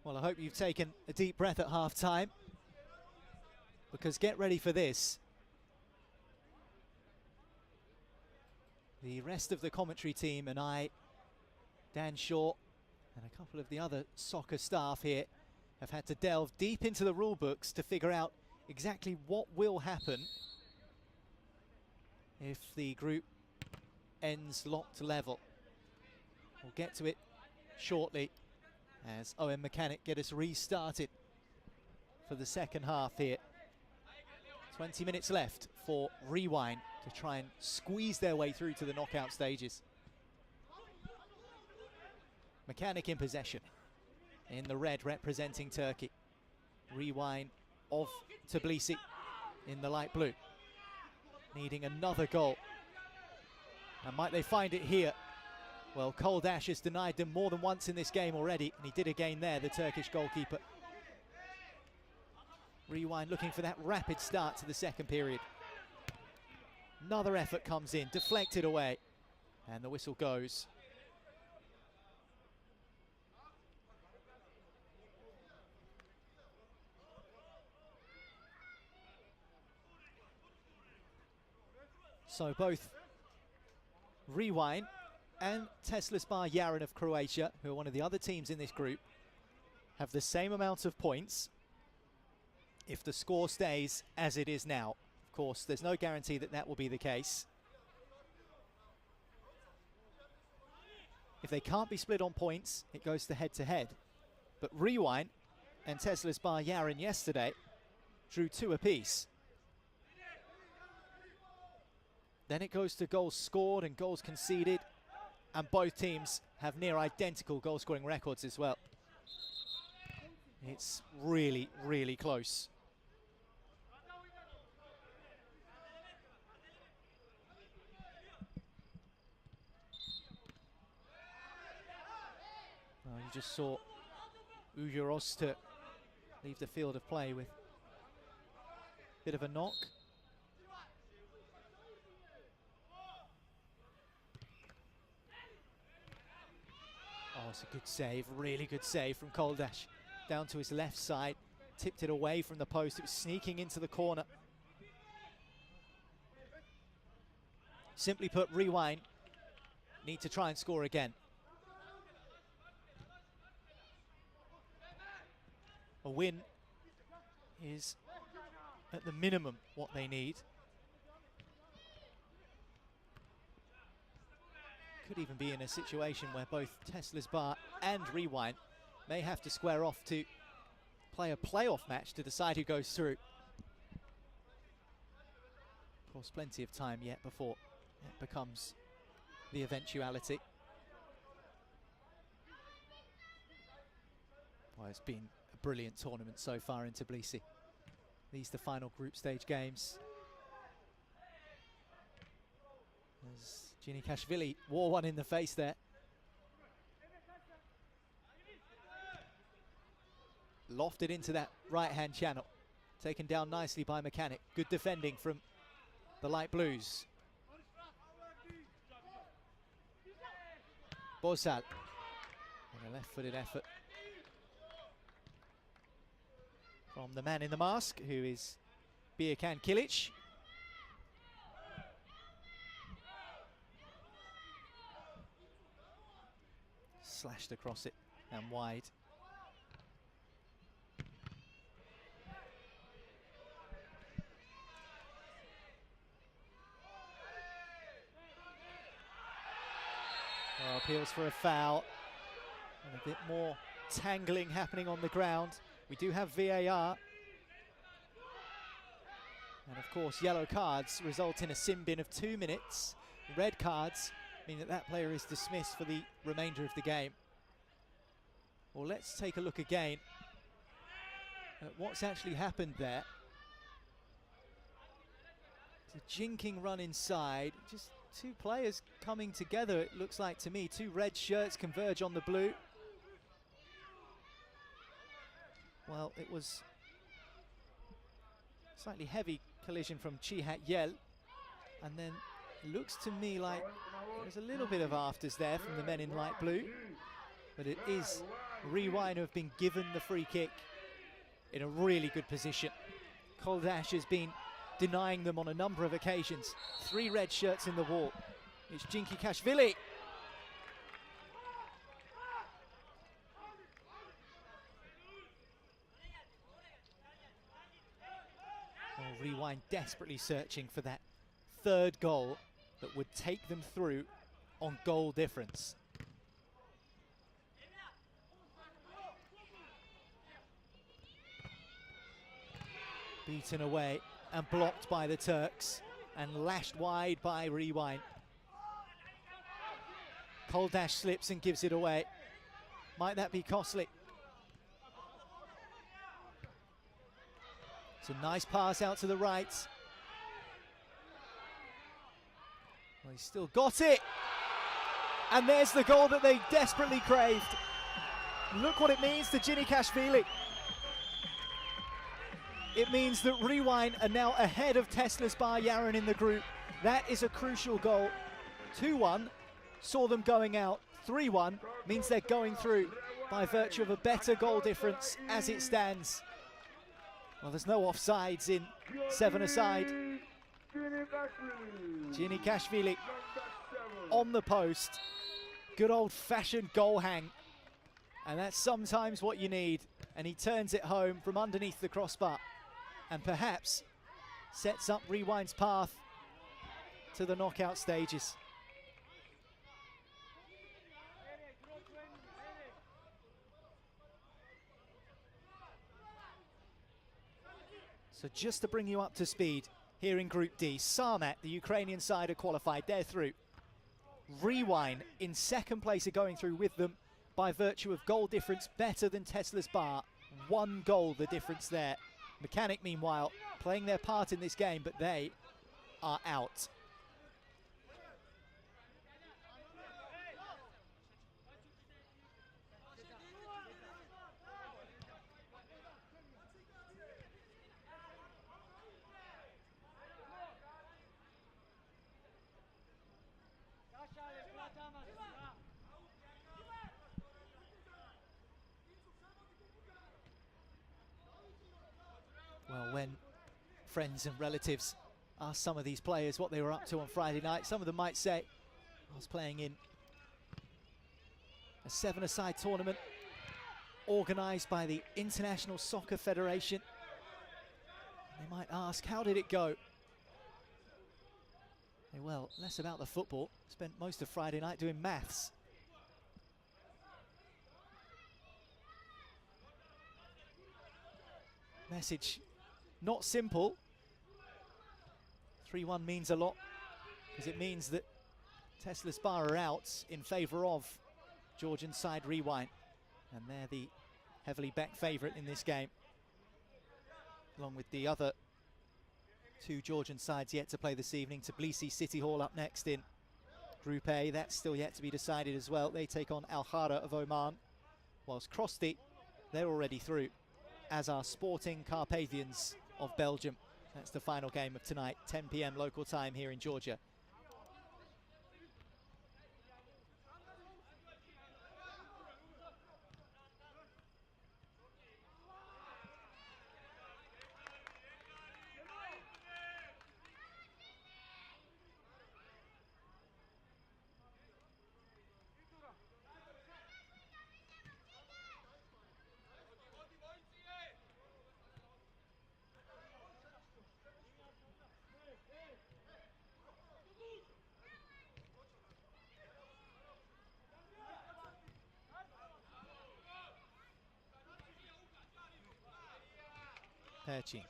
Well, I hope you've taken a deep breath at half-time, because get ready for this. The rest of the commentary team and I, Dan Shaw, and a couple of the other soccer staff here have had to delve deep into the rule books to figure out exactly what will happen if the group ends locked level. We'll get to it shortly as Owen Mechanic get us restarted for the second half here. 20 minutes left for Rewind to try and squeeze their way through to the knockout stages. Mechanic in possession, in the red representing Turkey. Rewind of Tbilisi in the light blue, needing another goal. And might they find it here? Well, Koldash has denied them more than once in this game already, and he did again there, the Turkish goalkeeper. Rewind looking for that rapid start to the second period. Another effort comes in, deflected away, and the whistle goes. So both Rewind and Teslisbar Yaren of Croatia, who are one of the other teams in this group, have the same amount of points if the score stays as it is now. Of course, there's no guarantee that that will be the case. If they can't be split on points, it goes to head-to-head. But Rewind and Teslisbar Yaren yesterday drew 2 apiece. Then it goes to goals scored and goals conceded, and both teams have near identical goal-scoring records as well. It's really, really close. Oh, you just saw Ujuros to leave the field of play with a bit of a knock. Oh, it's a good save, really good save from Koldash. Down to his left side, tipped it away from the post. It was sneaking into the corner. Simply put, Rewind need to try and score again. A win is at the minimum what they need. Could even be in a situation where both Teslisbar and Rewind may have to square off to play a playoff match to decide who goes through. Of course, plenty of time yet before it becomes the eventuality. Well, it's been a brilliant tournament so far in Tbilisi. These the final group stage games. As Ginikashvili wore one in the face there. Lofted into that right-hand channel. Taken down nicely by Mechanic. Good defending from the light blues. Bozal. And a left-footed effort from the man in the mask, who is Birkan Kilic. Slashed across it and wide. Oh, appeals for a foul. And a bit more tangling happening on the ground. We do have VAR. And of course, yellow cards result in a sin bin of 2 minutes. Red cards mean that that player is dismissed for the remainder of the game. Well, let's take a look again at what's actually happened there. It's a jinking run inside. Just 2 players coming together, it looks like to me. 2 red shirts converge on the blue. Well, it was Slightly heavy collision from Chihat Yel. And then it looks to me like there's a little bit of afters there from the men in light blue. But it is Rewind who have been given the free kick in a really good position. Koldash has been denying them on a number of occasions. 3 red shirts in the wall. It's Jinky Kashvili. Oh, Rewind desperately searching for that 3rd goal that would take them through on goal difference. Beaten away and blocked by the Turks and lashed wide by Rewind. Koldash slips and gives it away. Might that be costly? It's a nice pass out to the right. Well, he's still got it. And there's the goal that they desperately craved. Look what it means to Ginikashvili. It means that Rewind are now ahead of Tesla Yaren in the group. That is a crucial goal. 2-1 saw them going out. 3-1 means they're going through by virtue of a better goal difference as it stands. Well, there's no offsides in 7-a-side. Ginikashvili on the post. Good old-fashioned goal hang. And that's sometimes what you need. And he turns it home from underneath the crossbar. And perhaps sets up Rewind's path to the knockout stages. So just to bring you up to speed, here in Group D, Sarmat, the Ukrainian side, are qualified. They're through. Rewind in 2nd place are going through with them by virtue of goal difference better than Tesla's Bar. 1 goal the difference there. Mechanic, meanwhile, playing their part in this game, but they are out. Well, when friends and relatives ask some of these players what they were up to on Friday night, some of them might say, I was playing in a 7-a-side tournament organised by the International Soccer Federation. They might ask, how did it go? Well, less about the football. Spent most of Friday night doing maths. Message not simple. 3-1 means a lot because it means that Tesla's Bar are out in favour of Georgian side Rewind. And they're the heavily backed favourite in this game, along with the other 2 Georgian sides yet to play this evening. Tbilisi City Hall up next in Group A. That's still yet to be decided as well. They take on Alhara of Oman, whilst Krosti, they're already through, as are Sporting Carpathians of Belgium. That's the final game of tonight, 10 p.m. local time here in Georgia. Perci.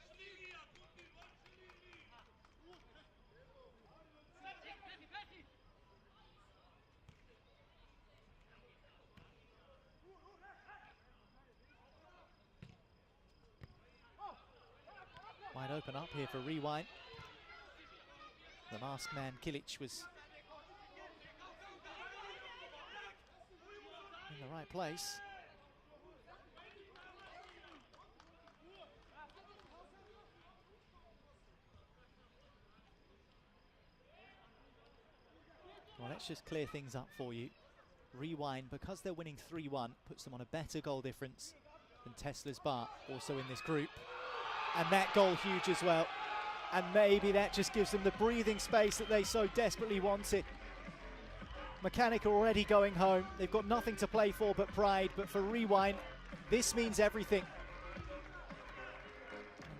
Wide open up here for Rewind. The masked man Kilic was in the right place. let's just clear things up for you. Rewind, because they're winning 3-1, puts them on a better goal difference than Tesla's Bar, also in this group. And that goal huge as well. And maybe that just gives them the breathing space that they so desperately wanted. Mechanic are already going home. They've got nothing to play for but pride, but for Rewind, this means everything.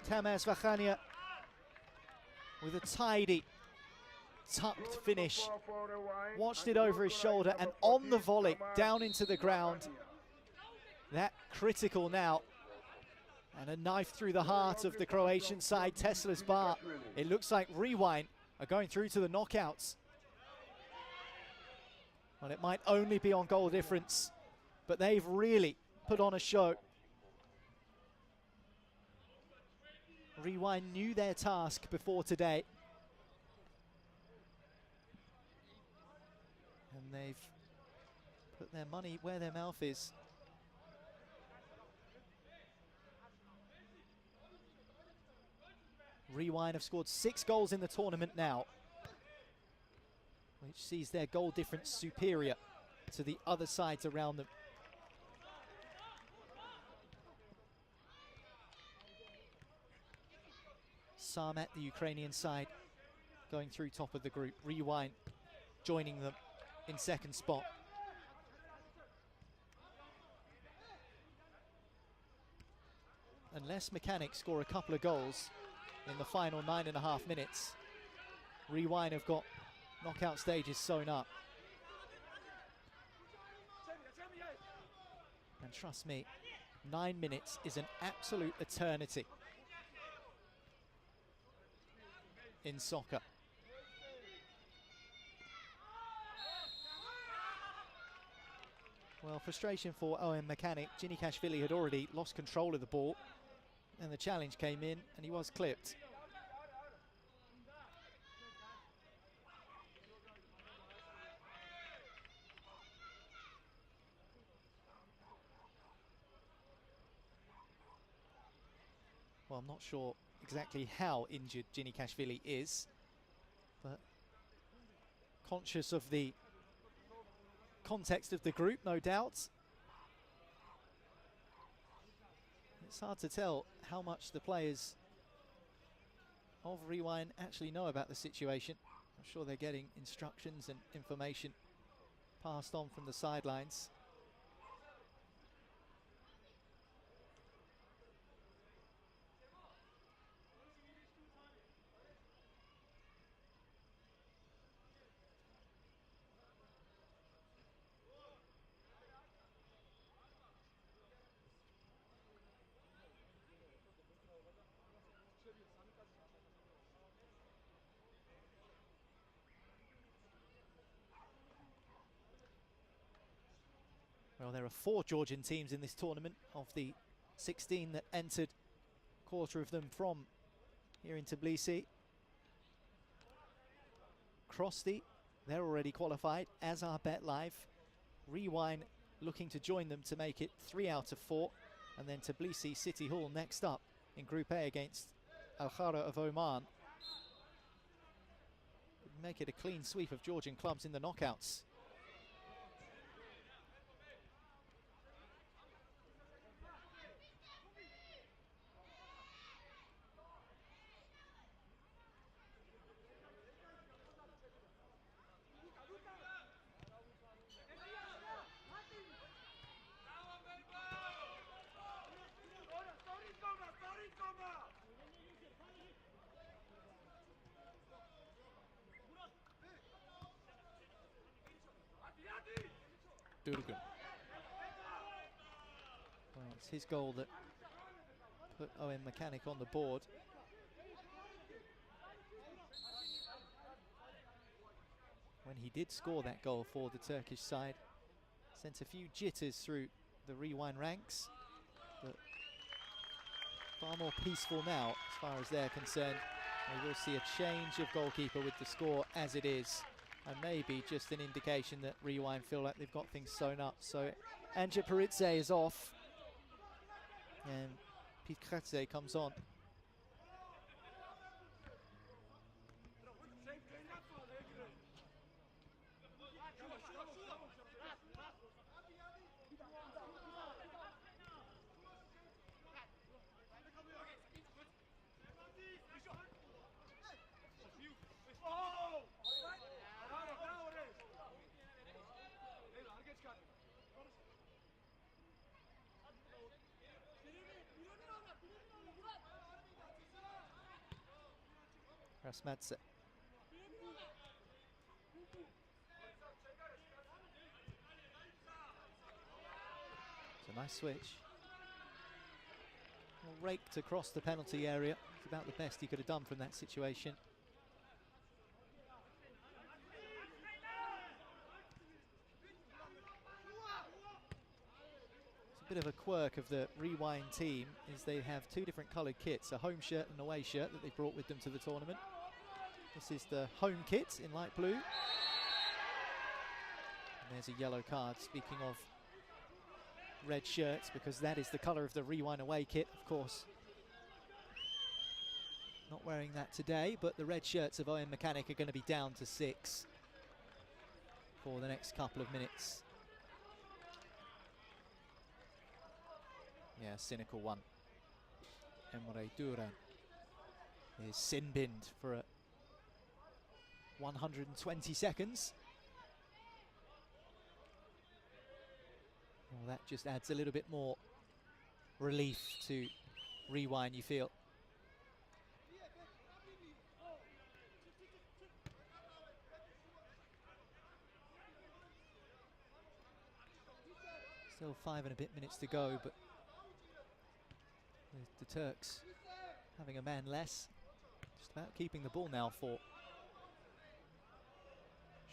And Tamaz Vachania with a tidy, tucked finish. Watched it over his shoulder and on the volley, down into the ground. That critical now. And a knife through the heart of the Croatian side, Tesla's Bar. It looks like Rewind are going through to the knockouts. Well, it might only be on goal difference, but they've really put on a show. Rewind knew their task before today. And they've put their money where their mouth is. Rewind have scored 6 goals in the tournament now, which sees their goal difference superior to the other sides around them. Sarmat, the Ukrainian side, going through top of the group. Rewind joining them in second spot. Unless Mechanics score a couple of goals in the final 9.5 minutes, Rewind have got knockout stages sewn up. And trust me, 9 minutes is an absolute eternity in soccer. Well, frustration for OM Mechanic. Ginikashvili had already lost control of the ball, and the challenge came in, and he was clipped. Well, I'm not sure exactly how injured Ginikashvili is, but conscious of the context of the group, no doubt. It's hard to tell how much the players of Rewind actually know about the situation. I'm sure they're getting instructions and information passed on from the sidelines. Well, there are 4 Georgian teams in this tournament of the 16 that entered, quarter of them from here in Tbilisi. Krosty, they're already qualified, as are Bet Live. Rewind looking to join them to make it 3 out of 4. And then Tbilisi City Hall next up in Group A against Alhara of Oman. Make it a clean sweep of Georgian clubs in the knockouts. Durgun. Well, it's his goal that put OM Mechanic on the board. When he did score that goal for the Turkish side, sent a few jitters through the Rewind ranks, but far more peaceful now as far as they're concerned. We will see a change of goalkeeper with the score as it is, and maybe just an indication that Rewind feel like they've got things sewn up. So Anja Paritze is off and Pitkratze comes on. Rasmadze. It's a nice switch. Well, raked across the penalty area. It's about the best he could have done from that situation. It's a bit of a quirk of the Rewind team is they have two different coloured kits, a home shirt and away shirt that they brought with them to the tournament. This is the home kit in light blue. And there's a yellow card, speaking of red shirts, because that is the colour of the Rewind away kit, of course. Not wearing that today, but the red shirts of OM Mechanic are going to be down to 6 for the next couple of minutes. Yeah, cynical one. Emre Duran is sin binned for a 120 seconds. Well, that just adds a little bit more relief to Rewind, you feel. Still 5 and a bit minutes to go, but the Turks having a man less. Just about keeping the ball now for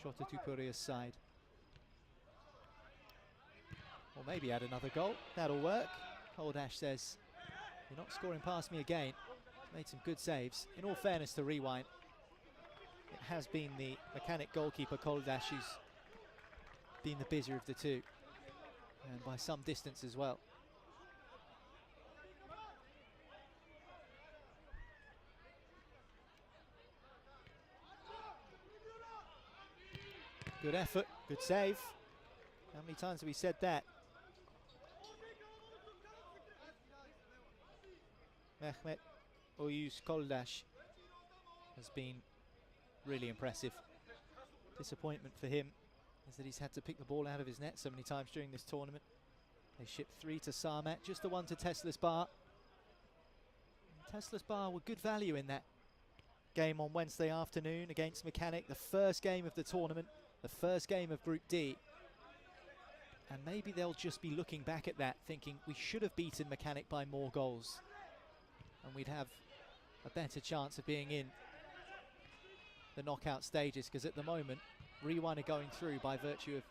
Shota Tupuria's side. Or maybe add another goal. That'll work. Holdash says, "You're not scoring past me again." Made some good saves. In all fairness to Rewind, it has been the Mechanic goalkeeper Holdash who's been the busier of the two, and by some distance as well. Good effort, good save. How many times have we said that? Mehmet Oyuz Koldash has been really impressive. Disappointment for him is that he's had to pick the ball out of his net so many times during this tournament. They shipped 3 to Sarmat, just the one to Tesla's Bar. Tesla's Bar were good value in that game on Wednesday afternoon against Mechanic, the first game of the tournament, the first game of Group D. And maybe they'll just be looking back at that, thinking we should have beaten Mechanic by more goals, and we'd have a better chance of being in the knockout stages, because at the moment, Rewind are going through by virtue of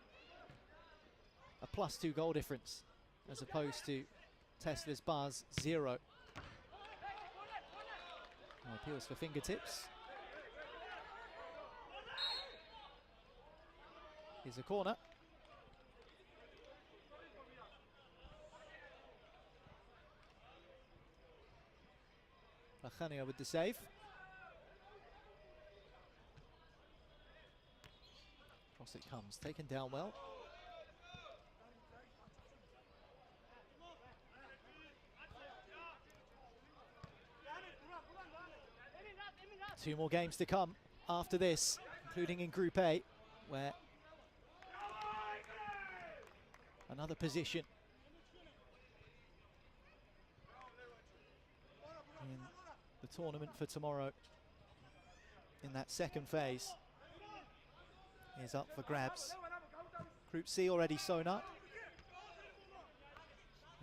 a +2 goal difference, as opposed to Tesla's Bar's 0. Oh, appeals for fingertips. Here's a corner. Lachania with the save. Across it comes, taken down well. Two more games to come after this, including in Group A, where another position in the tournament for tomorrow in that second phase is up for grabs. Group C already sewn up,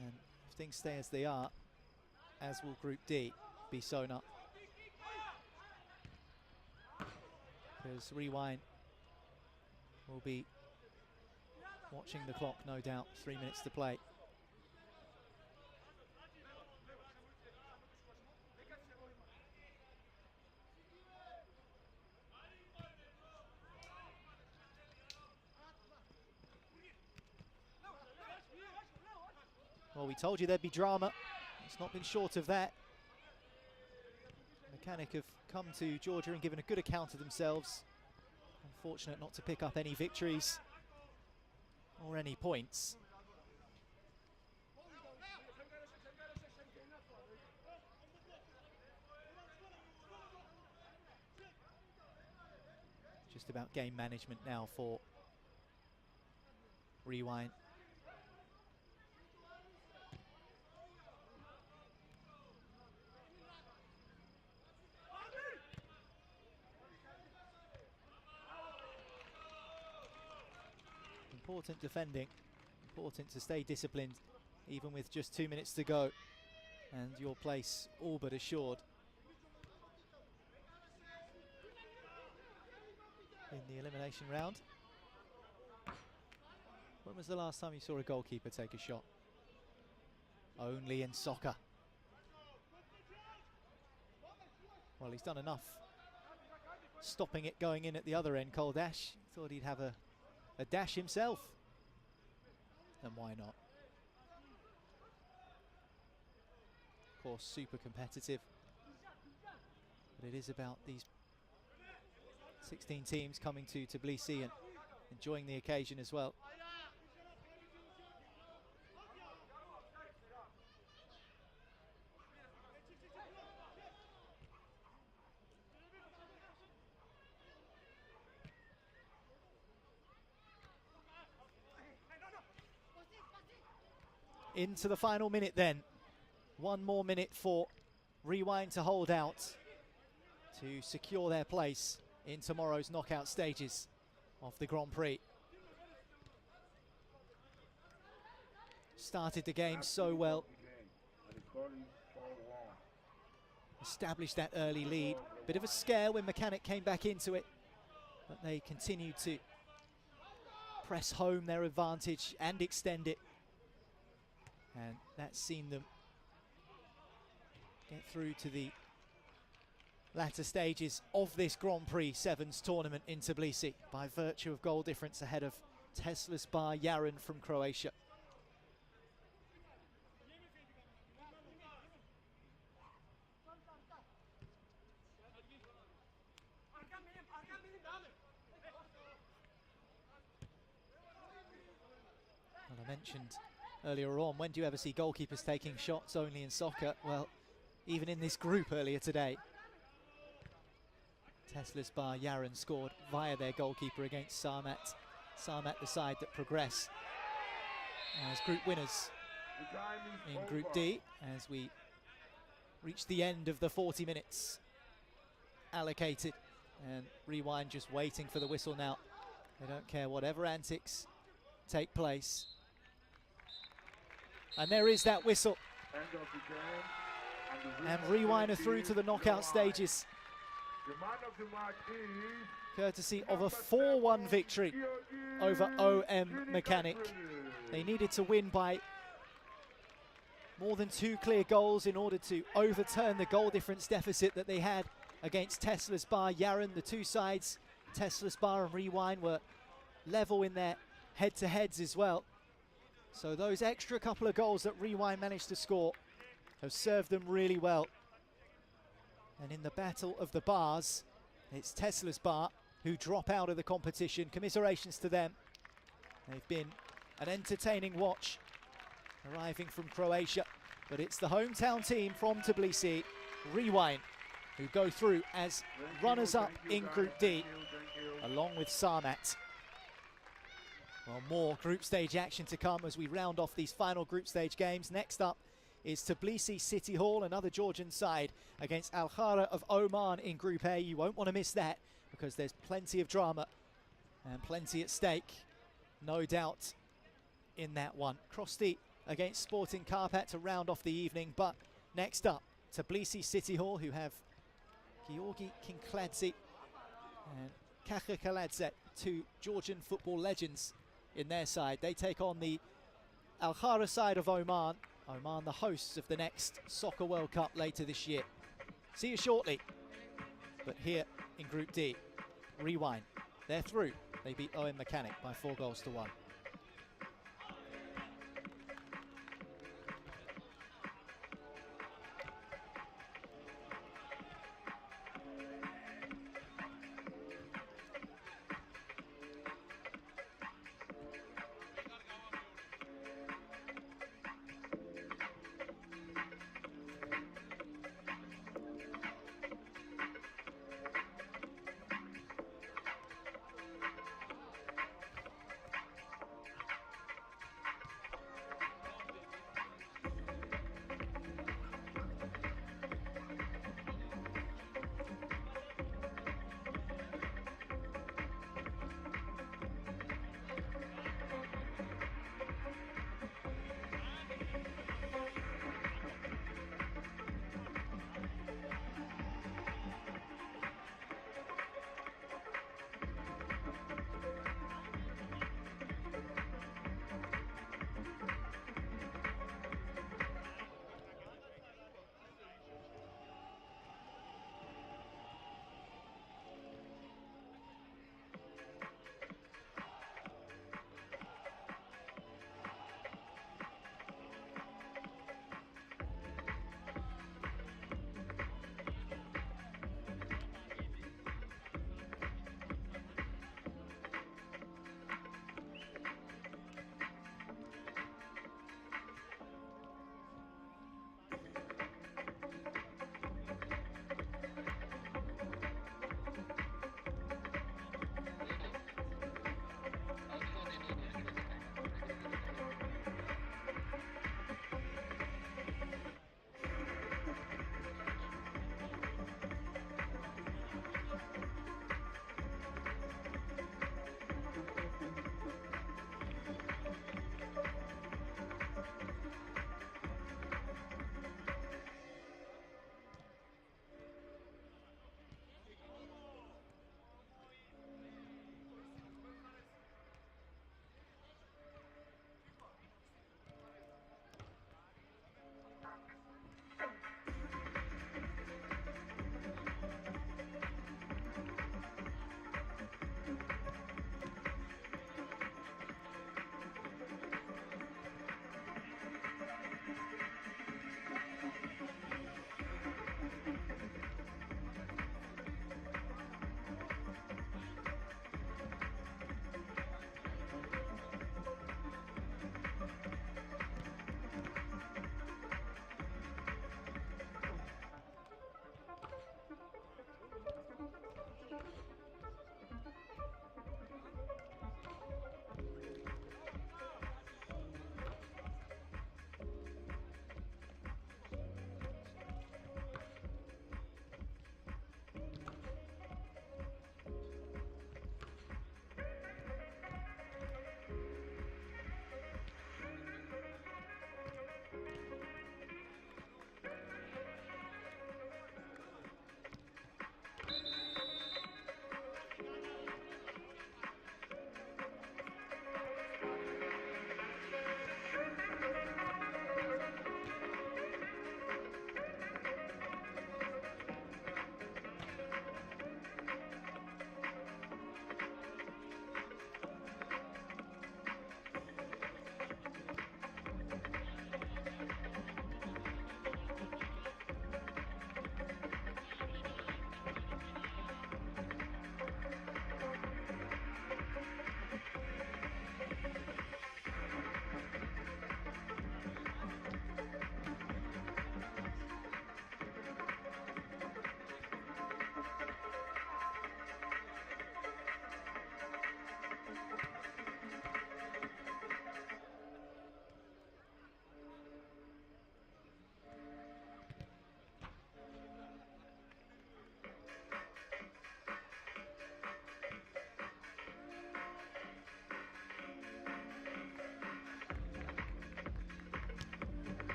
and if things stay as they are, as will Group D be sewn up, because Rewind will be watching the clock, no doubt. 3 minutes to play. Well, we told you there'd be drama. It's not been short of that. Mechanic have come to Georgia and given a good account of themselves. Unfortunate not to pick up any victories or any points. Just about game management now for Rewind. Important defending, important to stay disciplined, even with just 2 minutes to go, and your place all but assured in the elimination round. When was the last time you saw a goalkeeper take a shot? Only in soccer. Well, he's done enough stopping it going in at the other end, Cole Dash. Thought he'd have a dash himself. And why not? Of course, super competitive. But it is about these 16 teams coming to Tbilisi and enjoying the occasion as well. Into the final minute then. One more minute for Rewind to hold out to secure their place in tomorrow's knockout stages of the Grand Prix. Started the game so well. Established that early lead. Bit of a scare when Mechanic came back into it, but they continued to press home their advantage and extend it. And that's seen them get through to the latter stages of this Grand Prix Sevens tournament in Tbilisi by virtue of goal difference ahead of Teslisbar Yaren from Croatia. Well, I mentioned earlier on, when do you ever see goalkeepers taking shots only in soccer? Well, even in this group earlier today, Teslisbar Yaren scored via their goalkeeper against Sarmat. Sarmat, the side that progress as group winners in Group D, as we reach the end of the 40 minutes allocated, and Rewind just waiting for the whistle now. They don't care whatever antics take place. And there is that whistle. And Rewind are through to the knockout stages, courtesy of a 4-1 victory over OM Mechanic. They needed to win by more than 2 clear goals in order to overturn the goal difference deficit that they had against Teslisbar Yaren. The two sides, Teslisbar and Rewind, were level in their head-to-heads as well. So those extra couple of goals that Rewind managed to score have served them really well. And in the battle of the bars, it's Teslisbar who drop out of the competition. Commiserations to them. They've been an entertaining watch, arriving from Croatia. But it's the hometown team from Tbilisi, Rewind, who go through as runners-up in Group D, along with Sarmat. Well, more group stage action to come as we round off these final group stage games. Next up is Tbilisi City Hall, another Georgian side, against Alhara of Oman in Group A. You won't want to miss that because there's plenty of drama and plenty at stake, no doubt, in that one. Krosti against Sporting Karpat to round off the evening. But next up, Tbilisi City Hall, who have Georgi Kinkladze and Kacha Kaladze, two Georgian football legends in their side. They take on the Alhara side of Oman. Oman, the hosts of the next Soccer World Cup later this year. See you shortly. But here in Group D, Rewind, they're through. They beat OM Mechanic by 4-1.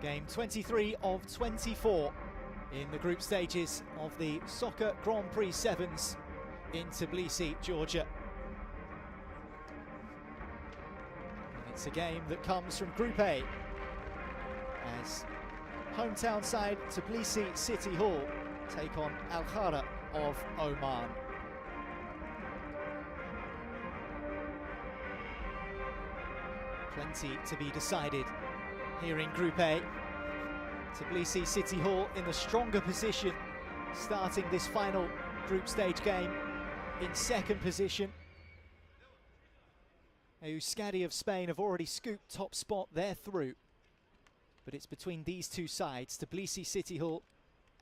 Game 23 of 24 in the group stages of the Soccer Grand Prix Sevens in Tbilisi, Georgia. And it's a game that comes from Group A as hometown side Tbilisi City Hall take on Alhara of Oman. Plenty to be decided here in Group A. Tbilisi City Hall in the stronger position, starting this final group stage game in second position. Yus Scatti of Spain have already scooped top spot, they're through. But it's between these two sides, Tbilisi City Hall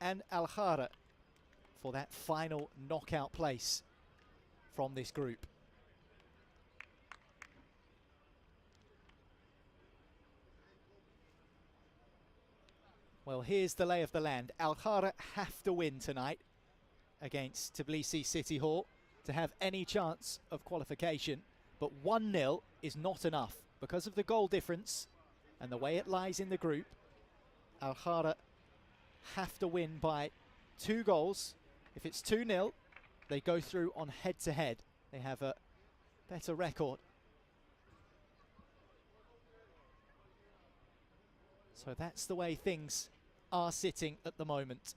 and Alhara, for that final knockout place from this group. Well, here's the lay of the land. Alhara have to win tonight against Tbilisi City Hall to have any chance of qualification, but 1-0 is not enough because of the goal difference and the way it lies in the group. Alhara have to win by 2 goals. If it's 2-0, they go through on head-to-head. They have a better record. So that's the way things are sitting at the moment.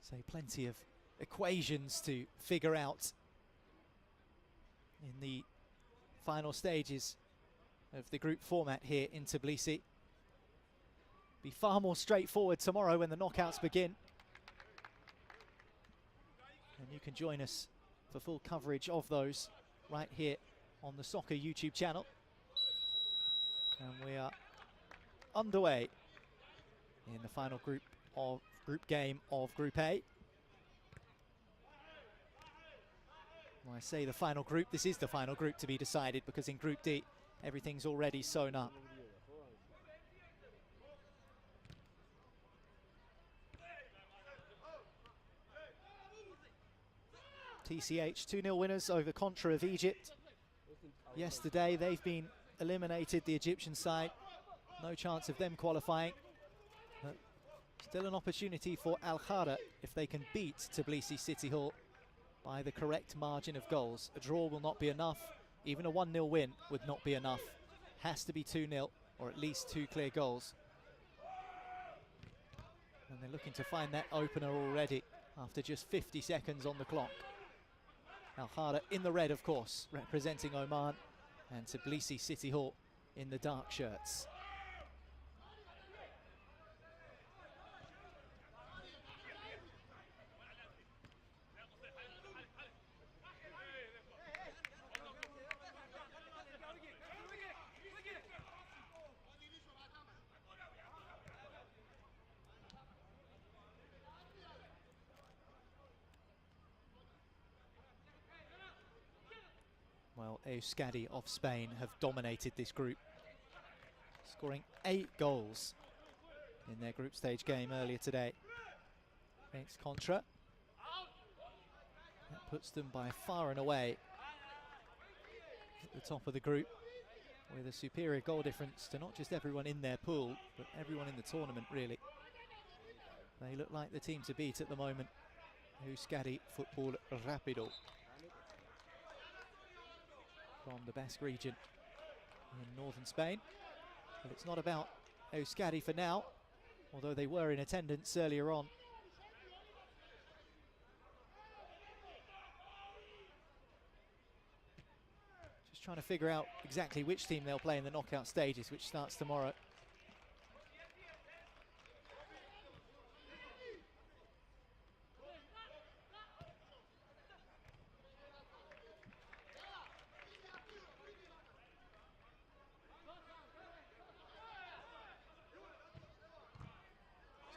So plenty of equations to figure out in the final stages of the group format here in Tbilisi. Be far more straightforward tomorrow when the knockouts begin. And you can join us for full coverage of those right here on the Soccer YouTube channel. And we are underway in the final group game of Group A. When I say the final group, this is the final group to be decided, because in Group D everything's already sewn up. TCH 2-0 winners over Contra of Egypt. Yesterday they've been eliminated, the Egyptian side. No chance of them qualifying. But still an opportunity for Alhara if they can beat Tbilisi City Hall by the correct margin of goals. A draw will not be enough. Even a 1-0 win would not be enough. Has to be 2-0 or at least 2 clear goals. And they're looking to find that opener already after just 50 seconds on the clock. Alhara in the red, of course, representing Oman, and Tbilisi City Hall in the dark shirts. Well, Yus Scatti of Spain have dominated this group, scoring 8 goals in their group stage game earlier today against Contra. That puts them by far and away at the top of the group, with a superior goal difference to not just everyone in their pool, but everyone in the tournament, really. They look like the team to beat at the moment. Yus Scatti Football Rapido from the Basque region in northern Spain. But it's not about Yus Scatti for now, although they were in attendance earlier on. Just trying to figure out exactly which team they'll play in the knockout stages, which starts tomorrow.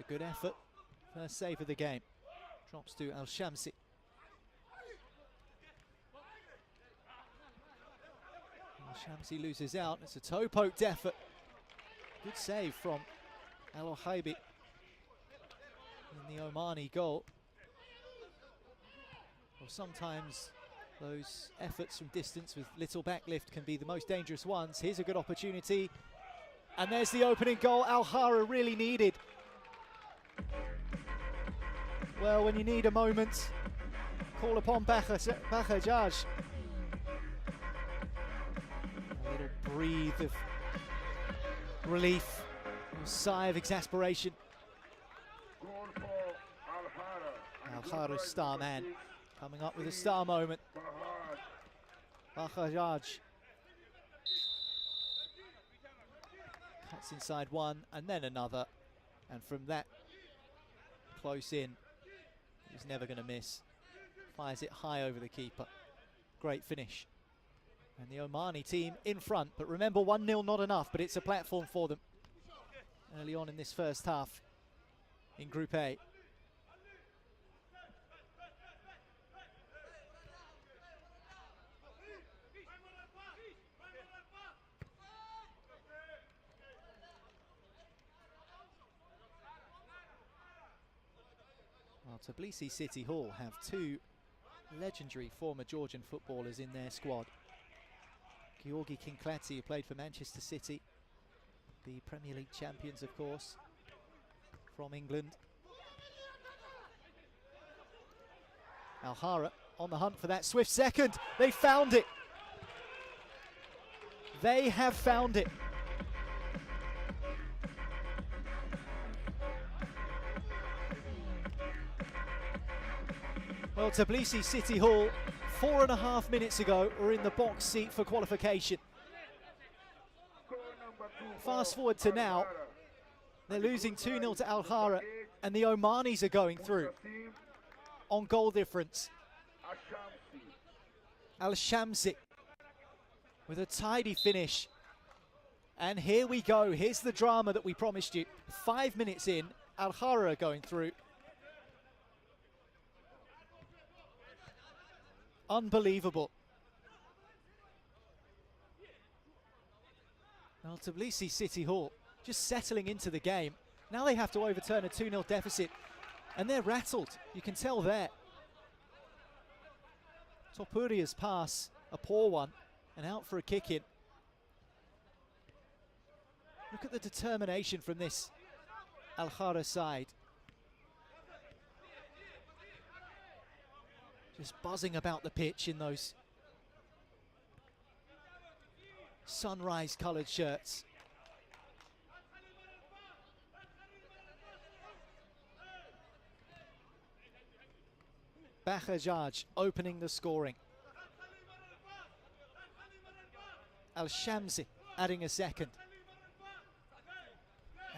Good effort. First save of the game. Drops to Al-Shamsi. Al-Shamsi loses out. It's a toe-poked effort. Good save from Al-Ohaibi in the Omani goal. Well, sometimes those efforts from distance with little backlift can be the most dangerous ones. Here's a good opportunity. And there's the opening goal Alhara really needed. Well, when you need a moment, call upon Bajaj. A little breathe of relief, a sigh of exasperation. Goal for Alhara. Alhara's star man coming up with a star moment. Bajaj cuts inside one and then another, and from that close in, he's never going to miss. Fires it high over the keeper. Great finish. And the Omani team in front, but remember 1-0 not enough, but it's a platform for them early on in this first half in Group A. Well, Tbilisi City Hall have two legendary former Georgian footballers in their squad. Georgi Kinklati, who played for Manchester City, the Premier League champions, of course, from England. Alhara on the hunt for that swift second. They found it. They have found it. Well, Tbilisi City Hall, 4.5 minutes ago, were in the box seat for qualification. Fast forward to now, they're losing 2-0 to Alhara, and the Omanis are going through on goal difference. Al-Shamsi with a tidy finish. And here we go, here's the drama that we promised you. 5 minutes in, Alhara are going through. Unbelievable. Well, Tbilisi City Hall just settling into the game. Now they have to overturn a 2-0 deficit, and they're rattled. You can tell there. Topuria's pass, a poor one, and out for a kick-in. Look at the determination from this Alhara side. Just buzzing about the pitch in those sunrise-coloured shirts. Bajaj opening the scoring. Al-Shamsi adding a second.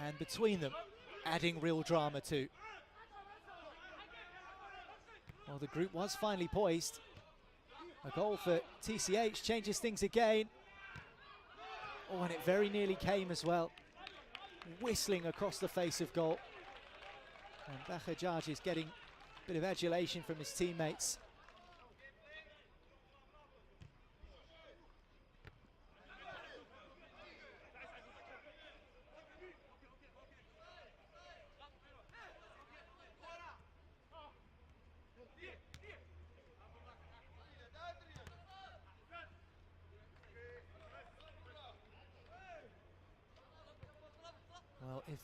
And between them, adding real drama too. Well, the group was finally poised. A goal for TCH changes things again. Oh, and it very nearly came as well. Whistling across the face of goal. And Bajaj is getting a bit of adulation from his teammates. Well, if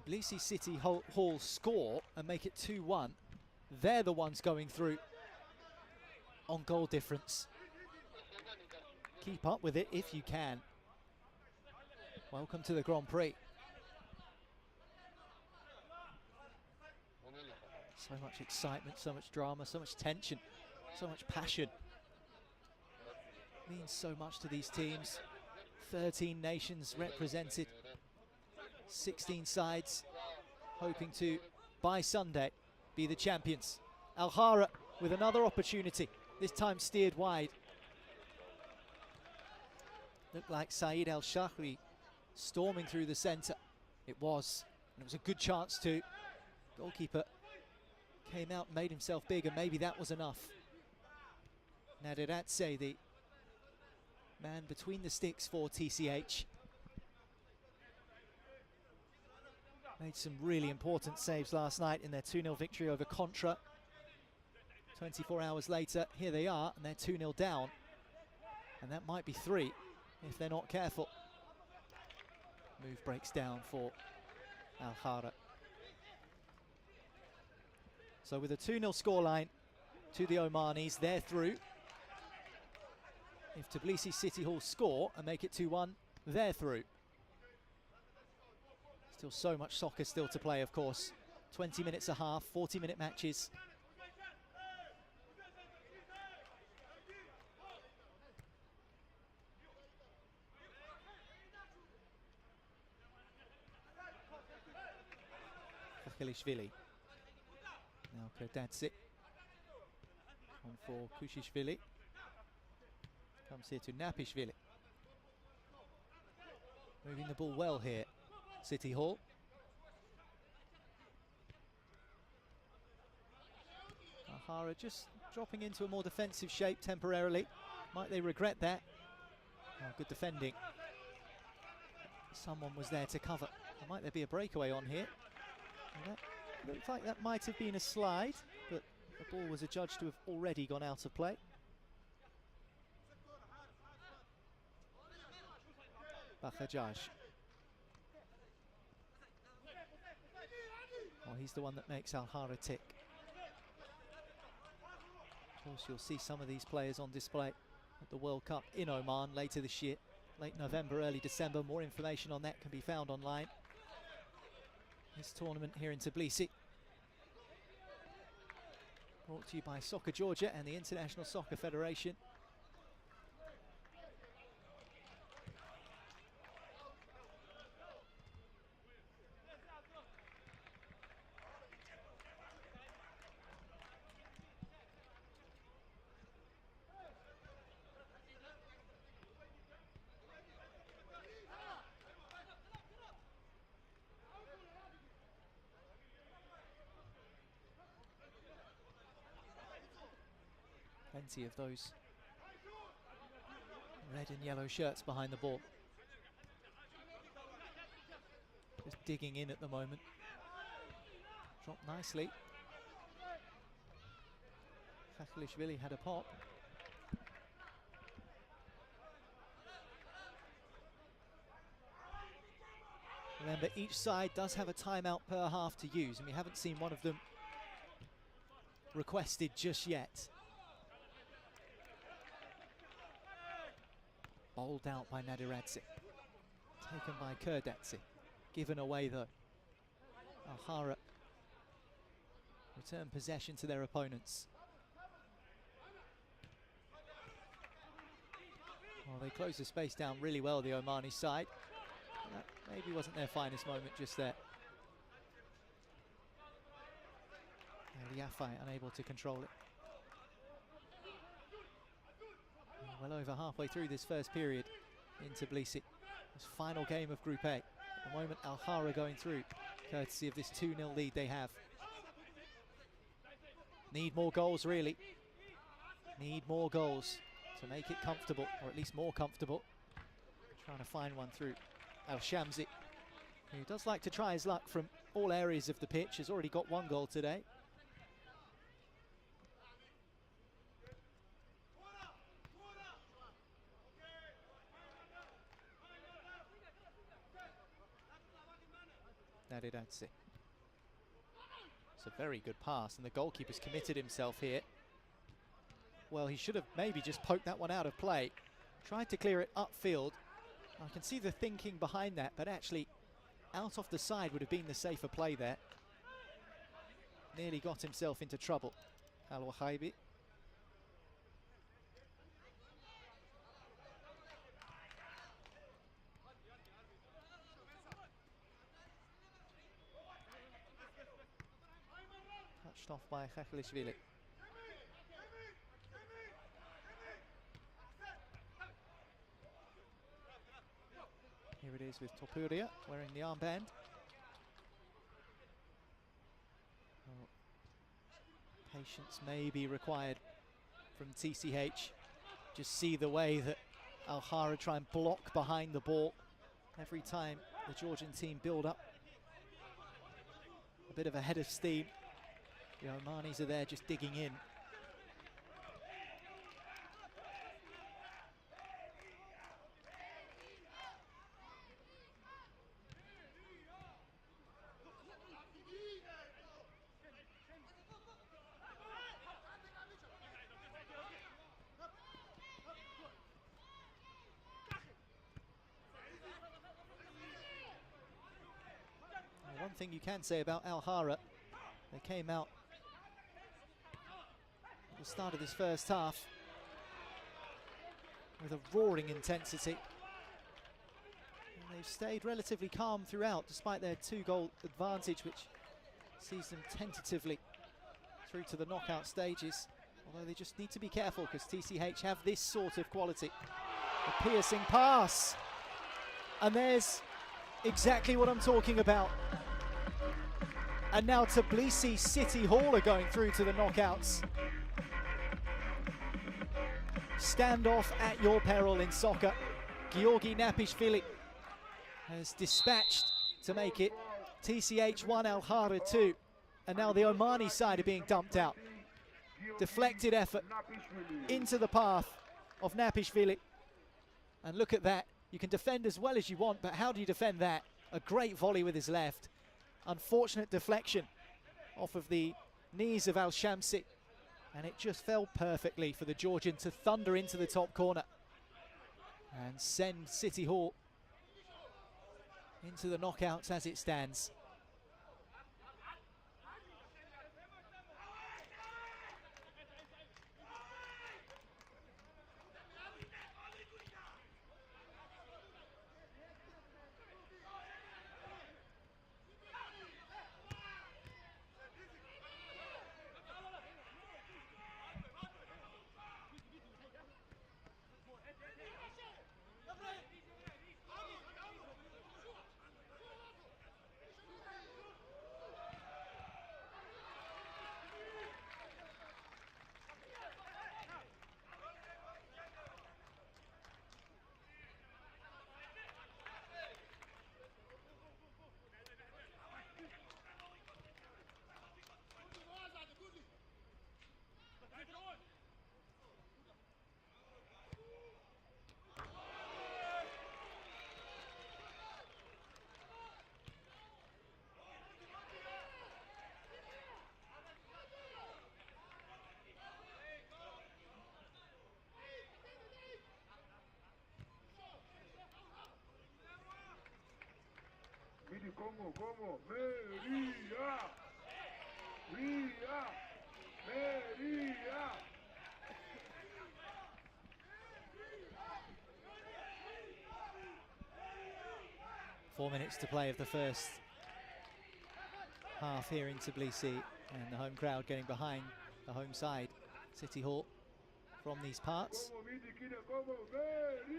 Tbilisi City Hall score and make it 2-1, they're the ones going through on goal difference. Keep up with it if you can. Welcome to the Grand Prix. So much excitement, so much drama, so much tension, so much passion. Means so much to these teams. 13 nations represented. 16 sides hoping to, by Sunday, be the champions. Alhara with another opportunity, this time steered wide. Looked like Saeed Al-Shahri storming through the centre. It was, and it was a good chance too. Goalkeeper came out, made himself big, and maybe that was enough. Nadiratse, the man between the sticks for TCH. Made some really important saves last night in their 2-0 victory over Contra. 24 hours later, here they are, and they're 2-0 down. And that might be 3 if they're not careful. Move breaks down for Alhara. So with a 2-0 scoreline to the Omanis, they're through. If Tbilisi City Hall score and make it 2-1, they're through. Still so much soccer still to play, of course. 20 minutes a half, 40-minute matches. Kakilishvili. Now Kurdatsi. On for Kushishvili. Comes here to Napishvili. Moving the ball well here, City Hall. Alhara just dropping into a more defensive shape temporarily. Might they regret that? Oh, good defending. Someone was there to cover. Might there be a breakaway on here? And that looked like that might have been a slide, but the ball was adjudged to have already gone out of play. Bakhajaj. Well, he's the one that makes Alhara tick. Of course, you'll see some of these players on display at the World Cup in Oman later this year. Late November, early December. More information on that can be found online. This tournament here in Tbilisi. Brought to you by Soccer Georgia and the International Soccer Federation. Plenty of those red and yellow shirts behind the ball. Just digging in at the moment. Dropped nicely. Kakilishvili had a pop. Remember, each side does have a timeout per half to use, and we haven't seen one of them requested just yet. Bowled out by Nadiradze. Taken by Kurdatsi. Given away though. Alhara return possession to their opponents. Well, they closed the space down really well, the Omani side. That maybe wasn't their finest moment just there. Yafai unable to control it. Well over halfway through this first period in Tbilisi. This final game of Group A. At the moment, Alhara going through, courtesy of this 2-0 lead they have. Need more goals, really. Need more goals to make it comfortable, or at least more comfortable. Trying to find one through Al-Shamsi, who does like to try his luck from all areas of the pitch. Has already got 1 goal today. Nadiradze. It's a very good pass, and the goalkeeper's committed himself here. Well, he should have maybe just poked that one out of play. Tried to clear it upfield. I can see the thinking behind that, but actually out off the side would have been the safer play there. Nearly got himself into trouble, Al-Wahaibi. Touched off by Kakilishvili. Here it is with Topuria wearing the armband. Well, patience may be required from TCH. Just see the way that Alhara try and block behind the ball every time the Georgian team build up a bit of a head of steam. The Omanis are there just digging in. one thing you can say about Alhara, they came out at the start of this first half with a roaring intensity. And they've stayed relatively calm throughout, despite their 2-goal advantage, which sees them tentatively through to the knockout stages. Although they just need to be careful because TCH have this sort of quality. A piercing pass. And there's exactly what I'm talking about. And now Tbilisi City Hall are going through to the knockouts. Standoff at your peril in soccer. Georgi Napishvili has dispatched to make it TCH 1, Alhara 2. And now the Omani side are being dumped out. Deflected effort into the path of Napishvili. And look at that. You can defend as well as you want, but how do you defend that? A great volley with his left. Unfortunate deflection off of the knees of Al-Shamsi. And it just fell perfectly for the Georgian to thunder into the top corner and send City Hall into the knockouts as it stands. Como, Meria, Meria. 4 minutes to play of the first half here in Tbilisi, and the home crowd getting behind the home side, City Hall, from these parts.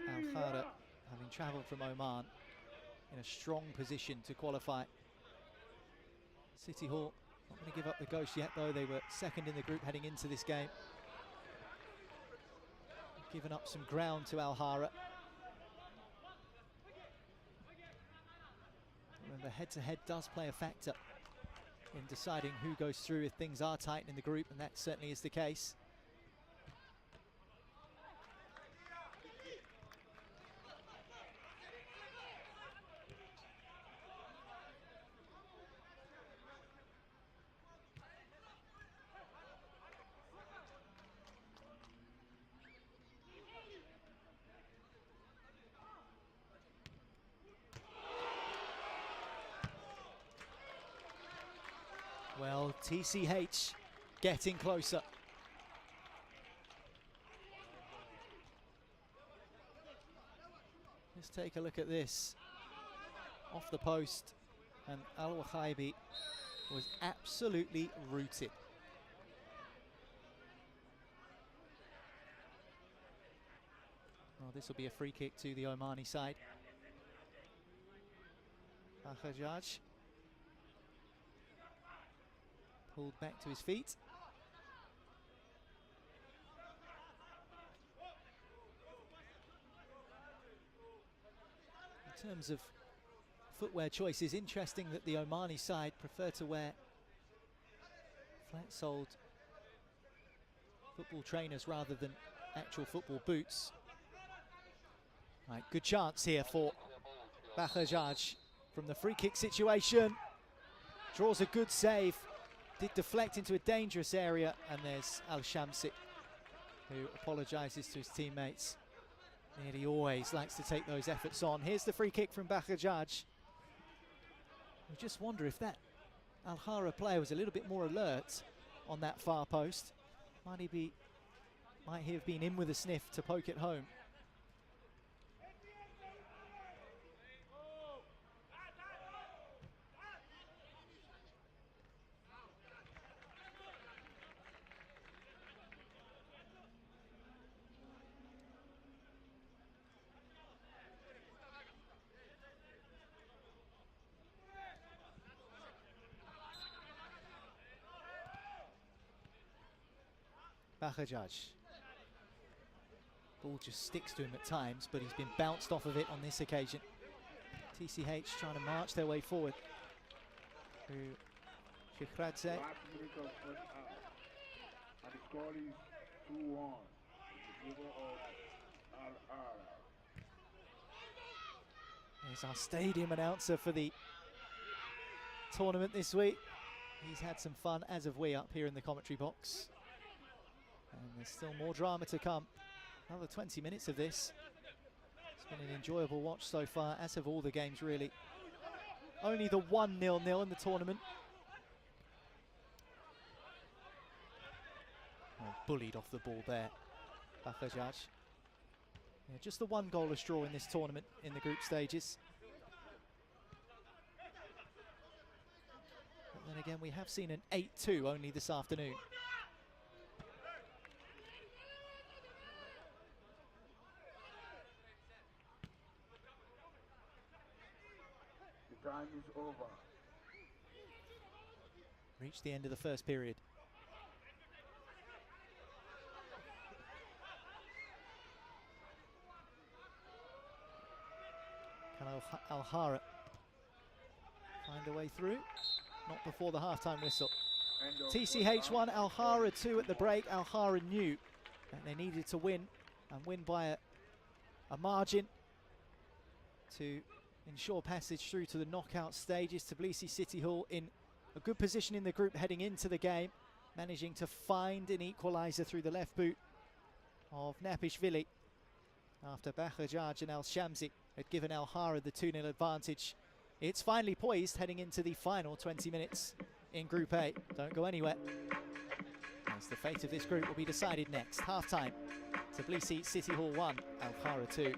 Alhara, having travelled from Oman, in a strong position to qualify. City Hall not going to give up the ghost yet, though. They were second in the group heading into this game. Given up some ground to Alhara. Remember, head-to-head does play a factor in deciding who goes through if things are tight in the group, and that certainly is the case. Well, TCH getting closer. Let's take a look at this. Off the post, and Al-Wahaibi was absolutely rooted. Well, this will be a free kick to the Omani side. Ahajaj pulled back to his feet. In terms of footwear choices, interesting that the Omani side prefer to wear flat-soled football trainers rather than actual football boots. Right, good chance here for Bahajaj from the free kick situation. Draws a good save. Did deflect into a dangerous area, and there's Al-Shamsi, who apologises to his teammates. Nearly always likes to take those efforts on. Here's the free kick from Bahajaj. You just wonder if that Alhara player was a little bit more alert on that far post. Might he have been in with a sniff to poke it home? Bahajaj. Ball just sticks to him at times, but he's been bounced off of it on this occasion. TCH trying to march their way forward through Shikradze. Last minute of first half. And the score is 2-1 in favor of Alhara. There's our stadium announcer for the tournament this week. He's had some fun, as have we, up here in the commentary box. And there's still more drama to come. Another 20 minutes of this. It's been an enjoyable watch so far, as have all the games really. Only the 1-0 in the tournament. Oh, bullied off the ball there, Bahajaj. Yeah, just the one goalless draw in this tournament in the group stages. But then again, we have seen an 8-2 only this afternoon. The time is over. Reached the end of the first period. Can Alhara find a way through? Not before the half-time whistle. TCH 1, Alhara 2 at the break. Alhara knew that they needed to win, and win by a margin to ensure passage through to the knockout stages. Tbilisi City Hall in a good position in the group heading into the game, managing to find an equaliser through the left boot of Napishvili after Bahajaj and Al-Shamsi had given Alhara the 2-0 advantage. It's finally poised heading into the final 20 minutes in Group A. Don't go anywhere, as the fate of this group will be decided next. Half-time, Tbilisi City Hall 1, Alhara 2.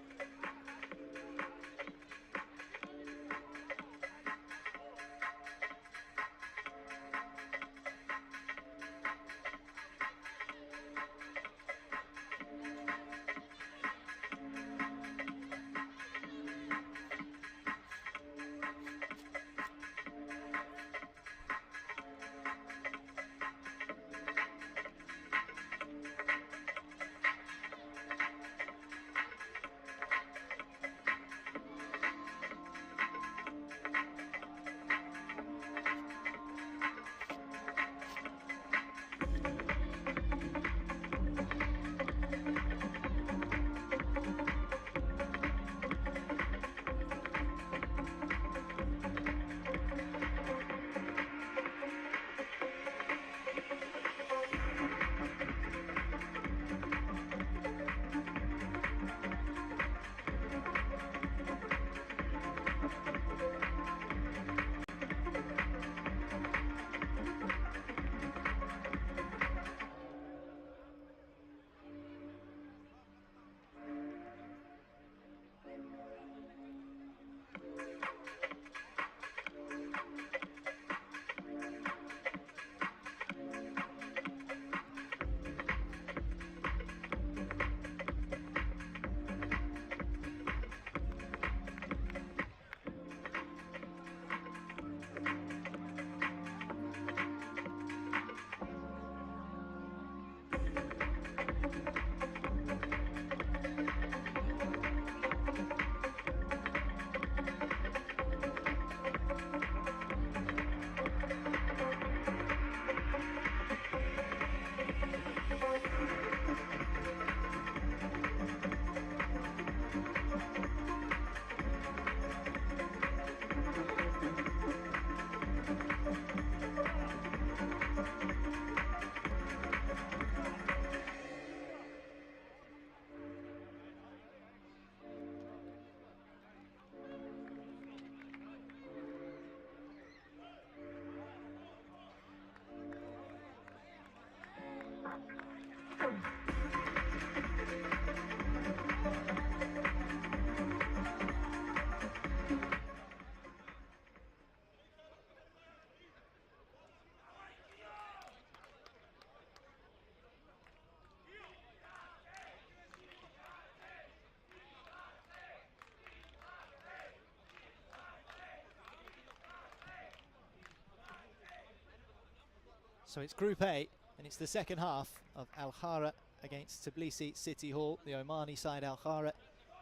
So it's Group A, and it's the second half of Alhara against Tbilisi City Hall. The Omani side, Alhara,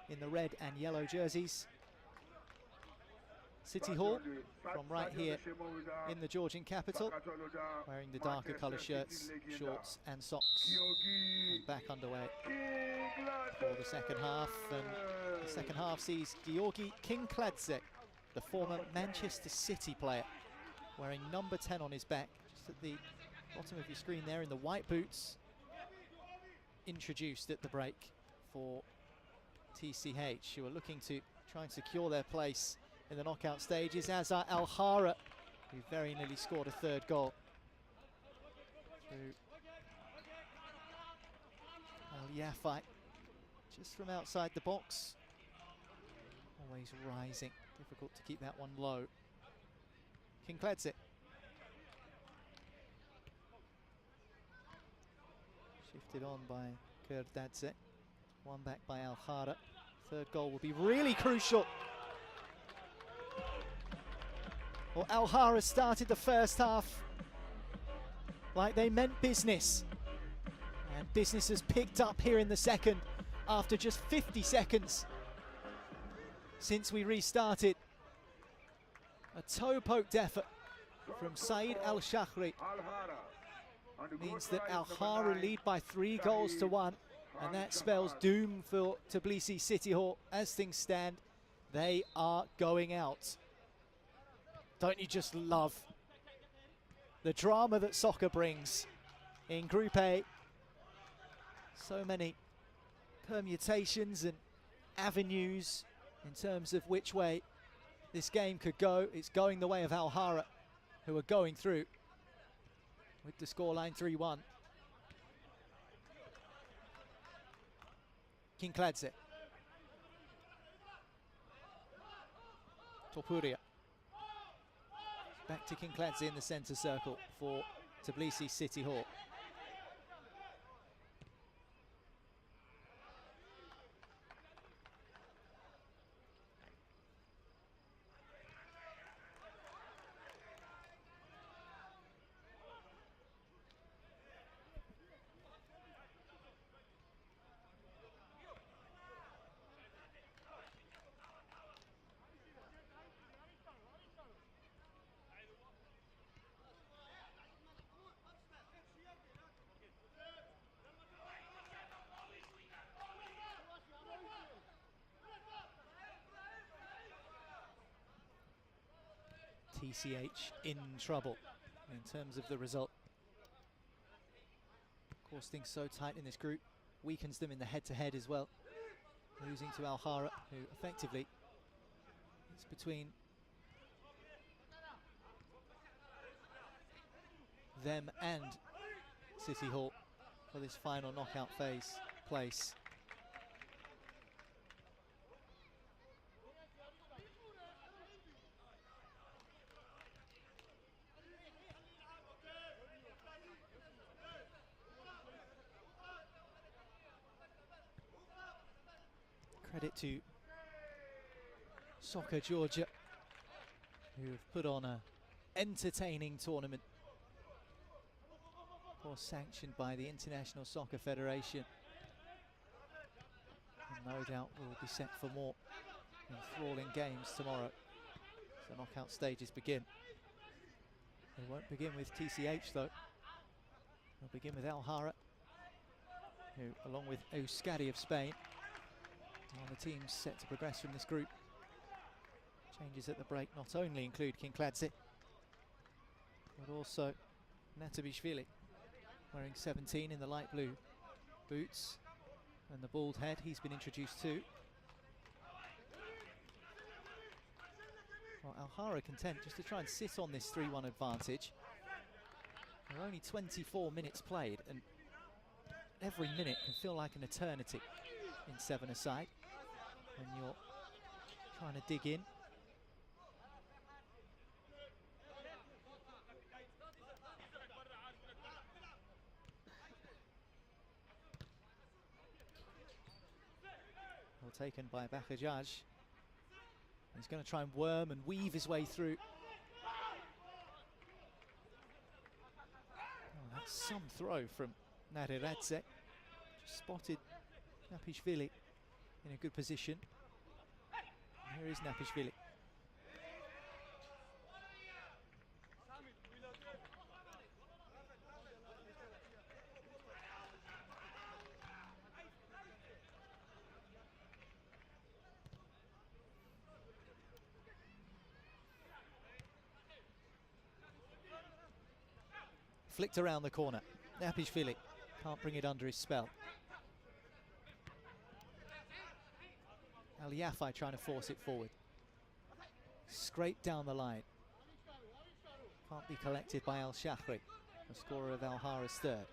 in the red and yellow jerseys. City Hall, from right here in the Georgian capital, wearing the darker colour shirts, shorts and socks. And back underway for the second half, and the second half sees Georgi Kinkladze, the former Manchester City player, wearing number 10 on his back, just at the bottom of your screen there in the white boots, introduced at the break for TCH, who are looking to try and secure their place in the knockout stages, as are Alhara, who very nearly scored a third goal through Al Yafai, just from outside the box. Always rising, difficult to keep that one low. Kinkladze. Shifted on by Kerdadze. One back by Alhara. Third goal will be really crucial. Well, Alhara started the first half like they meant business. And business has picked up here in the second after just 50 seconds since we restarted. A toe-poked effort from Saeed Al-Shakhri means that Alhara lead by 3 goals to 1, and that spells doom for Tbilisi City Hall. As things stand, they are going out. Don't you just love the drama that soccer brings in Group A? So many permutations and avenues in terms of which way this game could go. It's going the way of Alhara, who are going through with the scoreline 3-1. Kinkladze. Topuria. Back to Kinkladze in the centre circle for Tbilisi City Hall. TCH in trouble in terms of the result. Of course, things so tight in this group weakens them in the head-to-head as well. Losing to Alhara, who effectively it's between them and City Hall for this final knockout phase place. Credit to Soccer Georgia, who have put on a entertaining tournament, of course sanctioned by the International Soccer Federation, and no doubt will be set for more enthralling games tomorrow as the knockout stages begin. They won't begin with TCH though. They'll begin with Alhara, who along with Yus Scatti of Spain are the teams set to progress from this group. Changes at the break not only include Kinkladze, but also Natabishvili, wearing 17 in the light blue boots, and the bald head he's been introduced to. Well, Alhara content just to try and sit on this 3-1 advantage. There are only 24 minutes played, and every minute can feel like an eternity in 7-a-side when you're trying to dig in. Well taken by Bakajaj. He's going to try and worm and weave his way through. Some throw from Naderadze. Just spotted Napishvili in a good position. And here is Napishvili. Flicked around the corner. Napishvili can't bring it under his spell. Al-Yafai trying to force it forward. Scraped down the line. Can't be collected by Al-Shahri, the scorer of Alhara's third.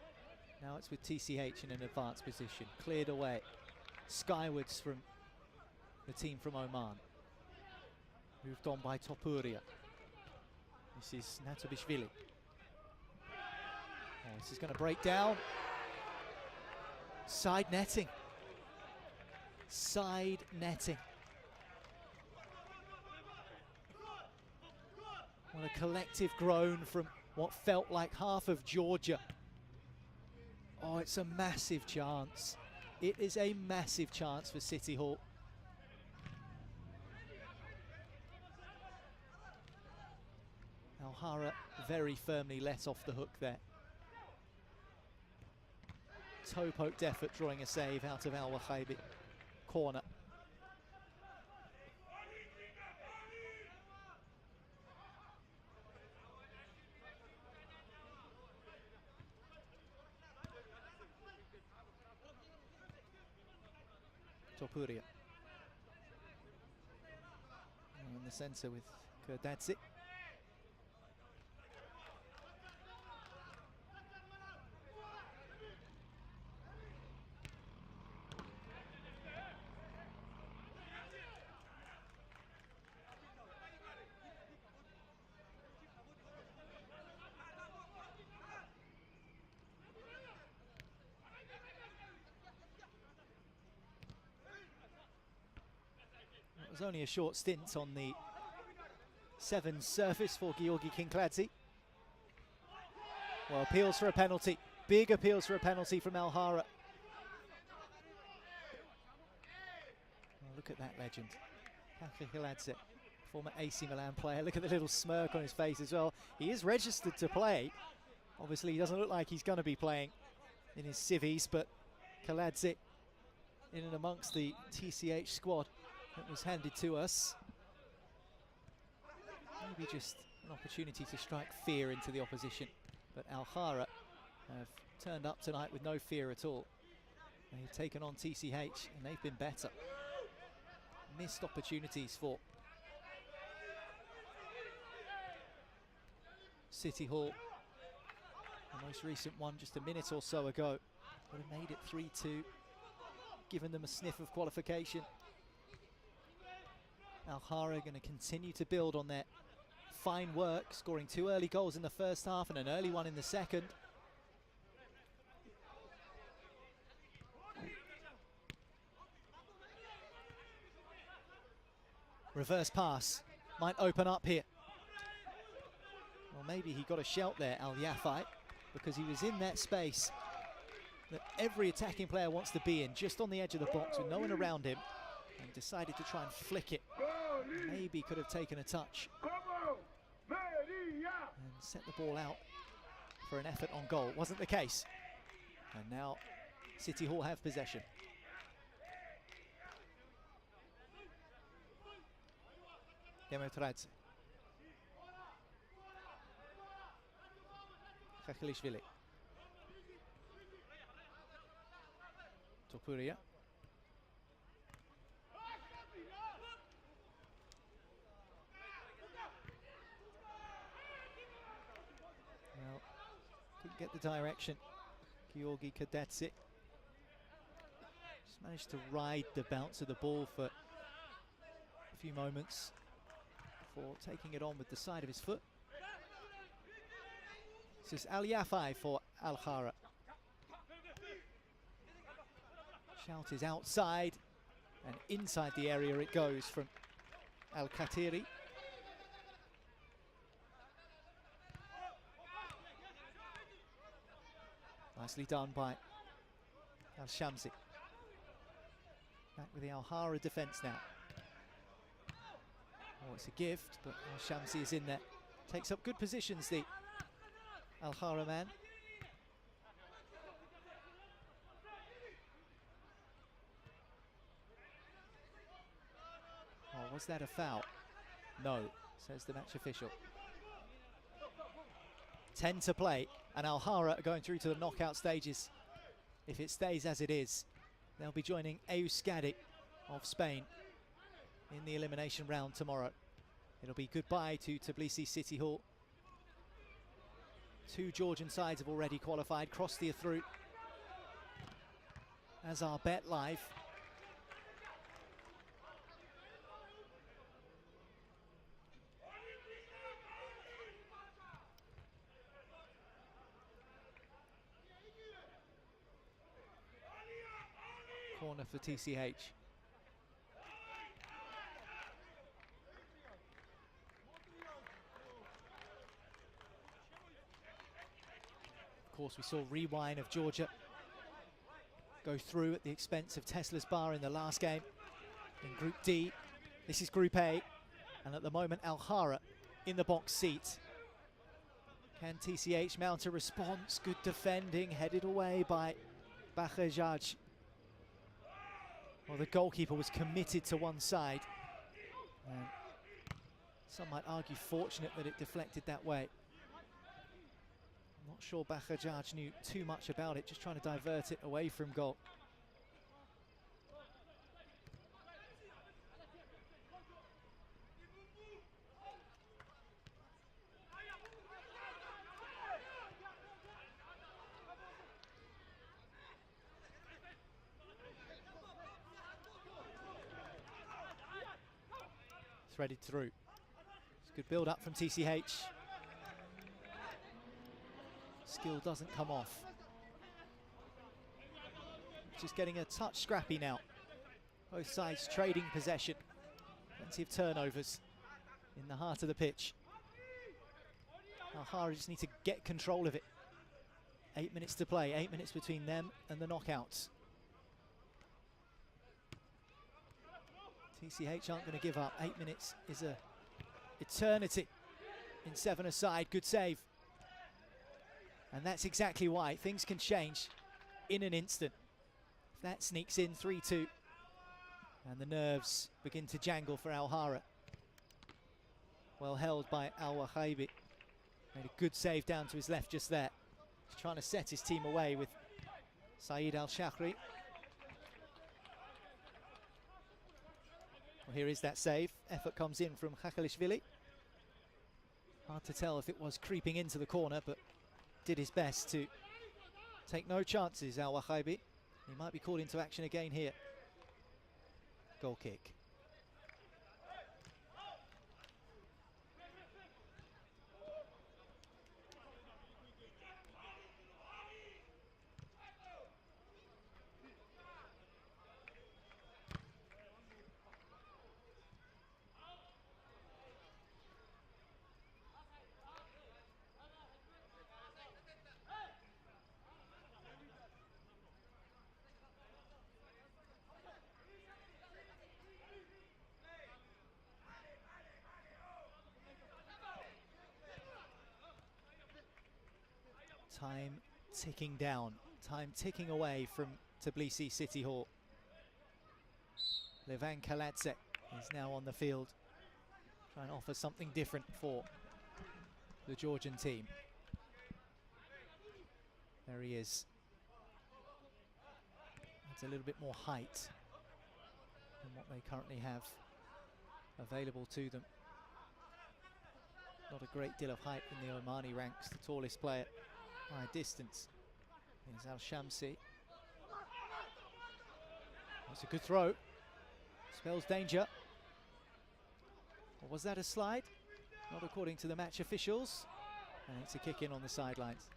Now it's with TCH in an advanced position. Cleared away. Skywards from the team from Oman. Moved on by Topuria. This is Natabishvili. Oh, this is going to break down. Side netting. Side netting. What a collective groan from what felt like half of Georgia. Oh, it's a massive chance. It is a massive chance for City Hall. Alhara very firmly let off the hook there. Toe-poked effort drawing a save out of Al-Wahabi. Corner. Topuria. In the centre with Kerdadze. It was only a short stint on the sevens surface for Georgi Kinkladze. Well, appeals for a penalty. Big appeals for a penalty from Alhara. Oh, look at that legend. Kinkladze, former AC Milan player. Look at the little smirk on his face as well. He is registered to play. Obviously, he doesn't look like he's going to be playing in his civvies, but Kinkladze in and amongst the TCH squad that was handed to us. Maybe just an opportunity to strike fear into the opposition. But Alhara have turned up tonight with no fear at all. They've taken on TCH and they've been better. Missed opportunities for City Hall. The most recent one just a minute or so ago would have made it 3-2, given them a sniff of qualification. Alhara going to continue to build on their fine work, scoring 2 early goals in the first half and an early one in the second. Reverse pass might open up here. Well, maybe he got a shout there, Al-Yafai, because he was in that space that every attacking player wants to be in, just on the edge of the box with no one around him, and decided to try and flick it. Maybe could have taken a touch and set the ball out for an effort on goal. Wasn't the case. And now City Hall have possession. Demetradze. Khakilishvili. Topuria. Well, couldn't get the direction. Georgi Kerdadze just managed to ride the bounce of the ball for a few moments before taking it on with the side of his foot. This is Al-Yafai for Alhara. Shout is outside, and inside the area it goes from Al-Khatiri. Nicely done by Al-Shamsi. Back with the Alhara defence now. Oh, it's a gift, but Al-Shamsi is in there. Takes up good positions, the Alhara man. Oh, was that a foul? No, says the match official. 10 to play, and Alhara are going through to the knockout stages. If it stays as it is, they'll be joining Yus Scatti of Spain in the elimination round tomorrow. It'll be goodbye to Tbilisi City Hall. 2 Georgian sides have already qualified, crossed the through, as our bet live. Corner for TCH. Of course, we saw Rewind of Georgia go through at the expense of Tesla's Bar in the last game in Group D. This is Group A, and at the moment Alhara in the box seat. Can TCH mount a response? Good defending, headed away by Bakajaj. Well, the goalkeeper was committed to one side. Some might argue fortunate that it deflected that way. I'm not sure Bakajaj knew too much about it, just trying to divert it away from goal. Threaded through. It's a good build up from TCH. Skill doesn't come off. Just getting a touch scrappy now. Both sides trading possession. Plenty of turnovers in the heart of the pitch. Alhara just need to get control of it. 8 minutes to play, 8 minutes between them and the knockouts. TCH aren't going to give up. 8 minutes is a eternity in 7-a-side. Good save. And that's exactly why. Things can change in an instant. If that sneaks in, 3-2. And the nerves begin to jangle for Alhara. Well held by Al-Wahaibi. Made a good save down to his left just there. He's trying to set his team away with Saeed Al-Shakhri. Well, here is that save. Effort comes in from Khakalishvili. Hard to tell if it was creeping into the corner, but did his best to take no chances, Al-Wahaibi. He might be called into action again here. Goal kick. Time ticking down, time ticking away from Tbilisi City Hall. Levan Kaladze is now on the field, trying to offer something different for the Georgian team. There he is. It's a little bit more height than what they currently have available to them. Not a great deal of height in the Omani ranks. The tallest player by a distance is Al-Shamsi. That's a good throw. Spells danger. Or was that a slide? Not according to the match officials. And it's a kick in on the sidelines.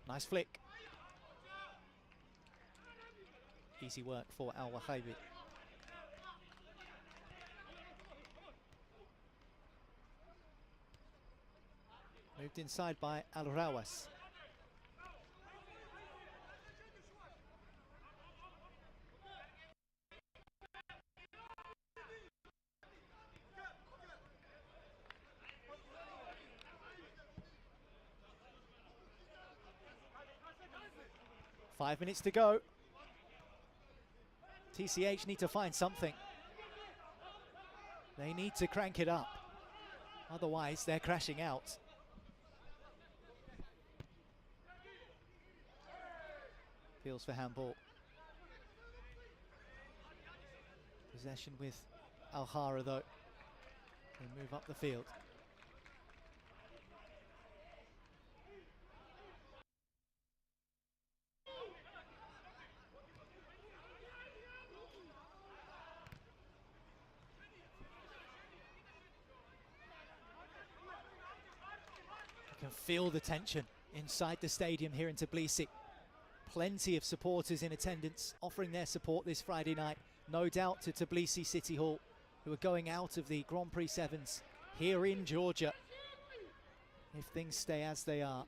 Nice flick. Easy work for Al-Wahaibi. Moved inside by Alhara. 5 minutes to go. TCH need to find something. They need to crank it up. Otherwise, they're crashing out. Feels for handball. Possession with Alhara, though. They move up the field. You can feel the tension inside the stadium here in Tbilisi. Plenty of supporters in attendance offering their support this Friday night. No doubt to Tbilisi City Hall, who are going out of the Grand Prix Sevens here in Georgia, if things stay as they are.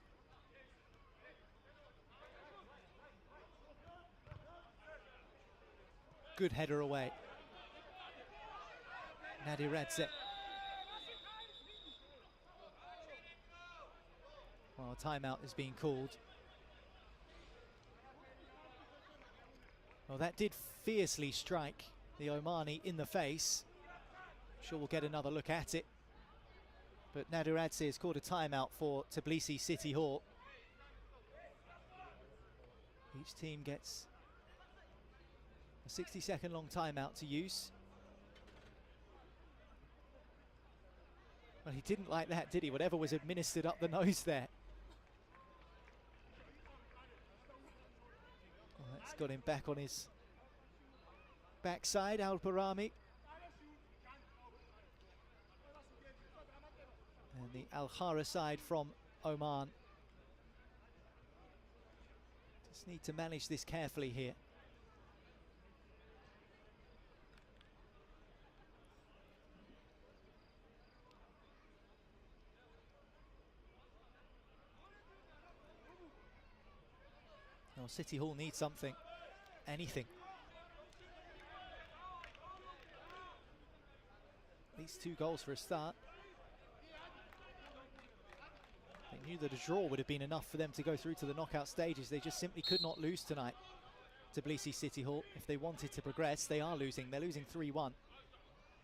Good header away. Nadiradze. Well, a timeout is being called. Well, that did fiercely strike the Omani in the face. Sure, we'll get another look at it. But Nadiradze has called a timeout for Tbilisi City Hall. Each team gets a 60-second long timeout to use. Well, he didn't like that, did he? Whatever was administered up the nose there. Well, that's got him back on his backside, Al-Barami. And the Alhara side from Oman just need to manage this carefully here. Well, City Hall needs something, anything. At least 2 goals for a start. They knew that a draw would have been enough for them to go through to the knockout stages. They just simply could not lose tonight. Tbilisi City Hall, if they wanted to progress, they are losing. They're losing 3-1.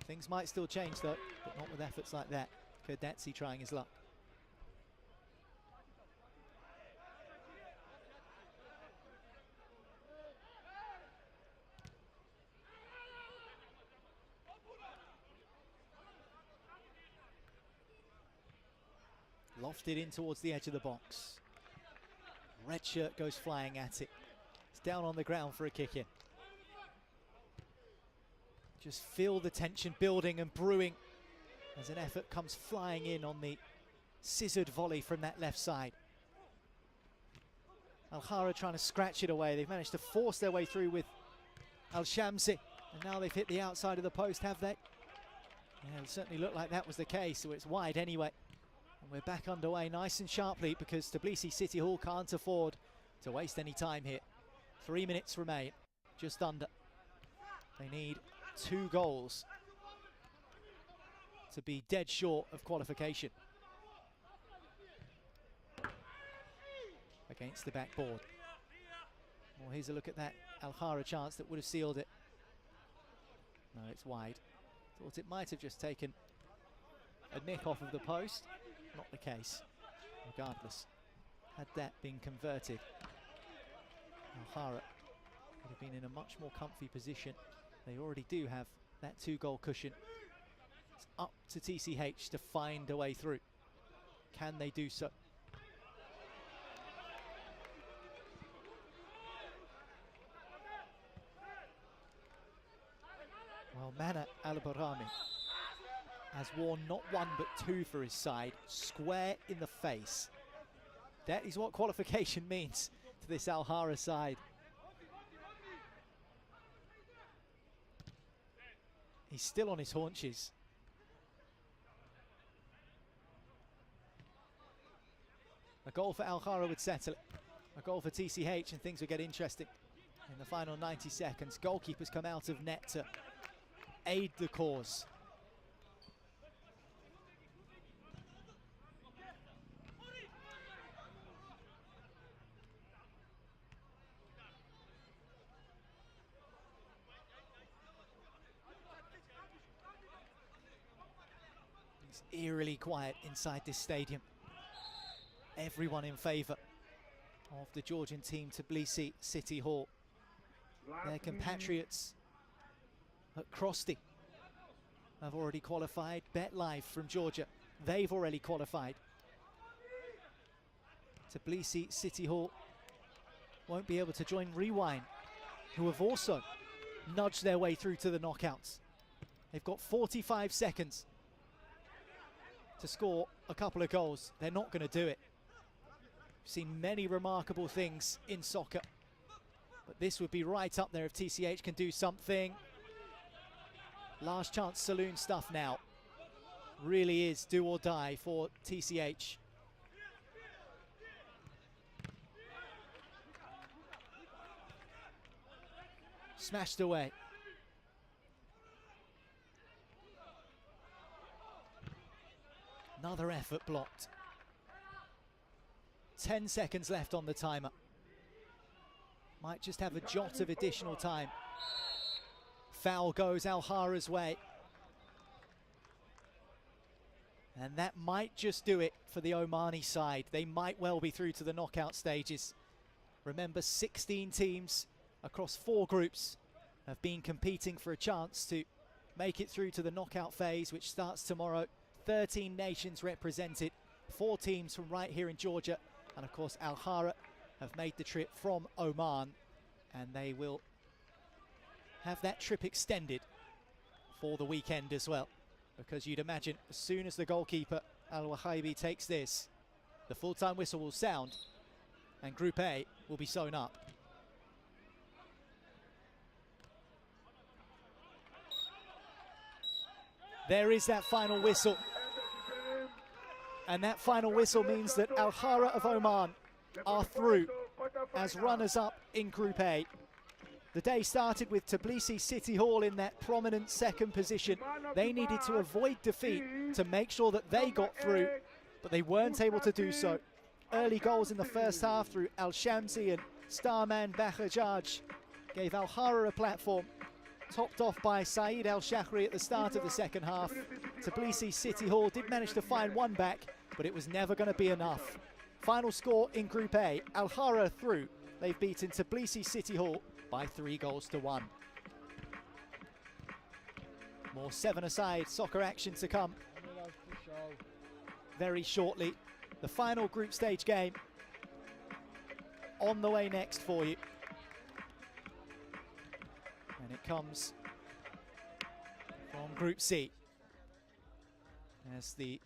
Things might still change though, but not with efforts like that. Kurdatsi trying his luck. Lofted in towards the edge of the box. Red shirt goes flying at it. It's down on the ground for a kick in. Just feel the tension building and brewing as an effort comes flying in on the scissored volley from that left side. Alhara trying to scratch it away. They've managed to force their way through with Al-Shamsi, and now they've hit the outside of the post, have they? Yeah, it certainly looked like that was the case, so it's wide anyway. And we're back underway nice and sharply because Tbilisi City Hall can't afford to waste any time here. 3 minutes remain, just under. They need 2 goals to be dead short of qualification. Against the backboard. Well, here's a look at that Alhara chance that would have sealed it. No, it's wide. Thought it might have just taken a nick off of the post. Not the case. Regardless, had that been converted, Alhara would have been in a much more comfy position. They already do have that 2-goal cushion. It's up to TCH to find a way through. Can they do so? Well, Mana Al-Barami has worn not 1 but 2 for his side, square in the face. That is what qualification means to this Alhara side. He's still on his haunches. goal for Alhara would settle it. A goal for TCH and things would get interesting in the final 90 seconds. Goalkeepers come out of net to aid the cause. It's eerily quiet inside this stadium. Everyone in favour of the Georgian team, Tbilisi City Hall. Their compatriots at Krosty have already qualified. BetLive from Georgia, they've already qualified. Tbilisi City Hall won't be able to join Rewind, who have also nudged their way through to the knockouts. They've got 45 seconds to score a couple of goals. They're not going to do it. We've seen many remarkable things in soccer, but this would be right up there if TCH can do something. Last chance saloon stuff now. Really is do or die for TCH. Smashed away. Another effort blocked. 10 seconds left on the timer. Might just have a jot of additional time. Foul goes Alhara's way. And that might just do it for the Omani side. They might well be through to the knockout stages. Remember, 16 teams across 4 groups have been competing for a chance to make it through to the knockout phase, which starts tomorrow. 13 nations represented, 4 teams from right here in Georgia. And of course, Alhara have made the trip from Oman, and they will have that trip extended for the weekend as well. Because you'd imagine as soon as the goalkeeper, Al-Wahaibi, takes this, the full-time whistle will sound and Group A will be sewn up. There is that final whistle. And that final whistle means that Alhara of Oman are through as runners-up in Group A. The day started with Tbilisi City Hall in that prominent second position. They needed to avoid defeat to make sure that they got through, but they weren't able to do so. Early goals in the first half through Al-Shamsi and starman Bahajaj gave Alhara a platform, topped off by Saeed Al-Shahri at the start of the second half. Tbilisi City Hall did manage to find one back, but it was never going to be enough. Final score in Group A, Alhara through. They've beaten Tbilisi City Hall by 3-1. More 7-a-side soccer action to come very shortly. The final group stage game on the way next for you. And it comes from Group C as the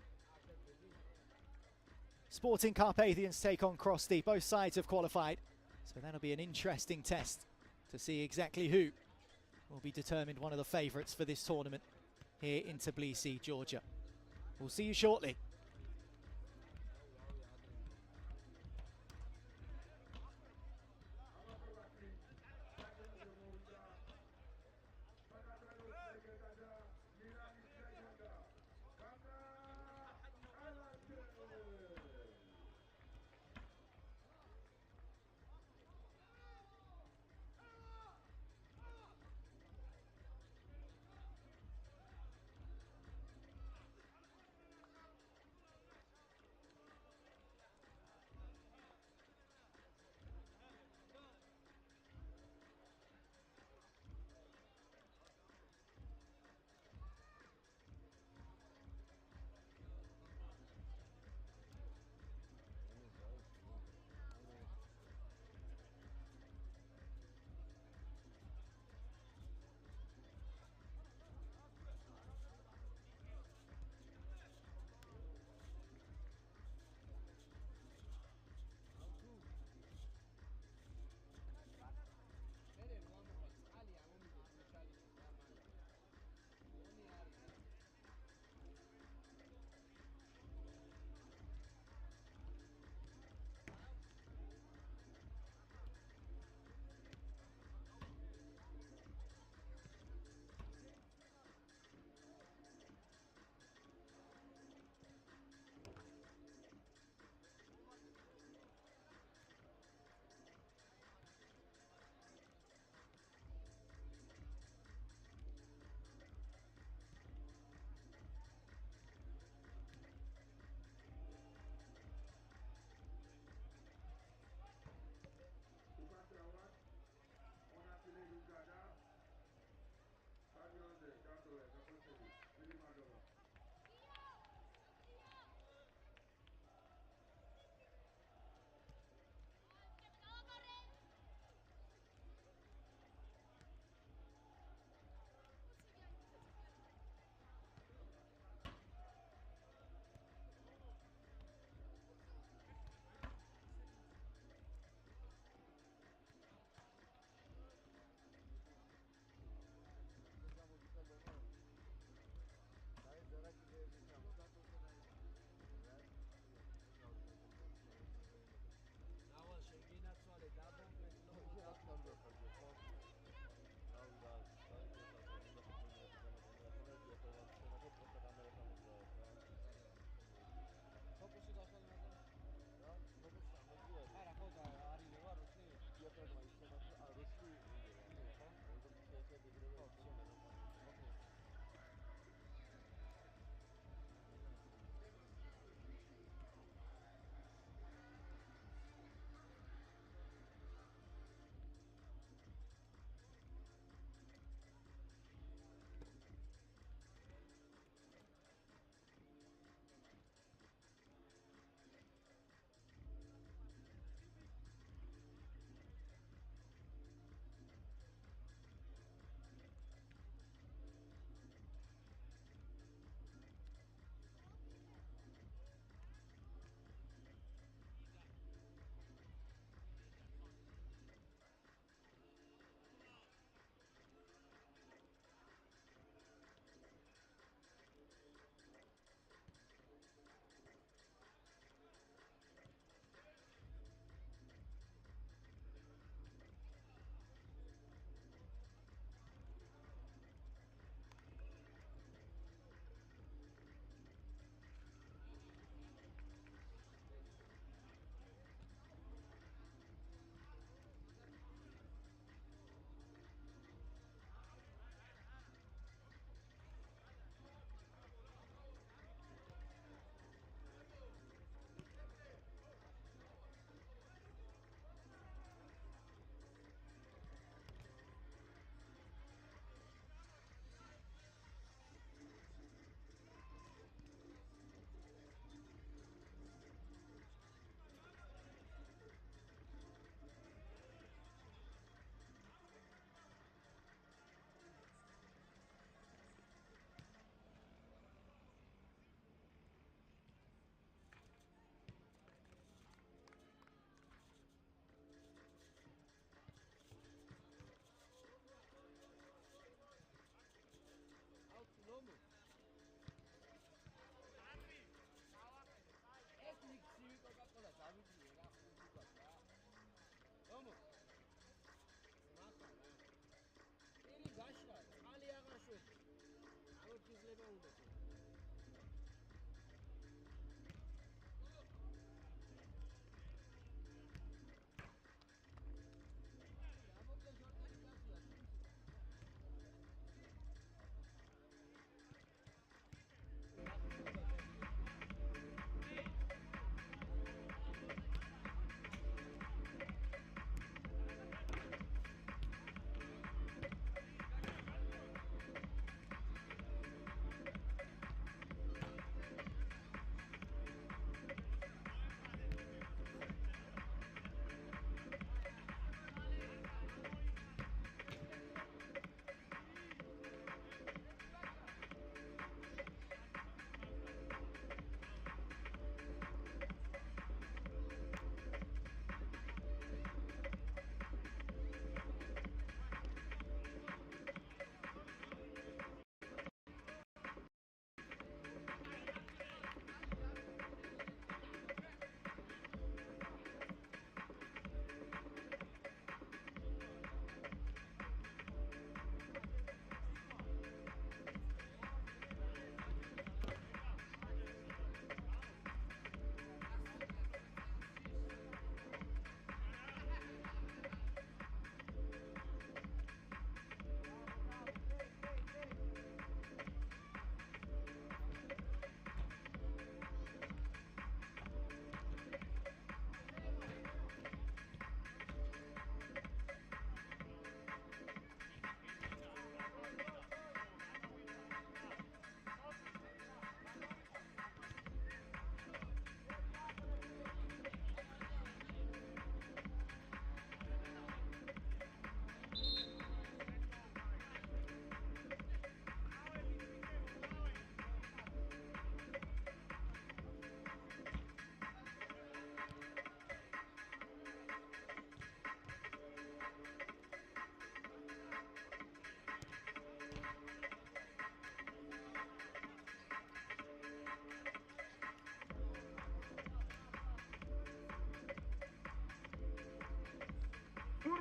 Sporting Carpathians take on Krosty. Both sides have qualified, so that'll be an interesting test to see exactly who will be determined one of the favourites for this tournament here in Tbilisi, Georgia. We'll see you shortly.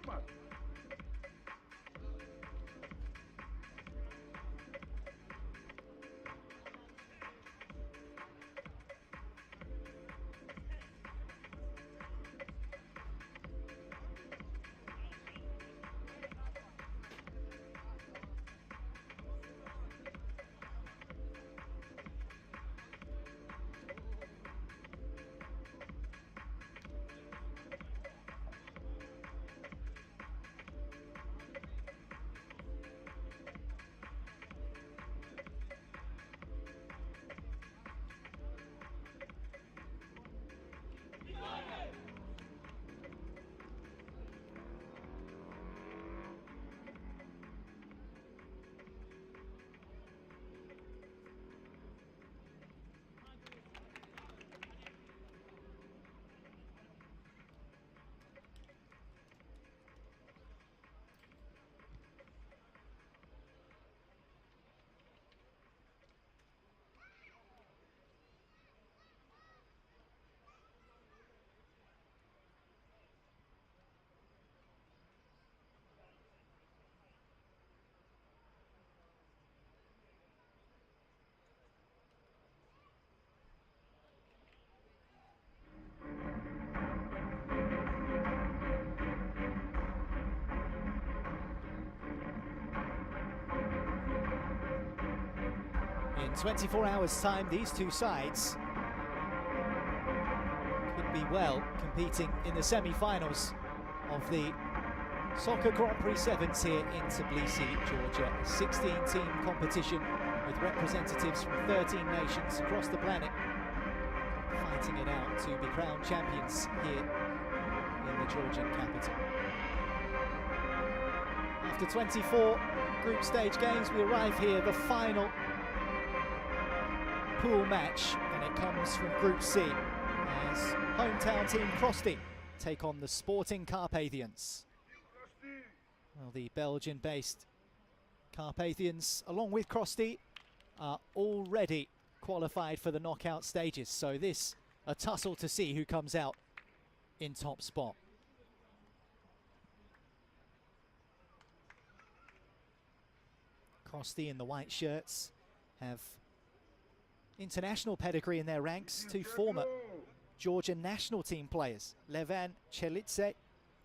Sarmat. In 24 hours' time, these two sides could be well competing in the semi-finals of the Soccer Grand Prix Sevens here in Tbilisi, Georgia. A 16-team competition with representatives from 13 nations across the planet fighting it out to be crowned champions here in the Georgian capital. After 24 group stage games, we arrive here, the final pool match, and it comes from Group C as hometown team Crosti take on the Sporting Carpathians. Well, the Belgian-based Carpathians, along with Crosti, are already qualified for the knockout stages, so this a tussle to see who comes out in top spot. Crosti in the white shirts, have international pedigree in their ranks. Two former Georgian national team players, Levan Chelidze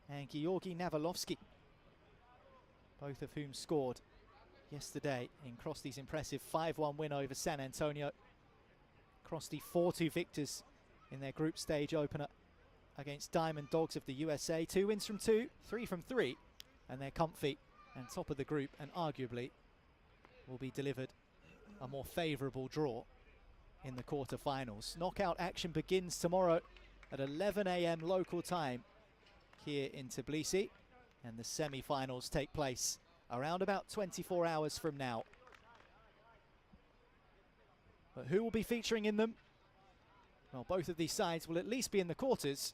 and Georgi Navalovsky, both of whom scored yesterday in Krosti's impressive 5-1 win over San Antonio. Krosti 4-2 victors in their group stage opener against Diamond Dogs of the USA. 2 wins from 2, 3 from 3, and they're comfy and top of the group, and arguably will be delivered a more favourable draw in the quarter-finals. Knockout action begins tomorrow at 11 AM local time here in Tbilisi, and the semi-finals take place around about 24 hours from now. But who will be featuring in them? Well, both of these sides will at least be in the quarters.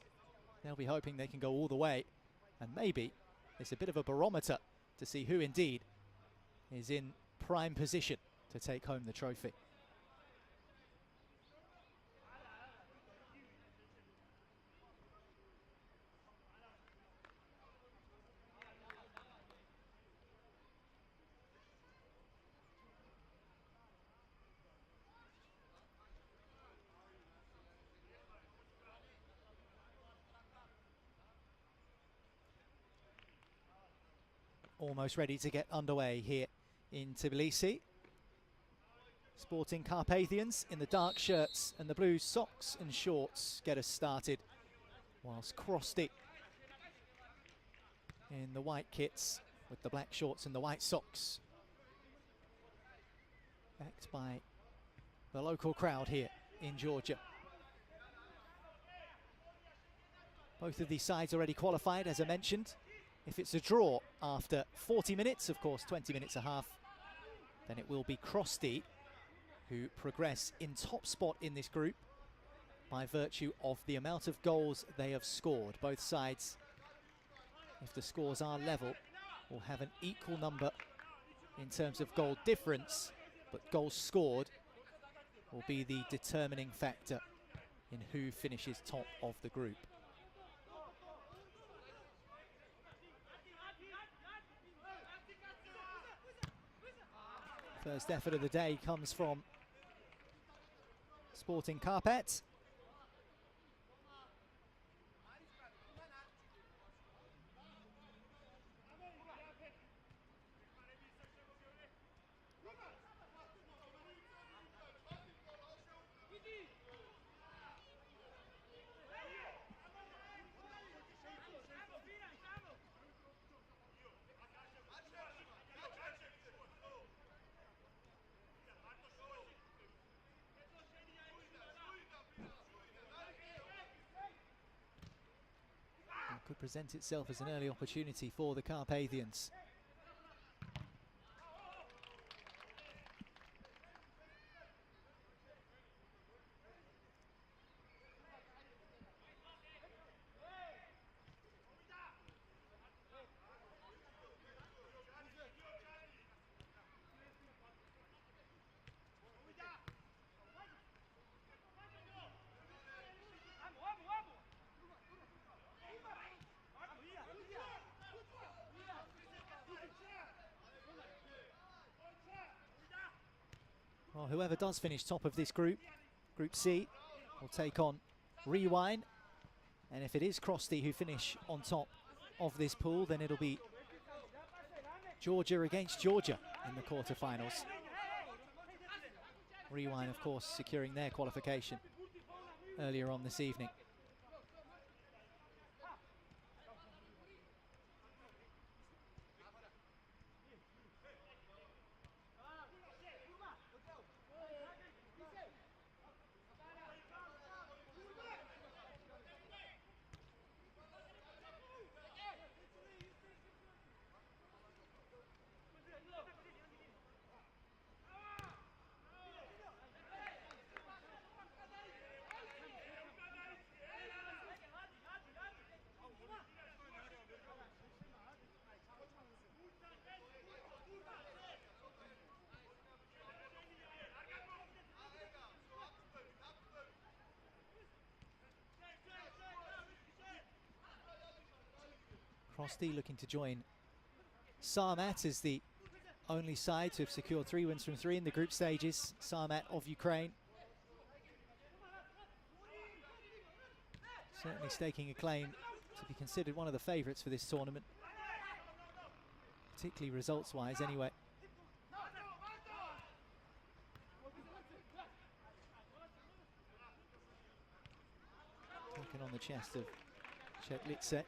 They'll be hoping they can go all the way, and maybe it's a bit of a barometer to see who indeed is in prime position to take home the trophy. Almost ready to get underway here in Tbilisi. Sporting Carpathians in the dark shirts and the blue socks and shorts get us started, whilst Krosti in the white kits with the black shorts and the white socks, backed by the local crowd here in Georgia. Both of these sides already qualified, as I mentioned. If it's a draw after 40 minutes, of course 20 minutes a half, then it will be Krosti who progress in top spot in this group by virtue of the amount of goals they have scored. Both sides, if the scores are level, will have an equal number in terms of goal difference, but goals scored will be the determining factor in who finishes top of the group. First effort of the day comes from Sporting Carpats. Could present itself as an early opportunity for the Carpathians. Well, whoever does finish top of this group, Group C, will take on Rewind. And if it is Krosti who finish on top of this pool, then it'll be Georgia against Georgia in the quarterfinals. Rewind, of course, securing their qualification earlier on this evening. Krosti looking to join Sarmat as the only side to have secured 3 wins from 3 in the group stages. Sarmat of Ukraine. Certainly staking a claim to be considered one of the favourites for this tournament. Particularly results-wise anyway. Taken on the chest of Chetlitse.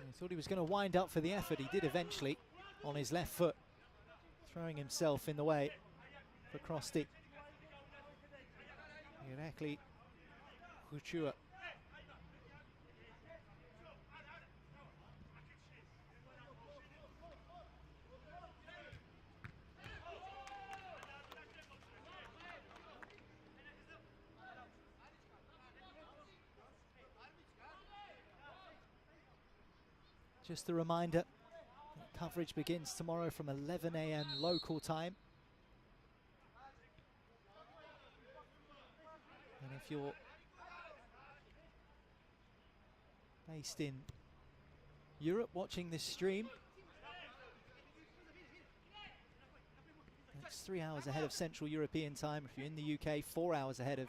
He thought he was going to wind up for the effort. He did eventually on his left foot, throwing himself in the way for Krosti. Irakli Huchua. Just a reminder, coverage begins tomorrow from 11 AM local time. And if you're based in Europe watching this stream, it's 3 hours ahead of Central European time. If you're in the UK, 4 hours ahead of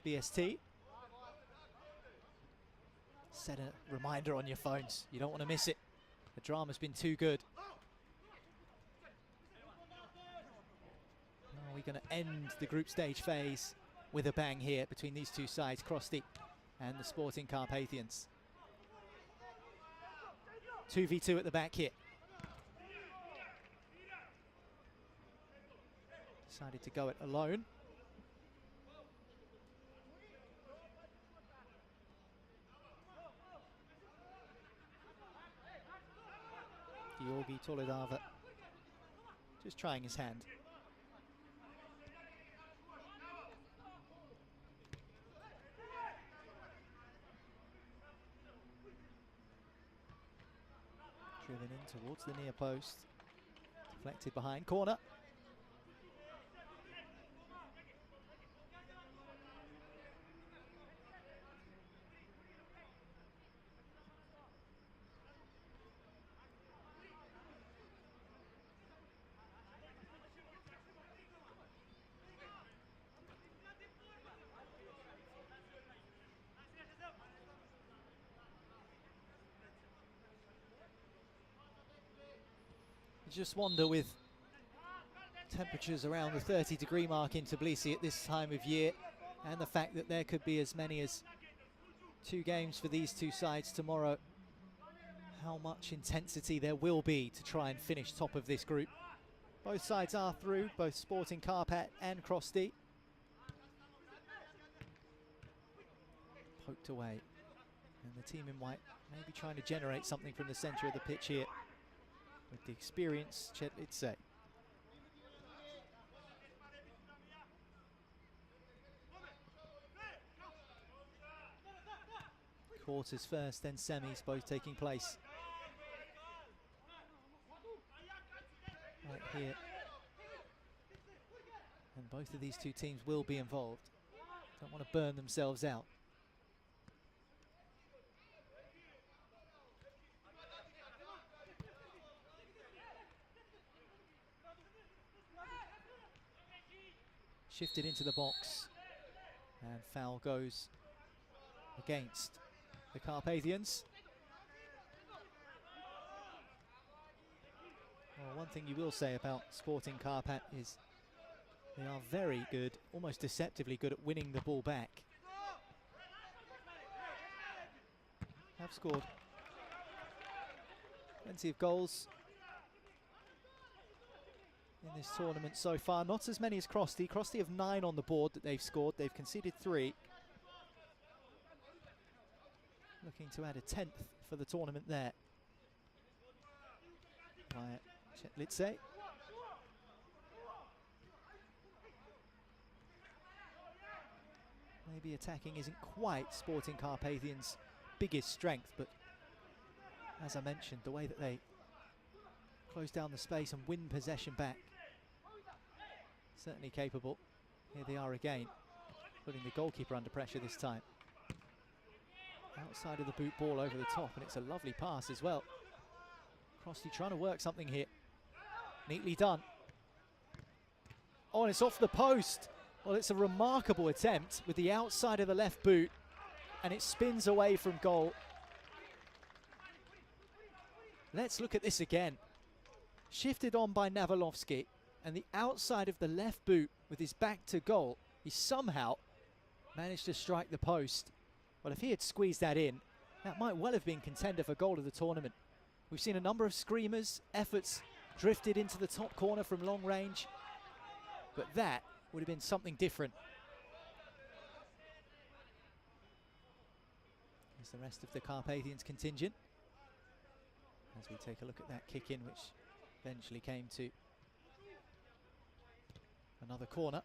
BST. Set a reminder on your phones. You don't want to miss it. The drama's been too good. Are we going to end the group stage phase with a bang here between these two sides, Krosti and the Sporting Carpathians? 2v2 at the back here. Decided to go it alone. Georgi Toledava just trying his hand. Driven in towards the near post. Deflected behind corner. You just wonder, with temperatures around the 30-degree mark in Tbilisi at this time of year, and the fact that there could be as many as 2 games for these two sides tomorrow, how much intensity there will be to try and finish top of this group. Both sides are through, both Sporting Carpat and Krosti. Poked away, and the team in white maybe trying to generate something from the centre of the pitch here with the experienced Chetlitse. Quarters first, then semis, both taking place right here. And both of these two teams will be involved. Don't want to burn themselves out. Shifted into the box, and foul goes against the Carpathians. Well, one thing you will say about Sporting Carpat is they are very good, almost deceptively good at winning the ball back. Have scored plenty of goals in this tournament so far. Not as many as Krosti. Krosti have 9 on the board that they've scored. They've conceded 3. Looking to add a 10th for the tournament there. By Chetlitse. Maybe attacking isn't quite Sporting Carpathians' biggest strength, but as I mentioned, the way that they close down the space and win possession back, certainly capable. Here they are again, putting the goalkeeper under pressure this time. Outside of the boot ball over the top, and it's a lovely pass as well. Crosty trying to work something here. Neatly done. Oh, and it's off the post. Well, it's a remarkable attempt with the outside of the left boot, and it spins away from goal. Let's look at this again. Shifted on by Navalovsky, and the outside of the left boot with his back to goal, he somehow managed to strike the post. Well, if he had squeezed that in, that might well have been contender for goal of the tournament. We've seen a number of screamers, efforts drifted into the top corner from long range, but that would have been something different. Here's the rest of the Carpathians contingent as we take a look at that kick in, which eventually came to another corner.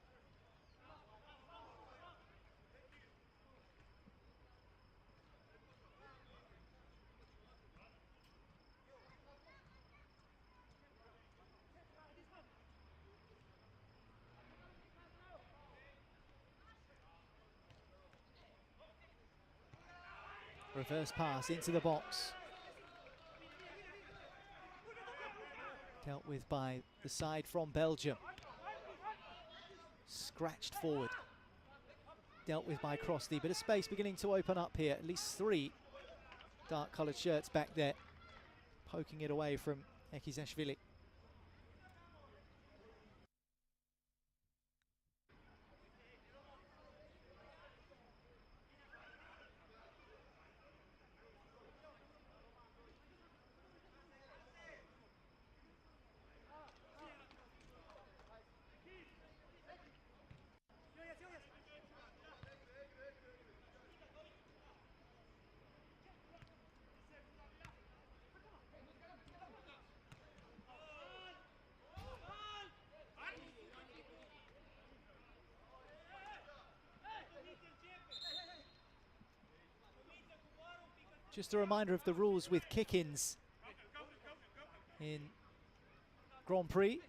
Reverse pass into the box. Dealt with by the side from Belgium. Scratched forward. Dealt with by Crosty. Bit of space beginning to open up here. At least 3 dark-coloured shirts back there, poking it away from Ekizeshvili. Just a reminder of the rules with kick-ins in Grand Prix.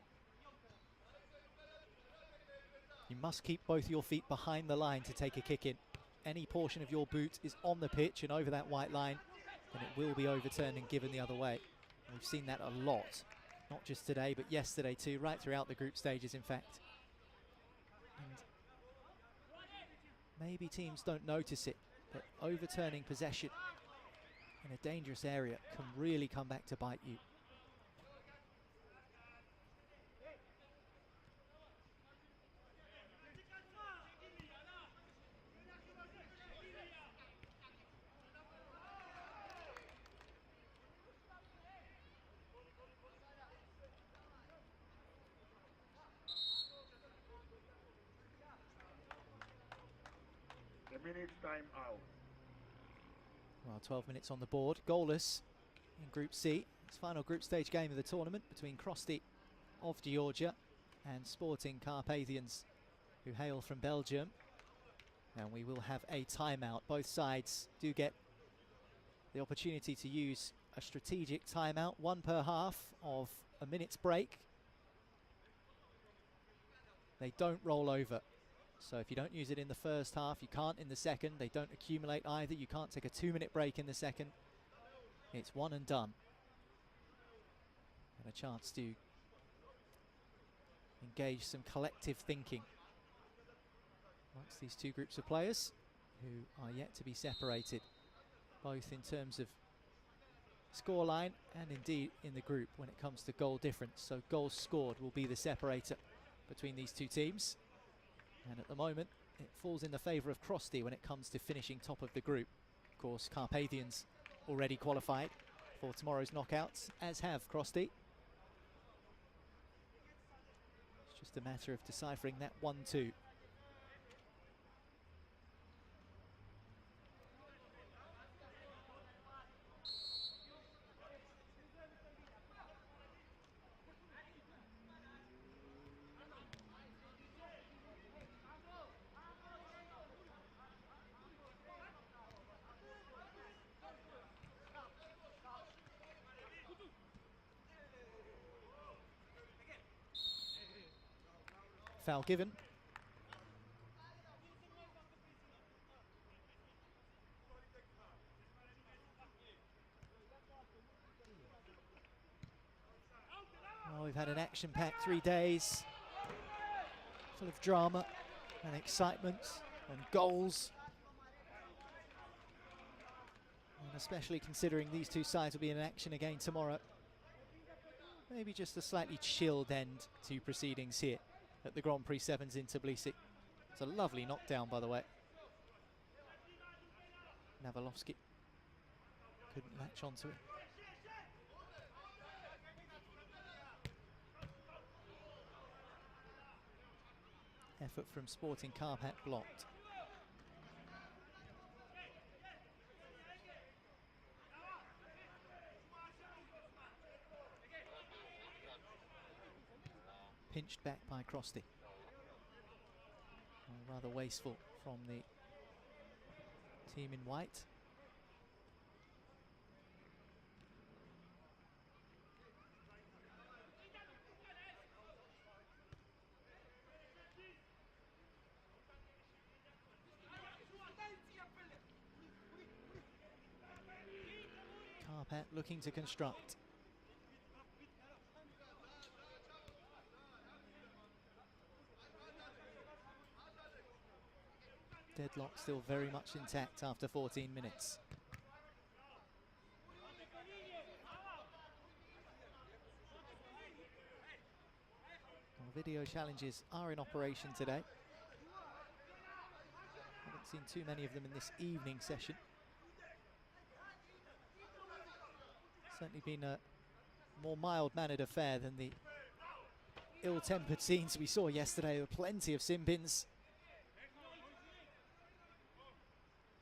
You must keep both your feet behind the line to take a kick-in. Any portion of your boot is on the pitch and over that white line, and it will be overturned and given the other way. We've seen that a lot, not just today, but yesterday too, right throughout the group stages, in fact. And maybe teams don't notice it, but overturning possession in a dangerous area can really come back to bite you. A minute's time out. Well, 12 minutes on the board, goalless in Group C. It's final group stage game of the tournament between Crosty of Georgia and Sporting Carpathians, who hail from Belgium. And we will have a timeout. Both sides do get the opportunity to use a strategic timeout, 1 per half of a minute's break. They don't roll over. So if you don't use it in the first half, you can't in the second. They don't accumulate either. You can't take a 2-minute break in the second. It's one and done. And a chance to engage some collective thinking amongst these two groups of players who are yet to be separated, both in terms of scoreline and indeed in the group when it comes to goal difference. So goals scored will be the separator between these two teams. And at the moment, it falls in the favour of Crosty when it comes to finishing top of the group. Of course, Carpathians already qualified for tomorrow's knockouts, as have Crosty. It's just a matter of deciphering that 1-2. Foul given. Well, we've had an action-packed 3 days, full of drama and excitement and goals. And especially considering these two sides will be in action again tomorrow. Maybe just a slightly chilled end to proceedings here at the Grand Prix 7s in Tbilisi. It's a lovely knockdown, by the way. Navalovsky couldn't latch onto it. Effort from Sporting Karpat blocked. Pinched back by Krosty. Rather wasteful from the team in white. Karpat looking to construct. Deadlock still very much intact after 14 minutes. Well, video challenges are in operation today. Haven't seen too many of them in this evening session. Certainly been a more mild-mannered affair than the ill-tempered scenes we saw yesterday. There were plenty of sin bins.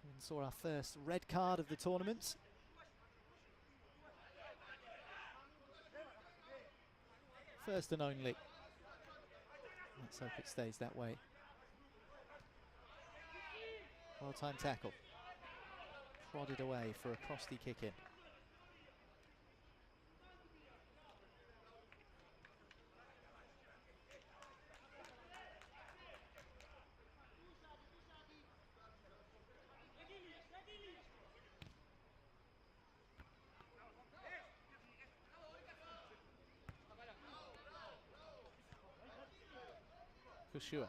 And saw our first red card of the tournament. First and only. Let's hope it stays that way. Well-timed tackle. Prodded away for a Krosty kick-in. Kushua.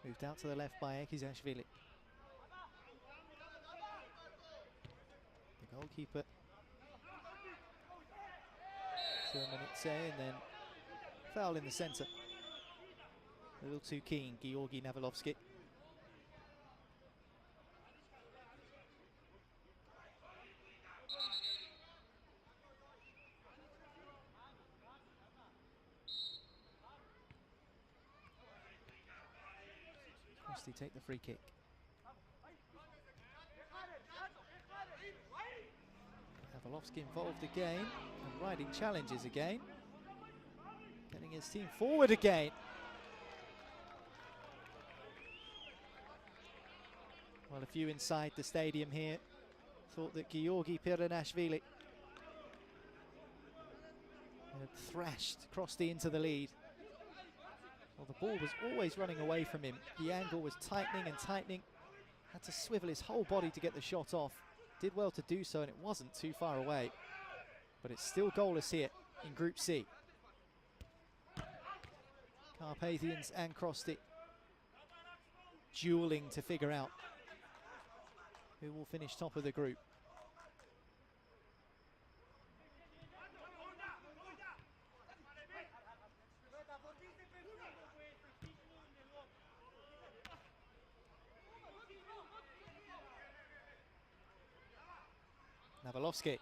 Moved out to the left by Ekizashvili. The goalkeeper. 2 minutes in, and then foul in the centre. A little too keen, Georgi Navalovsky. Take the free kick. Navalovsky involved again and riding challenges again. Getting his team forward again. Well, a few inside the stadium here thought that Georgi Piranashvili had thrashed Krosty into the lead. Well, the ball was always running away from him. The angle was tightening and tightening. Had to swivel his whole body to get the shot off. Did well to do so, and it wasn't too far away. But it's still goalless here in Group C. Carpathians and Krosty dueling to figure out who will finish top of the group. Navalovsky.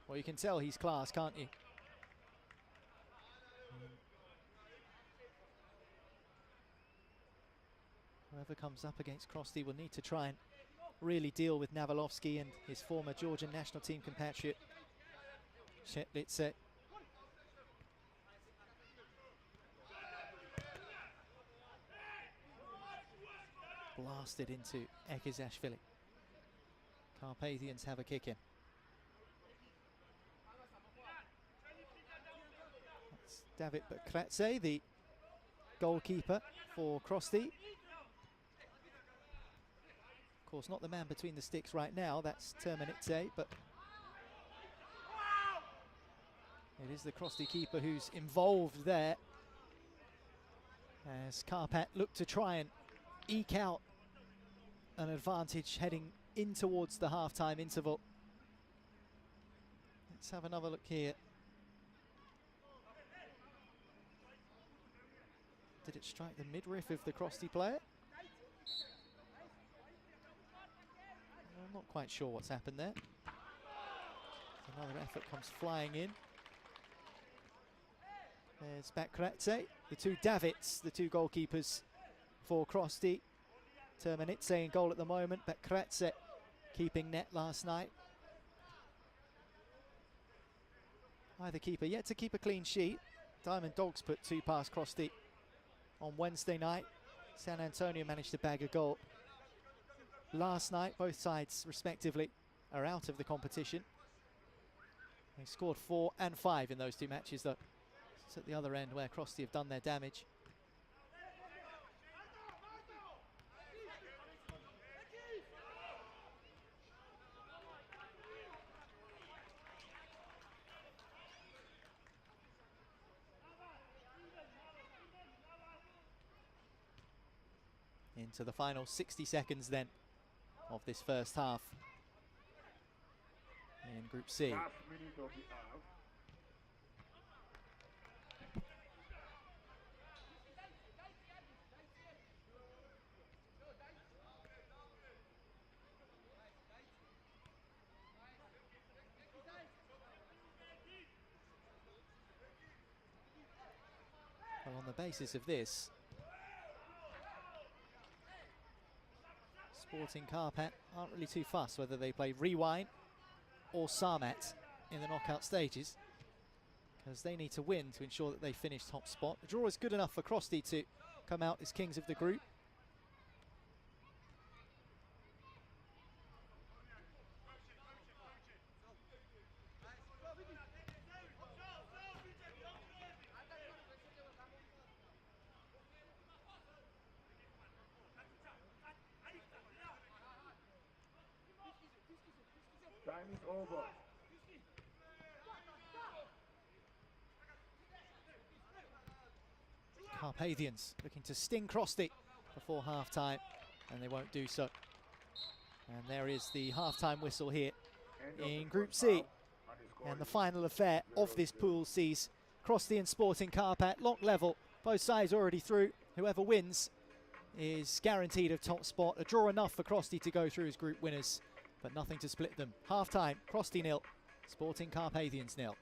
Well, you can tell he's class, can't you? Whoever comes up against Krosty will need to try and really deal with Navalovsky and his former Georgian national team compatriot, Shetlitse. Blasted into Ekizashvili. Carpathians have a kick in. That's David Bakratze, the goalkeeper for Krosty. Of course, not the man between the sticks right now, that's Terminite, but it is the Krosty keeper who's involved there, as Carpat look to try and eke out an advantage heading in towards the half-time interval. Let's have another look here. Did it strike the midriff of the Krosty player? I'm not quite sure what's happened there. Another effort comes flying in. There's Bakratze, the two Davids, the two goalkeepers for Krosty. Terminite in goal at the moment, Bakratze keeping net last night. Either keeper yet to keep a clean sheet. Diamond Dogs put two past Krosty on Wednesday night. San Antonio managed to bag a goal last night. Both sides respectively are out of the competition. They scored 4 and 5 in those two matches though. It's at the other end where Krosty have done their damage. Into the final 60 seconds then of this first half in Group C. Last minute of the half. Well, on the basis of this, Sporting Carpat aren't really too fussed whether they play Rewind or Sarmat in the knockout stages, because they need to win to ensure that they finish top spot. The draw is good enough for Krosty to come out as kings of the group. Time is over. Carpathians looking to sting Krosty before half-time, and they won't do so. And there is the half-time whistle here in Group C. And the final affair of this pool sees Krosty and Sporting Carpat lock level. Both sides already through. Whoever wins is guaranteed a top spot. A draw enough for Krosty to go through as group winners, but nothing to split them. Half-time, Krosty 0, Sporting Carpathians 0.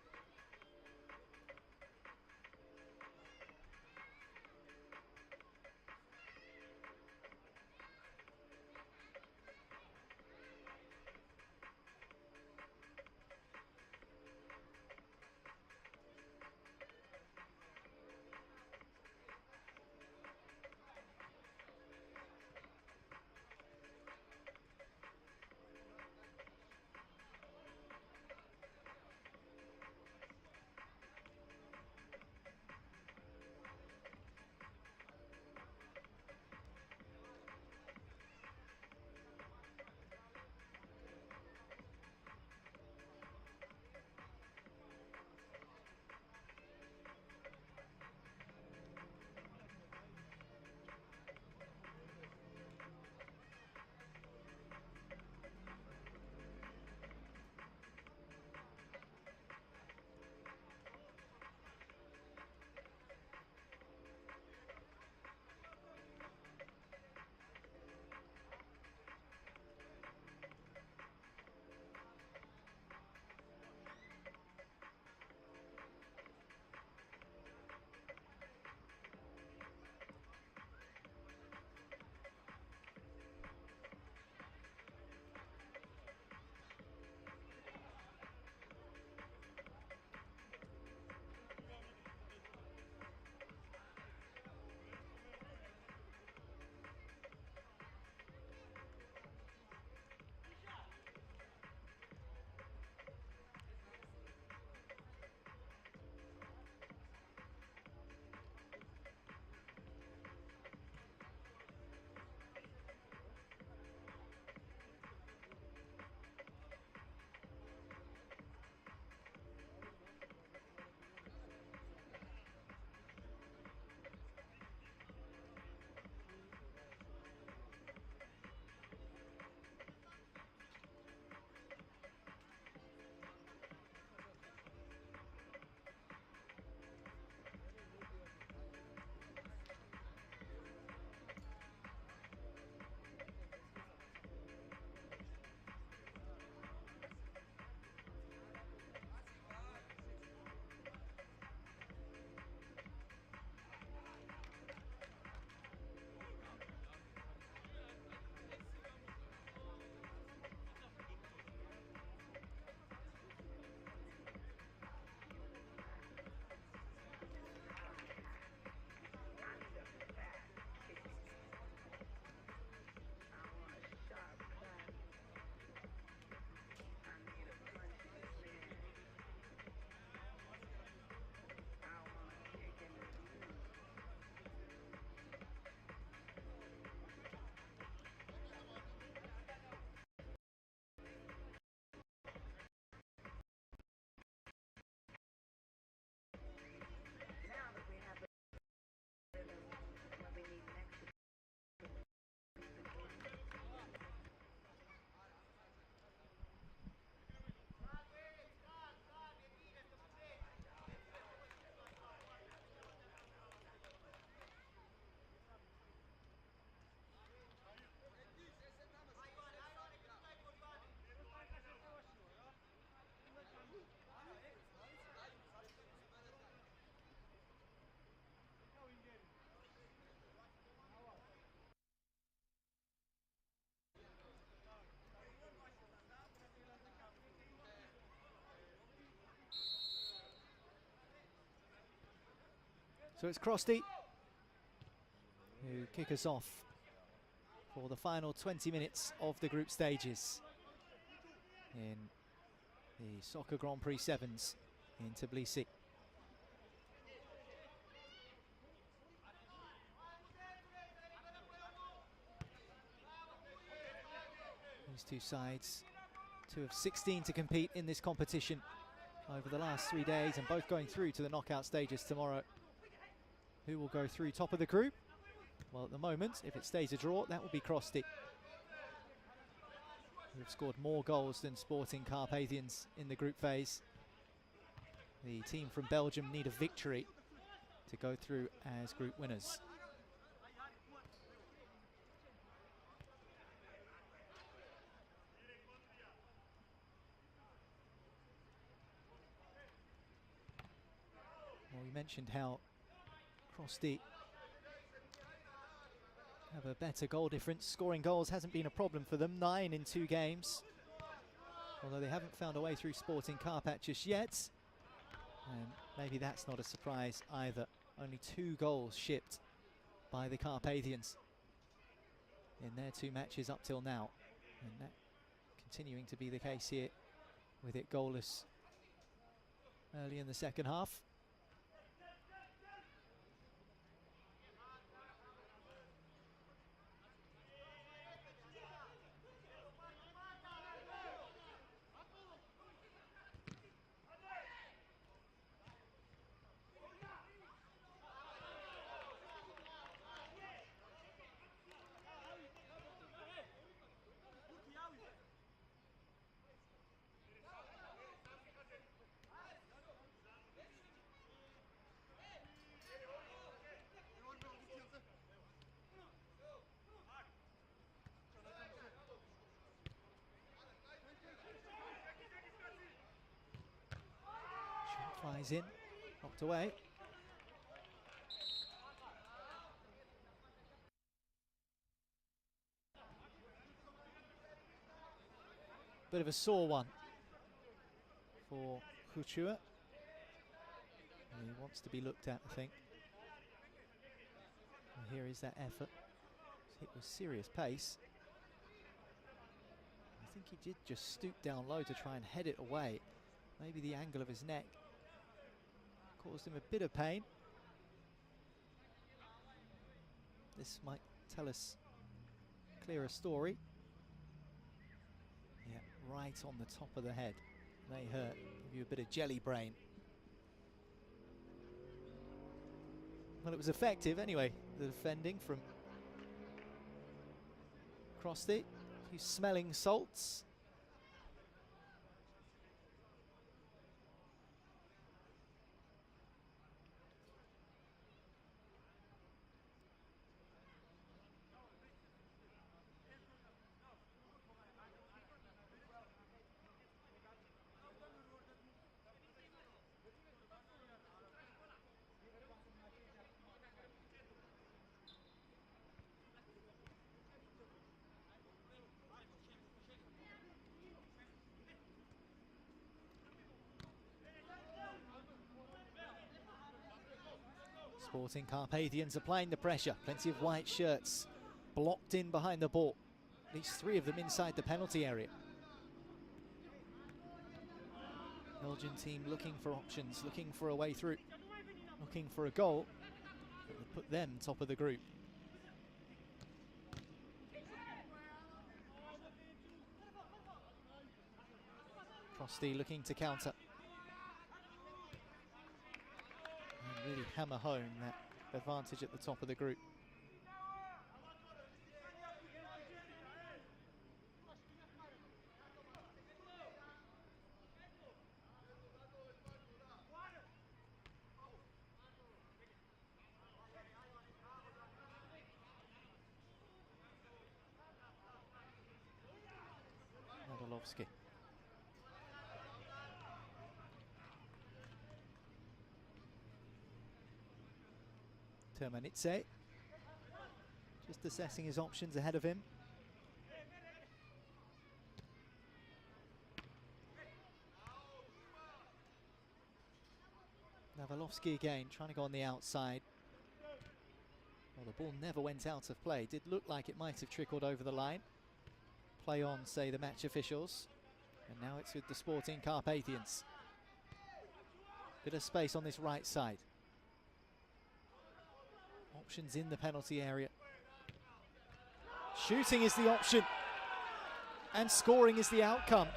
So it's Krosty who kick us off for the final 20 minutes of the group stages in the Soccer Grand Prix Sevens in Tbilisi. These two sides, 2 of 16 to compete in this competition over the last 3 days, and both going through to the knockout stages tomorrow. Who will go through top of the group? Well, at the moment, if it stays a draw, that will be Krosty, who have scored more goals than Sporting Carpathians in the group phase. The team from Belgium need a victory to go through as group winners. Well, we mentioned how Krosty have a better goal difference. Scoring goals hasn't been a problem for them, 9 in 2 games. Although they haven't found a way through Sporting Carpat just yet. And maybe that's not a surprise either. Only 2 goals shipped by the Carpathians in their 2 matches up till now. And that continuing to be the case here, with it goalless early in the second half. Flies in, knocked away. Bit of a sore one for Couture. He wants to be looked at, I think. And here is that effort. It's hit with serious pace. I think he did just stoop down low to try and head it away. Maybe the angle of his neck caused him a bit of pain. This might tell us a clearer story. Yeah, right on the top of the head. They hurt. Give you a bit of jelly brain. Well, it was effective anyway, the defending from Krosty. A few smelling salts. Sporting Carpathians applying the pressure. Plenty of white shirts blocked in behind the ball. At least 3 of them inside the penalty area. Belgian team looking for options, looking for a way through, looking for a goal that would put them top of the group. Krosty looking to counter. And really hammer home that advantage at the top of the group. Modelovsky. Termanitze just assessing his options ahead of him. Navalovsky again trying to go on the outside. Well, the ball never went out of play. Did look like it might have trickled over the line. Play on, say the match officials. And now it's with the Sporting Carpathians. Bit of space on this right side. Options in the penalty area. Shooting is the option. And scoring is the outcome.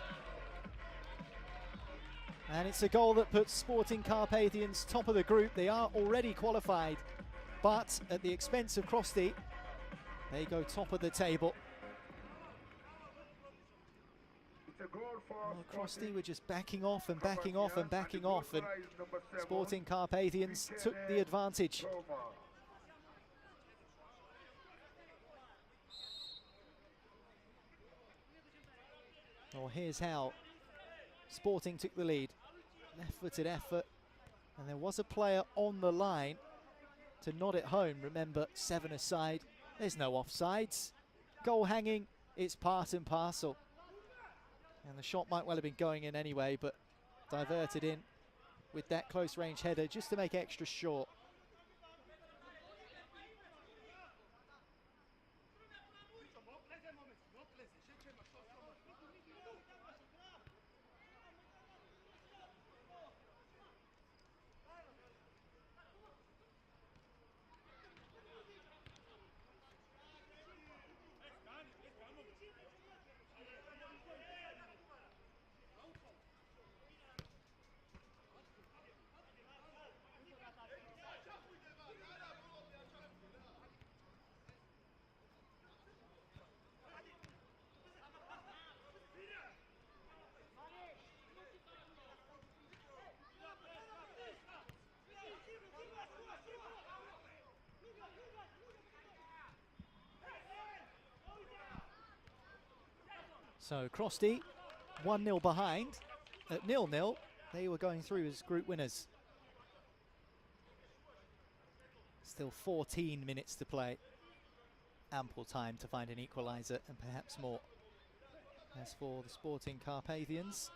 And it's a goal that puts Sporting Carpathians top of the group. They are already qualified, but at the expense of Crosty, they go top of the table. It's a goal for Well, Crosty were just backing off and backing off and backing off, and Sporting Carpathians took the advantage. Well, here's how Sporting took the lead. Left-footed effort, and there was a player on the line to nod it home. Remember, 7 aside, there's no offsides. Goal hanging, it's part and parcel. And the shot might well have been going in anyway, but diverted in with that close range header just to make extra short. So Crosty 1-0 behind. At 0-0, they were going through as group winners. Still 14 minutes to play. Ample time to find an equaliser and perhaps more. As for the Sporting Carpathians,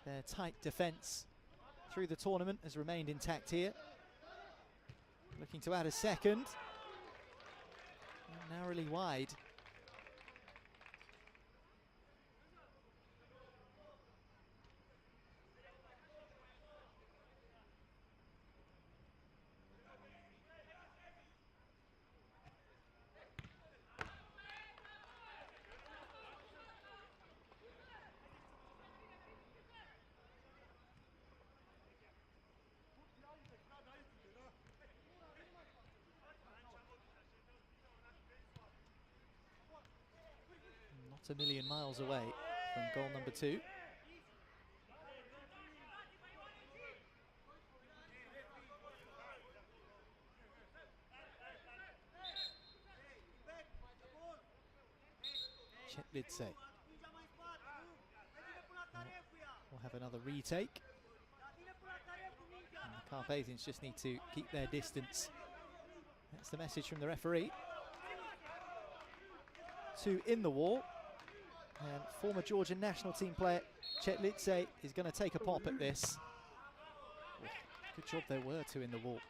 their tight defence through the tournament has remained intact here. Looking to add a second. And narrowly wide. Not a million miles away from goal number 2. Chetlidze. We'll have another retake. And the Carpathians just need to keep their distance. That's the message from the referee. 2 in the wall. And former Georgian national team player Chetlidze is going to take a pop at this. Oh, good job there were 2 in the wall.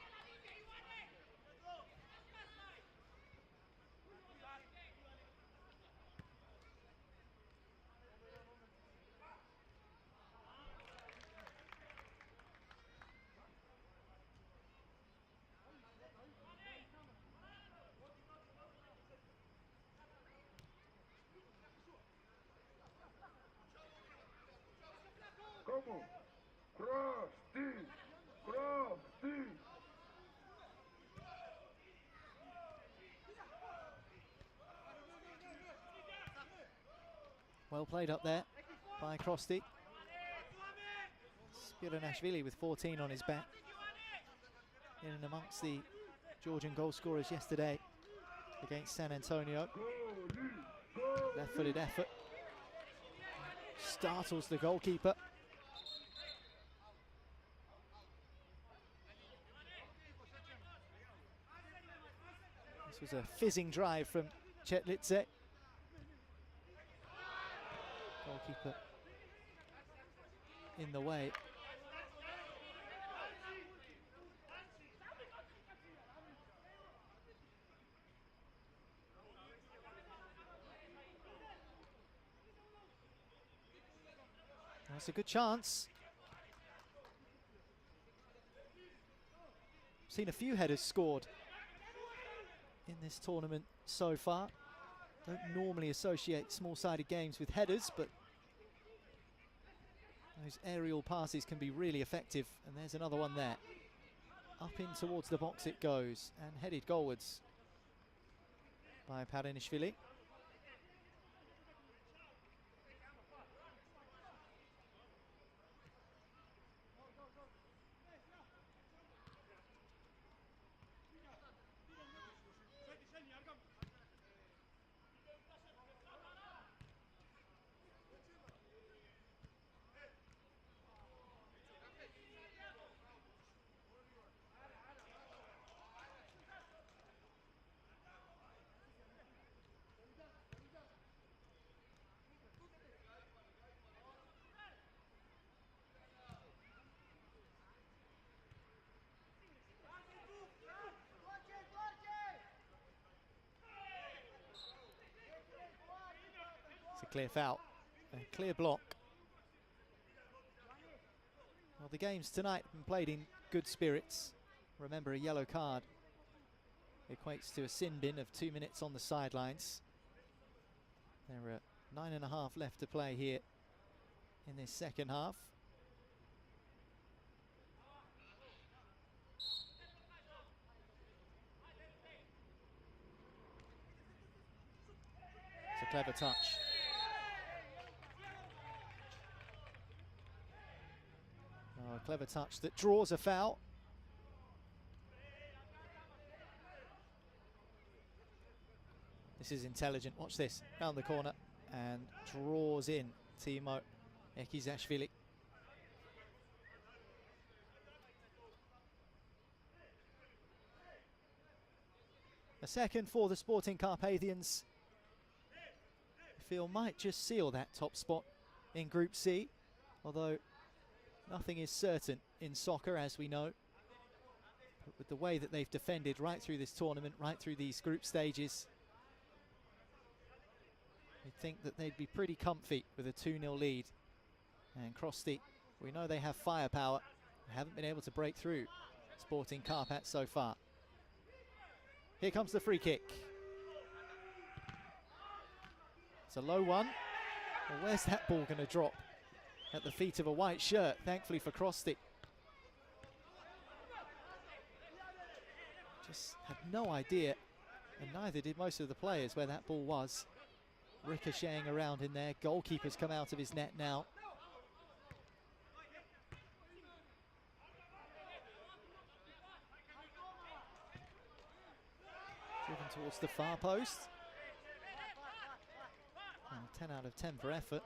Come on. Crosty. Crosty. Well played up there by Crosty. Spironashvili with 14 on his back. In and amongst the Georgian goal scorers yesterday against San Antonio. Left-footed effort. Startles the goalkeeper. This was a fizzing drive from Chetlidze. Goalkeeper in the way. That's a good chance. Seen a few headers scored in this tournament so far. Don't normally associate small-sided games with headers, but those aerial passes can be really effective, and there's another one there. Up in towards the box it goes, and headed goalwards by Parinishvili. It's a clear foul, a clear block. Well, the games tonight have been played in good spirits. Remember, a yellow card equates to a sin bin of 2 minutes on the sidelines. There are 9.5 left to play here in this second half. It's a clever touch. Oh, a clever touch that draws a foul. This is intelligent. Watch this. Round the corner and draws in Timo Ekizashvili. A second for the Sporting Carpathians. I feel might just seal that top spot in Group C, although nothing is certain in soccer, as we know. But with the way that they've defended right through this tournament, right through these group stages, you'd think that they'd be pretty comfy with a 2-0 lead. And Krosti, we know they have firepower. They haven't been able to break through Sporting Karpat so far. Here comes the free kick. It's a low one. Well, where's that ball going to drop? At the feet of a white shirt, thankfully for Krosti. Just had no idea, and neither did most of the players, where that ball was. Ricocheting around in there. Goalkeeper's come out of his net now. Driven towards the far post. And 10 out of 10 for effort.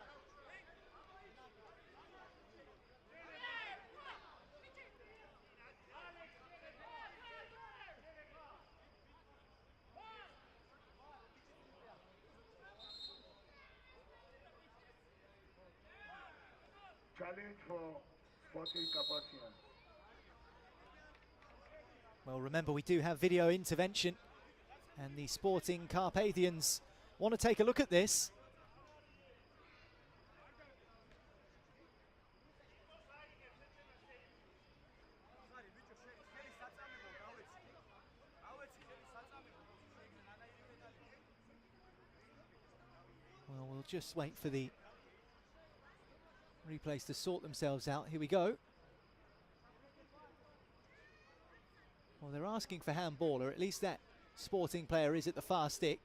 Challenge for Sporting Carpathians. Well, remember, we do have video intervention, and the Sporting Carpathians want to take a look at this. Well, we'll just wait for the replays to sort themselves out. Here we go. Well, they're asking for handball, or at least that Sporting player is at the far stick.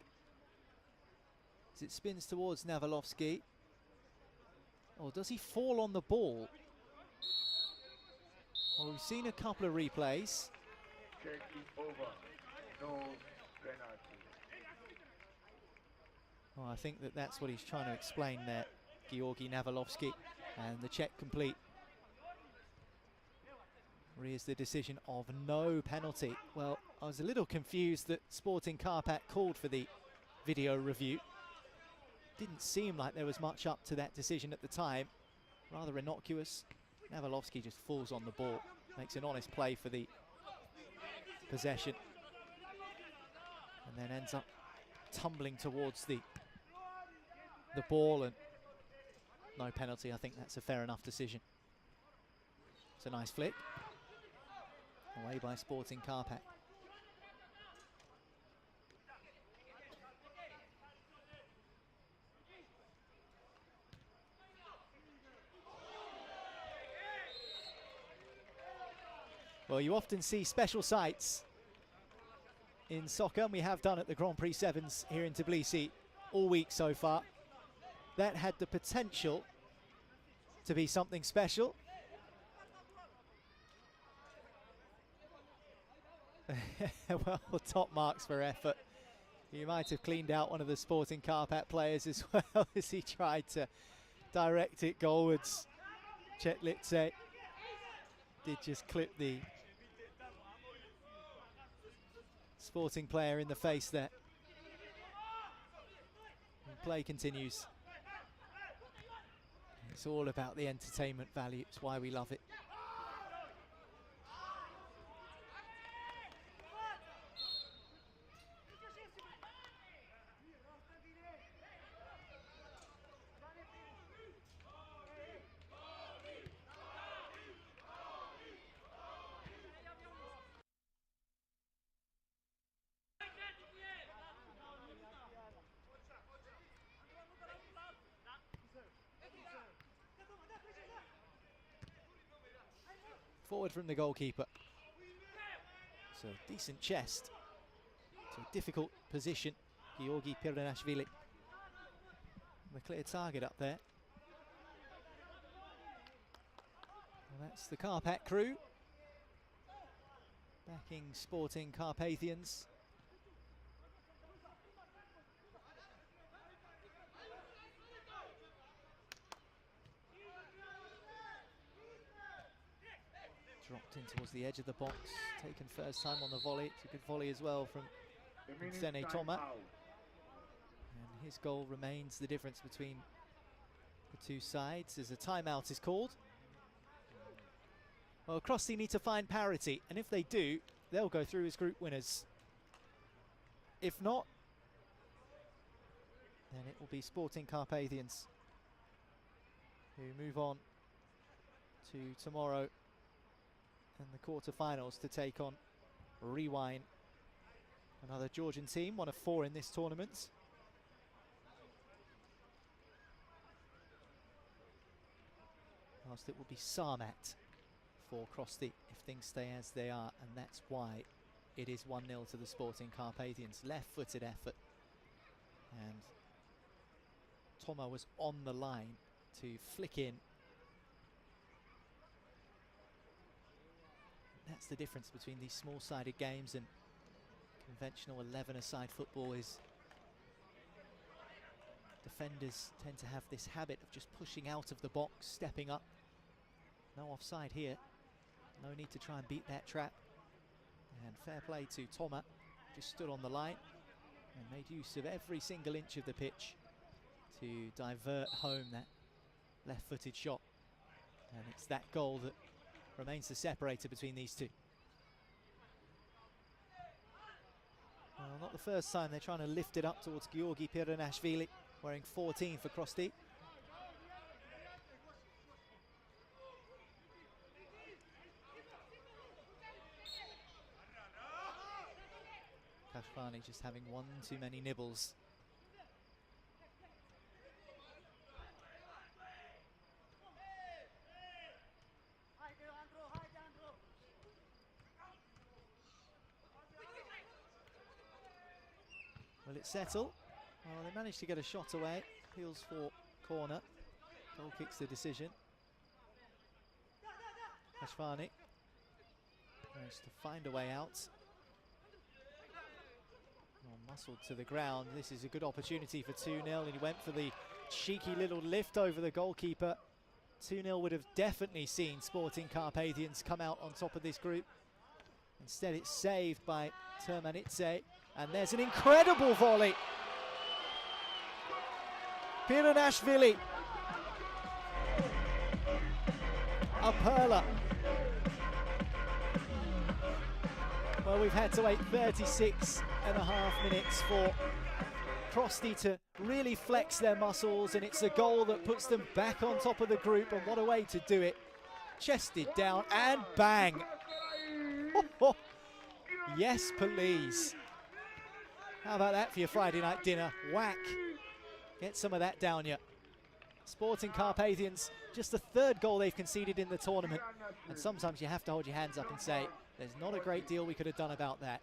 As it spins towards Navalovsky. Or does he fall on the ball? Well, we've seen a couple of replays. Check is over. No penalty. Well, I think that that's what he's trying to explain there, Georgi Navalovsky, and the check complete. Here's the decision of no penalty. Well, I was a little confused that Sporting Karpat called for the video review. Didn't seem like there was much up to that decision at the time. Rather innocuous. Navalovsky just falls on the ball, makes an honest play for the possession, and then ends up tumbling towards the ball and no penalty. I think that's a fair enough decision. It's a nice flick. Away by Sporting Carpac. Well, you often see special sights in soccer, and we have done at the Grand Prix Sevens here in Tbilisi all week so far. That had the potential to be something special. Well, top marks for effort. He might have cleaned out one of the Sporting Carpac players as well as he tried to direct it goalwards. Chetlitze did just clip the Sporting player in the face there. And play continues. It's all about the entertainment value. It's why we love it. Forward from the goalkeeper. So decent chest. To a difficult position. Georgi Piranashvili. The clear target up there. Well, that's the Carpac crew. Backing Sporting Carpathians. Dropped in towards the edge of the box, taken first time on the volley. It's a good volley as well from Sene Toma. And his goal remains the difference between the two sides as a timeout is called. Well, Krusty need to find parity, and if they do, they'll go through as group winners. If not, then it will be Sporting Carpathians who move on to tomorrow and the quarterfinals to take on Rewind, another Georgian team, one of 4 in this tournament. Last it will be Sarmat for Krusty if things stay as they are, and that's why it is 1-0 to the Sporting Carpathians. Left-footed effort, and Toma was on the line to flick in. That's the difference between these small-sided games and conventional 11-a-side football. Is defenders tend to have this habit of just pushing out of the box, stepping up. No offside here. No need to try and beat that trap. And fair play to Toma. Just stood on the line and made use of every single inch of the pitch to divert home that left-footed shot. And it's that goal that remains the separator between these two. Well, not the first time they're trying to lift it up towards Georgi Piranashvili, wearing 14 for Krusty. Kashfani just having one too many nibbles. Will it settle? Well, they managed to get a shot away. Appeals for corner. Goal kicks the decision. Kashfani managed to find a way out. Well, muscled to the ground. This is a good opportunity for 2-0, and he went for the cheeky little lift over the goalkeeper. 2-0 would have definitely seen Sporting Carpathians come out on top of this group. Instead, it's saved by Termanidze. And there's an incredible volley. Piranashvili. A perler. Well, we've had to wait 36.5 minutes for Crosty to really flex their muscles, and it's a goal that puts them back on top of the group, and what a way to do it. Chested down and bang. Yes, please. How about that for your Friday night dinner? Whack. Get some of that down you. Sporting Carpathians, just the third goal they've conceded in the tournament. And sometimes you have to hold your hands up and say, there's not a great deal we could have done about that.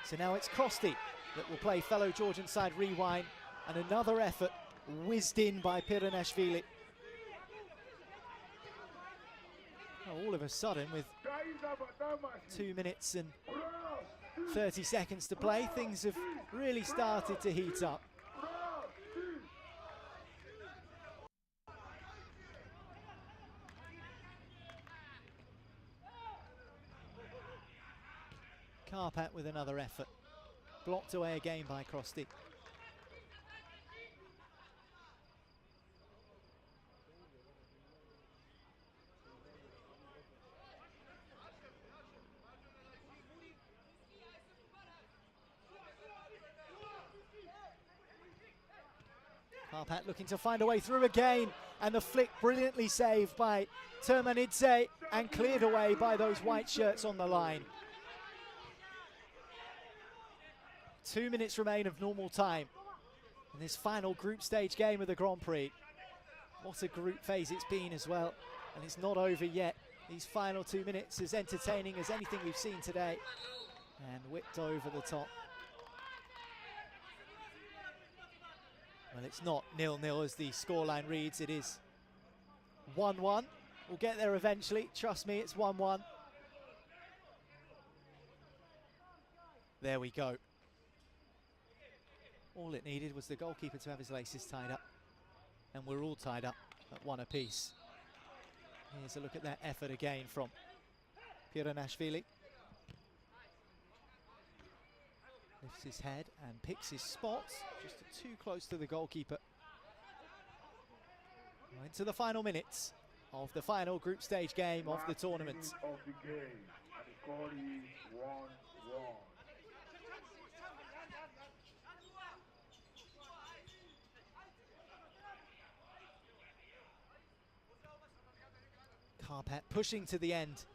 So now it's Crosty that will play fellow Georgian side Rewind, and another effort whizzed in by Piranashvili. All of a sudden, with 2 minutes and 30 seconds to play, things have really started to heat up. Karpat with another effort. Blocked away again by Crosty. Karpat looking to find a way through again, and the flick brilliantly saved by Termanidze and cleared away by those white shirts on the line. 2 minutes remain of normal time in this final group stage game of the Grand Prix. What a group phase it's been as well, and it's not over yet. These final 2 minutes as entertaining as anything we've seen today, and whipped over the top. Well, it's not 0-0 as the scoreline reads, it is 1-1. We'll get there eventually, trust me, it's 1-1. There we go. All it needed was the goalkeeper to have his laces tied up, and we're all tied up at one apiece. Here's a look at that effort again from Piranashvili. Lifts his head and picks his spots, just too close to the goalkeeper. Into the final minutes of the final group stage game of the tournament. Of the game, and the score is 1-1. Karpat pushing to the end.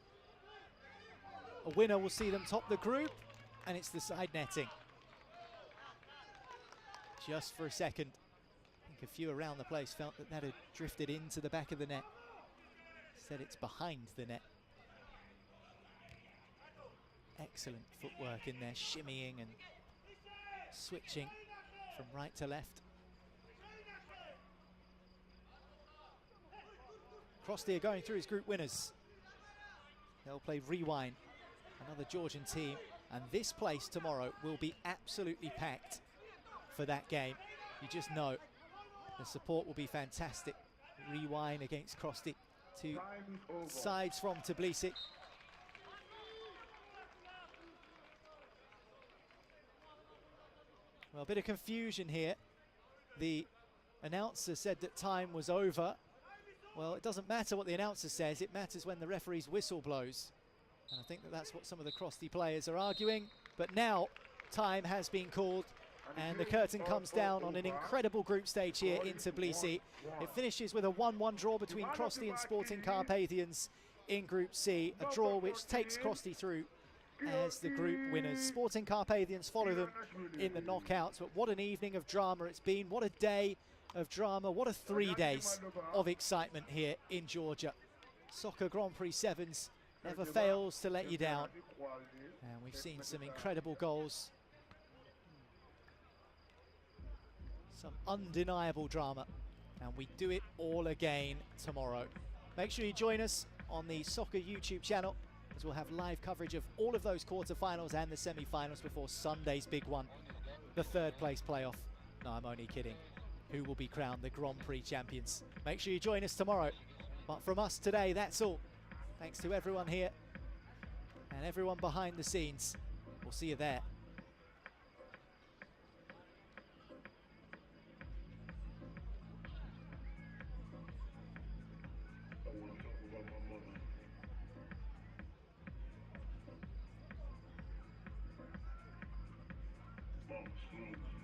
A winner will see them top the group, and it's the side netting. Just for a second, I think a few around the place felt that that had drifted into the back of the net. Instead it's behind the net. Excellent footwork in there, shimmying and switching from right to left. Crosty are going through his group winners. They'll play Rewind, another Georgian team, and this place tomorrow will be absolutely packed for that game. You just know the support will be fantastic. Rewind against Crosty, two sides from Tbilisi. Well, a bit of confusion here. The announcer said that time was over. Well, it doesn't matter what the announcer says, it matters when the referee's whistle blows. And I think that that's what some of the Crosty players are arguing. But now, time has been called, and the curtain comes down on an incredible group stage here in Tbilisi. It finishes with a 1-1 draw between Crosty and Sporting Carpathians in Group C, a draw which takes Crosty through as the group winners. Sporting Carpathians follow them in the knockouts, but what an evening of drama it's been, what a day of drama, what a 3 days of excitement here in Georgia. Soccer Grand Prix Sevens never fails to let you down, and we've seen some incredible goals, some undeniable drama, and we do it all again tomorrow. Make sure you join us on the Soccer YouTube channel, as we'll have live coverage of all of those quarterfinals and the semi-finals before Sunday's big one, the third place playoff. No, I'm only kidding. Who will be crowned the Grand Prix champions. Make sure you join us tomorrow. But from us today, that's all. Thanks to everyone here and everyone behind the scenes. We'll see you there. game.